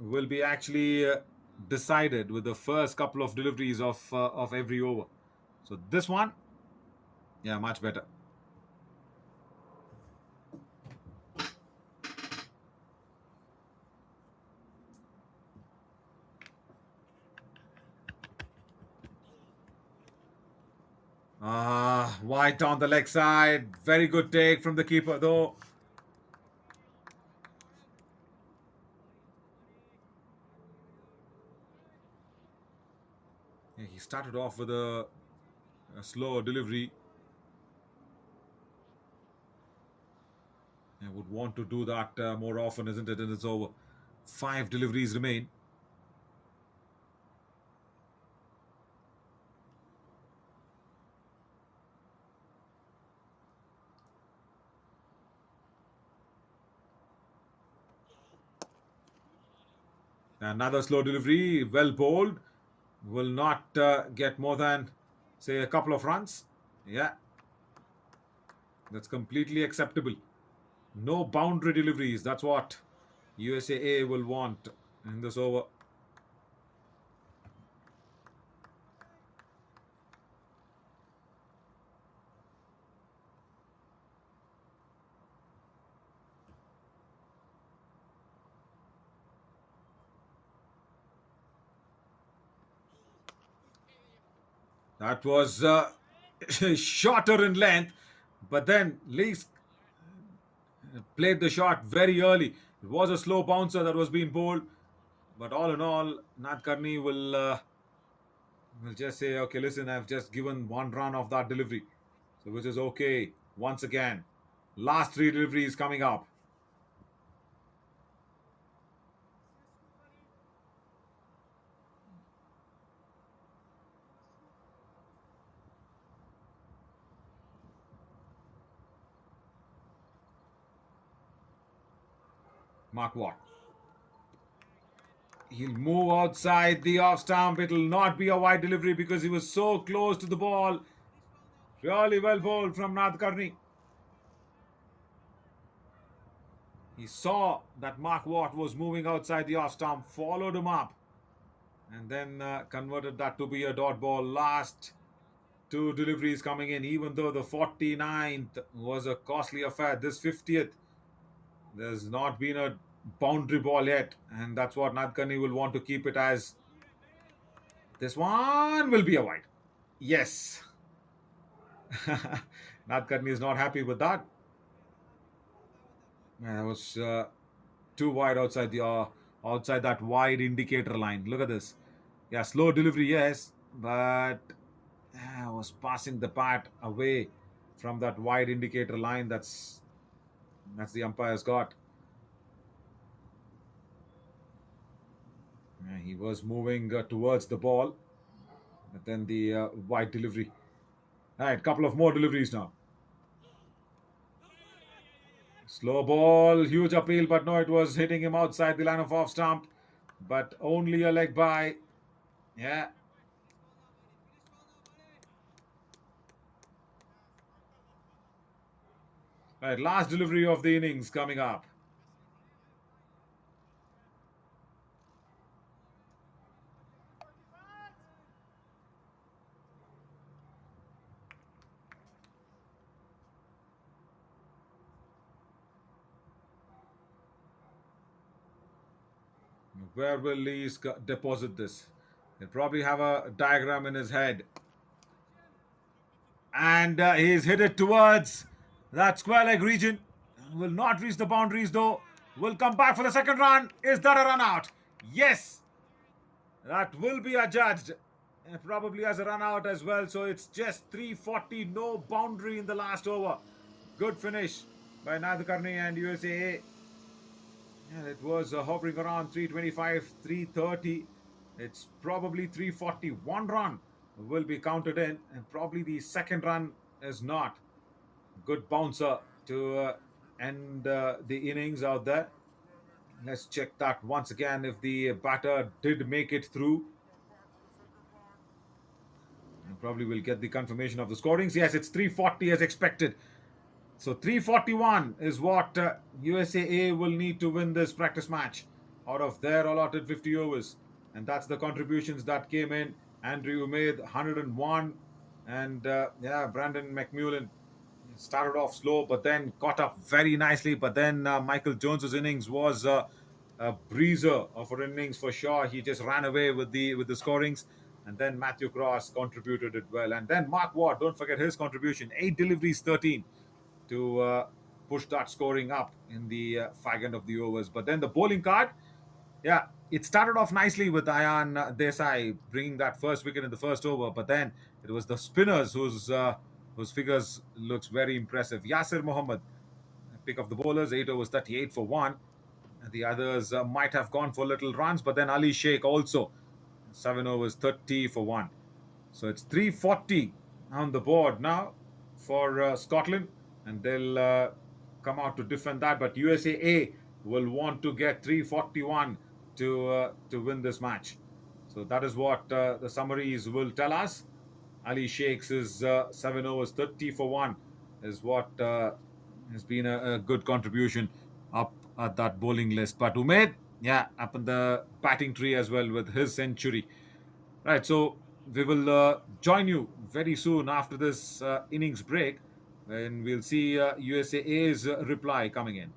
will be actually decided with the first couple of deliveries of every over. So this one, yeah, much better. White on the leg side. Very good take from the keeper, though. Yeah, he started off with a slow delivery. I would want to do that more often, isn't it? And it's over. Five deliveries remain. Another slow delivery, well bowled. Will not get more than, say, a couple of runs. Yeah, that's completely acceptable. No boundary deliveries. That's what USAA will want in this over. That was shorter in length, but then Leaks played the shot very early. It was a slow bouncer that was being bowled, but all in all, Nat Karni will just say, okay, listen, I've just given one run of that delivery, so which is okay. Once again, last three deliveries coming up. Mark Watt. He'll move outside the off stump. It'll not be a wide delivery because he was so close to the ball. Really well bowled from Nadkarni. He saw that Mark Watt was moving outside the off stump, followed him up, and then converted that to be a dot ball. Last two deliveries coming in, even though the 49th was a costly affair. This 50th, there's not been a boundary ball yet, and that's what Nadkarni will want to keep it as. This one will be a wide. Yes. Nadkarni is not happy with that. Man, that was too wide outside that wide indicator line. Look at this. Yeah, slow delivery, yes, but I was passing the bat away from that wide indicator line. That's the umpire's got. He was moving towards the ball, but then the wide delivery. All right, couple of more deliveries now. Slow ball, huge appeal, but no, it was hitting him outside the line of off stump, but only a leg by. Yeah. All right, last delivery of the innings coming up. Where will Lee deposit this? He'll probably have a diagram in his head. And he's hit it towards that square leg region. Will not reach the boundaries though. Will come back for the second run. Is that a run out? Yes, that will be adjudged. Probably as a run out as well. So it's just 340, no boundary in the last over. Good finish by Nadkarni and USAA. Yeah, it was hovering around 325, 330. It's probably 341 run will be counted in, and probably the second run is not. Good bouncer to end the innings out there. Let's check that once again if the batter did make it through. And probably will get the confirmation of the scorings. Yes, it's 340 as expected. So 341 is what USAA will need to win this practice match out of their allotted 50 overs. And that's the contributions that came in. Andrew made 101. And yeah, Brandon McMullen started off slow, but then caught up very nicely. But then Michael Jones's innings was a breezer of an innings for sure. He just ran away with the scorings. And then Matthew Cross contributed it well. And then Mark Ward, don't forget his contribution. 8 deliveries, 13 to push that scoring up in the fag end of the overs. But then the bowling card, yeah, it started off nicely with Ayan Desai bringing that first wicket in the first over. But then it was the spinners whose figures looks very impressive. Yasir Mohammed, pick of the bowlers, 8 overs, 38 for one. And the others might have gone for little runs, but then Ali Sheikh also 7 overs, 30 for one. So it's 340 on the board now for Scotland, and they'll come out to defend that. But USAA will want to get 341 to win this match. So that is what the summaries will tell us. Ali Sheikh's is 7 overs, 30 for one, is what has been a good contribution up at that bowling list. But Umaid, yeah, up in the batting tree as well with his century. Right, so we will join you very soon after this innings break, and we'll see USAA's reply coming in.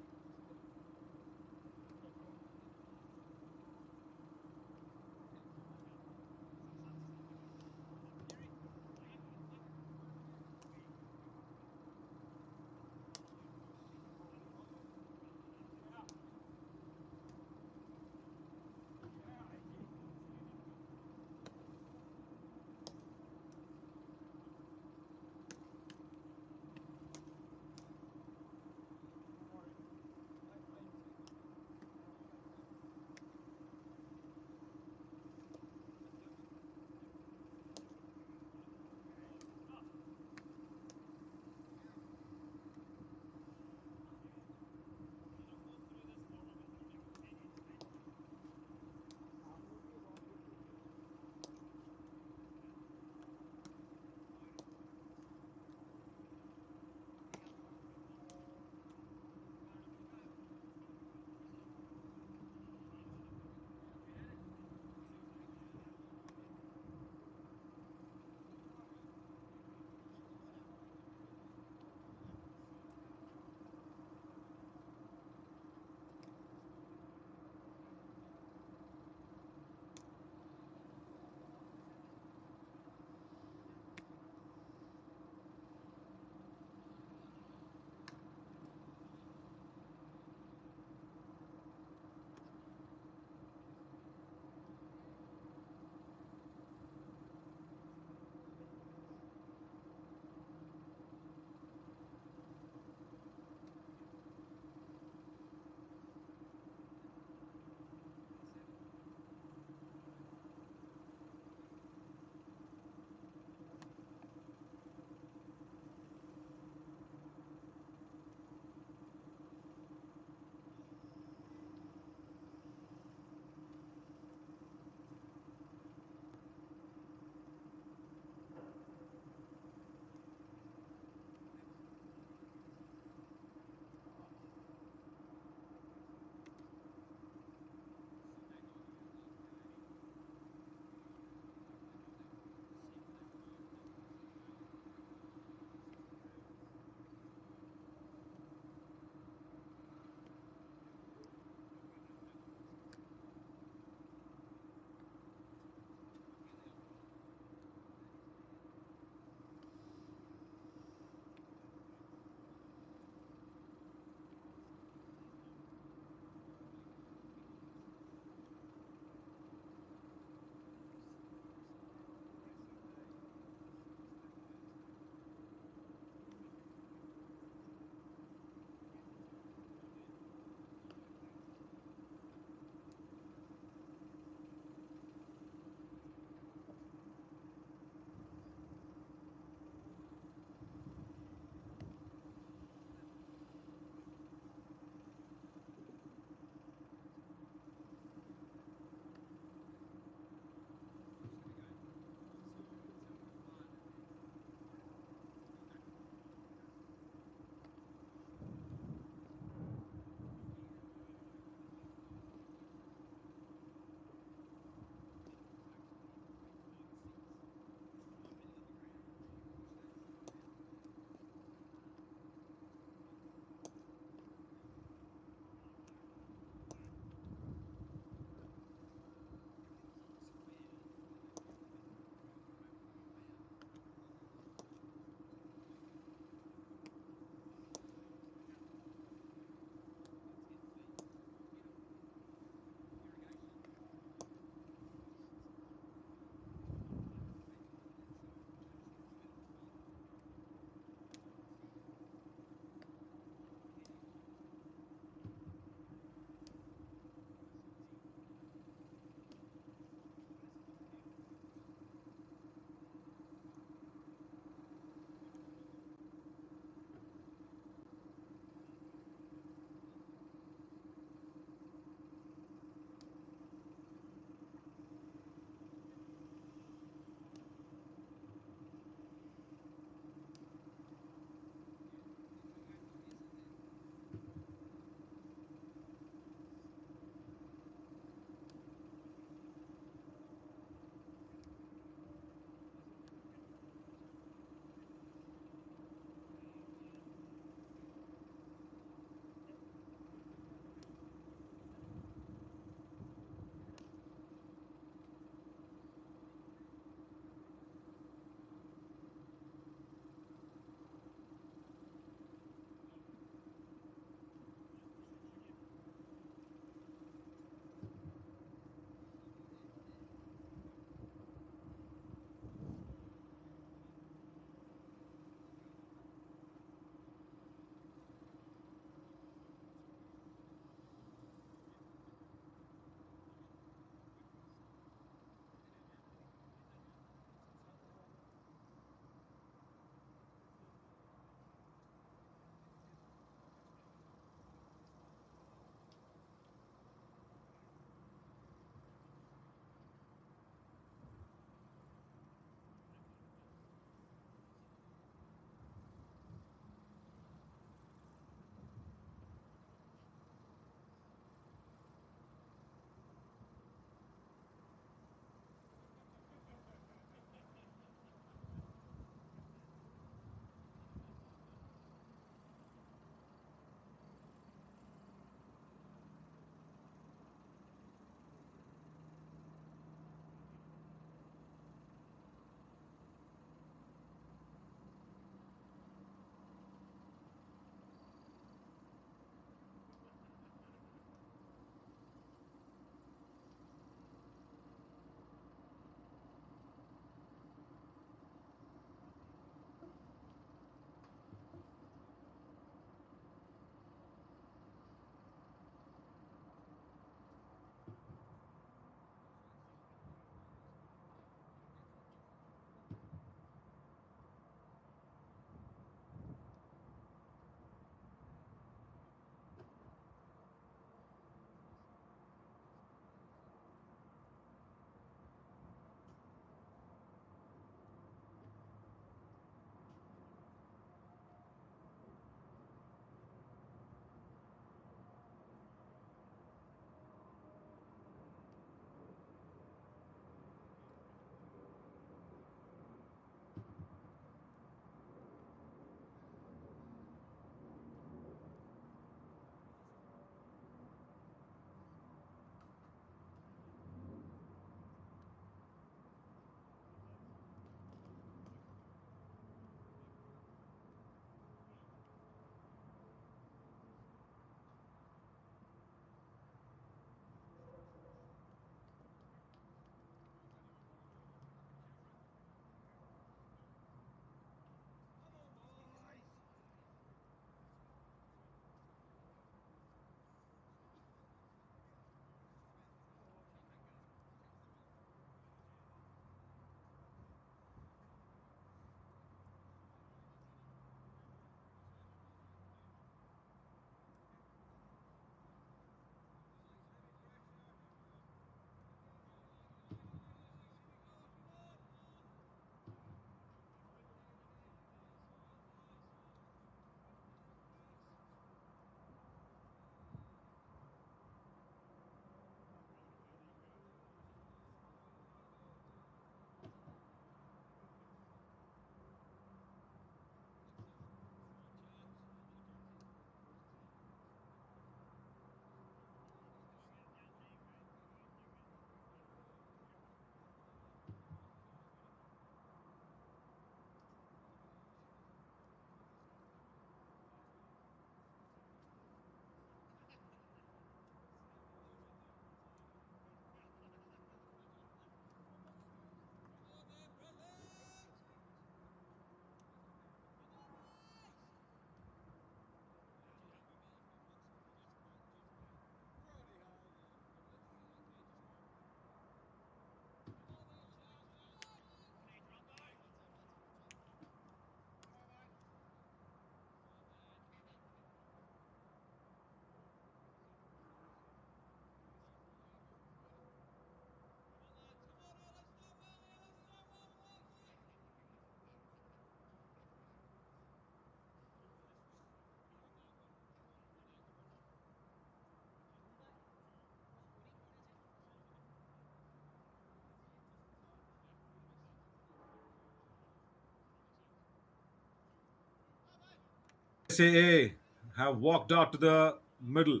USAA have walked out to the middle.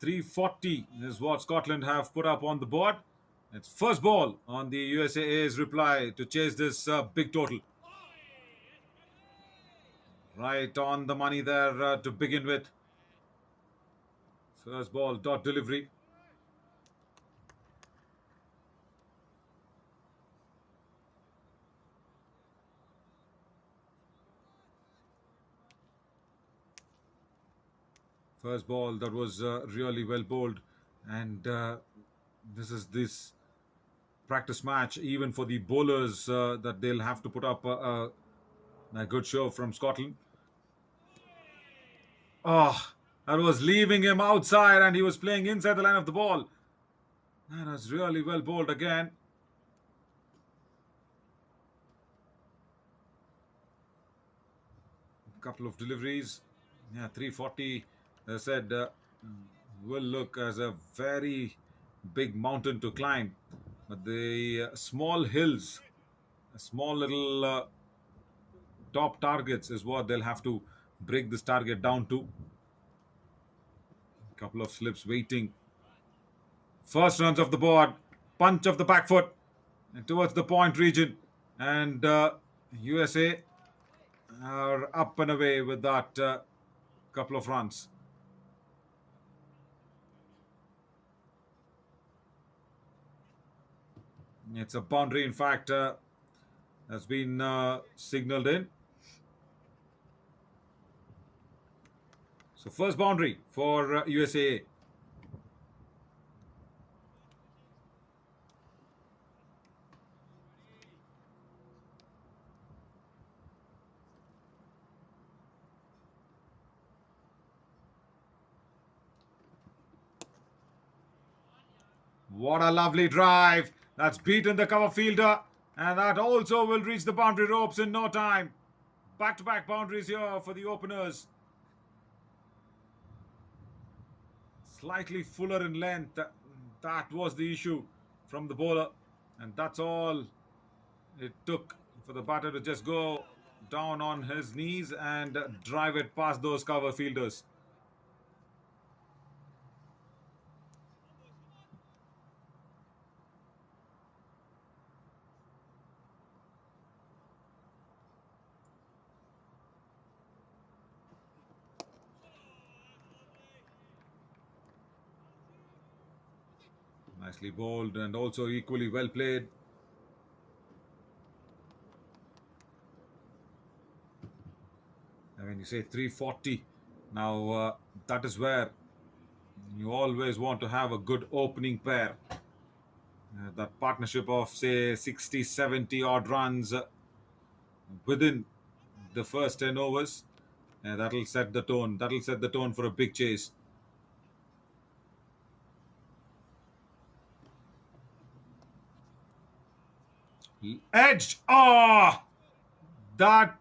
340 is what Scotland have put up on the board. It's first ball on the USAA's reply to chase this big total. Right on the money there to begin with. First ball, dot delivery. First ball that was really well bowled, and this is this practice match even for the bowlers that they'll have to put up a good show from Scotland. Oh, that was leaving him outside, and he was playing inside the line of the ball. That was really well bowled again. A couple of deliveries. Yeah, 340. As I said, will look as a very big mountain to climb, but the small hills, small little top targets is what they'll have to break this target down to. A couple of slips waiting. First runs of the board, punch of the back foot and towards the point region, and USA are up and away with that couple of runs. It's a boundary, in fact, has been signaled in. So first boundary for USA. What a lovely drive. That's beaten the cover fielder, and that also will reach the boundary ropes in no time. Back to back boundaries here for the openers. Slightly fuller in length. That was the issue from the bowler, and that's all it took for the batter to just go down on his knees and drive it past those cover fielders. Nicely bowled and also equally well played. I mean, you say 340. Now, that is where you always want to have a good opening pair. That partnership of, say, 60, 70 odd runs within the first 10 overs. That'll set the tone. That'll set the tone for a big chase. Edged. Ah! That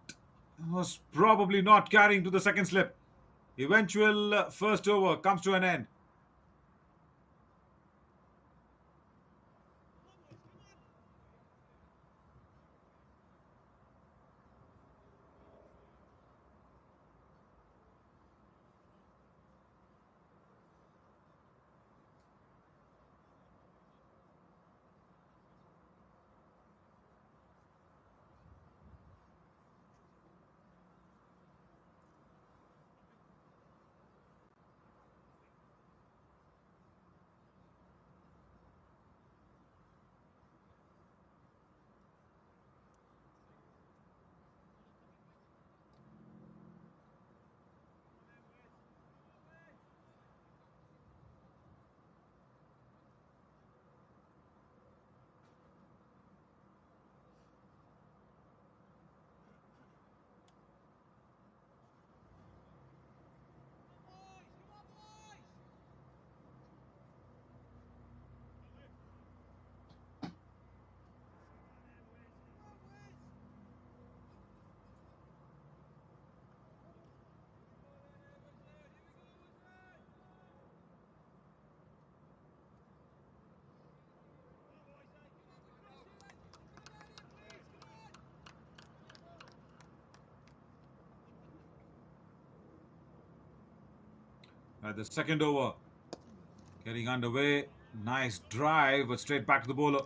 was probably not carrying to the second slip. Eventual first over comes to an end. Right, the second over getting underway. Nice drive, but straight back to the bowler.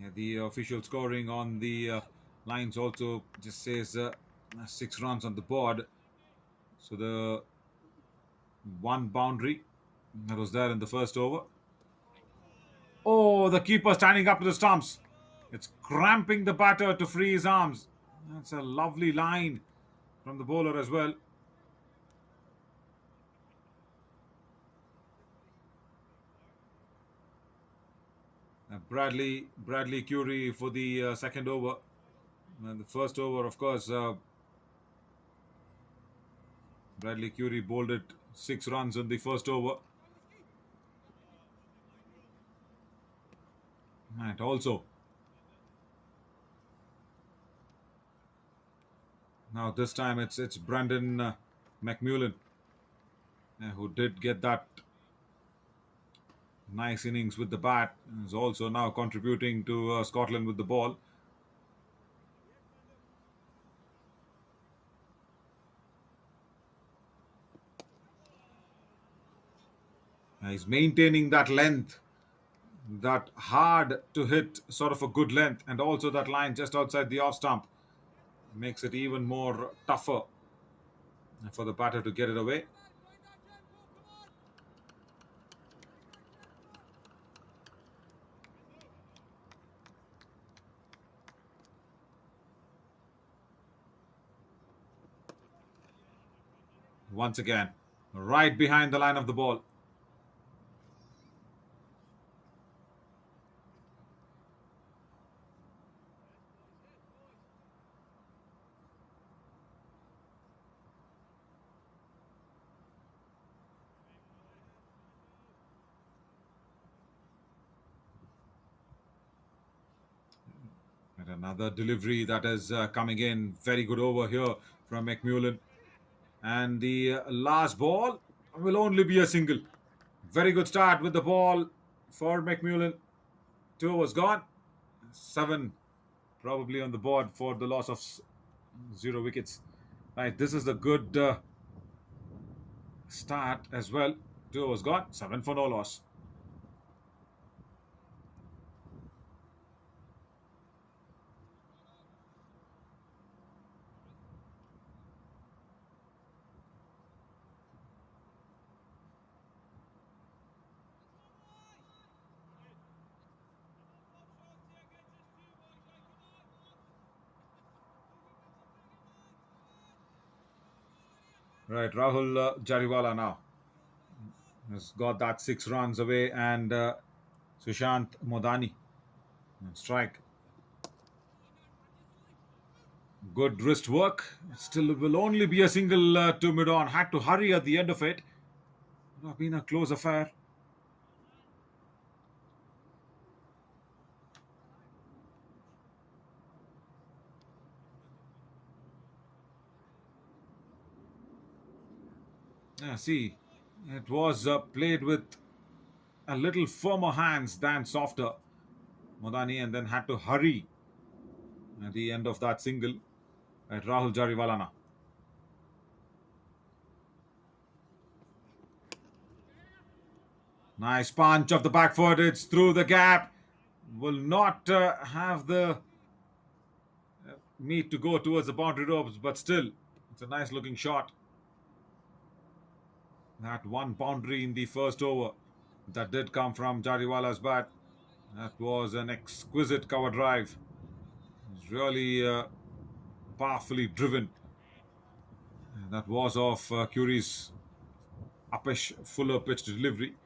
Yeah, the official scoring on the lines also just says 6 runs on the board. So the one boundary that was there in the first over. Oh, the keeper standing up to the stumps. It's cramping the batter to free his arms. That's a lovely line from the bowler as well. Bradley Curie for the second over. And the first over, of course, Bradley Curie bowled it 6 runs in the first over. And also, now this time it's Brandon McMullen who did get that nice innings with the bat. Is also now contributing to Scotland with the ball. He's maintaining that length, that hard to hit sort of a good length, and also that line just outside the off stump makes it even more tougher for the batter to get it away. Once again, right behind the line of the ball. And another delivery that is coming in. Very good over here from McMullen. And the last ball will only be a single. Very good start with the ball for McMullen. 2 overs gone. 7 probably on the board for the loss of 0 wickets. Right, this is a good start as well. 2 overs gone. 7 for no loss. Right, Rahul Jariwala now has got that 6 runs away, and Sushant Modani on strike. Good wrist work. Still, it will only be a single to mid on. Had to hurry at the end of it. Would have been a close affair. Yeah, see, it was played with a little firmer hands than softer. Modani and then had to hurry at the end of that single at Rahul Jariwala now. Nice punch of the back foot. It's through the gap. Will not have the meat to go towards the boundary ropes, but still, it's a nice looking shot. That one boundary in the first over that did come from Jariwala's bat. That was an exquisite cover drive. It's really powerfully driven. That was of Curie's uppish, fuller pitch delivery.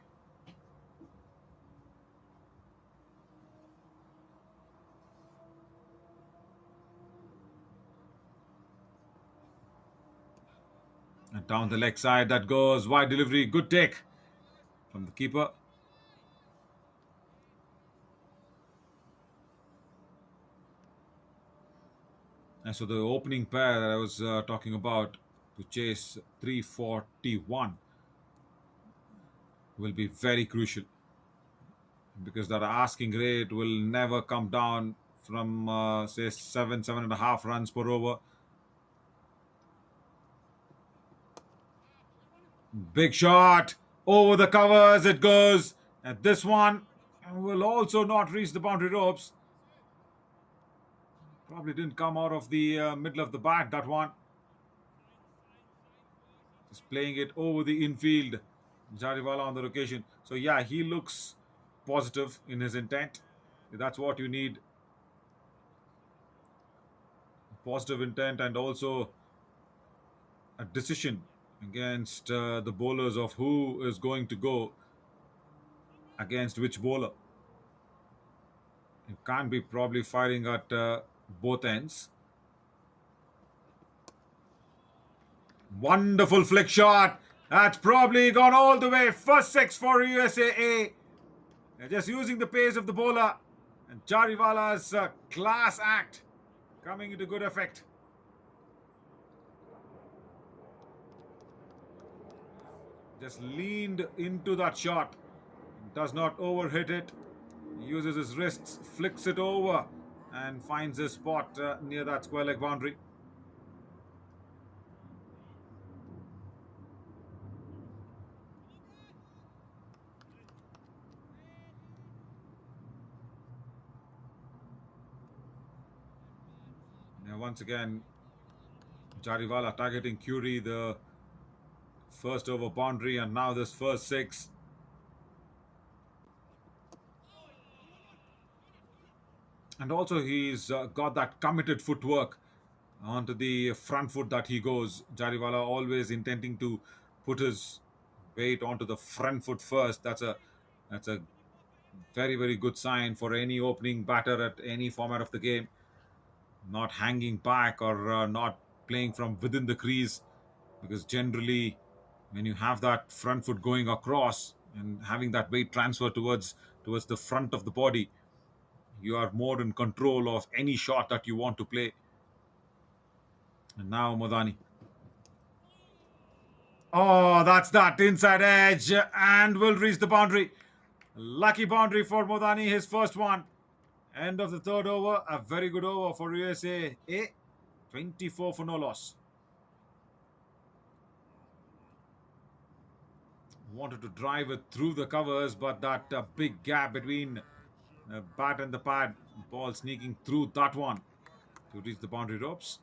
And down the leg side, that goes wide delivery. Good take from the keeper. And so the opening pair that I was talking about to chase 341 will be very crucial. because that asking rate will never come down from say 7.5 runs per over. Big shot over the covers it goes, and this one will also not reach the boundary ropes. Probably didn't come out of the middle of the bat, that one. Just playing it over the infield. Jariwala on the occasion. So yeah, he looks positive in his intent. That's what you need. Positive intent and also a decision against the bowlers of who is going to go against which bowler. You can't be probably firing at both ends. Wonderful flick shot. That's probably gone all the way. First six for USAA. They're just using the pace of the bowler. And Jariwala's class act coming into good effect. Just leaned into that shot. Does not overhit it. He uses his wrists, flicks it over, and finds his spot near that square leg boundary. Now, once again, Jariwala targeting Curie, the first over boundary, and now this first six. And also, he's got that committed footwork onto the front foot that he goes. Jariwala always intending to put his weight onto the front foot first. That's a very very good sign for any opening batter at any format of the game. Not hanging back or not playing from within the crease, because generally when you have that front foot going across and having that weight transfer towards the front of the body, you are more in control of any shot that you want to play. And now Modani. Oh, that's that inside edge and will reach the boundary. Lucky boundary for Modani, his first one. End of the third over. A very good over for USA. 24 for no loss. Wanted to drive it through the covers, but that big gap between the bat and the pad. Ball sneaking through that one to reach the boundary ropes.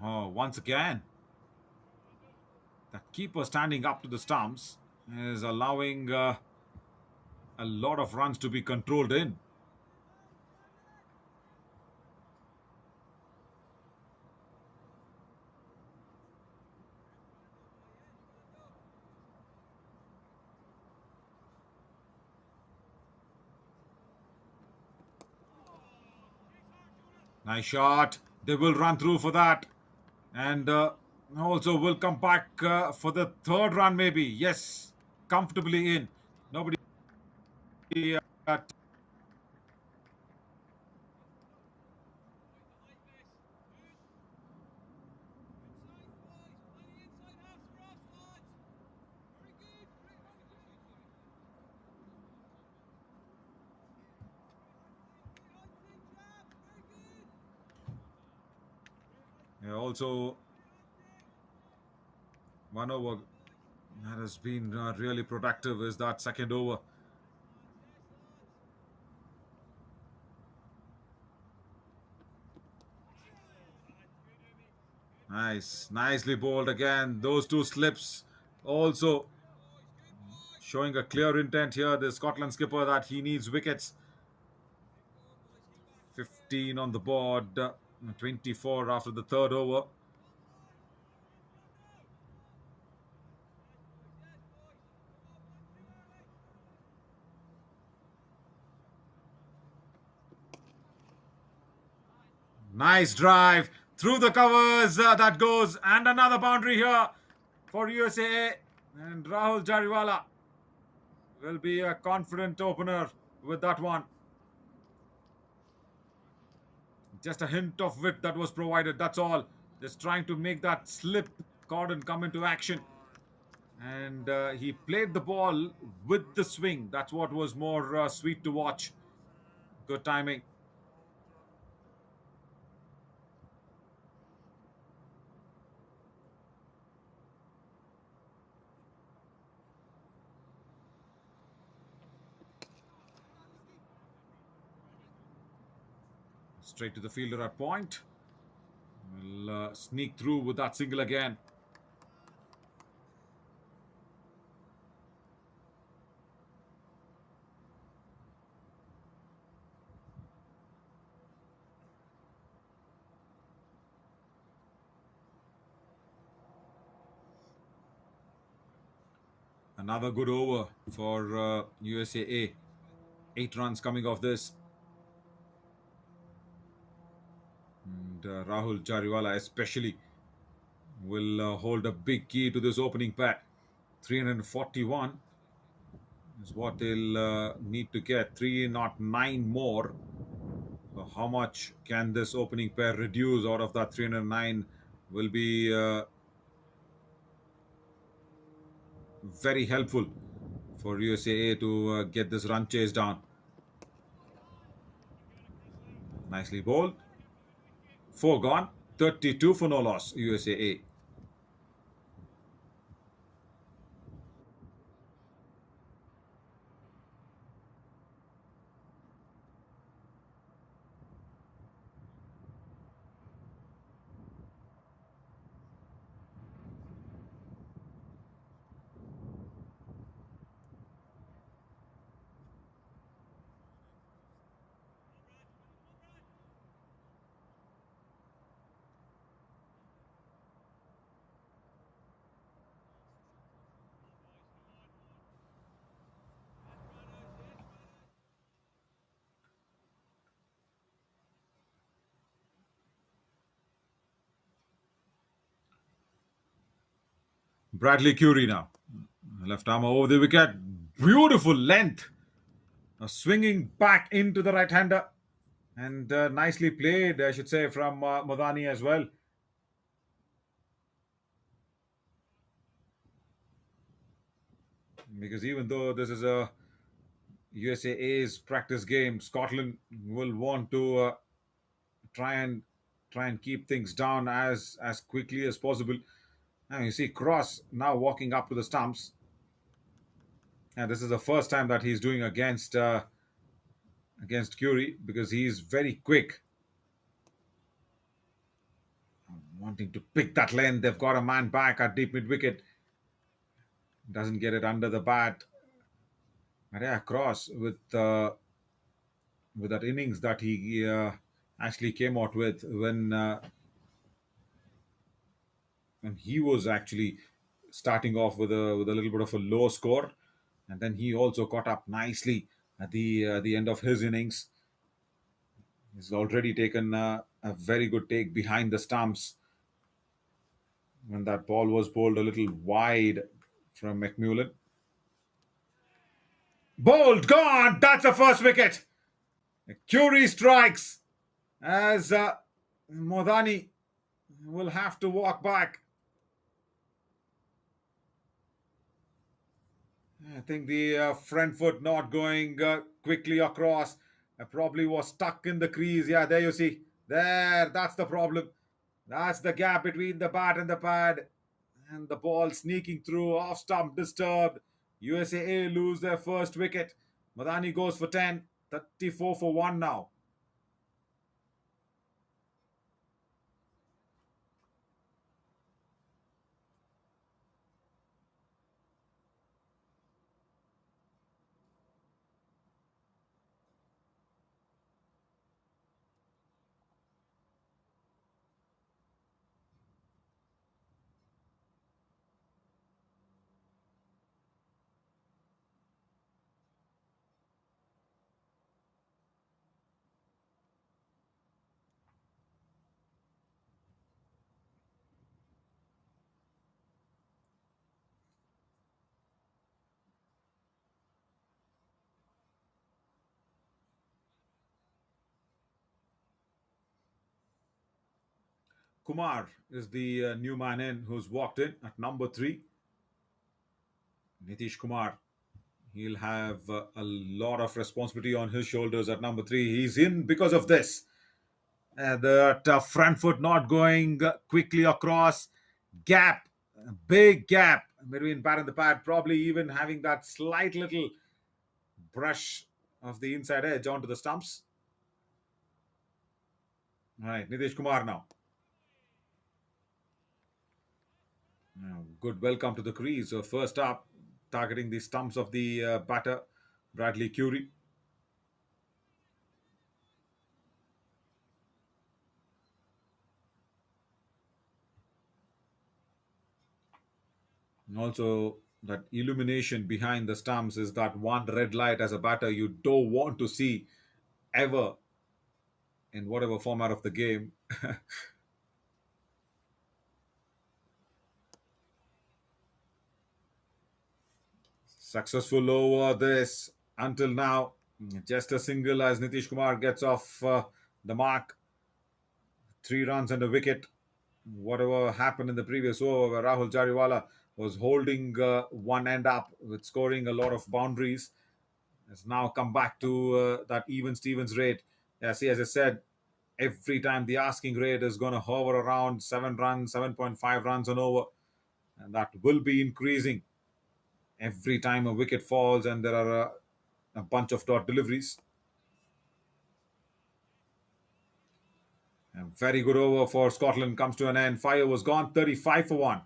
Oh, once again, that keeper standing up to the stumps is allowing a lot of runs to be controlled in. Nice shot. They will run through for that. And also will come back for the third run, maybe. Yes, comfortably in. Nobody. Uh, also, one over that has been really productive is that second over. Nice, nicely bowled again. Those two slips also showing a clear intent here. The Scotland skipper that he needs wickets. 15 on the board, 24 after the third over. Nice drive. Through the covers, that goes, and another boundary here for USA. And Rahul Jariwala will be a confident opener with that one. Just a hint of wit that was provided, that's all. Just trying to make that slip Cordon come into action. And he played the ball with the swing. That's what was more sweet to watch. Good timing. Straight to the fielder at point. Will sneak through with that single again. Another good over for USAA. 8 runs coming off this. And Rahul Jariwala especially will hold a big key to this opening pair. 341 is what they'll need to get. 309 more. So how much can this opening pair reduce out of that 309 will be very helpful for USAA to get this run chase down. Nicely bowled. 4 gone. 32 for no loss, USAA. Bradley Curie now. Left arm over the wicket. Beautiful length. Swinging back into the right hander. And nicely played, I should say, from Madani as well. Because even though this is a USAA's practice game, Scotland will want to try and keep things down as quickly as possible. Now you see Cross now walking up to the stumps, and this is the first time that he's doing against Curie because he's very quick, wanting to pick that length. They've got a man back at deep mid wicket, doesn't get it under the bat. But yeah, Cross with that innings that he actually came out with when he was actually starting off with a little bit of a low score, and then he also caught up nicely at the end of his innings. He's already taken a very good take behind the stumps when that ball was bowled a little wide from McMullen. Bowled, gone. That's the first wicket. Curie strikes as Modani will have to walk back. I think the front foot not going quickly across. Probably was stuck in the crease. Yeah, there you see. There, that's the problem. That's the gap between the bat and the pad. And the ball sneaking through, off stump, disturbed. USAA lose their first wicket. Madani goes for 10. 34 for 1 now. Kumar is the new man in who's walked in at number three. Nitish Kumar. He'll have a lot of responsibility on his shoulders at number three. He's in because of this. The tough front foot not going quickly across. Gap, big gap between pad and the pad. Probably even having that slight little brush of the inside edge onto the stumps. All right, Nitish Kumar now. Good welcome to the crease. So first up, targeting the stumps of the batter, Bradley Curie. And also, that illumination behind the stumps is that one red light as a batter you don't want to see ever in whatever format of the game. Successful over this until now. Just a single as Nitish Kumar gets off the mark. 3 runs and a wicket. Whatever happened in the previous over where Rahul Jariwala was holding one end up with scoring a lot of boundaries has now come back to that even Stevens rate. Yeah, see, as I said, every time the asking rate is going to hover around 7 runs, 7.5 runs and over, and that will be increasing every time a wicket falls and there are a bunch of dot deliveries. A very good over for Scotland comes to an end. Fire was gone, 35 for 1.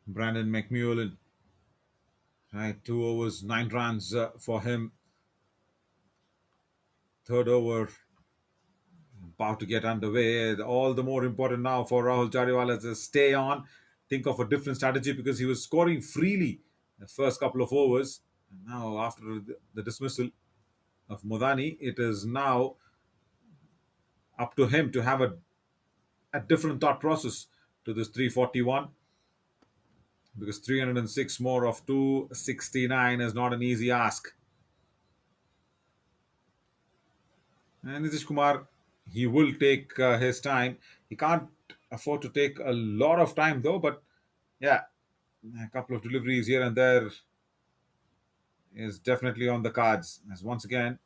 Brandon McMullen, right, 2 overs, 9 runs for him. Third over about to get underway. All the more important now for Rahul Jariwala to stay on, think of a different strategy because he was scoring freely the first couple of overs. And now, after the dismissal of Modani, it is now up to him to have a different thought process to this 341 because 306 more of 269 is not an easy ask. And Nitish Kumar, he will take his time. He can't afford to take a lot of time though, but yeah, a couple of deliveries here and there is definitely on the cards. As once again,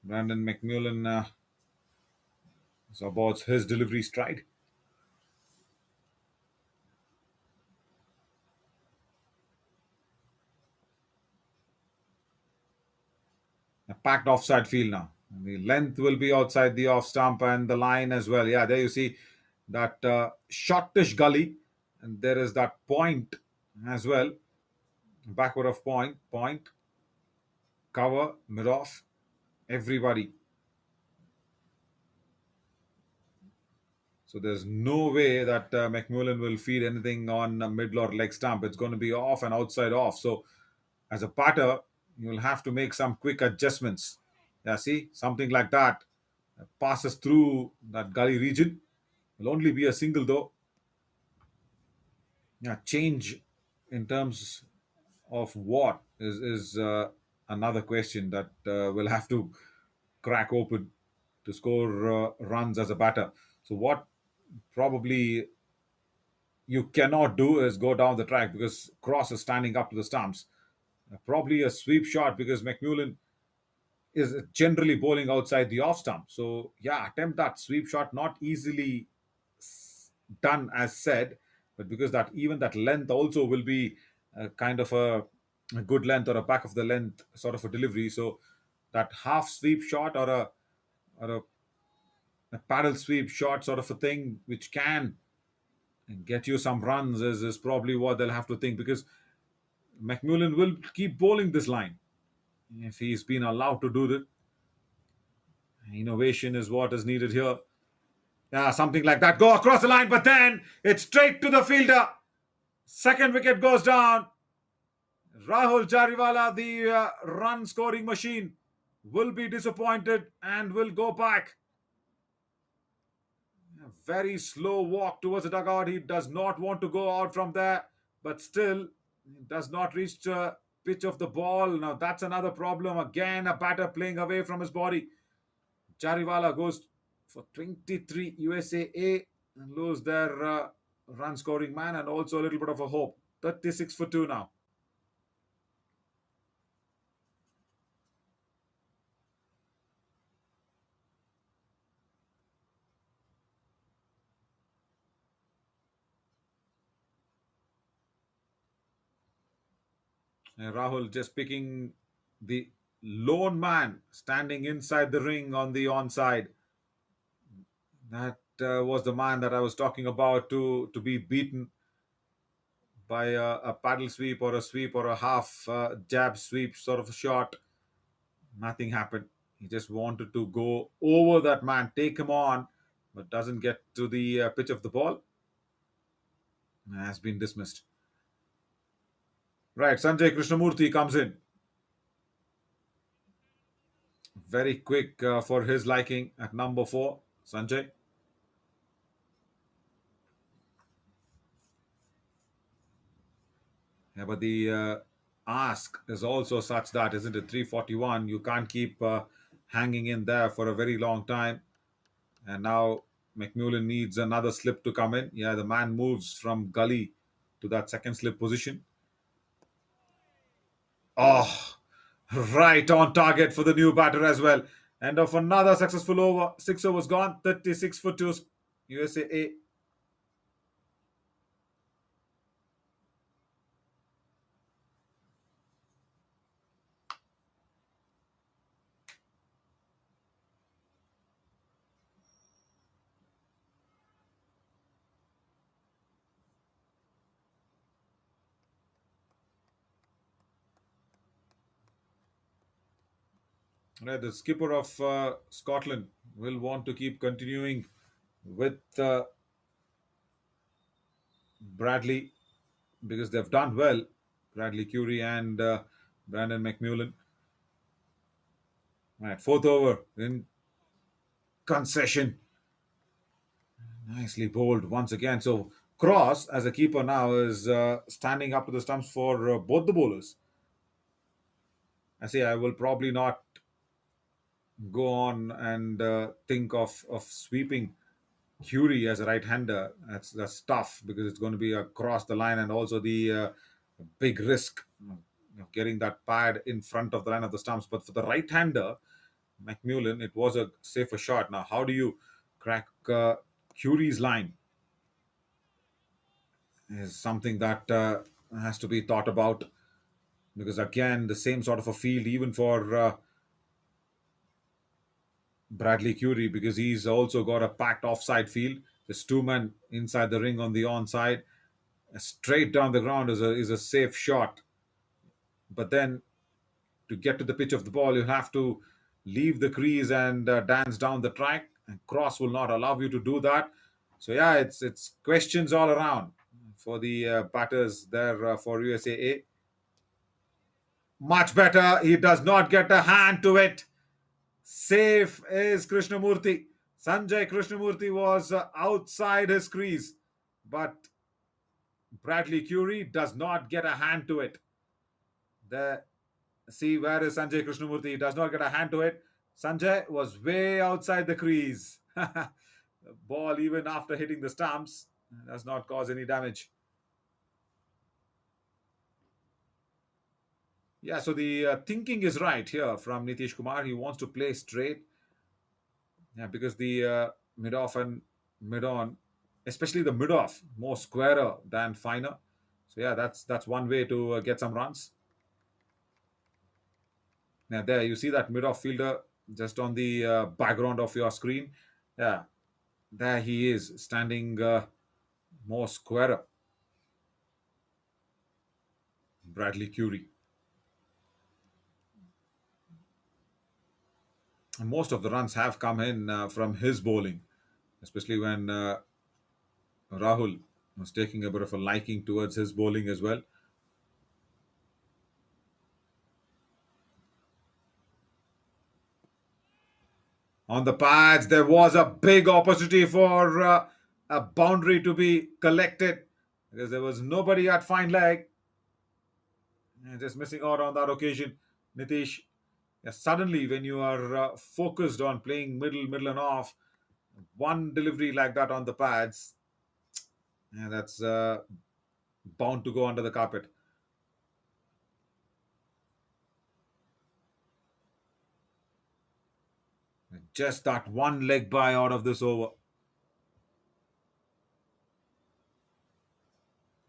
Brandon McMullen is about his delivery stride. A packed offside field now. The length will be outside the off stump and the line as well. Yeah, there you see that shortish gully, and there is that point as well. Backward of point, cover, mid off, everybody. So there's no way that McMullen will feed anything on a middle or leg stump. It's going to be off and outside off. So as a batter, you'll have to make some quick adjustments. Yeah, see, something like that passes through that gully region. Will only be a single though. Yeah, change in terms of what is another question that we'll have to crack open to score runs as a batter. So what probably you cannot do is go down the track because Cross is standing up to the stumps. Probably a sweep shot because McMullen is generally bowling outside the off stump. So yeah, attempt that sweep shot, not easily done as said, but because that even that length also will be kind of a good length or a back of the length sort of a delivery. So that half sweep shot or a paddle sweep shot sort of a thing which can get you some runs is probably what they'll have to think because McMullen will keep bowling this line if he's been allowed to do that. Innovation is what is needed here. Yeah, something like that. Go across the line, but then it's straight to the fielder. Second wicket goes down. Rahul Jariwala, the run scoring machine, will be disappointed and will go back. A very slow walk towards the dugout. He does not want to go out from there, but still does not reach the pitch of the ball. Now that's another problem. Again, a batter playing away from his body. Jariwala goes for 23 USAA and lose their run scoring man and also a little bit of a hope. 36 for 2 now. And Rahul just picking the lone man standing inside the ring on the onside. That was the man that I was talking about to be beaten by a paddle sweep or a sweep or a half jab sweep sort of a shot. Nothing happened. He just wanted to go over that man, take him on, but doesn't get to the pitch of the ball. Has been dismissed. Right, Sanjay Krishnamurthy comes in. Very quick for his liking at number 4. Sanjay. Yeah, but the ask is also such that, isn't it? 341. You can't keep hanging in there for a very long time. And now McMullen needs another slip to come in. Yeah, the man moves from gully to that second slip position. Oh, right on target for the new batter as well. End of another successful over. 6 overs gone. 36 for 2 USA. Right, the skipper of Scotland will want to keep continuing with Bradley because they've done well. Bradley Curie and Brandon McMullen. Right, fourth over in concession. Nicely bowled once again. So Cross, as a keeper now, is standing up to the stumps for both the bowlers. I say I will probably not go on and think of sweeping Curie as a right-hander. That's tough because it's going to be across the line and also the big risk of getting that pad in front of the line of the stumps. But for the right-hander, McMullen, it was a safer shot. Now, how do you crack Curie's line? Is something that has to be thought about because again, the same sort of a field even for Bradley Curie because he's also got a packed offside field. There's 2 men inside the ring on the onside. Straight down the ground is a safe shot. But then to get to the pitch of the ball, you have to leave the crease and dance down the track. And Cross will not allow you to do that. So yeah, it's questions all around for the batters there for USAA. Much better. He does not get a hand to it. Safe is Krishnamurthy. Sanjay Krishnamurthy was outside his crease, but Bradley Curie does not get a hand to it. The See, where is Sanjay Krishnamurthy? He does not get a hand to it. Sanjay was way outside the crease. The ball, even after hitting the stumps, does not cause any damage. Yeah, so the thinking is right here from Nitish Kumar. He wants to play straight. Yeah, because the mid off and mid on, especially the mid off, more squarer than finer. So yeah, that's one way to get some runs. Now there you see that mid off fielder just on the background of your screen. Yeah, there he is standing more squarer. Bradley Curie. And most of the runs have come in from his bowling, especially when Rahul was taking a bit of a liking towards his bowling as well. On the pads, there was a big opportunity for a boundary to be collected because there was nobody at fine leg. Just missing out on that occasion, Nitish. Yeah, suddenly, when you are focused on playing middle and off, one delivery like that on the pads, yeah, that's bound to go under the carpet. Just that one leg by out of this over.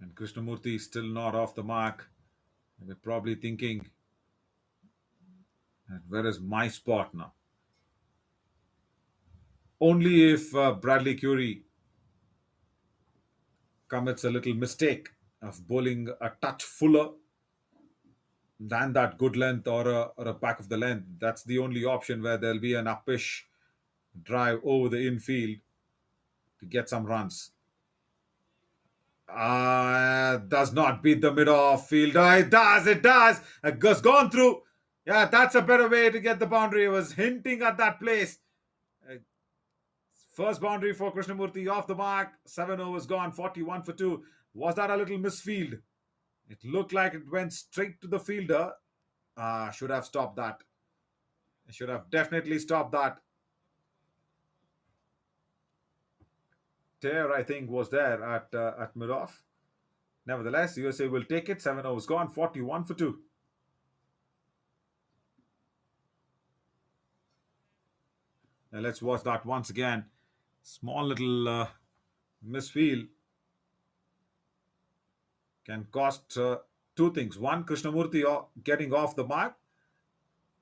And Krishnamurti is still not off the mark. They're probably thinking, where is my spot now? Only if Bradley Curie commits a little mistake of bowling a touch fuller than that good length or a back of the length. That's the only option where there'll be an uppish drive over the infield to get some runs. Does not beat the mid off field. It does, it does. It has gone through. Yeah, that's a better way to get the boundary. It was hinting at that place. Uh, First boundary for Krishnamurti off the mark. 7 overs gone, 41 for 2. Was that a little misfield? It looked like it went straight to the fielder. Should have stopped that. Should have definitely stopped that. Tear, I think, was there at mid off. Nevertheless, USA will take it. 7 overs gone, 41 for 2. Now let's watch that once again. Small little misfield can cost two things. One, Krishnamurti getting off the mark,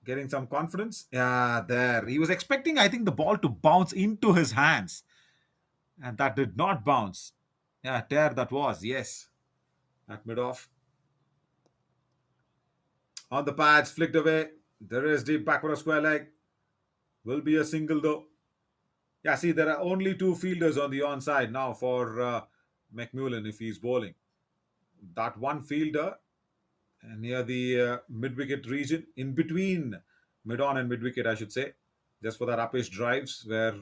getting some confidence. Yeah, there. He was expecting, I think, the ball to bounce into his hands. And that did not bounce. Yeah, tear that was, yes. At mid off. On the pads, flicked away. There is deep back for a square leg. Will be a single though. Yeah, see, there are only two fielders on the onside now for McMullen if he's bowling. That one fielder near the mid wicket region, in between mid on and mid wicket, I should say, just for that uppish drives where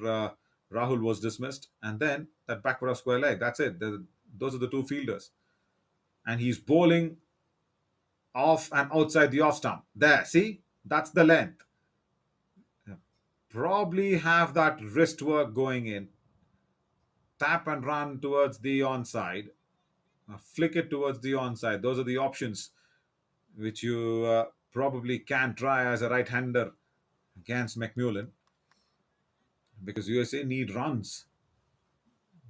Rahul was dismissed, and then that back for a square leg. That's it. Those are the two fielders. And he's bowling off and outside the off stump. There, see? That's the length. Probably have that wrist work going in. Tap and run towards the onside. Flick it towards the onside. Those are the options which you probably can try as a right-hander against McMullen, because USA need runs.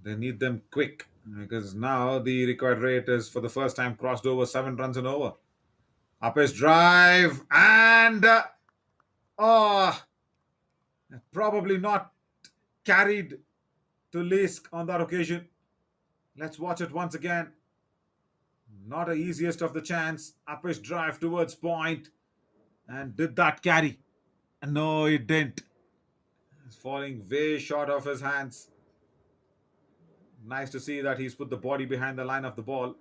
They need them quick, because now the required rate is for the first time crossed over 7 runs and over. Up his drive and probably not carried to Lisk on that occasion. Let's watch it once again. Not the easiest of the chance. Up his drive towards point. And did that carry? No, it didn't. It's falling way short of his hands. Nice to see that he's put the body behind the line of the ball.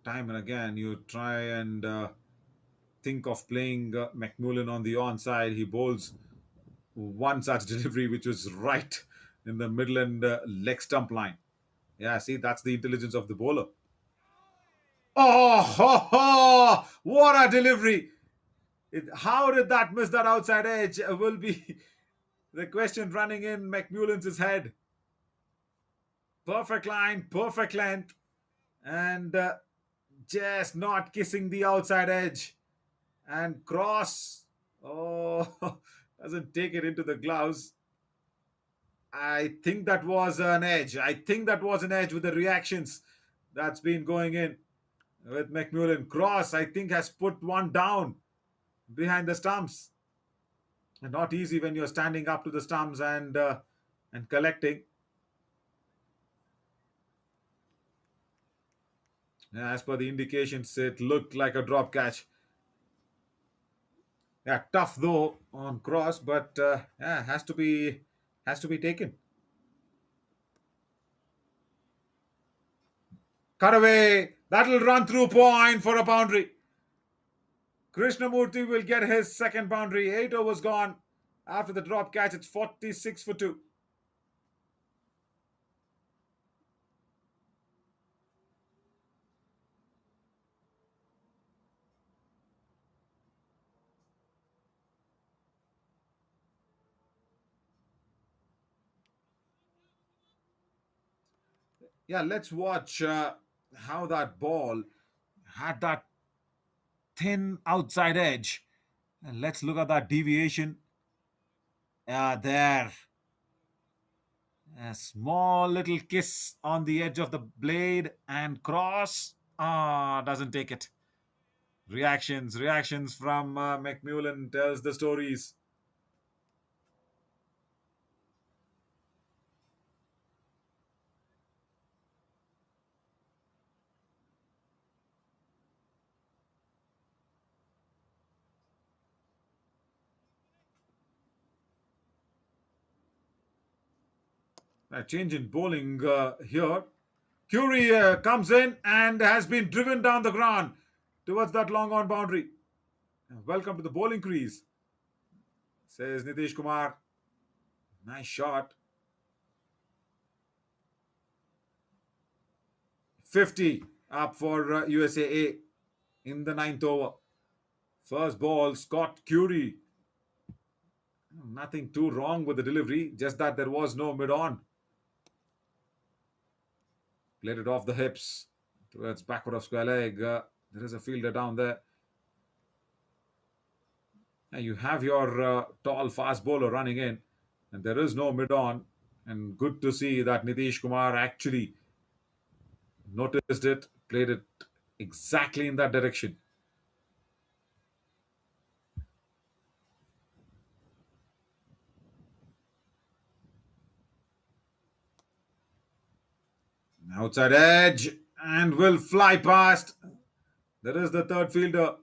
Time and again, you try and think of playing McMullen on the onside. He bowls one such delivery, which was right in the middle and leg stump line. Yeah, see, that's the intelligence of the bowler. Oh, ho, ho, what a delivery! How did that miss that outside edge? Will be the question running in McMullen's head. Perfect line, perfect length, and just not kissing the outside edge. And cross. Oh, doesn't take it into the gloves. I think that was an edge. I think that was an edge with the reactions that's been going in. with McMullen. Cross, I think, has put one down behind the stumps. Not easy when you're standing up to the stumps and collecting. As per the indications, it looked like a drop catch. Yeah, tough though on cross, but yeah, has to be taken. Cut away. That'll run through point for a boundary. Krishnamurti will get his second boundary. 8 overs gone. After the drop catch, it's 46 for 2. Yeah, let's watch how that ball had that thin outside edge. And let's look at that deviation. There. A small little kiss on the edge of the blade and cross. Doesn't take it. Reactions from McMullen tells the stories. A change in bowling here. Curry comes in and has been driven down the ground towards that long on boundary. Welcome to the bowling crease, says Nitish Kumar. Nice shot. 50 up for USAA in the ninth over. First ball, Scott Curry. Nothing too wrong with the delivery, just that there was no mid on. Played it off the hips towards backward of square leg. There is a fielder down there. You have your tall fast bowler running in, and there is no mid on. And good to see that Nitish Kumar actually noticed it, played it exactly in that direction. Outside edge and will fly past. There is the third fielder.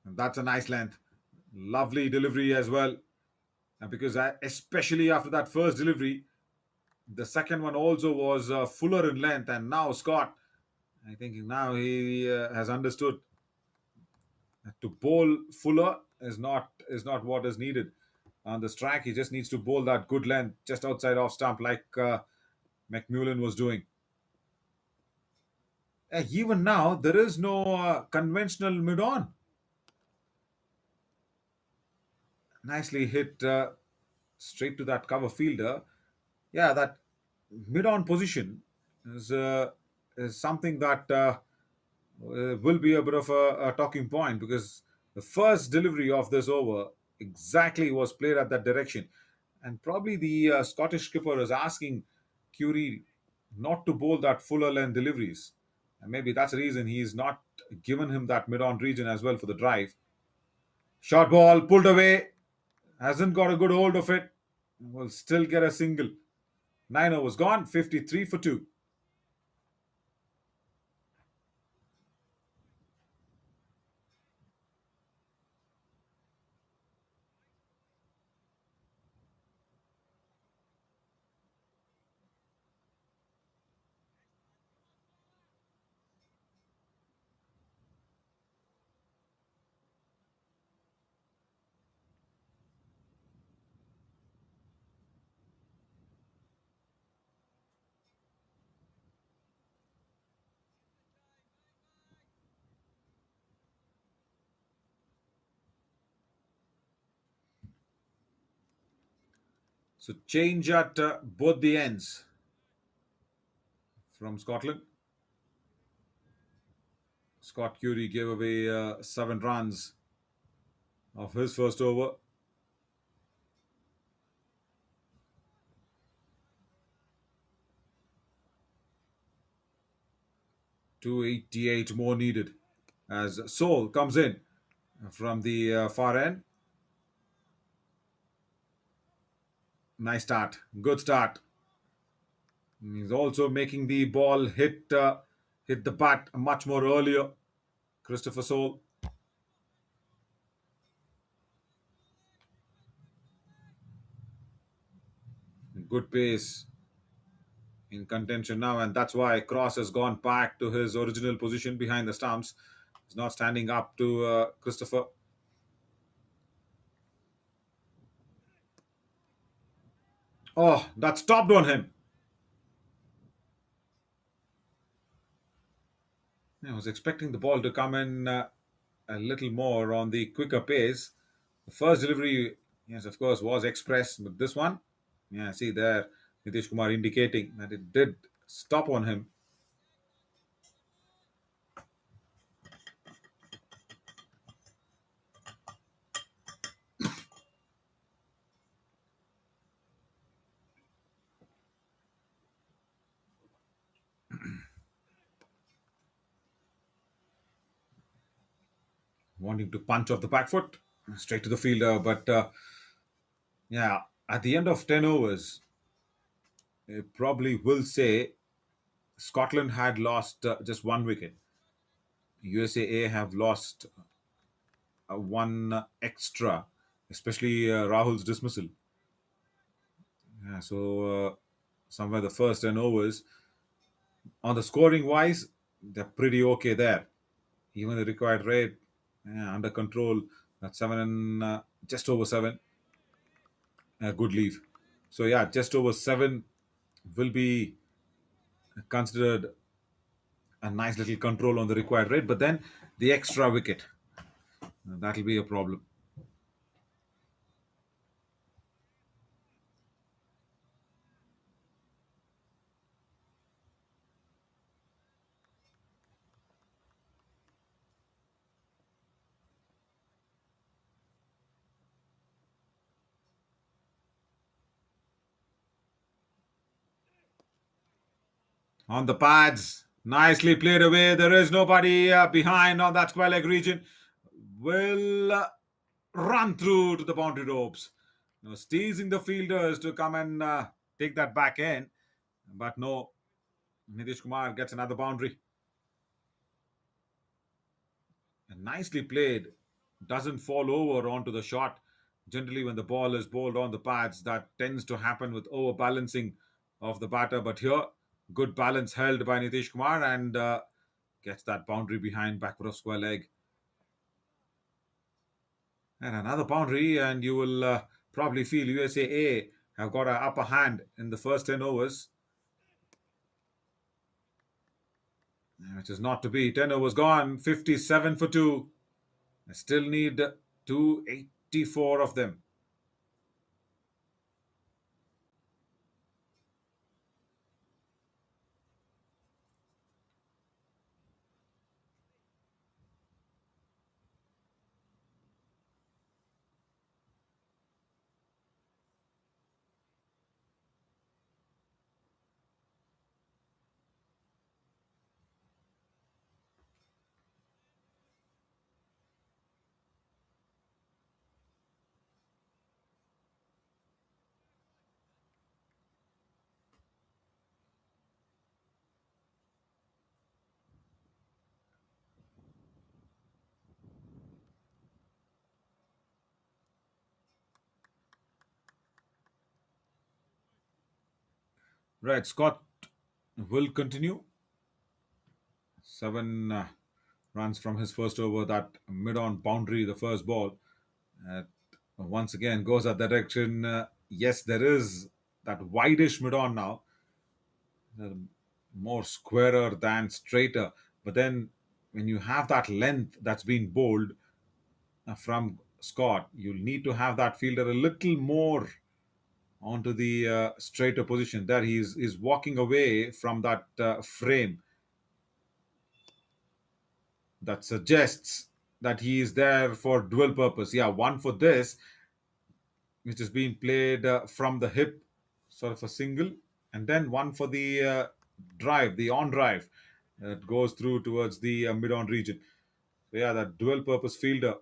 And that's a nice length. Lovely delivery as well. And because especially after that first delivery, the second one also was fuller in length. And now Scott, I think now he has understood that to bowl fuller is not what is needed on the strike. He just needs to bowl that good length just outside off stump like McMullen was doing. Even now, there is no conventional mid on. Nicely hit straight to that cover fielder. Yeah, that mid on position is something that will be a bit of a talking point because the first delivery of this over exactly was played at that direction. And probably the Scottish skipper is asking Curie not to bowl that fuller length deliveries. And maybe that's the reason he's not given him that mid on region as well for the drive. Short ball pulled away, hasn't got a good hold of it, will still get a single. 9 overs gone, 53 for 2. So change at both the ends from Scotland. Scott Curry gave away 7 runs of his first over. 288 more needed as Sol comes in from the far end. Nice start. Good start. He's also making the ball hit the bat much more earlier. Christopher Sol. Good pace in contention now, and that's why Cross has gone back to his original position behind the stumps. He's not standing up to Christopher. Oh, that stopped on him. I was expecting the ball to come in a little more on the quicker pace. The first delivery, yes, of course, was express, but this one, yeah, see there, Nitish Kumar indicating that it did stop on him. Wanting to punch off the back foot straight to the fielder. But yeah, at the end of 10 overs, it probably will say Scotland had lost just 1 wicket. USAA have lost one extra, especially Rahul's dismissal. Yeah, so somewhere the first 10 overs, on the scoring wise, they're pretty okay there. Even the required rate, yeah, under control, at seven and just over seven. A good leave. So yeah, just over seven will be considered a nice little control on the required rate, but then the extra wicket, that'll be a problem. On the pads, nicely played away. There is nobody behind on that square leg region. Will run through to the boundary ropes. You know, teasing the fielders to come and take that back in, but no. Nitish Kumar gets another boundary. And nicely played. Doesn't fall over onto the shot. Generally, when the ball is bowled on the pads, that tends to happen with overbalancing of the batter. But here, good balance held by Nitish Kumar and gets that boundary behind backward of square leg. And another boundary, and you will probably feel USAA have got an upper hand in the first 10 overs, which is not to be. 10 overs gone, 57 for 2. I still need 284 of them. Right, Scott will continue. 7 runs from his first over, that mid-on boundary, the first ball. Uh, Once again, goes at that direction. Yes, there is that wideish mid-on now, uh, more squarer than straighter. But then when you have that length that's been bowled from Scott, you'll need to have that fielder a little more onto the straighter position. There he is walking away from that frame that suggests that he is there for dual purpose. Yeah, one for this, which is being played from the hip, sort of a single, and then one for the drive, the on drive that goes through towards the mid on region. So yeah, that dual purpose fielder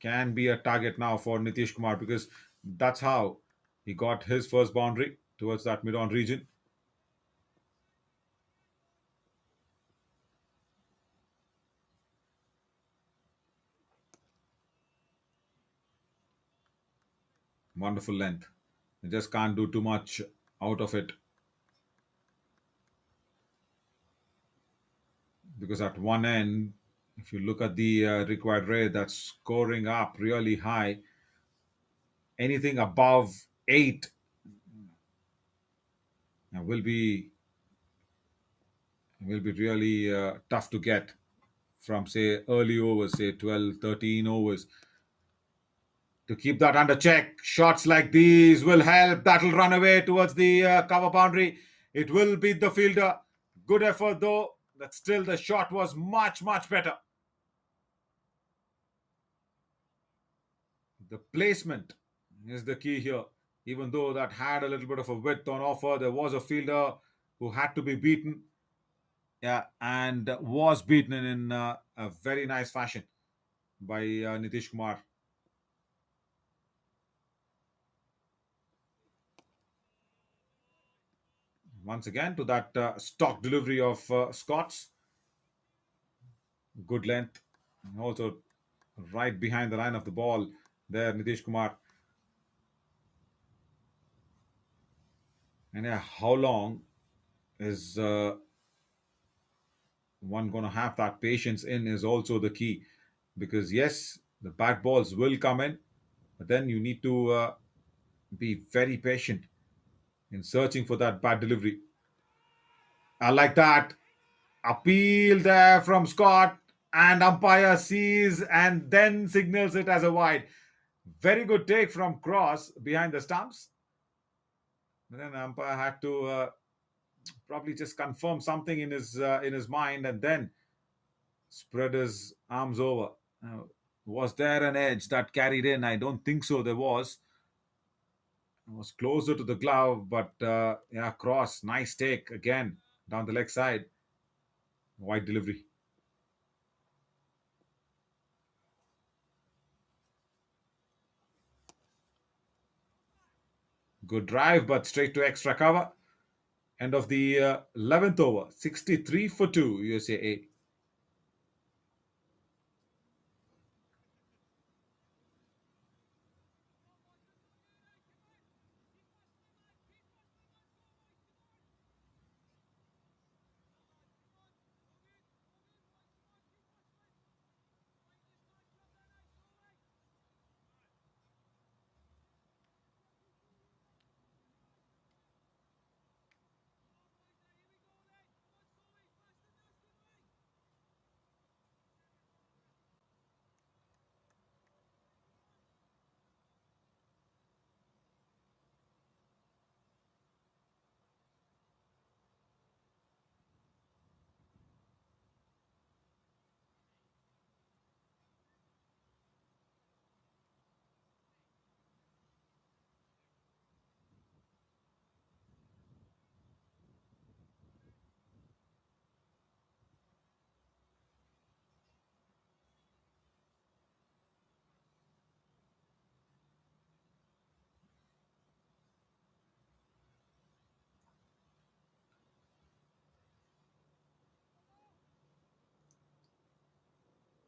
can be a target now for Nitish Kumar because that's how he got his first boundary towards that mid on region. Wonderful length. You just can't do too much out of it because at one end, if you look at the required rate, that's scoring up really high. Anything above 8 will be really tough to get from say early overs, say 12, 13 overs. To keep that under check, shots like these will help. That'll run away towards the cover boundary. It will beat the fielder. Good effort though. But still, the shot was much, much better. The placement is the key here. Even though that had a little bit of a width on offer, there was a fielder who had to be beaten. Yeah, and was beaten in a very nice fashion by Nitish Kumar. Once again, to that stock delivery of Scott's. Good length. Also, right behind the line of the ball there, Nitish Kumar. And yeah, how long is one going to have that patience in is also the key. Because yes, the bad balls will come in, but then you need to be very patient in searching for that bad delivery. I like that. Appeal there from Scott, and umpire sees and then signals it as a wide. Very good take from Cross behind the stumps. But then umpire had to probably just confirm something in his mind and then spread his arms over. Was there an edge that carried in? I don't think so. There was. It was closer to the glove, but yeah, Cross, nice take again down the leg side. Wide delivery. Good drive, but straight to extra cover. End of the 11th over. 63 for 2, USAA.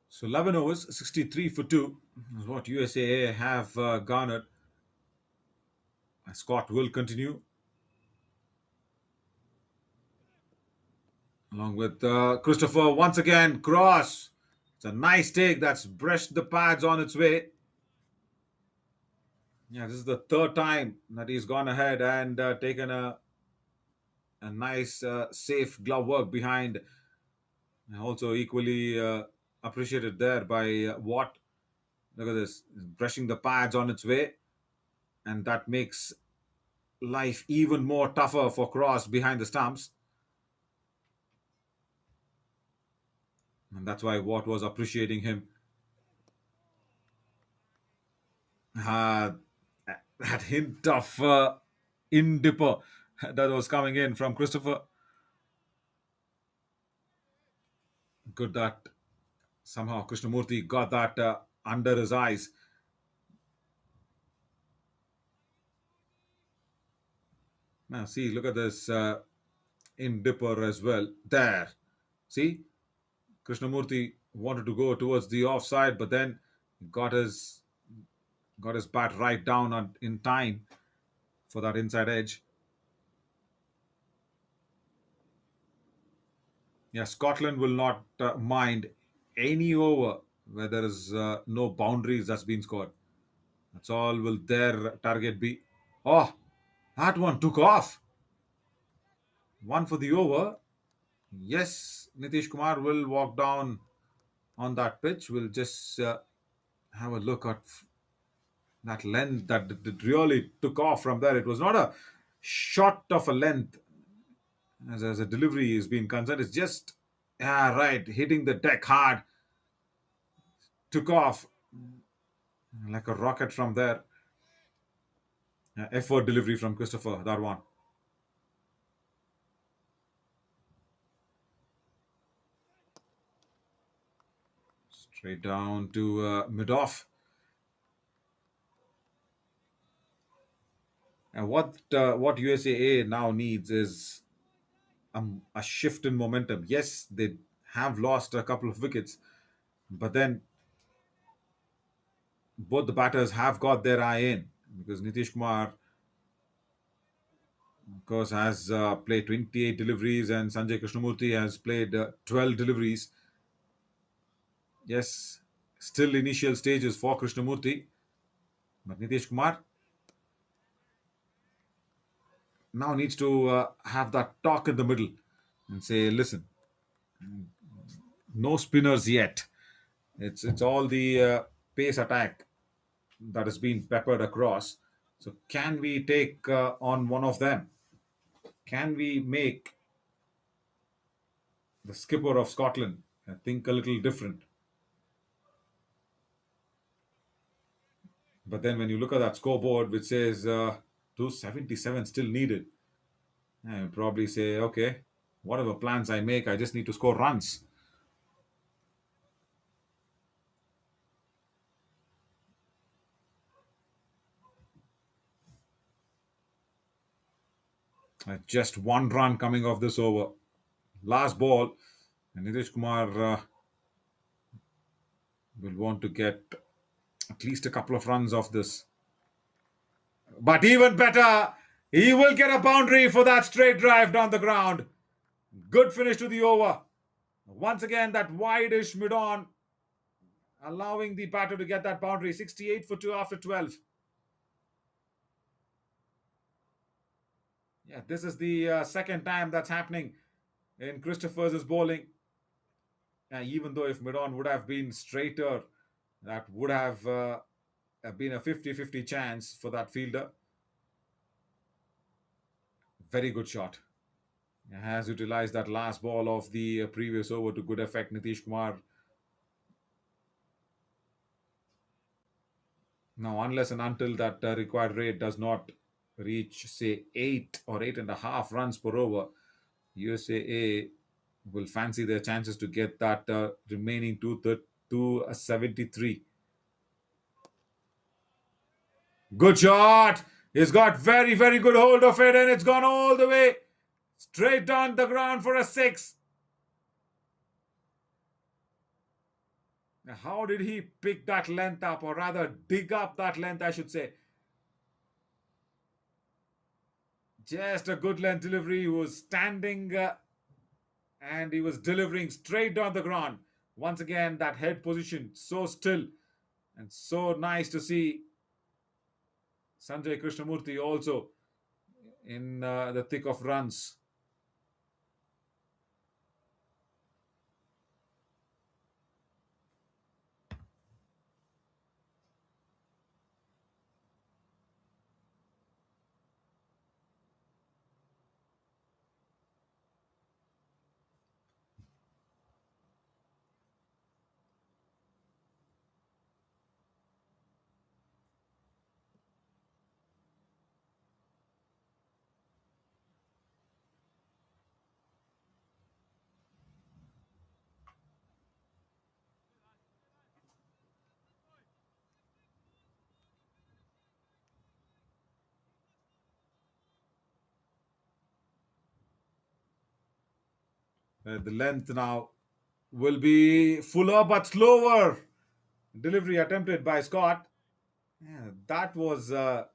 So 11 overs, 63 for 2 is what USAA have garnered. Scott will continue along with Christopher. Once again, Cross. It's a nice take that's brushed the pads on its way. Yeah, this is the third time that he's gone ahead and taken a nice, safe glove work behind. And also equally appreciated there by Watt. Look at this, brushing the pads on its way, and that makes life even more tougher for Cross behind the stumps. And that's why Watt was appreciating him. Uh, that hint of in dipper that was coming in from Christopher. Good that somehow Krishnamurti got that under his eyes. Now, see, look at this in dipper as well. There. See, Krishnamurti wanted to go towards the offside, but then got his got his bat right down in time for that inside edge. Yeah, Scotland will not mind any over where there is no boundaries that's been scored. That's all will their target be. Oh, that one took off. One for the over. Yes, Nitish Kumar will walk down on that pitch. We'll just have a look at that length that really took off from there. It was not a shot of a length as a delivery is being concerned. It's just, yeah, right, hitting the deck hard, took off like a rocket from there. Effort delivery from Christopher, that one. Straight down to mid-off. And what USAA now needs is a shift in momentum. Yes, they have lost a couple of wickets, but then both the batters have got their eye in because Nitish Kumar, of course, has played 28 deliveries and Sanjay Krishnamurti has played 12 deliveries. Yes, still initial stages for Krishnamurti, but Nitish Kumar now needs to have that talk in the middle and say, listen, no spinners yet. It's all the pace attack that has been peppered across. So can we take on one of them? Can we make the skipper of Scotland think a little different? But then when you look at that scoreboard, which says 277 still needed, I probably say, okay, whatever plans I make, I just need to score runs. Just one run coming off this over. Last ball, and Nitish Kumar will want to get at least a couple of runs off this. But even better, he will get a boundary for that straight drive down the ground. Good finish to the over. Once again, that wide-ish mid-on, allowing the batter to get that boundary. 68 for 2 after 12. Yeah, this is the second time that's happening in Christopher's bowling. Even though if mid-on would have been straighter, that would have been a 50-50 chance for that fielder. Very good shot. Has utilized that last ball of the previous over to good effect. Nitish Kumar. Now, unless and until that required rate does not reach, say, 8 or 8.5 runs per over, USAA will fancy their chances to get that remaining 273. Good shot. He's got very, very good hold of it, and it's gone all the way straight down the ground for a 6. Now, how did he pick that length up, or rather dig up that length, I should say? Just a good length delivery. He was standing and he was delivering straight down the ground. Once again, that head position so still and so nice to see. Sanjay Krishnamurti also in the thick of runs. The length now will be fuller but slower. Delivery attempted by Scott. Yeah, that was out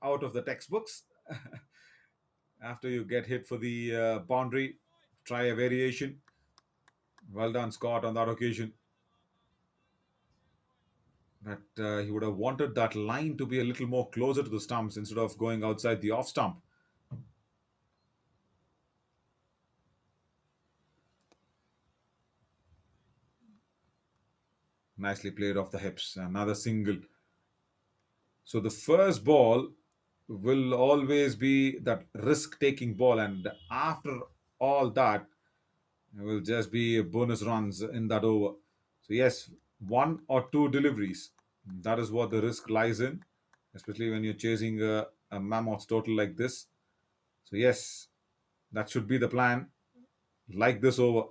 of the textbooks. After you get hit for the boundary, try a variation. Well done, Scott, on that occasion. But he would have wanted that line to be a little more closer to the stumps instead of going outside the off stump. Nicely played off the hips. Another single. So the first ball will always be that risk taking ball, and after all that, it will just be bonus runs in that over. So, yes, one or two deliveries. That is what the risk lies in, especially when you're chasing a mammoth total like this. So, yes, that should be the plan, like this over.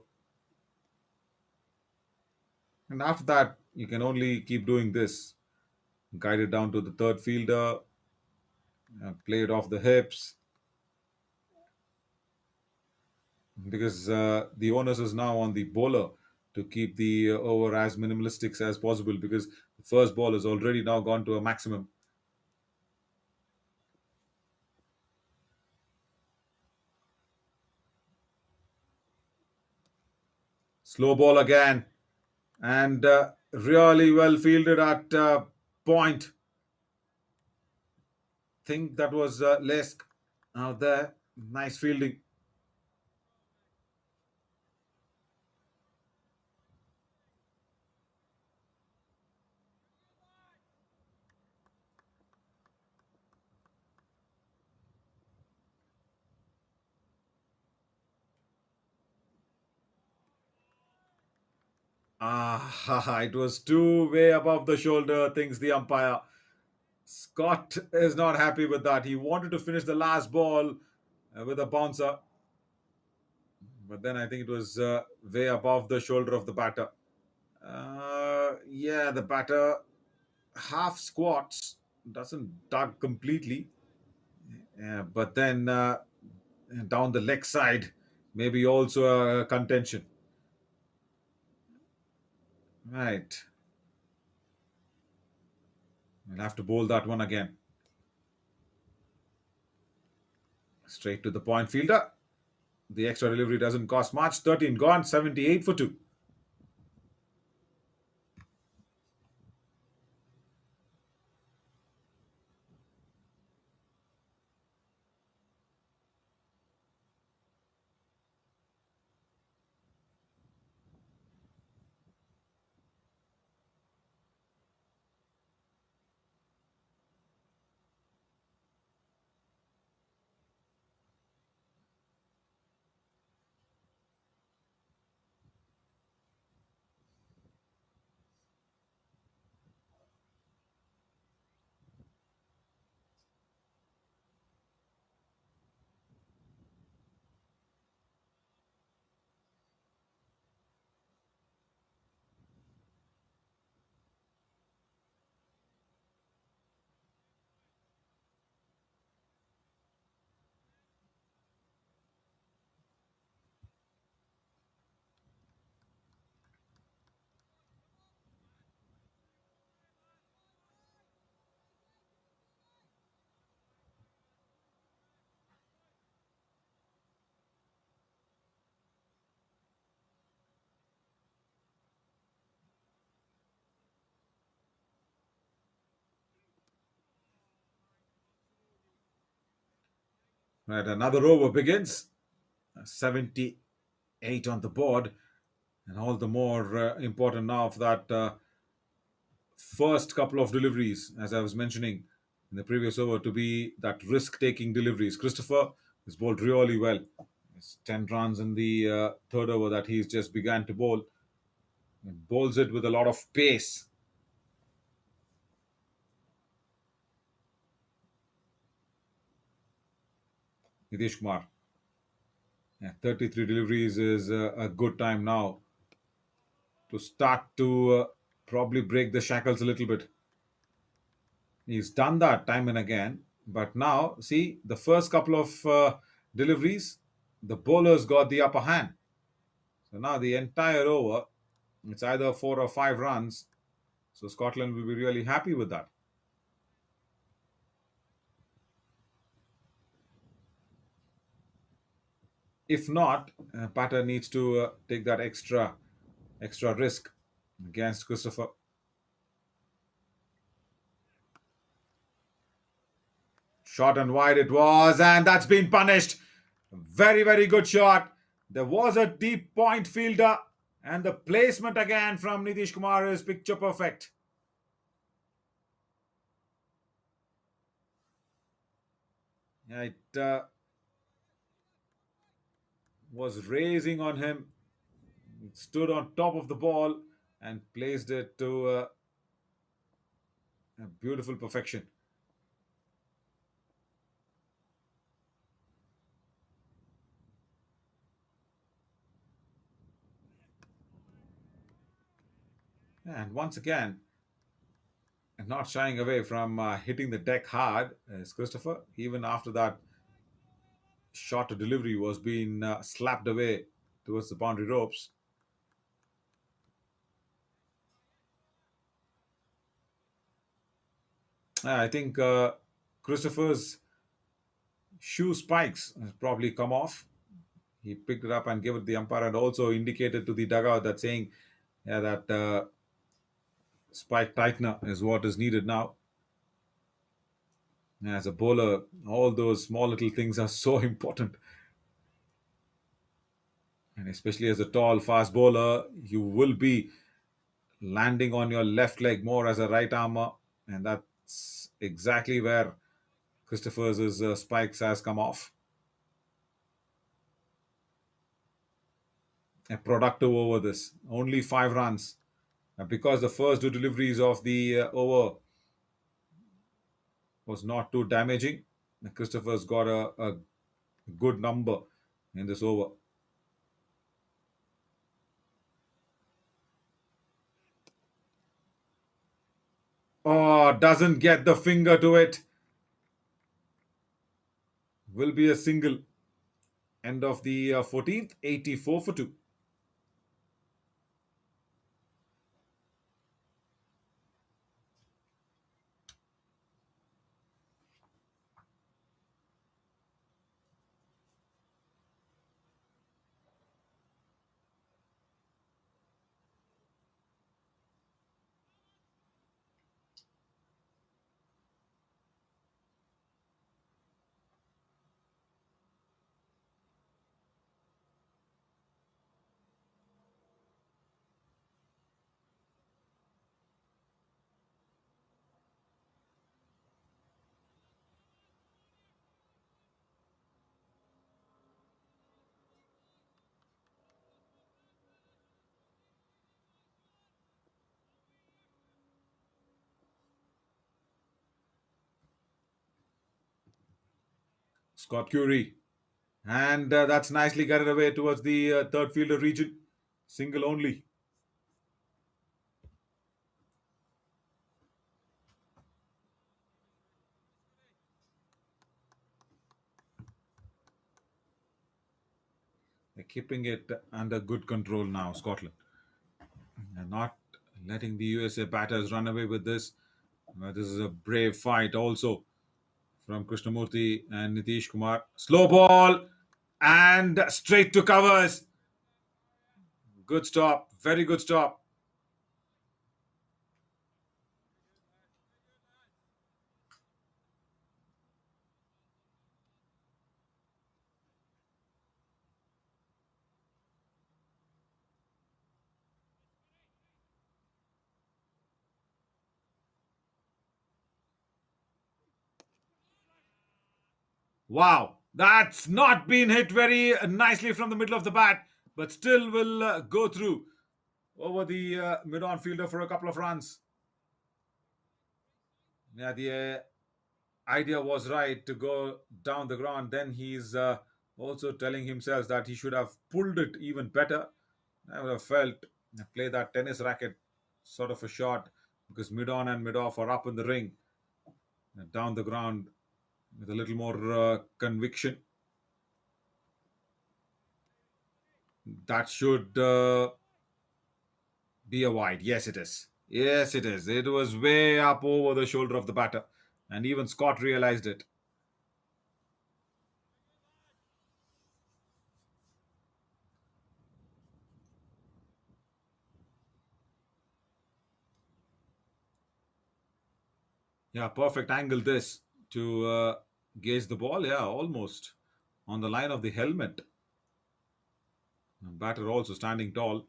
And after that, you can only keep doing this. Guide it down to the third fielder, play it off the hips, because the onus is now on the bowler to keep the over as minimalistic as possible, because the first ball has already now gone to a maximum. Slow ball again, and really well fielded at point. Think that was Lesk out there. Nice fielding. Ah, it was too way above the shoulder, thinks the umpire. Scott is not happy with that. He wanted to finish the last ball with a bouncer, but then I think it was way above the shoulder of the batter. Yeah, the batter half squats, doesn't duck completely, but then down the leg side, maybe also a contention. Right, we'll have to bowl that one again. Straight to the point fielder. The extra delivery doesn't cost much. 13 gone, 78 for 2. Right, another over begins. 78 on the board, and all the more important now for that first couple of deliveries, as I was mentioning in the previous over, to be that risk taking deliveries. Christopher has bowled really well. It's 10 runs in the third over that he's just began to bowl. And bowls it with a lot of pace. Nitish Kumar. Yeah, 33 deliveries is a good time now to start to probably break the shackles a little bit. He's done that time and again. But now, see, the first couple of deliveries, the bowlers got the upper hand. So now the entire over, it's either 4 or 5 runs. So Scotland will be really happy with that. If not, Patter needs to take that extra risk against Christopher. Shot and wide it was, and that's been punished. Very good shot. There was a deep point fielder, and the placement again from Nitish Kumar is picture perfect. Yeah, it was raising on him. It stood on top of the ball and placed it to a beautiful perfection. And once again, not shying away from hitting the deck hard as Christopher. Even after that shot to delivery was being slapped away towards the boundary ropes. I think Christopher's shoe spikes has probably come off. He picked it up and gave it to the umpire and also indicated to the dugout that saying yeah, that spike tightener is what is needed now. As a bowler, all those small little things are so important. And especially as a tall, fast bowler, you will be landing on your left leg more as a right armer. And that's exactly where Christopher's spikes has come off. A productive over this. Only 5 runs. Because the first two deliveries of the over was not too damaging, Christopher's got a good number in this over. Oh, doesn't get the finger to it. Will be a single. End of the 14th, 84 for 2. Scott Curry. And that's nicely got it away towards the third fielder region. Single only. They're keeping it under good control now, Scotland. And not letting the USA batters run away with this. This is a brave fight also from Krishnamurti and Nitish Kumar. Slow ball and straight to covers. Good stop. Very good stop. Wow. That's not been hit very nicely from the middle of the bat, but still will go through over the mid-on fielder for a couple of runs. Yeah, the idea was right to go down the ground. Then he's also telling himself that he should have pulled it even better. I would have felt play that tennis racket sort of a shot because mid on and mid off are up in the ring, down the ground with a little more conviction. That should be a wide. Yes, it is. Yes, it is. It was way up over the shoulder of the batter, and even Scott realized it. Yeah, perfect angle this to gauge the ball. Yeah, almost on the line of the helmet. Batter also standing tall.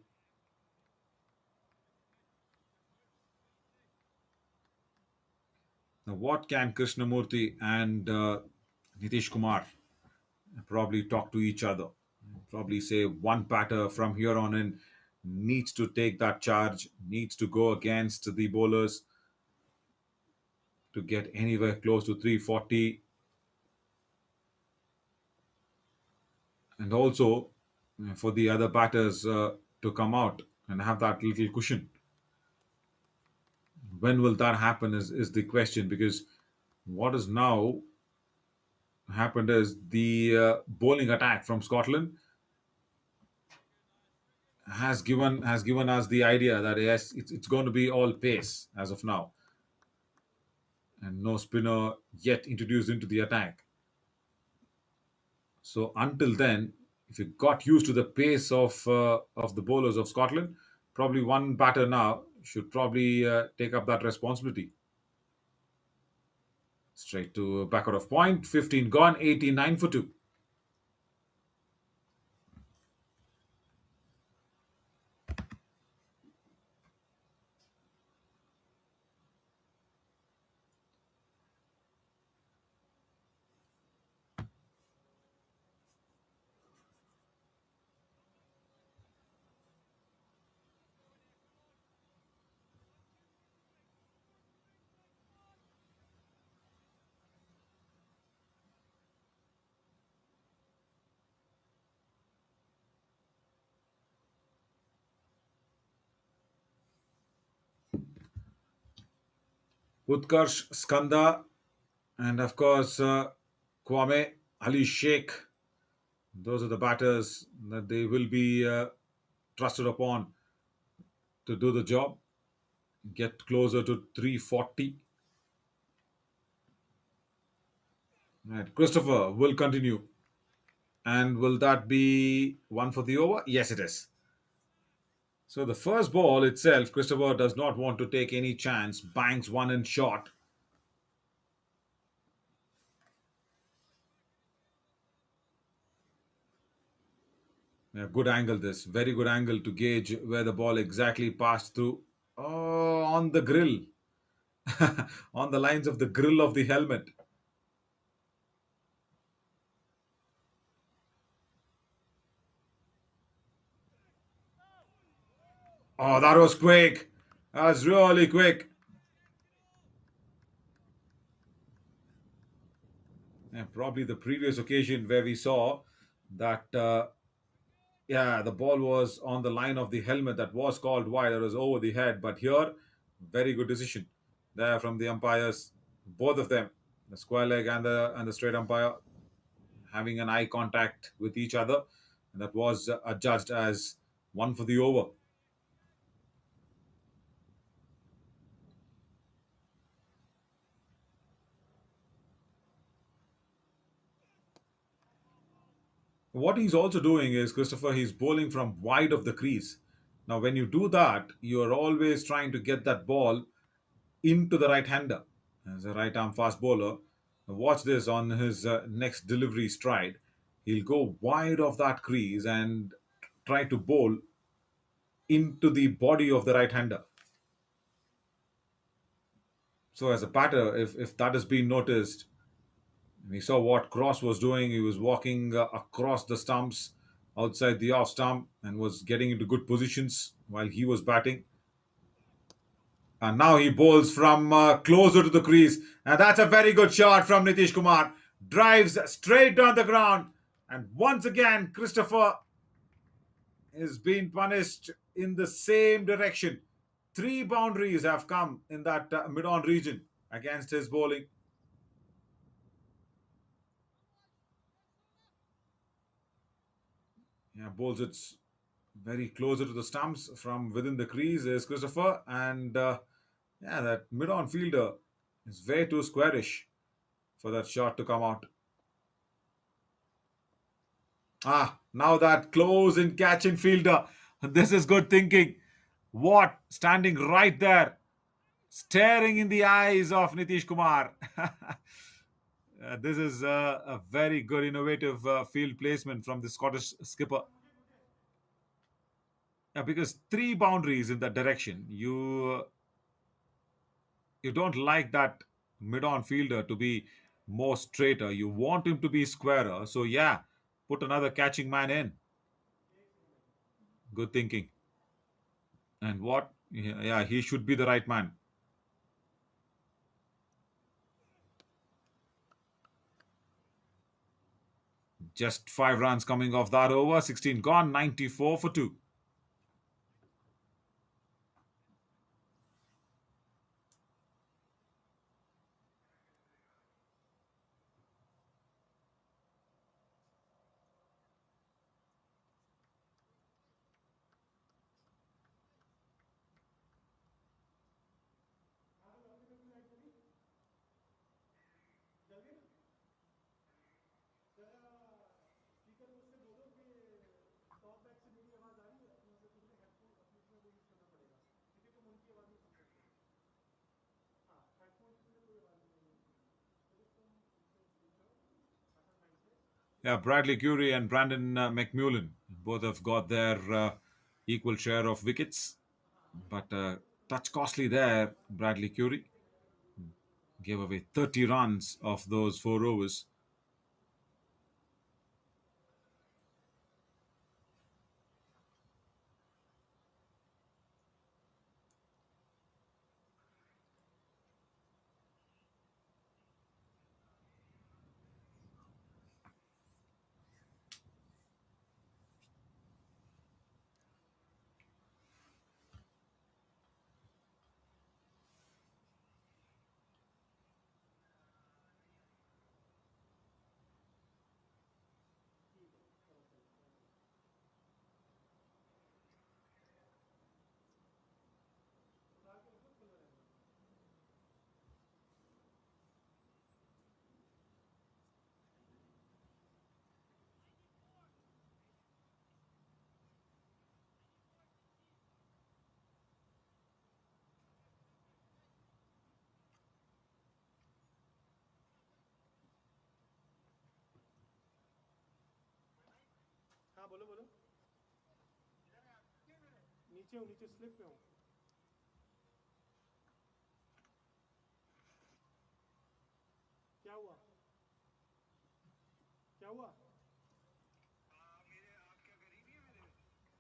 Now, what can Krishnamurti and Nitish Kumar probably talk to each other? Probably say one batter from here on in needs to take that charge, needs to go against the bowlers to get anywhere close to 340, and also for the other batters to come out and have that little cushion. When will that happen is the question, because what has now happened is the bowling attack from Scotland has given us the idea that yes, it's going to be all pace as of now, and no spinner yet introduced into the attack. So until then, if you got used to the pace of the bowlers of Scotland, probably one batter now should probably take up that responsibility. Straight to back out of point, 15 gone, 89 for two. Utkarsh Skanda, and of course Kwame Ali Sheikh. Those are the batters that they will be trusted upon to do the job, get closer to 340. Right. Christopher will continue. And will that be one for the over? Yes, it is. So the first ball itself, Christopher does not want to take any chance, bangs one in short. Yeah, good angle this. Very good angle to gauge where the ball exactly passed through. Oh, on the grill. On the lines of the grill of the helmet. Oh, that was quick. That was really quick. Yeah, probably the previous occasion where we saw that, yeah, the ball was on the line of the helmet that was called wide. It was over the head. But here, very good decision there from the umpires, both of them, the square leg and the straight umpire, having an eye contact with each other, and that was adjudged as one for the over. What he's also doing is, Christopher, he's bowling from wide of the crease. Now, when you do that, you're always trying to get that ball into the right hander as a right arm fast bowler. Now watch this on his next delivery stride. He'll go wide of that crease and try to bowl into the body of the right hander. So, as a batter, if that has been noticed, we saw what Cross was doing. He was walking across the stumps outside the off stump and was getting into good positions while he was batting. And now he bowls from closer to the crease. And that's a very good shot from Nitish Kumar. Drives straight down the ground. And once again, Christopher is being punished in the same direction. Three boundaries have come in that mid on region against his bowling. Yeah, bowls it Very closer to the stumps from within the crease is Christopher, and yeah, that mid-on fielder is way too squarish for that shot to come out. Now that close in catching fielder. This is good thinking. What? Standing right there, staring in the eyes of Nitish Kumar. This is a very good, innovative field placement from the Scottish skipper. Yeah, because three boundaries in that direction, you don't like that mid-on fielder to be more straighter. You want him to be squarer. So yeah, put another catching man in. Good thinking. And what? Yeah, he should be the right man. Just 5 runs coming off that over. 16 gone. 94 for two. Yeah, Bradley Curry and Brandon McMullen both have got their equal share of wickets, but touch costly there. Bradley Curry gave away 30 runs of those 4 overs. हाँ बोलो बोलो नीचे हूँ नीचे slip पे हूँ क्या हुआ क्या हुआ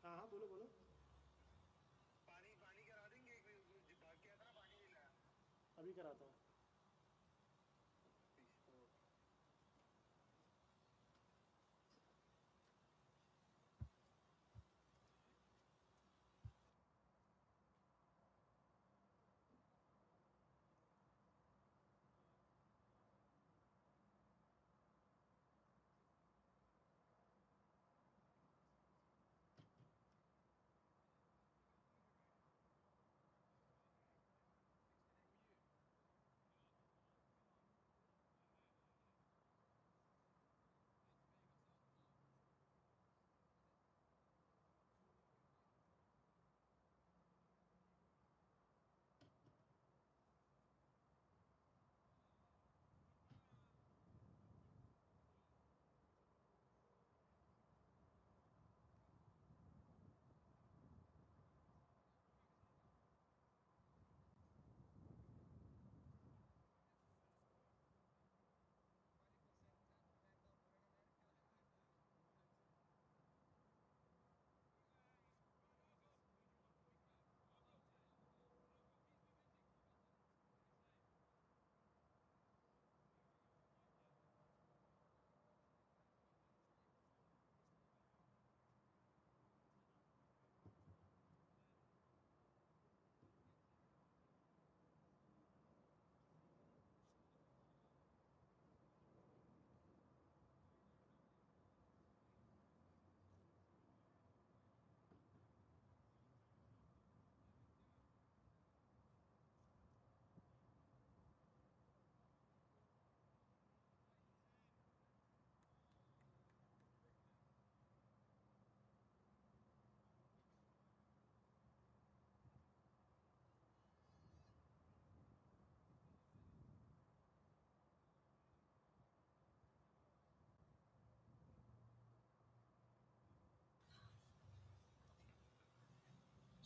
हाँ हाँ बोलो बोलो अभी कराता हूँ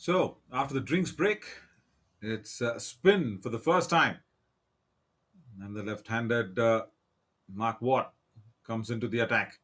So after the drinks break, it's a spin for the first time, and the left-handed Mark Watt comes into the attack.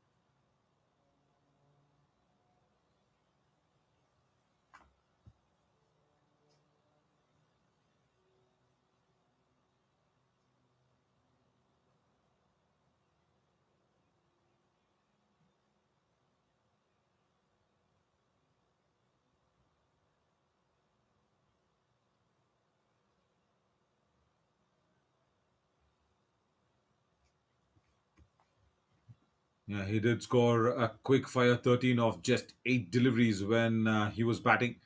Yeah, he did score a quick fire 13 of just 8 deliveries when he was batting.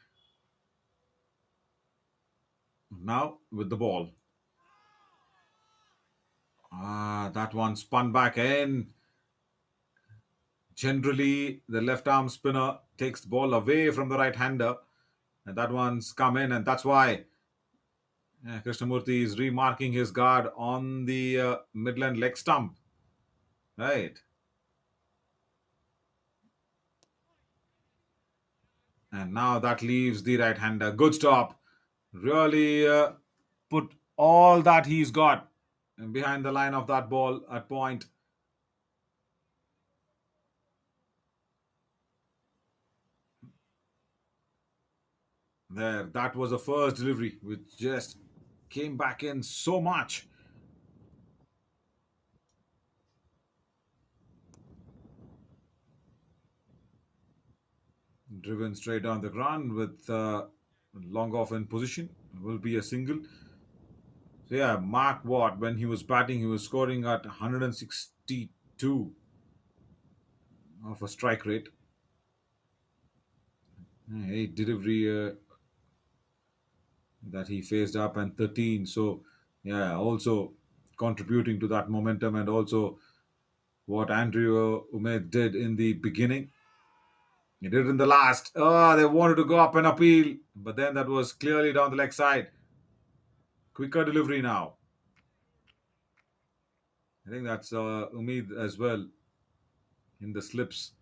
Now with the ball. That one spun back in. Generally, the left arm spinner takes the ball away from the right hander, and that one's come in, and that's why Krishnamurti is remarking his guard on the midland leg stump. Right. And now that leaves the right hander. Good stop. Really put all that he's got behind the line of that ball at point. There, that was the first delivery, which just came back in so much. Driven straight down the ground with long off in position. Will be a single. So yeah, Mark Watt, when he was batting, he was scoring at 162 of a strike rate. 8 delivery that he faced up and 13. So yeah, also contributing to that momentum, and also what Andrew Umed did in the beginning. He did it in the last. Oh, they wanted to go up and appeal, but then that was clearly down the leg side. Quicker delivery now. I think that's Umid as well in the slips.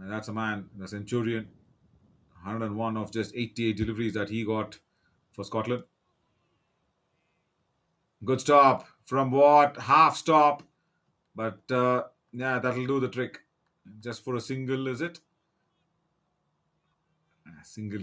And that's a man, the Centurion. 101 of just 88 deliveries that he got for Scotland. Good stop from Watt, half stop, but yeah, that'll do the trick. Just for a single, is it? Single.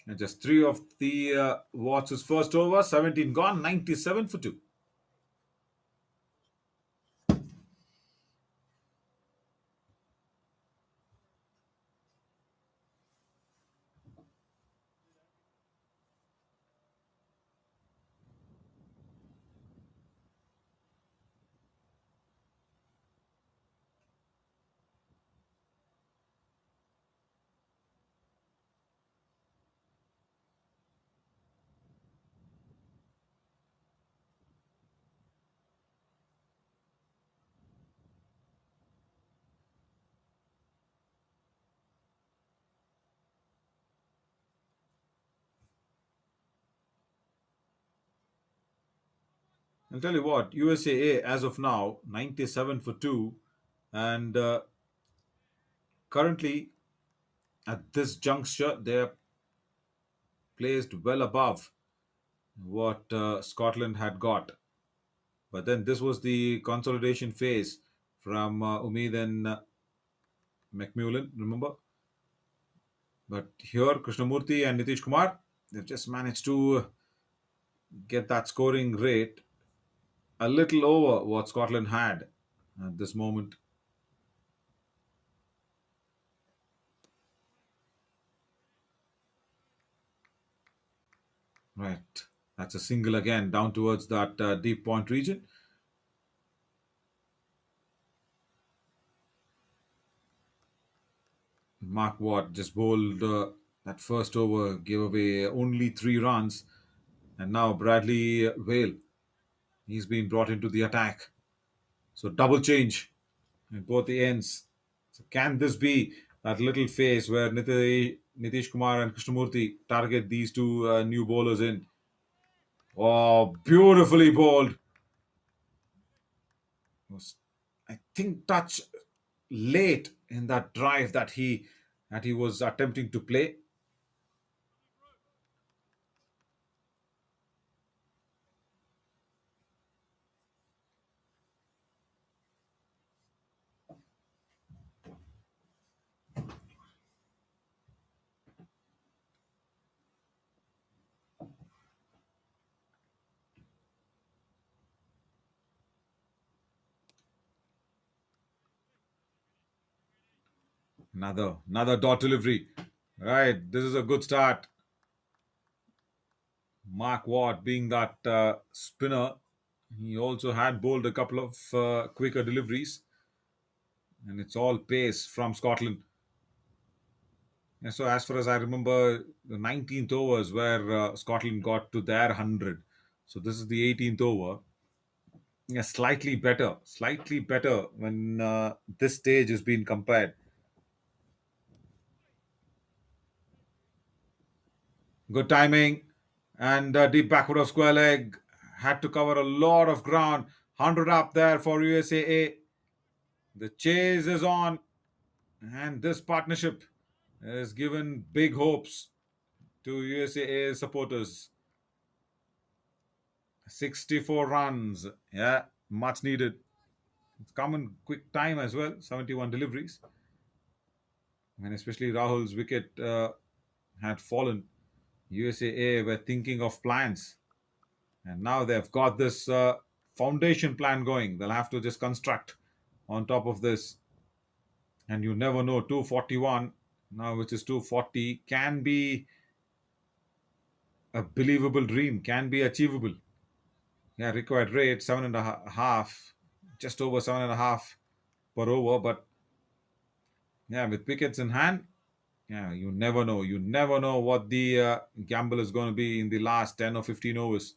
And just three of the Watts' first over, 17 gone, 97 for two. I'll tell you what, USAA as of now, 97 for two, and currently at this juncture, they're placed well above what Scotland had got. But then this was the consolidation phase from Umeed and McMullen, remember? But here, Krishnamurti and Nitish Kumar, they've just managed to get that scoring rate a little over what Scotland had at this moment. Right. That's a single again down towards that deep point region. Mark Watt just bowled that first over, gave away only 3 runs. And now Bradley Vale, he's been brought into the attack. So double change. at both the ends. So can this be that little phase where Nitish Kumar and Krishnamurti target these two new bowlers in? Oh, beautifully bowled. Was, I think, touch late in that drive that he was attempting to play. Another dot delivery. Right, this is a good start. Mark Watt being that spinner, he also had bowled a couple of quicker deliveries, and it's all pace from Scotland. And so, as far as I remember, the 19th overs where Scotland got to their 100. So, this is the 18th over. Yeah, slightly better when this stage is being compared. Good timing and deep backward of square leg. Had to cover a lot of ground. 100 up there for USAA. The chase is on, and this partnership has given big hopes to USAA supporters. 64 runs. Yeah, much needed. It's come in quick time as well. 71 deliveries. And especially Rahul's wicket had fallen. USAA were thinking of plans. And now they've got this foundation plan going. They'll have to just construct on top of this. And you never know, 241 now, which is 240, can be a believable dream, can be achievable. Yeah, required rate 7.5, just over 7.5 per over. But yeah, with wickets in hand, yeah, you never know. You never know what the gamble is going to be in the last 10 or 15 overs.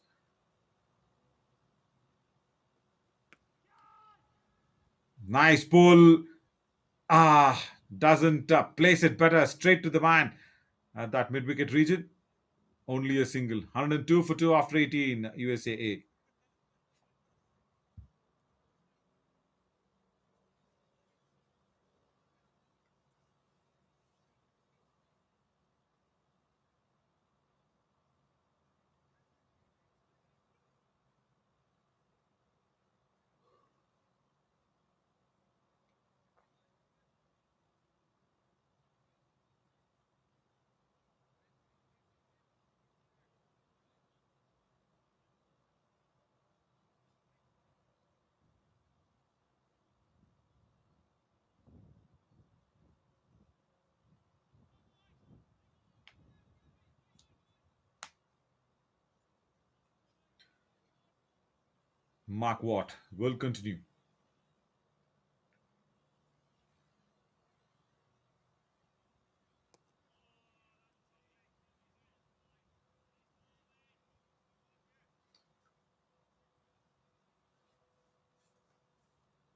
Nice pull. Ah, doesn't place it better straight to the man at that mid wicket region. Only a single. 102 for 2 after 18, USAA. Mark Watt will continue.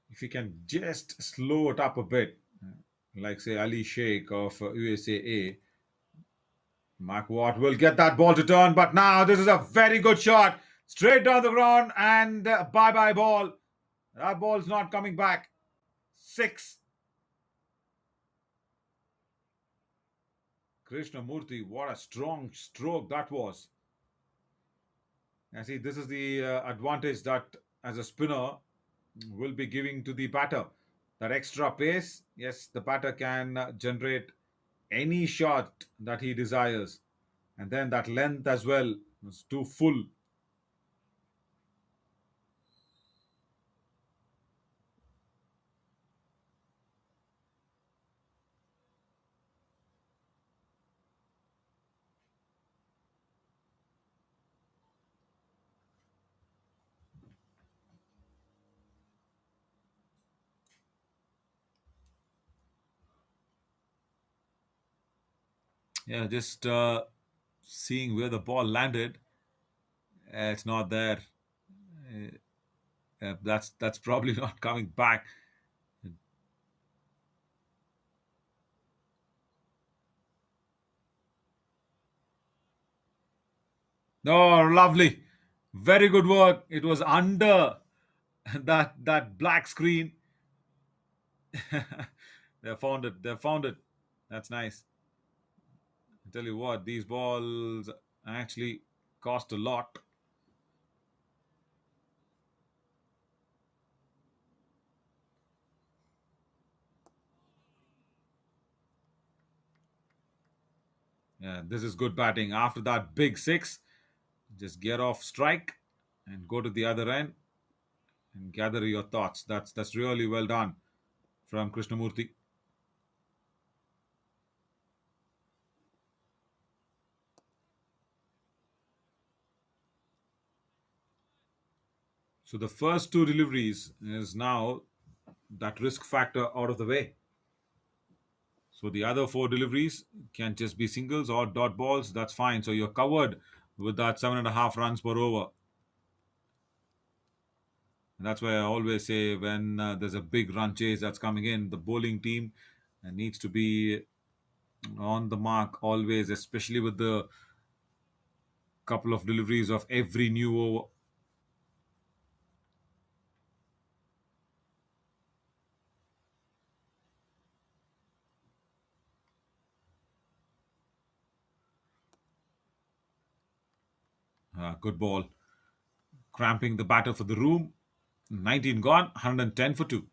If he can just slow it up a bit, like say Ali Sheikh of USAA, Mark Watt will get that ball to turn. But now this is a very good shot. Straight down the ground and bye bye ball. That ball's not coming back. Six. Krishnamurti, what a strong stroke that was. I see this is the advantage that as a spinner will be giving to the batter. That extra pace, yes, the batter can generate any shot that he desires. And then that length as well is too full. Yeah, just seeing where the ball landed, it's not there. That's probably not coming back. Oh, lovely. Very good work. It was under that black screen. They found it. They found it. That's nice. I tell you what, these balls actually cost a lot. Yeah, this is good batting. After that big six, just get off strike and go to the other end and gather your thoughts. That's really well done from Krishnamurti. So the first two deliveries is now that risk factor out of the way. So the other four deliveries can just be singles or dot balls. That's fine. So you're covered with that 7.5 runs per over. And that's why I always say when there's a big run chase that's coming in, the bowling team needs to be on the mark always, especially with the couple of deliveries of every new over. Good ball. Cramping the batter for the room. 19 gone, 110 for 2.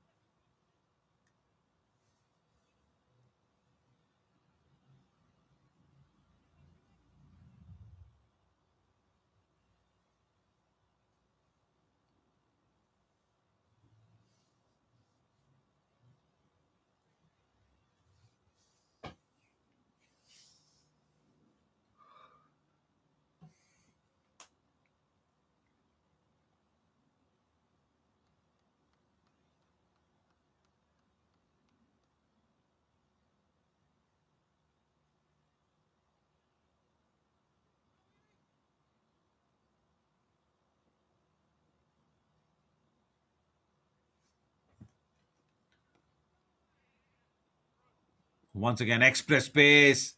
Once again, express pace.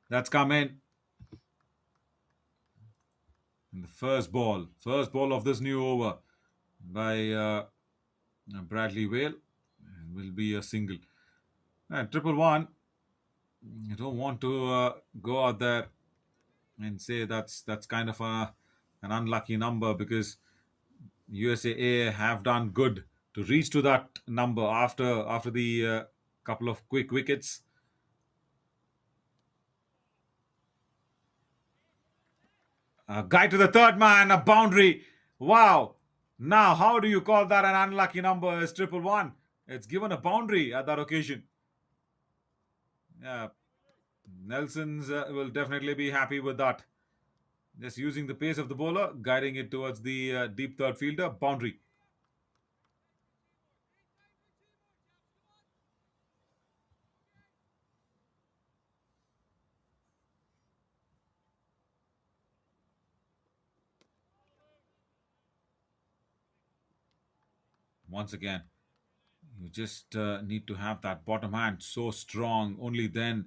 That's come in the first ball. First ball of this new over by Bradley Whale will be a single. And triple one, you don't want to go out there and say that's kind of an unlucky number because USAA have done good to reach to that number after the couple of quick wickets. A guy to the third man, a boundary. Wow. Now, how do you call that an unlucky number as triple one? It's given a boundary at that occasion. Yeah, Nelson's will definitely be happy with that. Just using the pace of the bowler, guiding it towards the deep third fielder, boundary. Once again, you just need to have that bottom hand so strong. Only then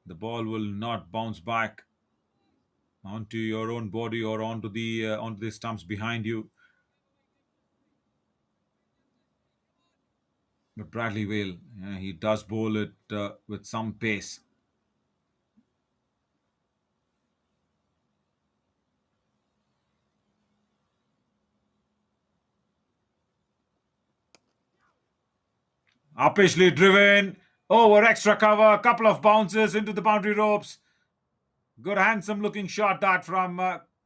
the ball will not bounce back onto your own body or onto the stumps behind you. But Bradley Whale, he does bowl it with some pace. Uppishly driven over extra cover, couple of bounces into the boundary ropes. Good, handsome looking shot that from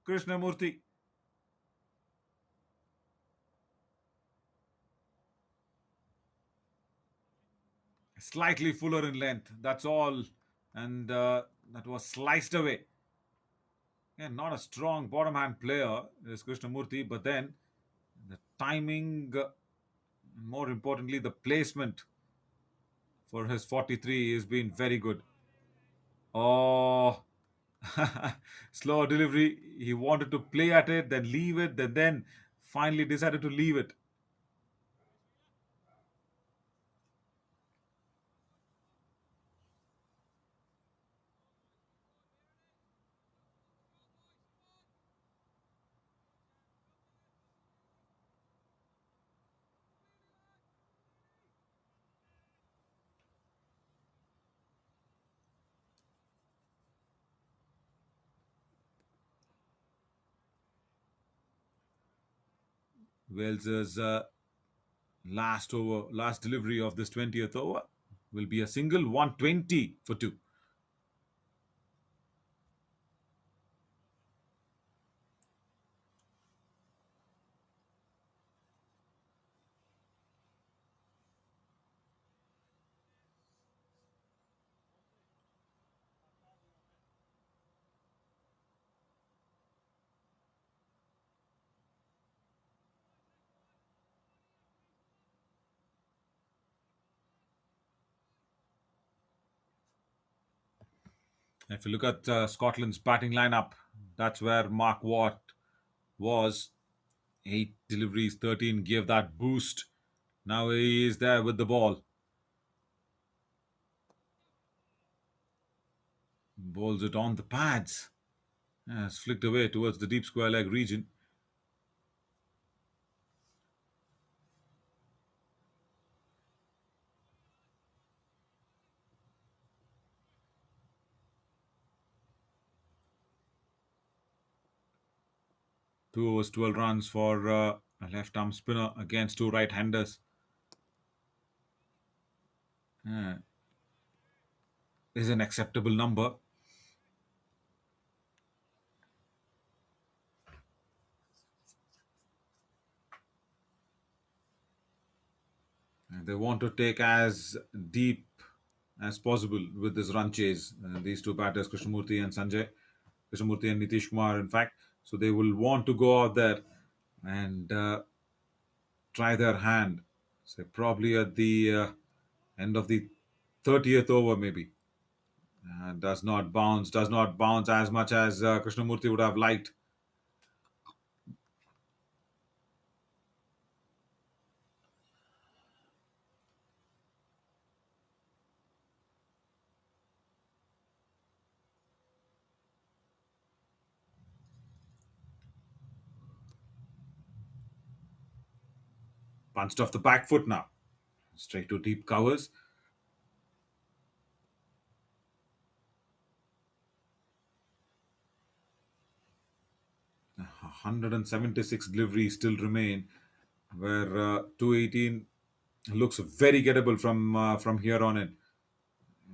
Krishnamurti. Slightly fuller in length. That's all. And that was sliced away. Yeah, not a strong bottom hand player is Krishnamurti, but then the timing, more importantly, the placement for his 43 has been very good. Oh, slow delivery. He wanted to play at it, then leave it, then finally decided to leave it. Wales's last delivery of this 20th over will be a single 120 for two. If you look at Scotland's batting lineup, that's where Mark Watt was. 8 deliveries, 13 gave that boost. Now he is there with the ball. Bowls it on the pads. It's flicked away towards the deep square leg region. Two overs, 12 runs for a left arm spinner against two right handers. Is an acceptable number. They want to take as deep as possible with this run chase. These two batters, Krishnamurti and Sanjay, Krishnamurti and Nitish Kumar, in fact. So they will want to go out there and try their hand. So probably at the end of the 30th over, maybe. Does not bounce as much as Krishnamurti would have liked. Punched off the back foot now. Straight to deep covers. 176 deliveries still remain, where 218 looks very gettable from here on in,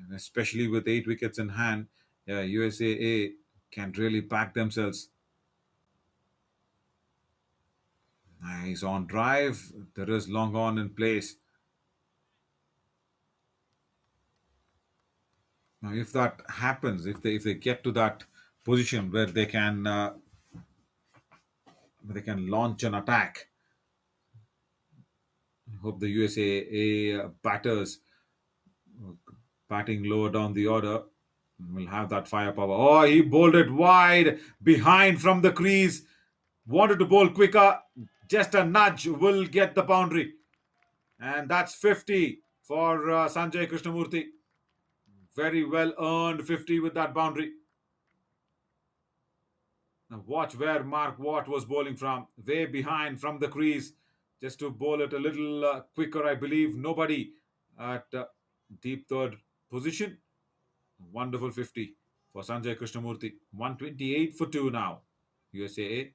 and especially with 8 wickets in hand. Yeah, USAA can really back themselves. Nice on drive. There is long on in place. Now, if that happens, if they get to that position where they can launch an attack, I hope the USAA batters batting lower down the order will have that firepower. Oh, he bowled it wide behind from the crease. Wanted to bowl quicker. Just a nudge will get the boundary. And that's 50 for Sanjay Krishnamurti. Very well earned 50 with that boundary. Now watch where Mark Watt was bowling from. Way behind from the crease. Just to bowl it a little quicker, I believe. Nobody at deep third position. Wonderful 50 for Sanjay Krishnamurti. 128 for 2 now. USAA.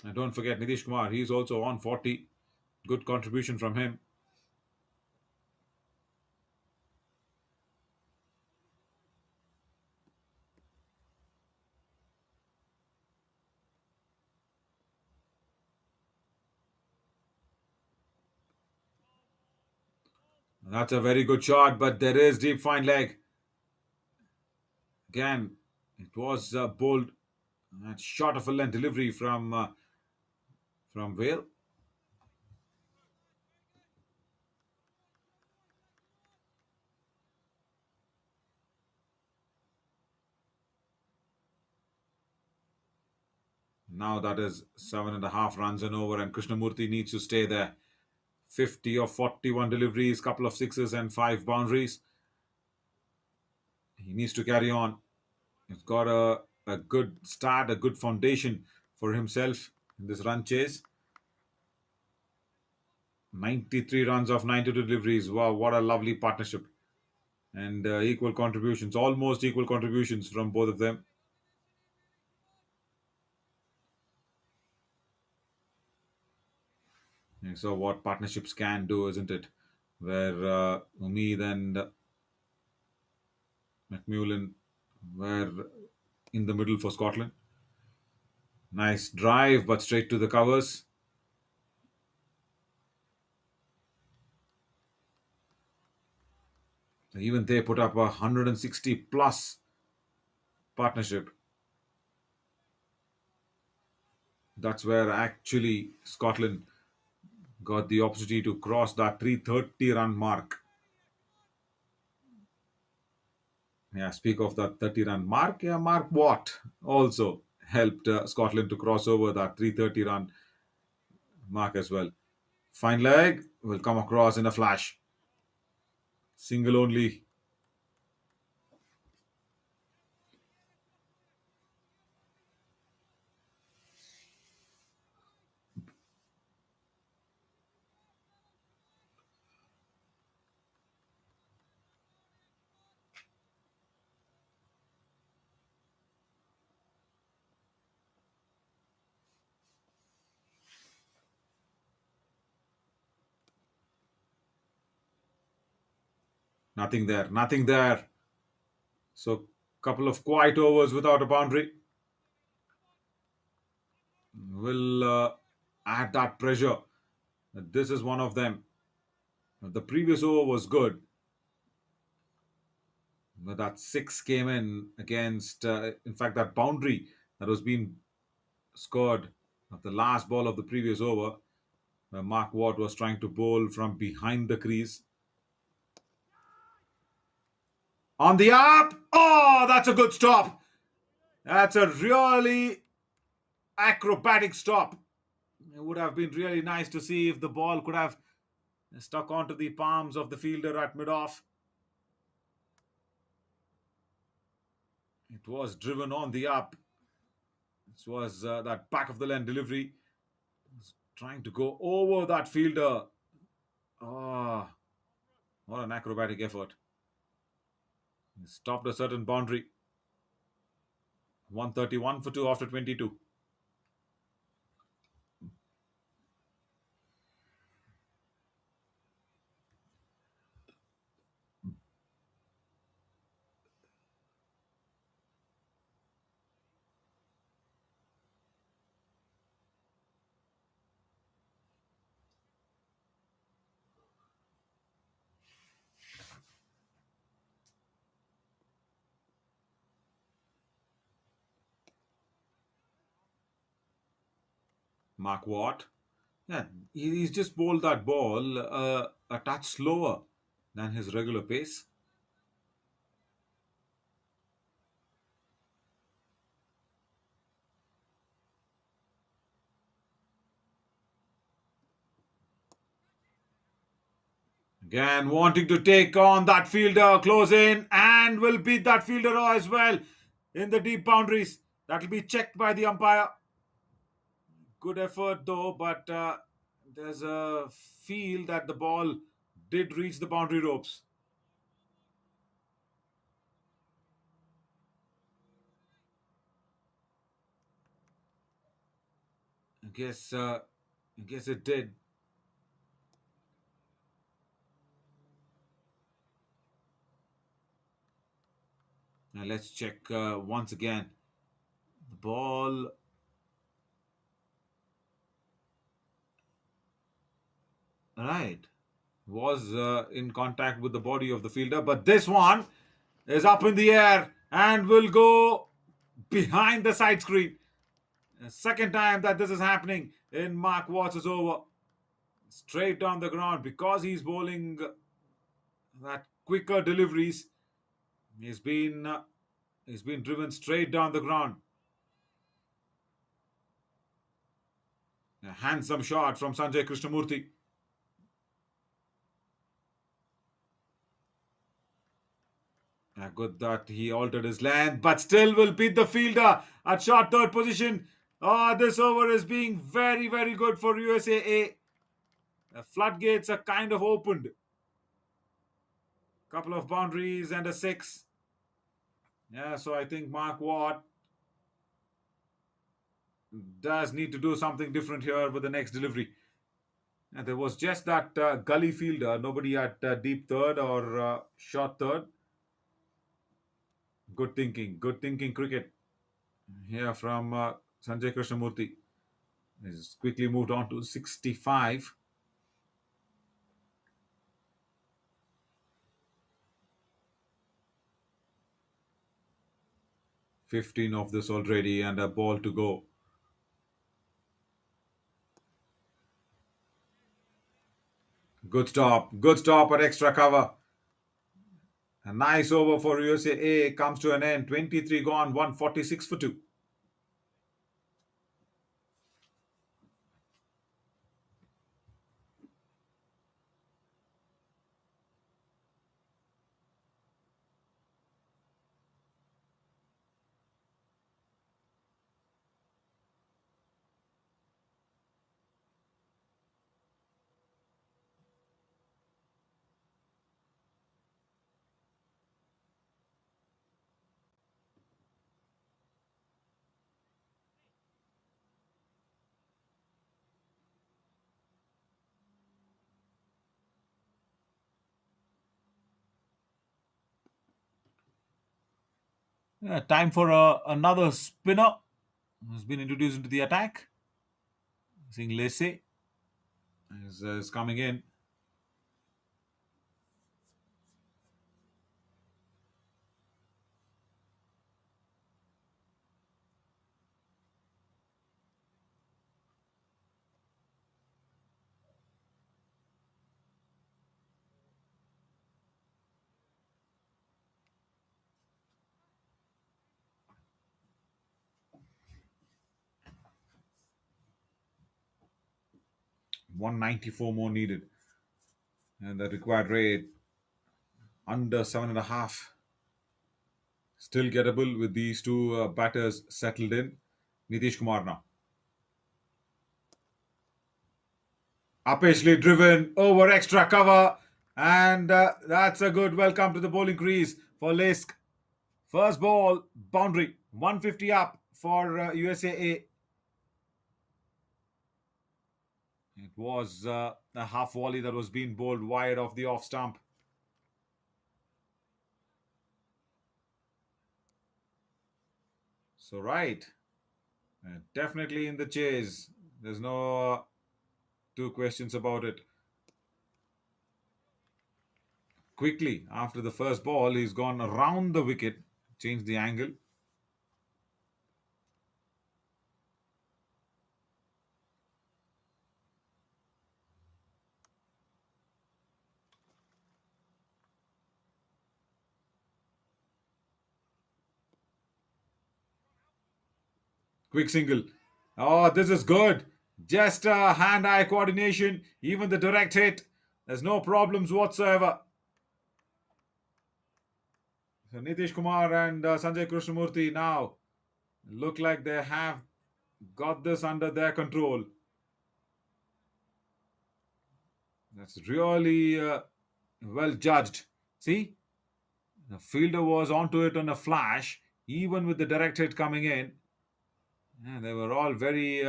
And don't forget Nitish Kumar. He's also on 40. Good contribution from him. That's a very good shot, but there is deep fine leg. Again, it was bowled short of a length delivery from Vale. Now that is 7.5 runs and over, and Krishnamurti needs to stay there. 50 of 41 deliveries, couple of sixes and 5 boundaries. He needs to carry on. He's got a good start, a good foundation for himself in this run chase. 93 runs off 92 deliveries. Wow, what a lovely partnership. And equal contributions, almost equal contributions from both of them. And so, what partnerships can do, isn't it? Where Umeed and McMullen were in the middle for Scotland. Nice drive, but straight to the covers. Even they put up a 160 plus partnership. That's where actually Scotland got the opportunity to cross that 330 run mark. Yeah, speak of that 30 run mark. Yeah, Mark Watt also helped Scotland to cross over that 330 run mark as well. Fine leg will come across in a flash. Single only. Nothing there. Nothing there. So, couple of quiet overs without a boundary will add that pressure. This is one of them. The previous over was good, but that six came in against, in fact, that boundary that was being scored at the last ball of the previous over, where Mark Watt was trying to bowl from behind the crease. On the up! Oh, that's a good stop. That's a really acrobatic stop. It would have been really nice to see if the ball could have stuck onto the palms of the fielder at mid-off. It was driven on the up. This was that back of the lane delivery. Trying to go over that fielder. Oh, what an acrobatic effort. He stopped a certain boundary. 131 for 2 after 22. Mark Watt. Yeah, he's just bowled that ball a touch slower than his regular pace. Again, wanting to take on that fielder close in and will beat that fielder as well in the deep boundaries. That will be checked by the umpire. Good effort though, but there's a feel that the ball did reach the boundary ropes. I guess it did. Now let's check once again. The ball. Right. Was in contact with the body of the fielder, but this one is up in the air and will go behind the side screen. Second time that this is happening in Mark Watts' over. Straight down the ground because he's bowling that quicker deliveries. He's been uh, he's been driven straight down the ground. A handsome shot from Sanjay Krishnamurthy. Good that he altered his length, but still will beat the fielder at short third position. This over is being very, very good for USAA. Floodgates are kind of opened. Couple of boundaries and a six. Yeah, so I think Mark Watt does need to do something different here with the next delivery. And there was just that gully fielder, nobody at deep third or short third. Good thinking cricket here from Sanjay Krishnamurti. He's quickly moved on to 65. 15 of this already and a ball to go. Good stop at extra cover. A nice over for USA comes to an end. 23 gone, 146 for 2. Yeah, time for another spinner who's been introduced into the attack. Seeing Lacey is coming in. 194 more needed. And the required rate under 7.5. Still gettable with these two batters settled in. Nitish Kumar now. Upishly driven over extra cover. And that's a good welcome to the bowling crease for Lisk. First ball, boundary. 150 up for USAA. It was a half volley that was being bowled wide off the off stump. So, right. Definitely in the chase. There's no two questions about it. Quickly, after the first ball, he's gone around the wicket, changed the angle. Quick single. Oh, this is good. Just hand-eye coordination, even the direct hit. There's no problems whatsoever. So Nitish Kumar and Sanjay Krishnamurti now look like they have got this under their control. That's really well judged. See, the fielder was onto it on a flash, even with the direct hit coming in. And they were all very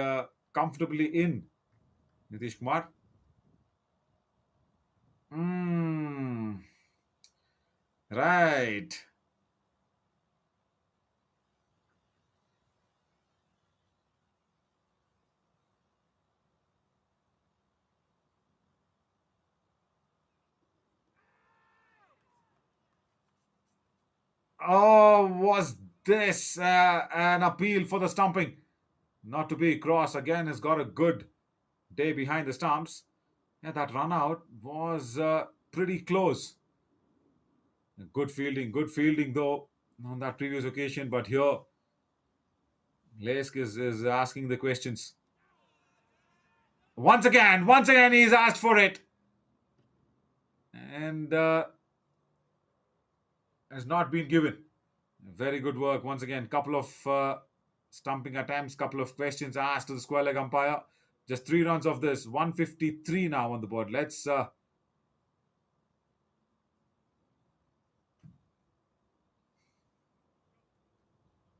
comfortably in. Nitish Kumar. Right. Oh, was this an appeal for the stumping? Not to be cross again, has got a good day behind the stumps. Yeah, that run out was pretty close. Good fielding though on that previous occasion, but here Lesk is asking the questions. Once again, he's asked for it. And has not been given. Very good work once again. Couple of stumping attempts, couple of questions asked to the square leg umpire. Just 3 runs of this. 153 now on the board. Let's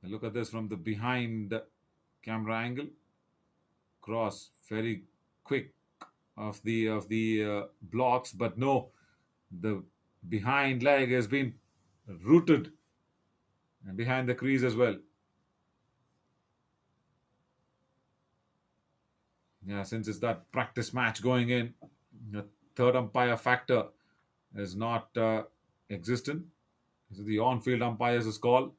look at this from the behind camera angle. Cross very quick of the blocks, but no, the behind leg has been rooted and behind the crease as well. Yeah, since it's that practice match going in, the third umpire factor is not existent. This is the on-field umpires' call.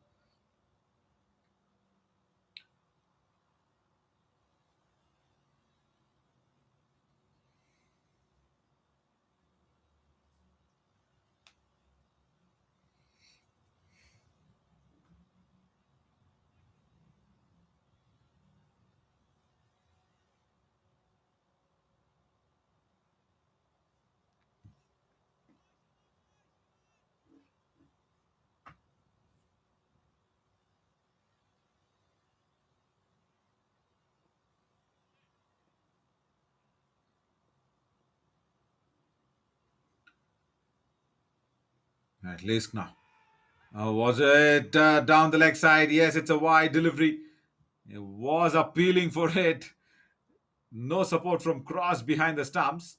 At least now. Was it down the leg side? Yes, it's a wide delivery. It was appealing for it. No support from Cross behind the stumps.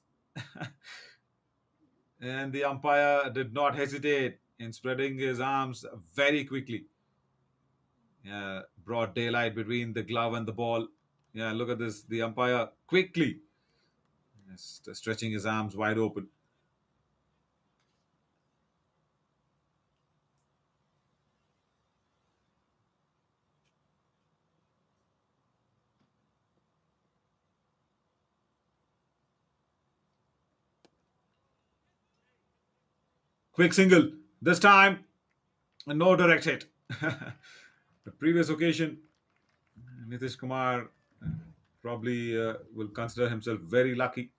And the umpire did not hesitate in spreading his arms very quickly. Yeah, broad daylight between the glove and the ball. Yeah, look at this. The umpire quickly stretching his arms wide open. Quick single. This time, no direct hit. The previous occasion, Nitish Kumar probably will consider himself very lucky.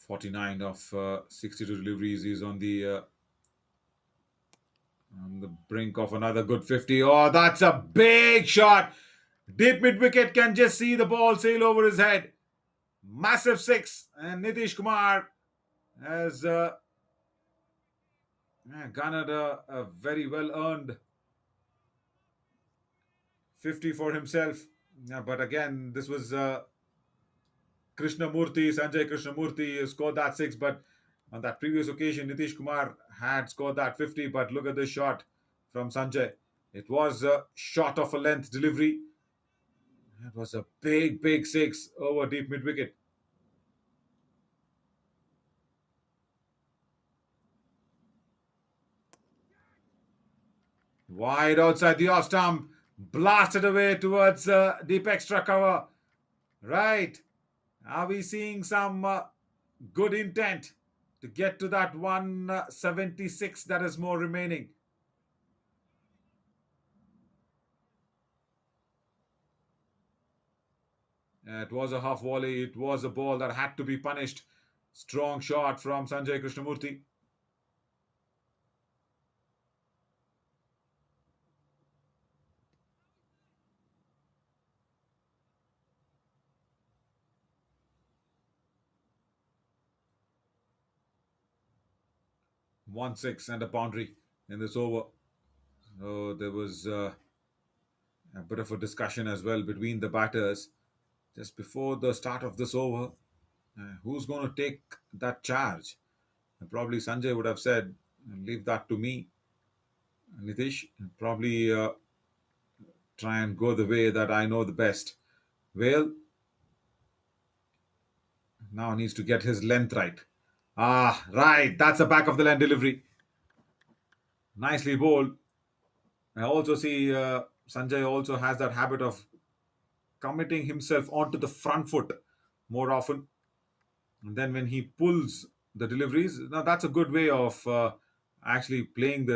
"49 of 62 deliveries. He's on the brink of another good 50. Oh, that's a big shot. Deep mid wicket, can just see the ball sail over his head. Massive six. And Nitish Kumar has garnered a very well earned 50 for himself. Yeah, but again, this was Sanjay Krishnamurti scored that six, but on that previous occasion, Nitish Kumar had scored that 50. But look at this shot from Sanjay. It was a short of a length delivery. It was a big, big six over deep mid wicket. Wide outside the off stump, blasted away towards deep extra cover. Right. Are we seeing some good intent to get to that 176 that is more remaining? It was a half volley. It was a ball that had to be punished. Strong shot from Sanjay Krishnamurti. One six and a boundary in this over. So there was a bit of a discussion as well between the batters just before the start of this over. Who's going to take that charge? And probably Sanjay would have said, "Leave that to me." Nitish probably try and go the way that I know the best. Well, now needs to get his length right. Ah, right. That's the back of the line delivery. Nicely bowled. I also see Sanjay also has that habit of committing himself onto the front foot more often. And then when he pulls the deliveries, now that's a good way of actually playing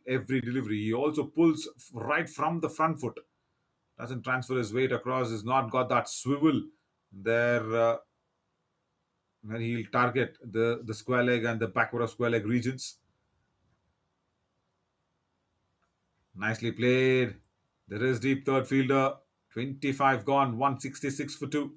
every delivery. He also pulls right from the front foot. Doesn't transfer his weight across. Has not got that swivel there where he'll target the square leg and the backward of square leg regions. Nicely played. There is deep third fielder. 25 gone, 166 for 2.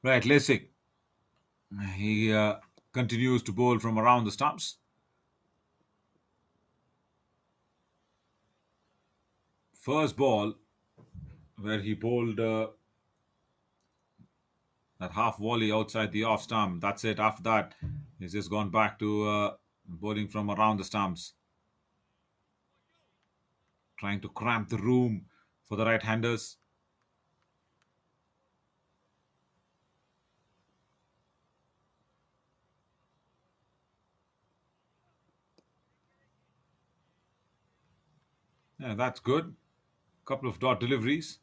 Right, Lasik. He continues to bowl from around the stumps. First ball, where he bowled that half volley outside the off stump. That's it. After that, he's just gone back to bowling from around the stumps, trying to cramp the room for the right handers. Yeah, that's good. Couple of dot deliveries.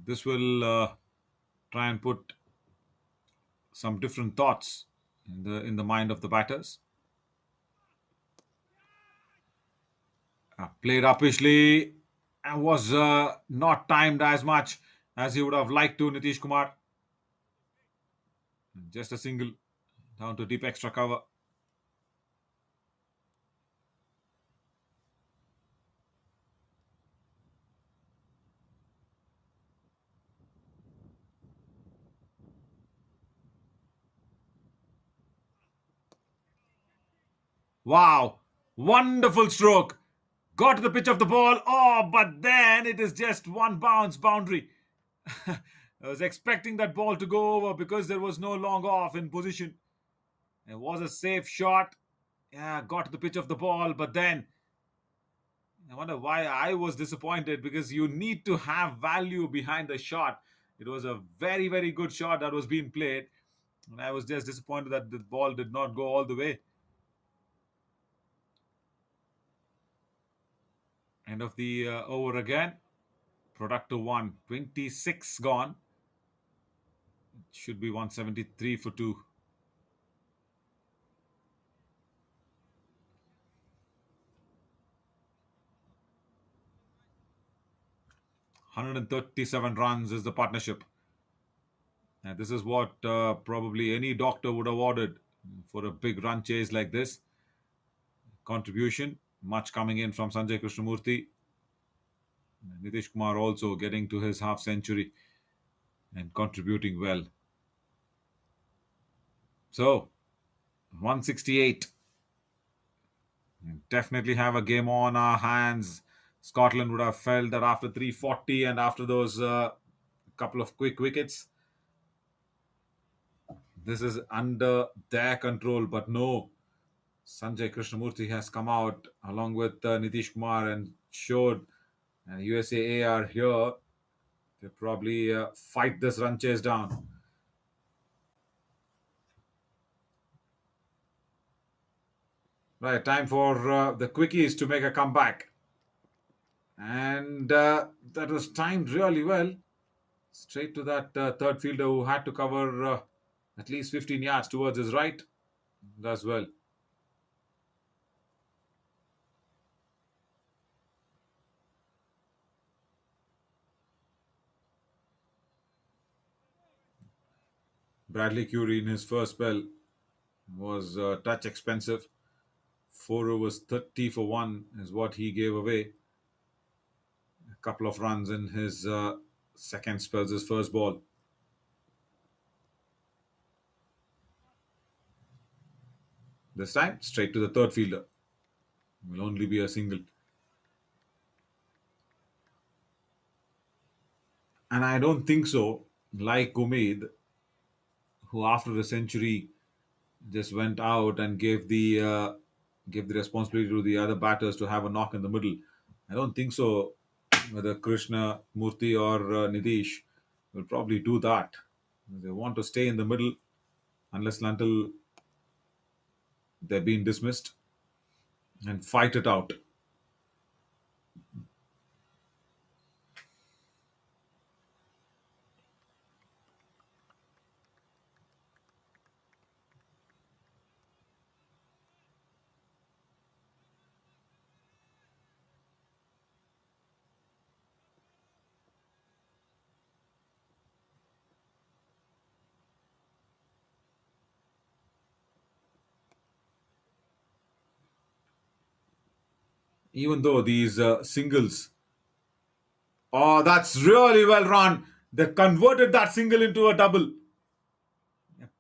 This will try and put some different thoughts in the mind of the batters. Played uppishly and was not timed as much as he would have liked to, Nitish Kumar. Just a single down to deep extra cover. Wow, wonderful stroke. Got to the pitch of the ball. Oh, but then it is just one bounce boundary. I was expecting that ball to go over because there was no long off in position. It was a safe shot. Yeah, got to the pitch of the ball, but then I wonder why I was disappointed because you need to have value behind the shot. It was a very, very good shot that was being played. And I was just disappointed that the ball did not go all the way. End of the over again. Productive one. 26 gone. It should be 173 for 2. 137 runs is the partnership. And this is what probably any doctor would have ordered for a big run chase like this. Contribution, much coming in from Sanjay Krishnamurthy. Nitish Kumar also getting to his half century and contributing well. So, 168. Definitely have a game on our hands. Scotland would have felt that after 340 and after those couple of quick wickets, this is under their control. But no, Sanjay Krishnamurthy has come out along with Nitish Kumar and showed, and USAA are here. They probably fight this run chase down. Right, time for the quickies to make a comeback. And that was timed really well. Straight to that third fielder who had to cover at least 15 yards towards his right. Does well. Bradley Curry in his first spell was touch expensive. 4 overs, 30 for 1 is what he gave away. couple of runs in his second spells, his first ball. This time, straight to the third fielder. Will only be a single. And I don't think so, like Umid, who after a century just went out and gave the responsibility to the other batters to have a knock in the middle. I don't think so. Whether Krishna, Murthy, or Nidish will probably do that. They want to stay in the middle unless and until they're being dismissed and fight it out. Even though these singles, oh, that's really well run. They converted that single into a double.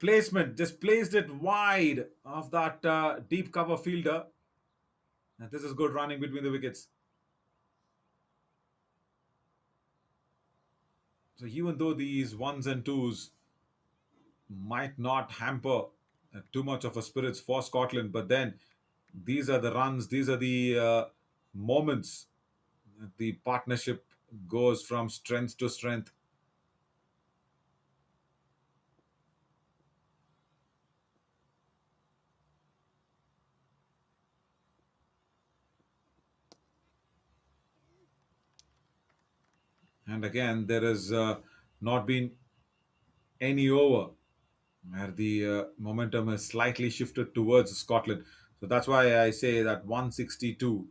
Placement just placed it wide of that deep cover fielder. And this is good running between the wickets. So even though these ones and twos might not hamper too much of a spirits for Scotland, but then these are the runs, these are the moments. The partnership goes from strength to strength. And again, there has not been any over where the momentum has slightly shifted towards Scotland. So that's why I say that 162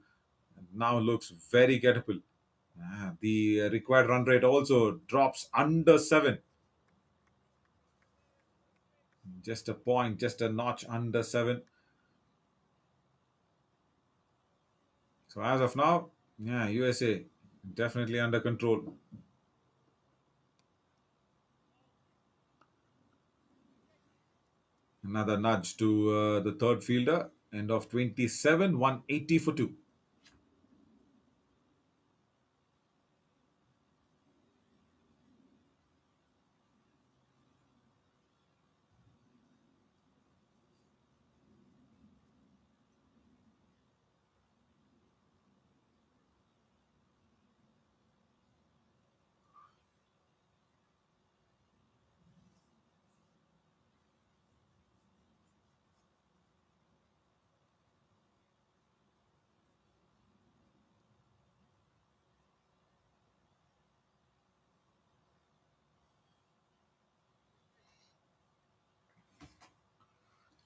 now looks very gettable. The required run rate also drops under 7. Just a point, just a notch under 7. So as of now, yeah, USA definitely under control. Another nudge to the third fielder. End of 27, 180 for 2.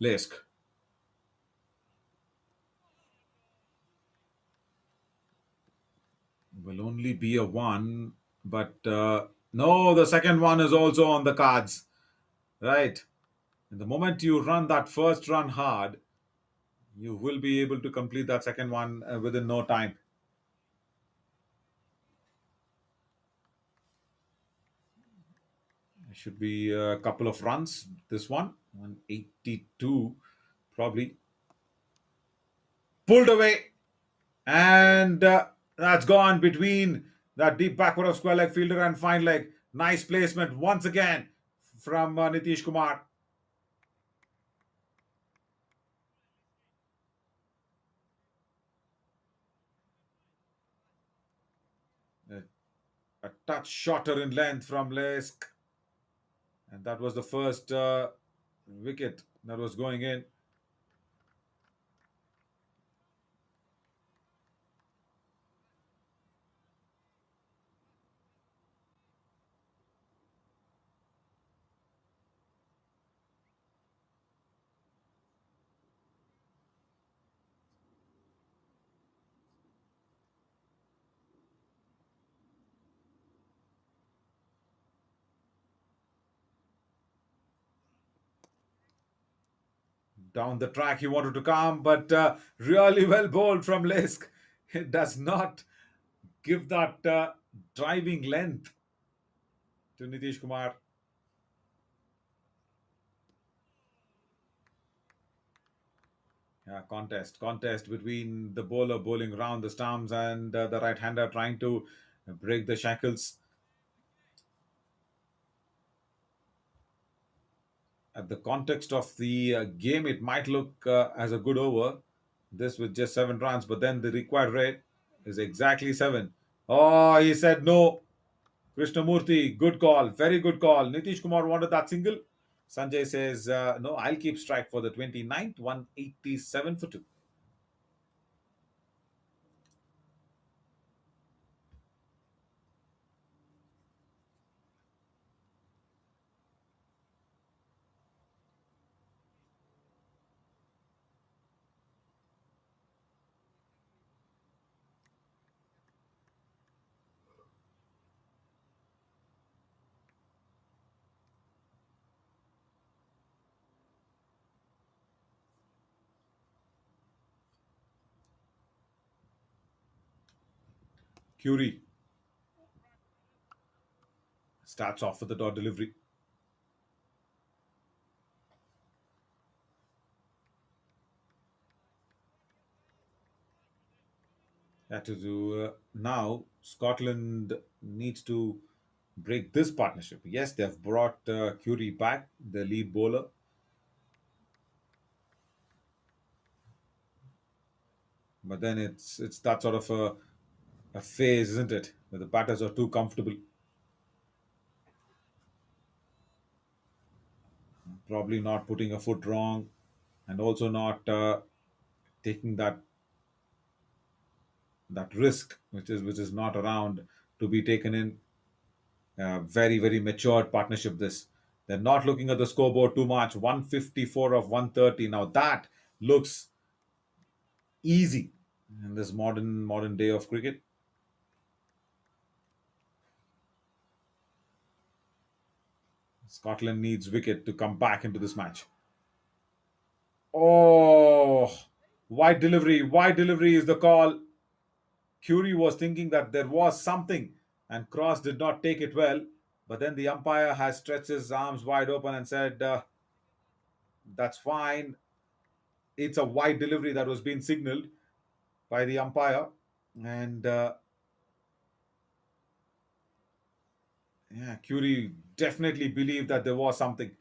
Lesk will only be a 1, but no, the second one is also on the cards. Right. And the moment you run that first run hard, you will be able to complete that second one within no time. It should be a couple of runs. This one, 182, probably pulled away, and that's gone between that deep backward of square leg fielder and fine leg. Nice placement once again from Nitish Kumar. A, a touch shorter in length from Lesk, and that was the first wicket that was going in. Down the track he wanted to come, but really well bowled from Lesk. It does not give that driving length to Nitish Kumar. Yeah, contest between the bowler bowling round the stumps and the right hander trying to break the shackles. At the context of the game, it might look as a good over. This with just 7 runs, but then the required rate is exactly seven. Oh, he said no. Krishnamurthy, good call, very good call. Nitish Kumar wanted that single. Sanjay says, no, I'll keep strike for the 29th, 187 for two. Curie starts off with the dot delivery. That to do now, Scotland needs to break this partnership. Yes, they have brought Curie back, the lead bowler, but then it's that sort of a phase, isn't it? Where the batters are too comfortable, probably not putting a foot wrong, and also not taking that risk, which is not around to be taken in. Very very matured partnership. This they're not looking at the scoreboard too much. 154 of 130. Now that looks easy in this modern day of cricket. Scotland needs wicket to come back into this match. Oh, wide delivery is the call. Curie was thinking that there was something, and Cross did not take it well. But then the umpire has stretched his arms wide open and said, "That's fine." It's a wide delivery that was being signaled by the umpire, and yeah, Curie definitely believed that there was something.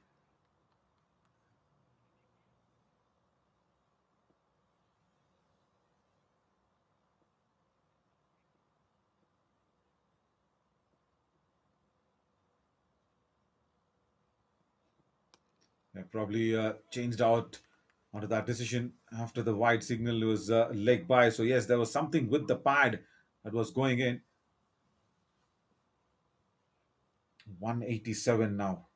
They probably changed out onto that decision after the wide signal was leg by. So yes, there was something with the pad that was going in. 187 now.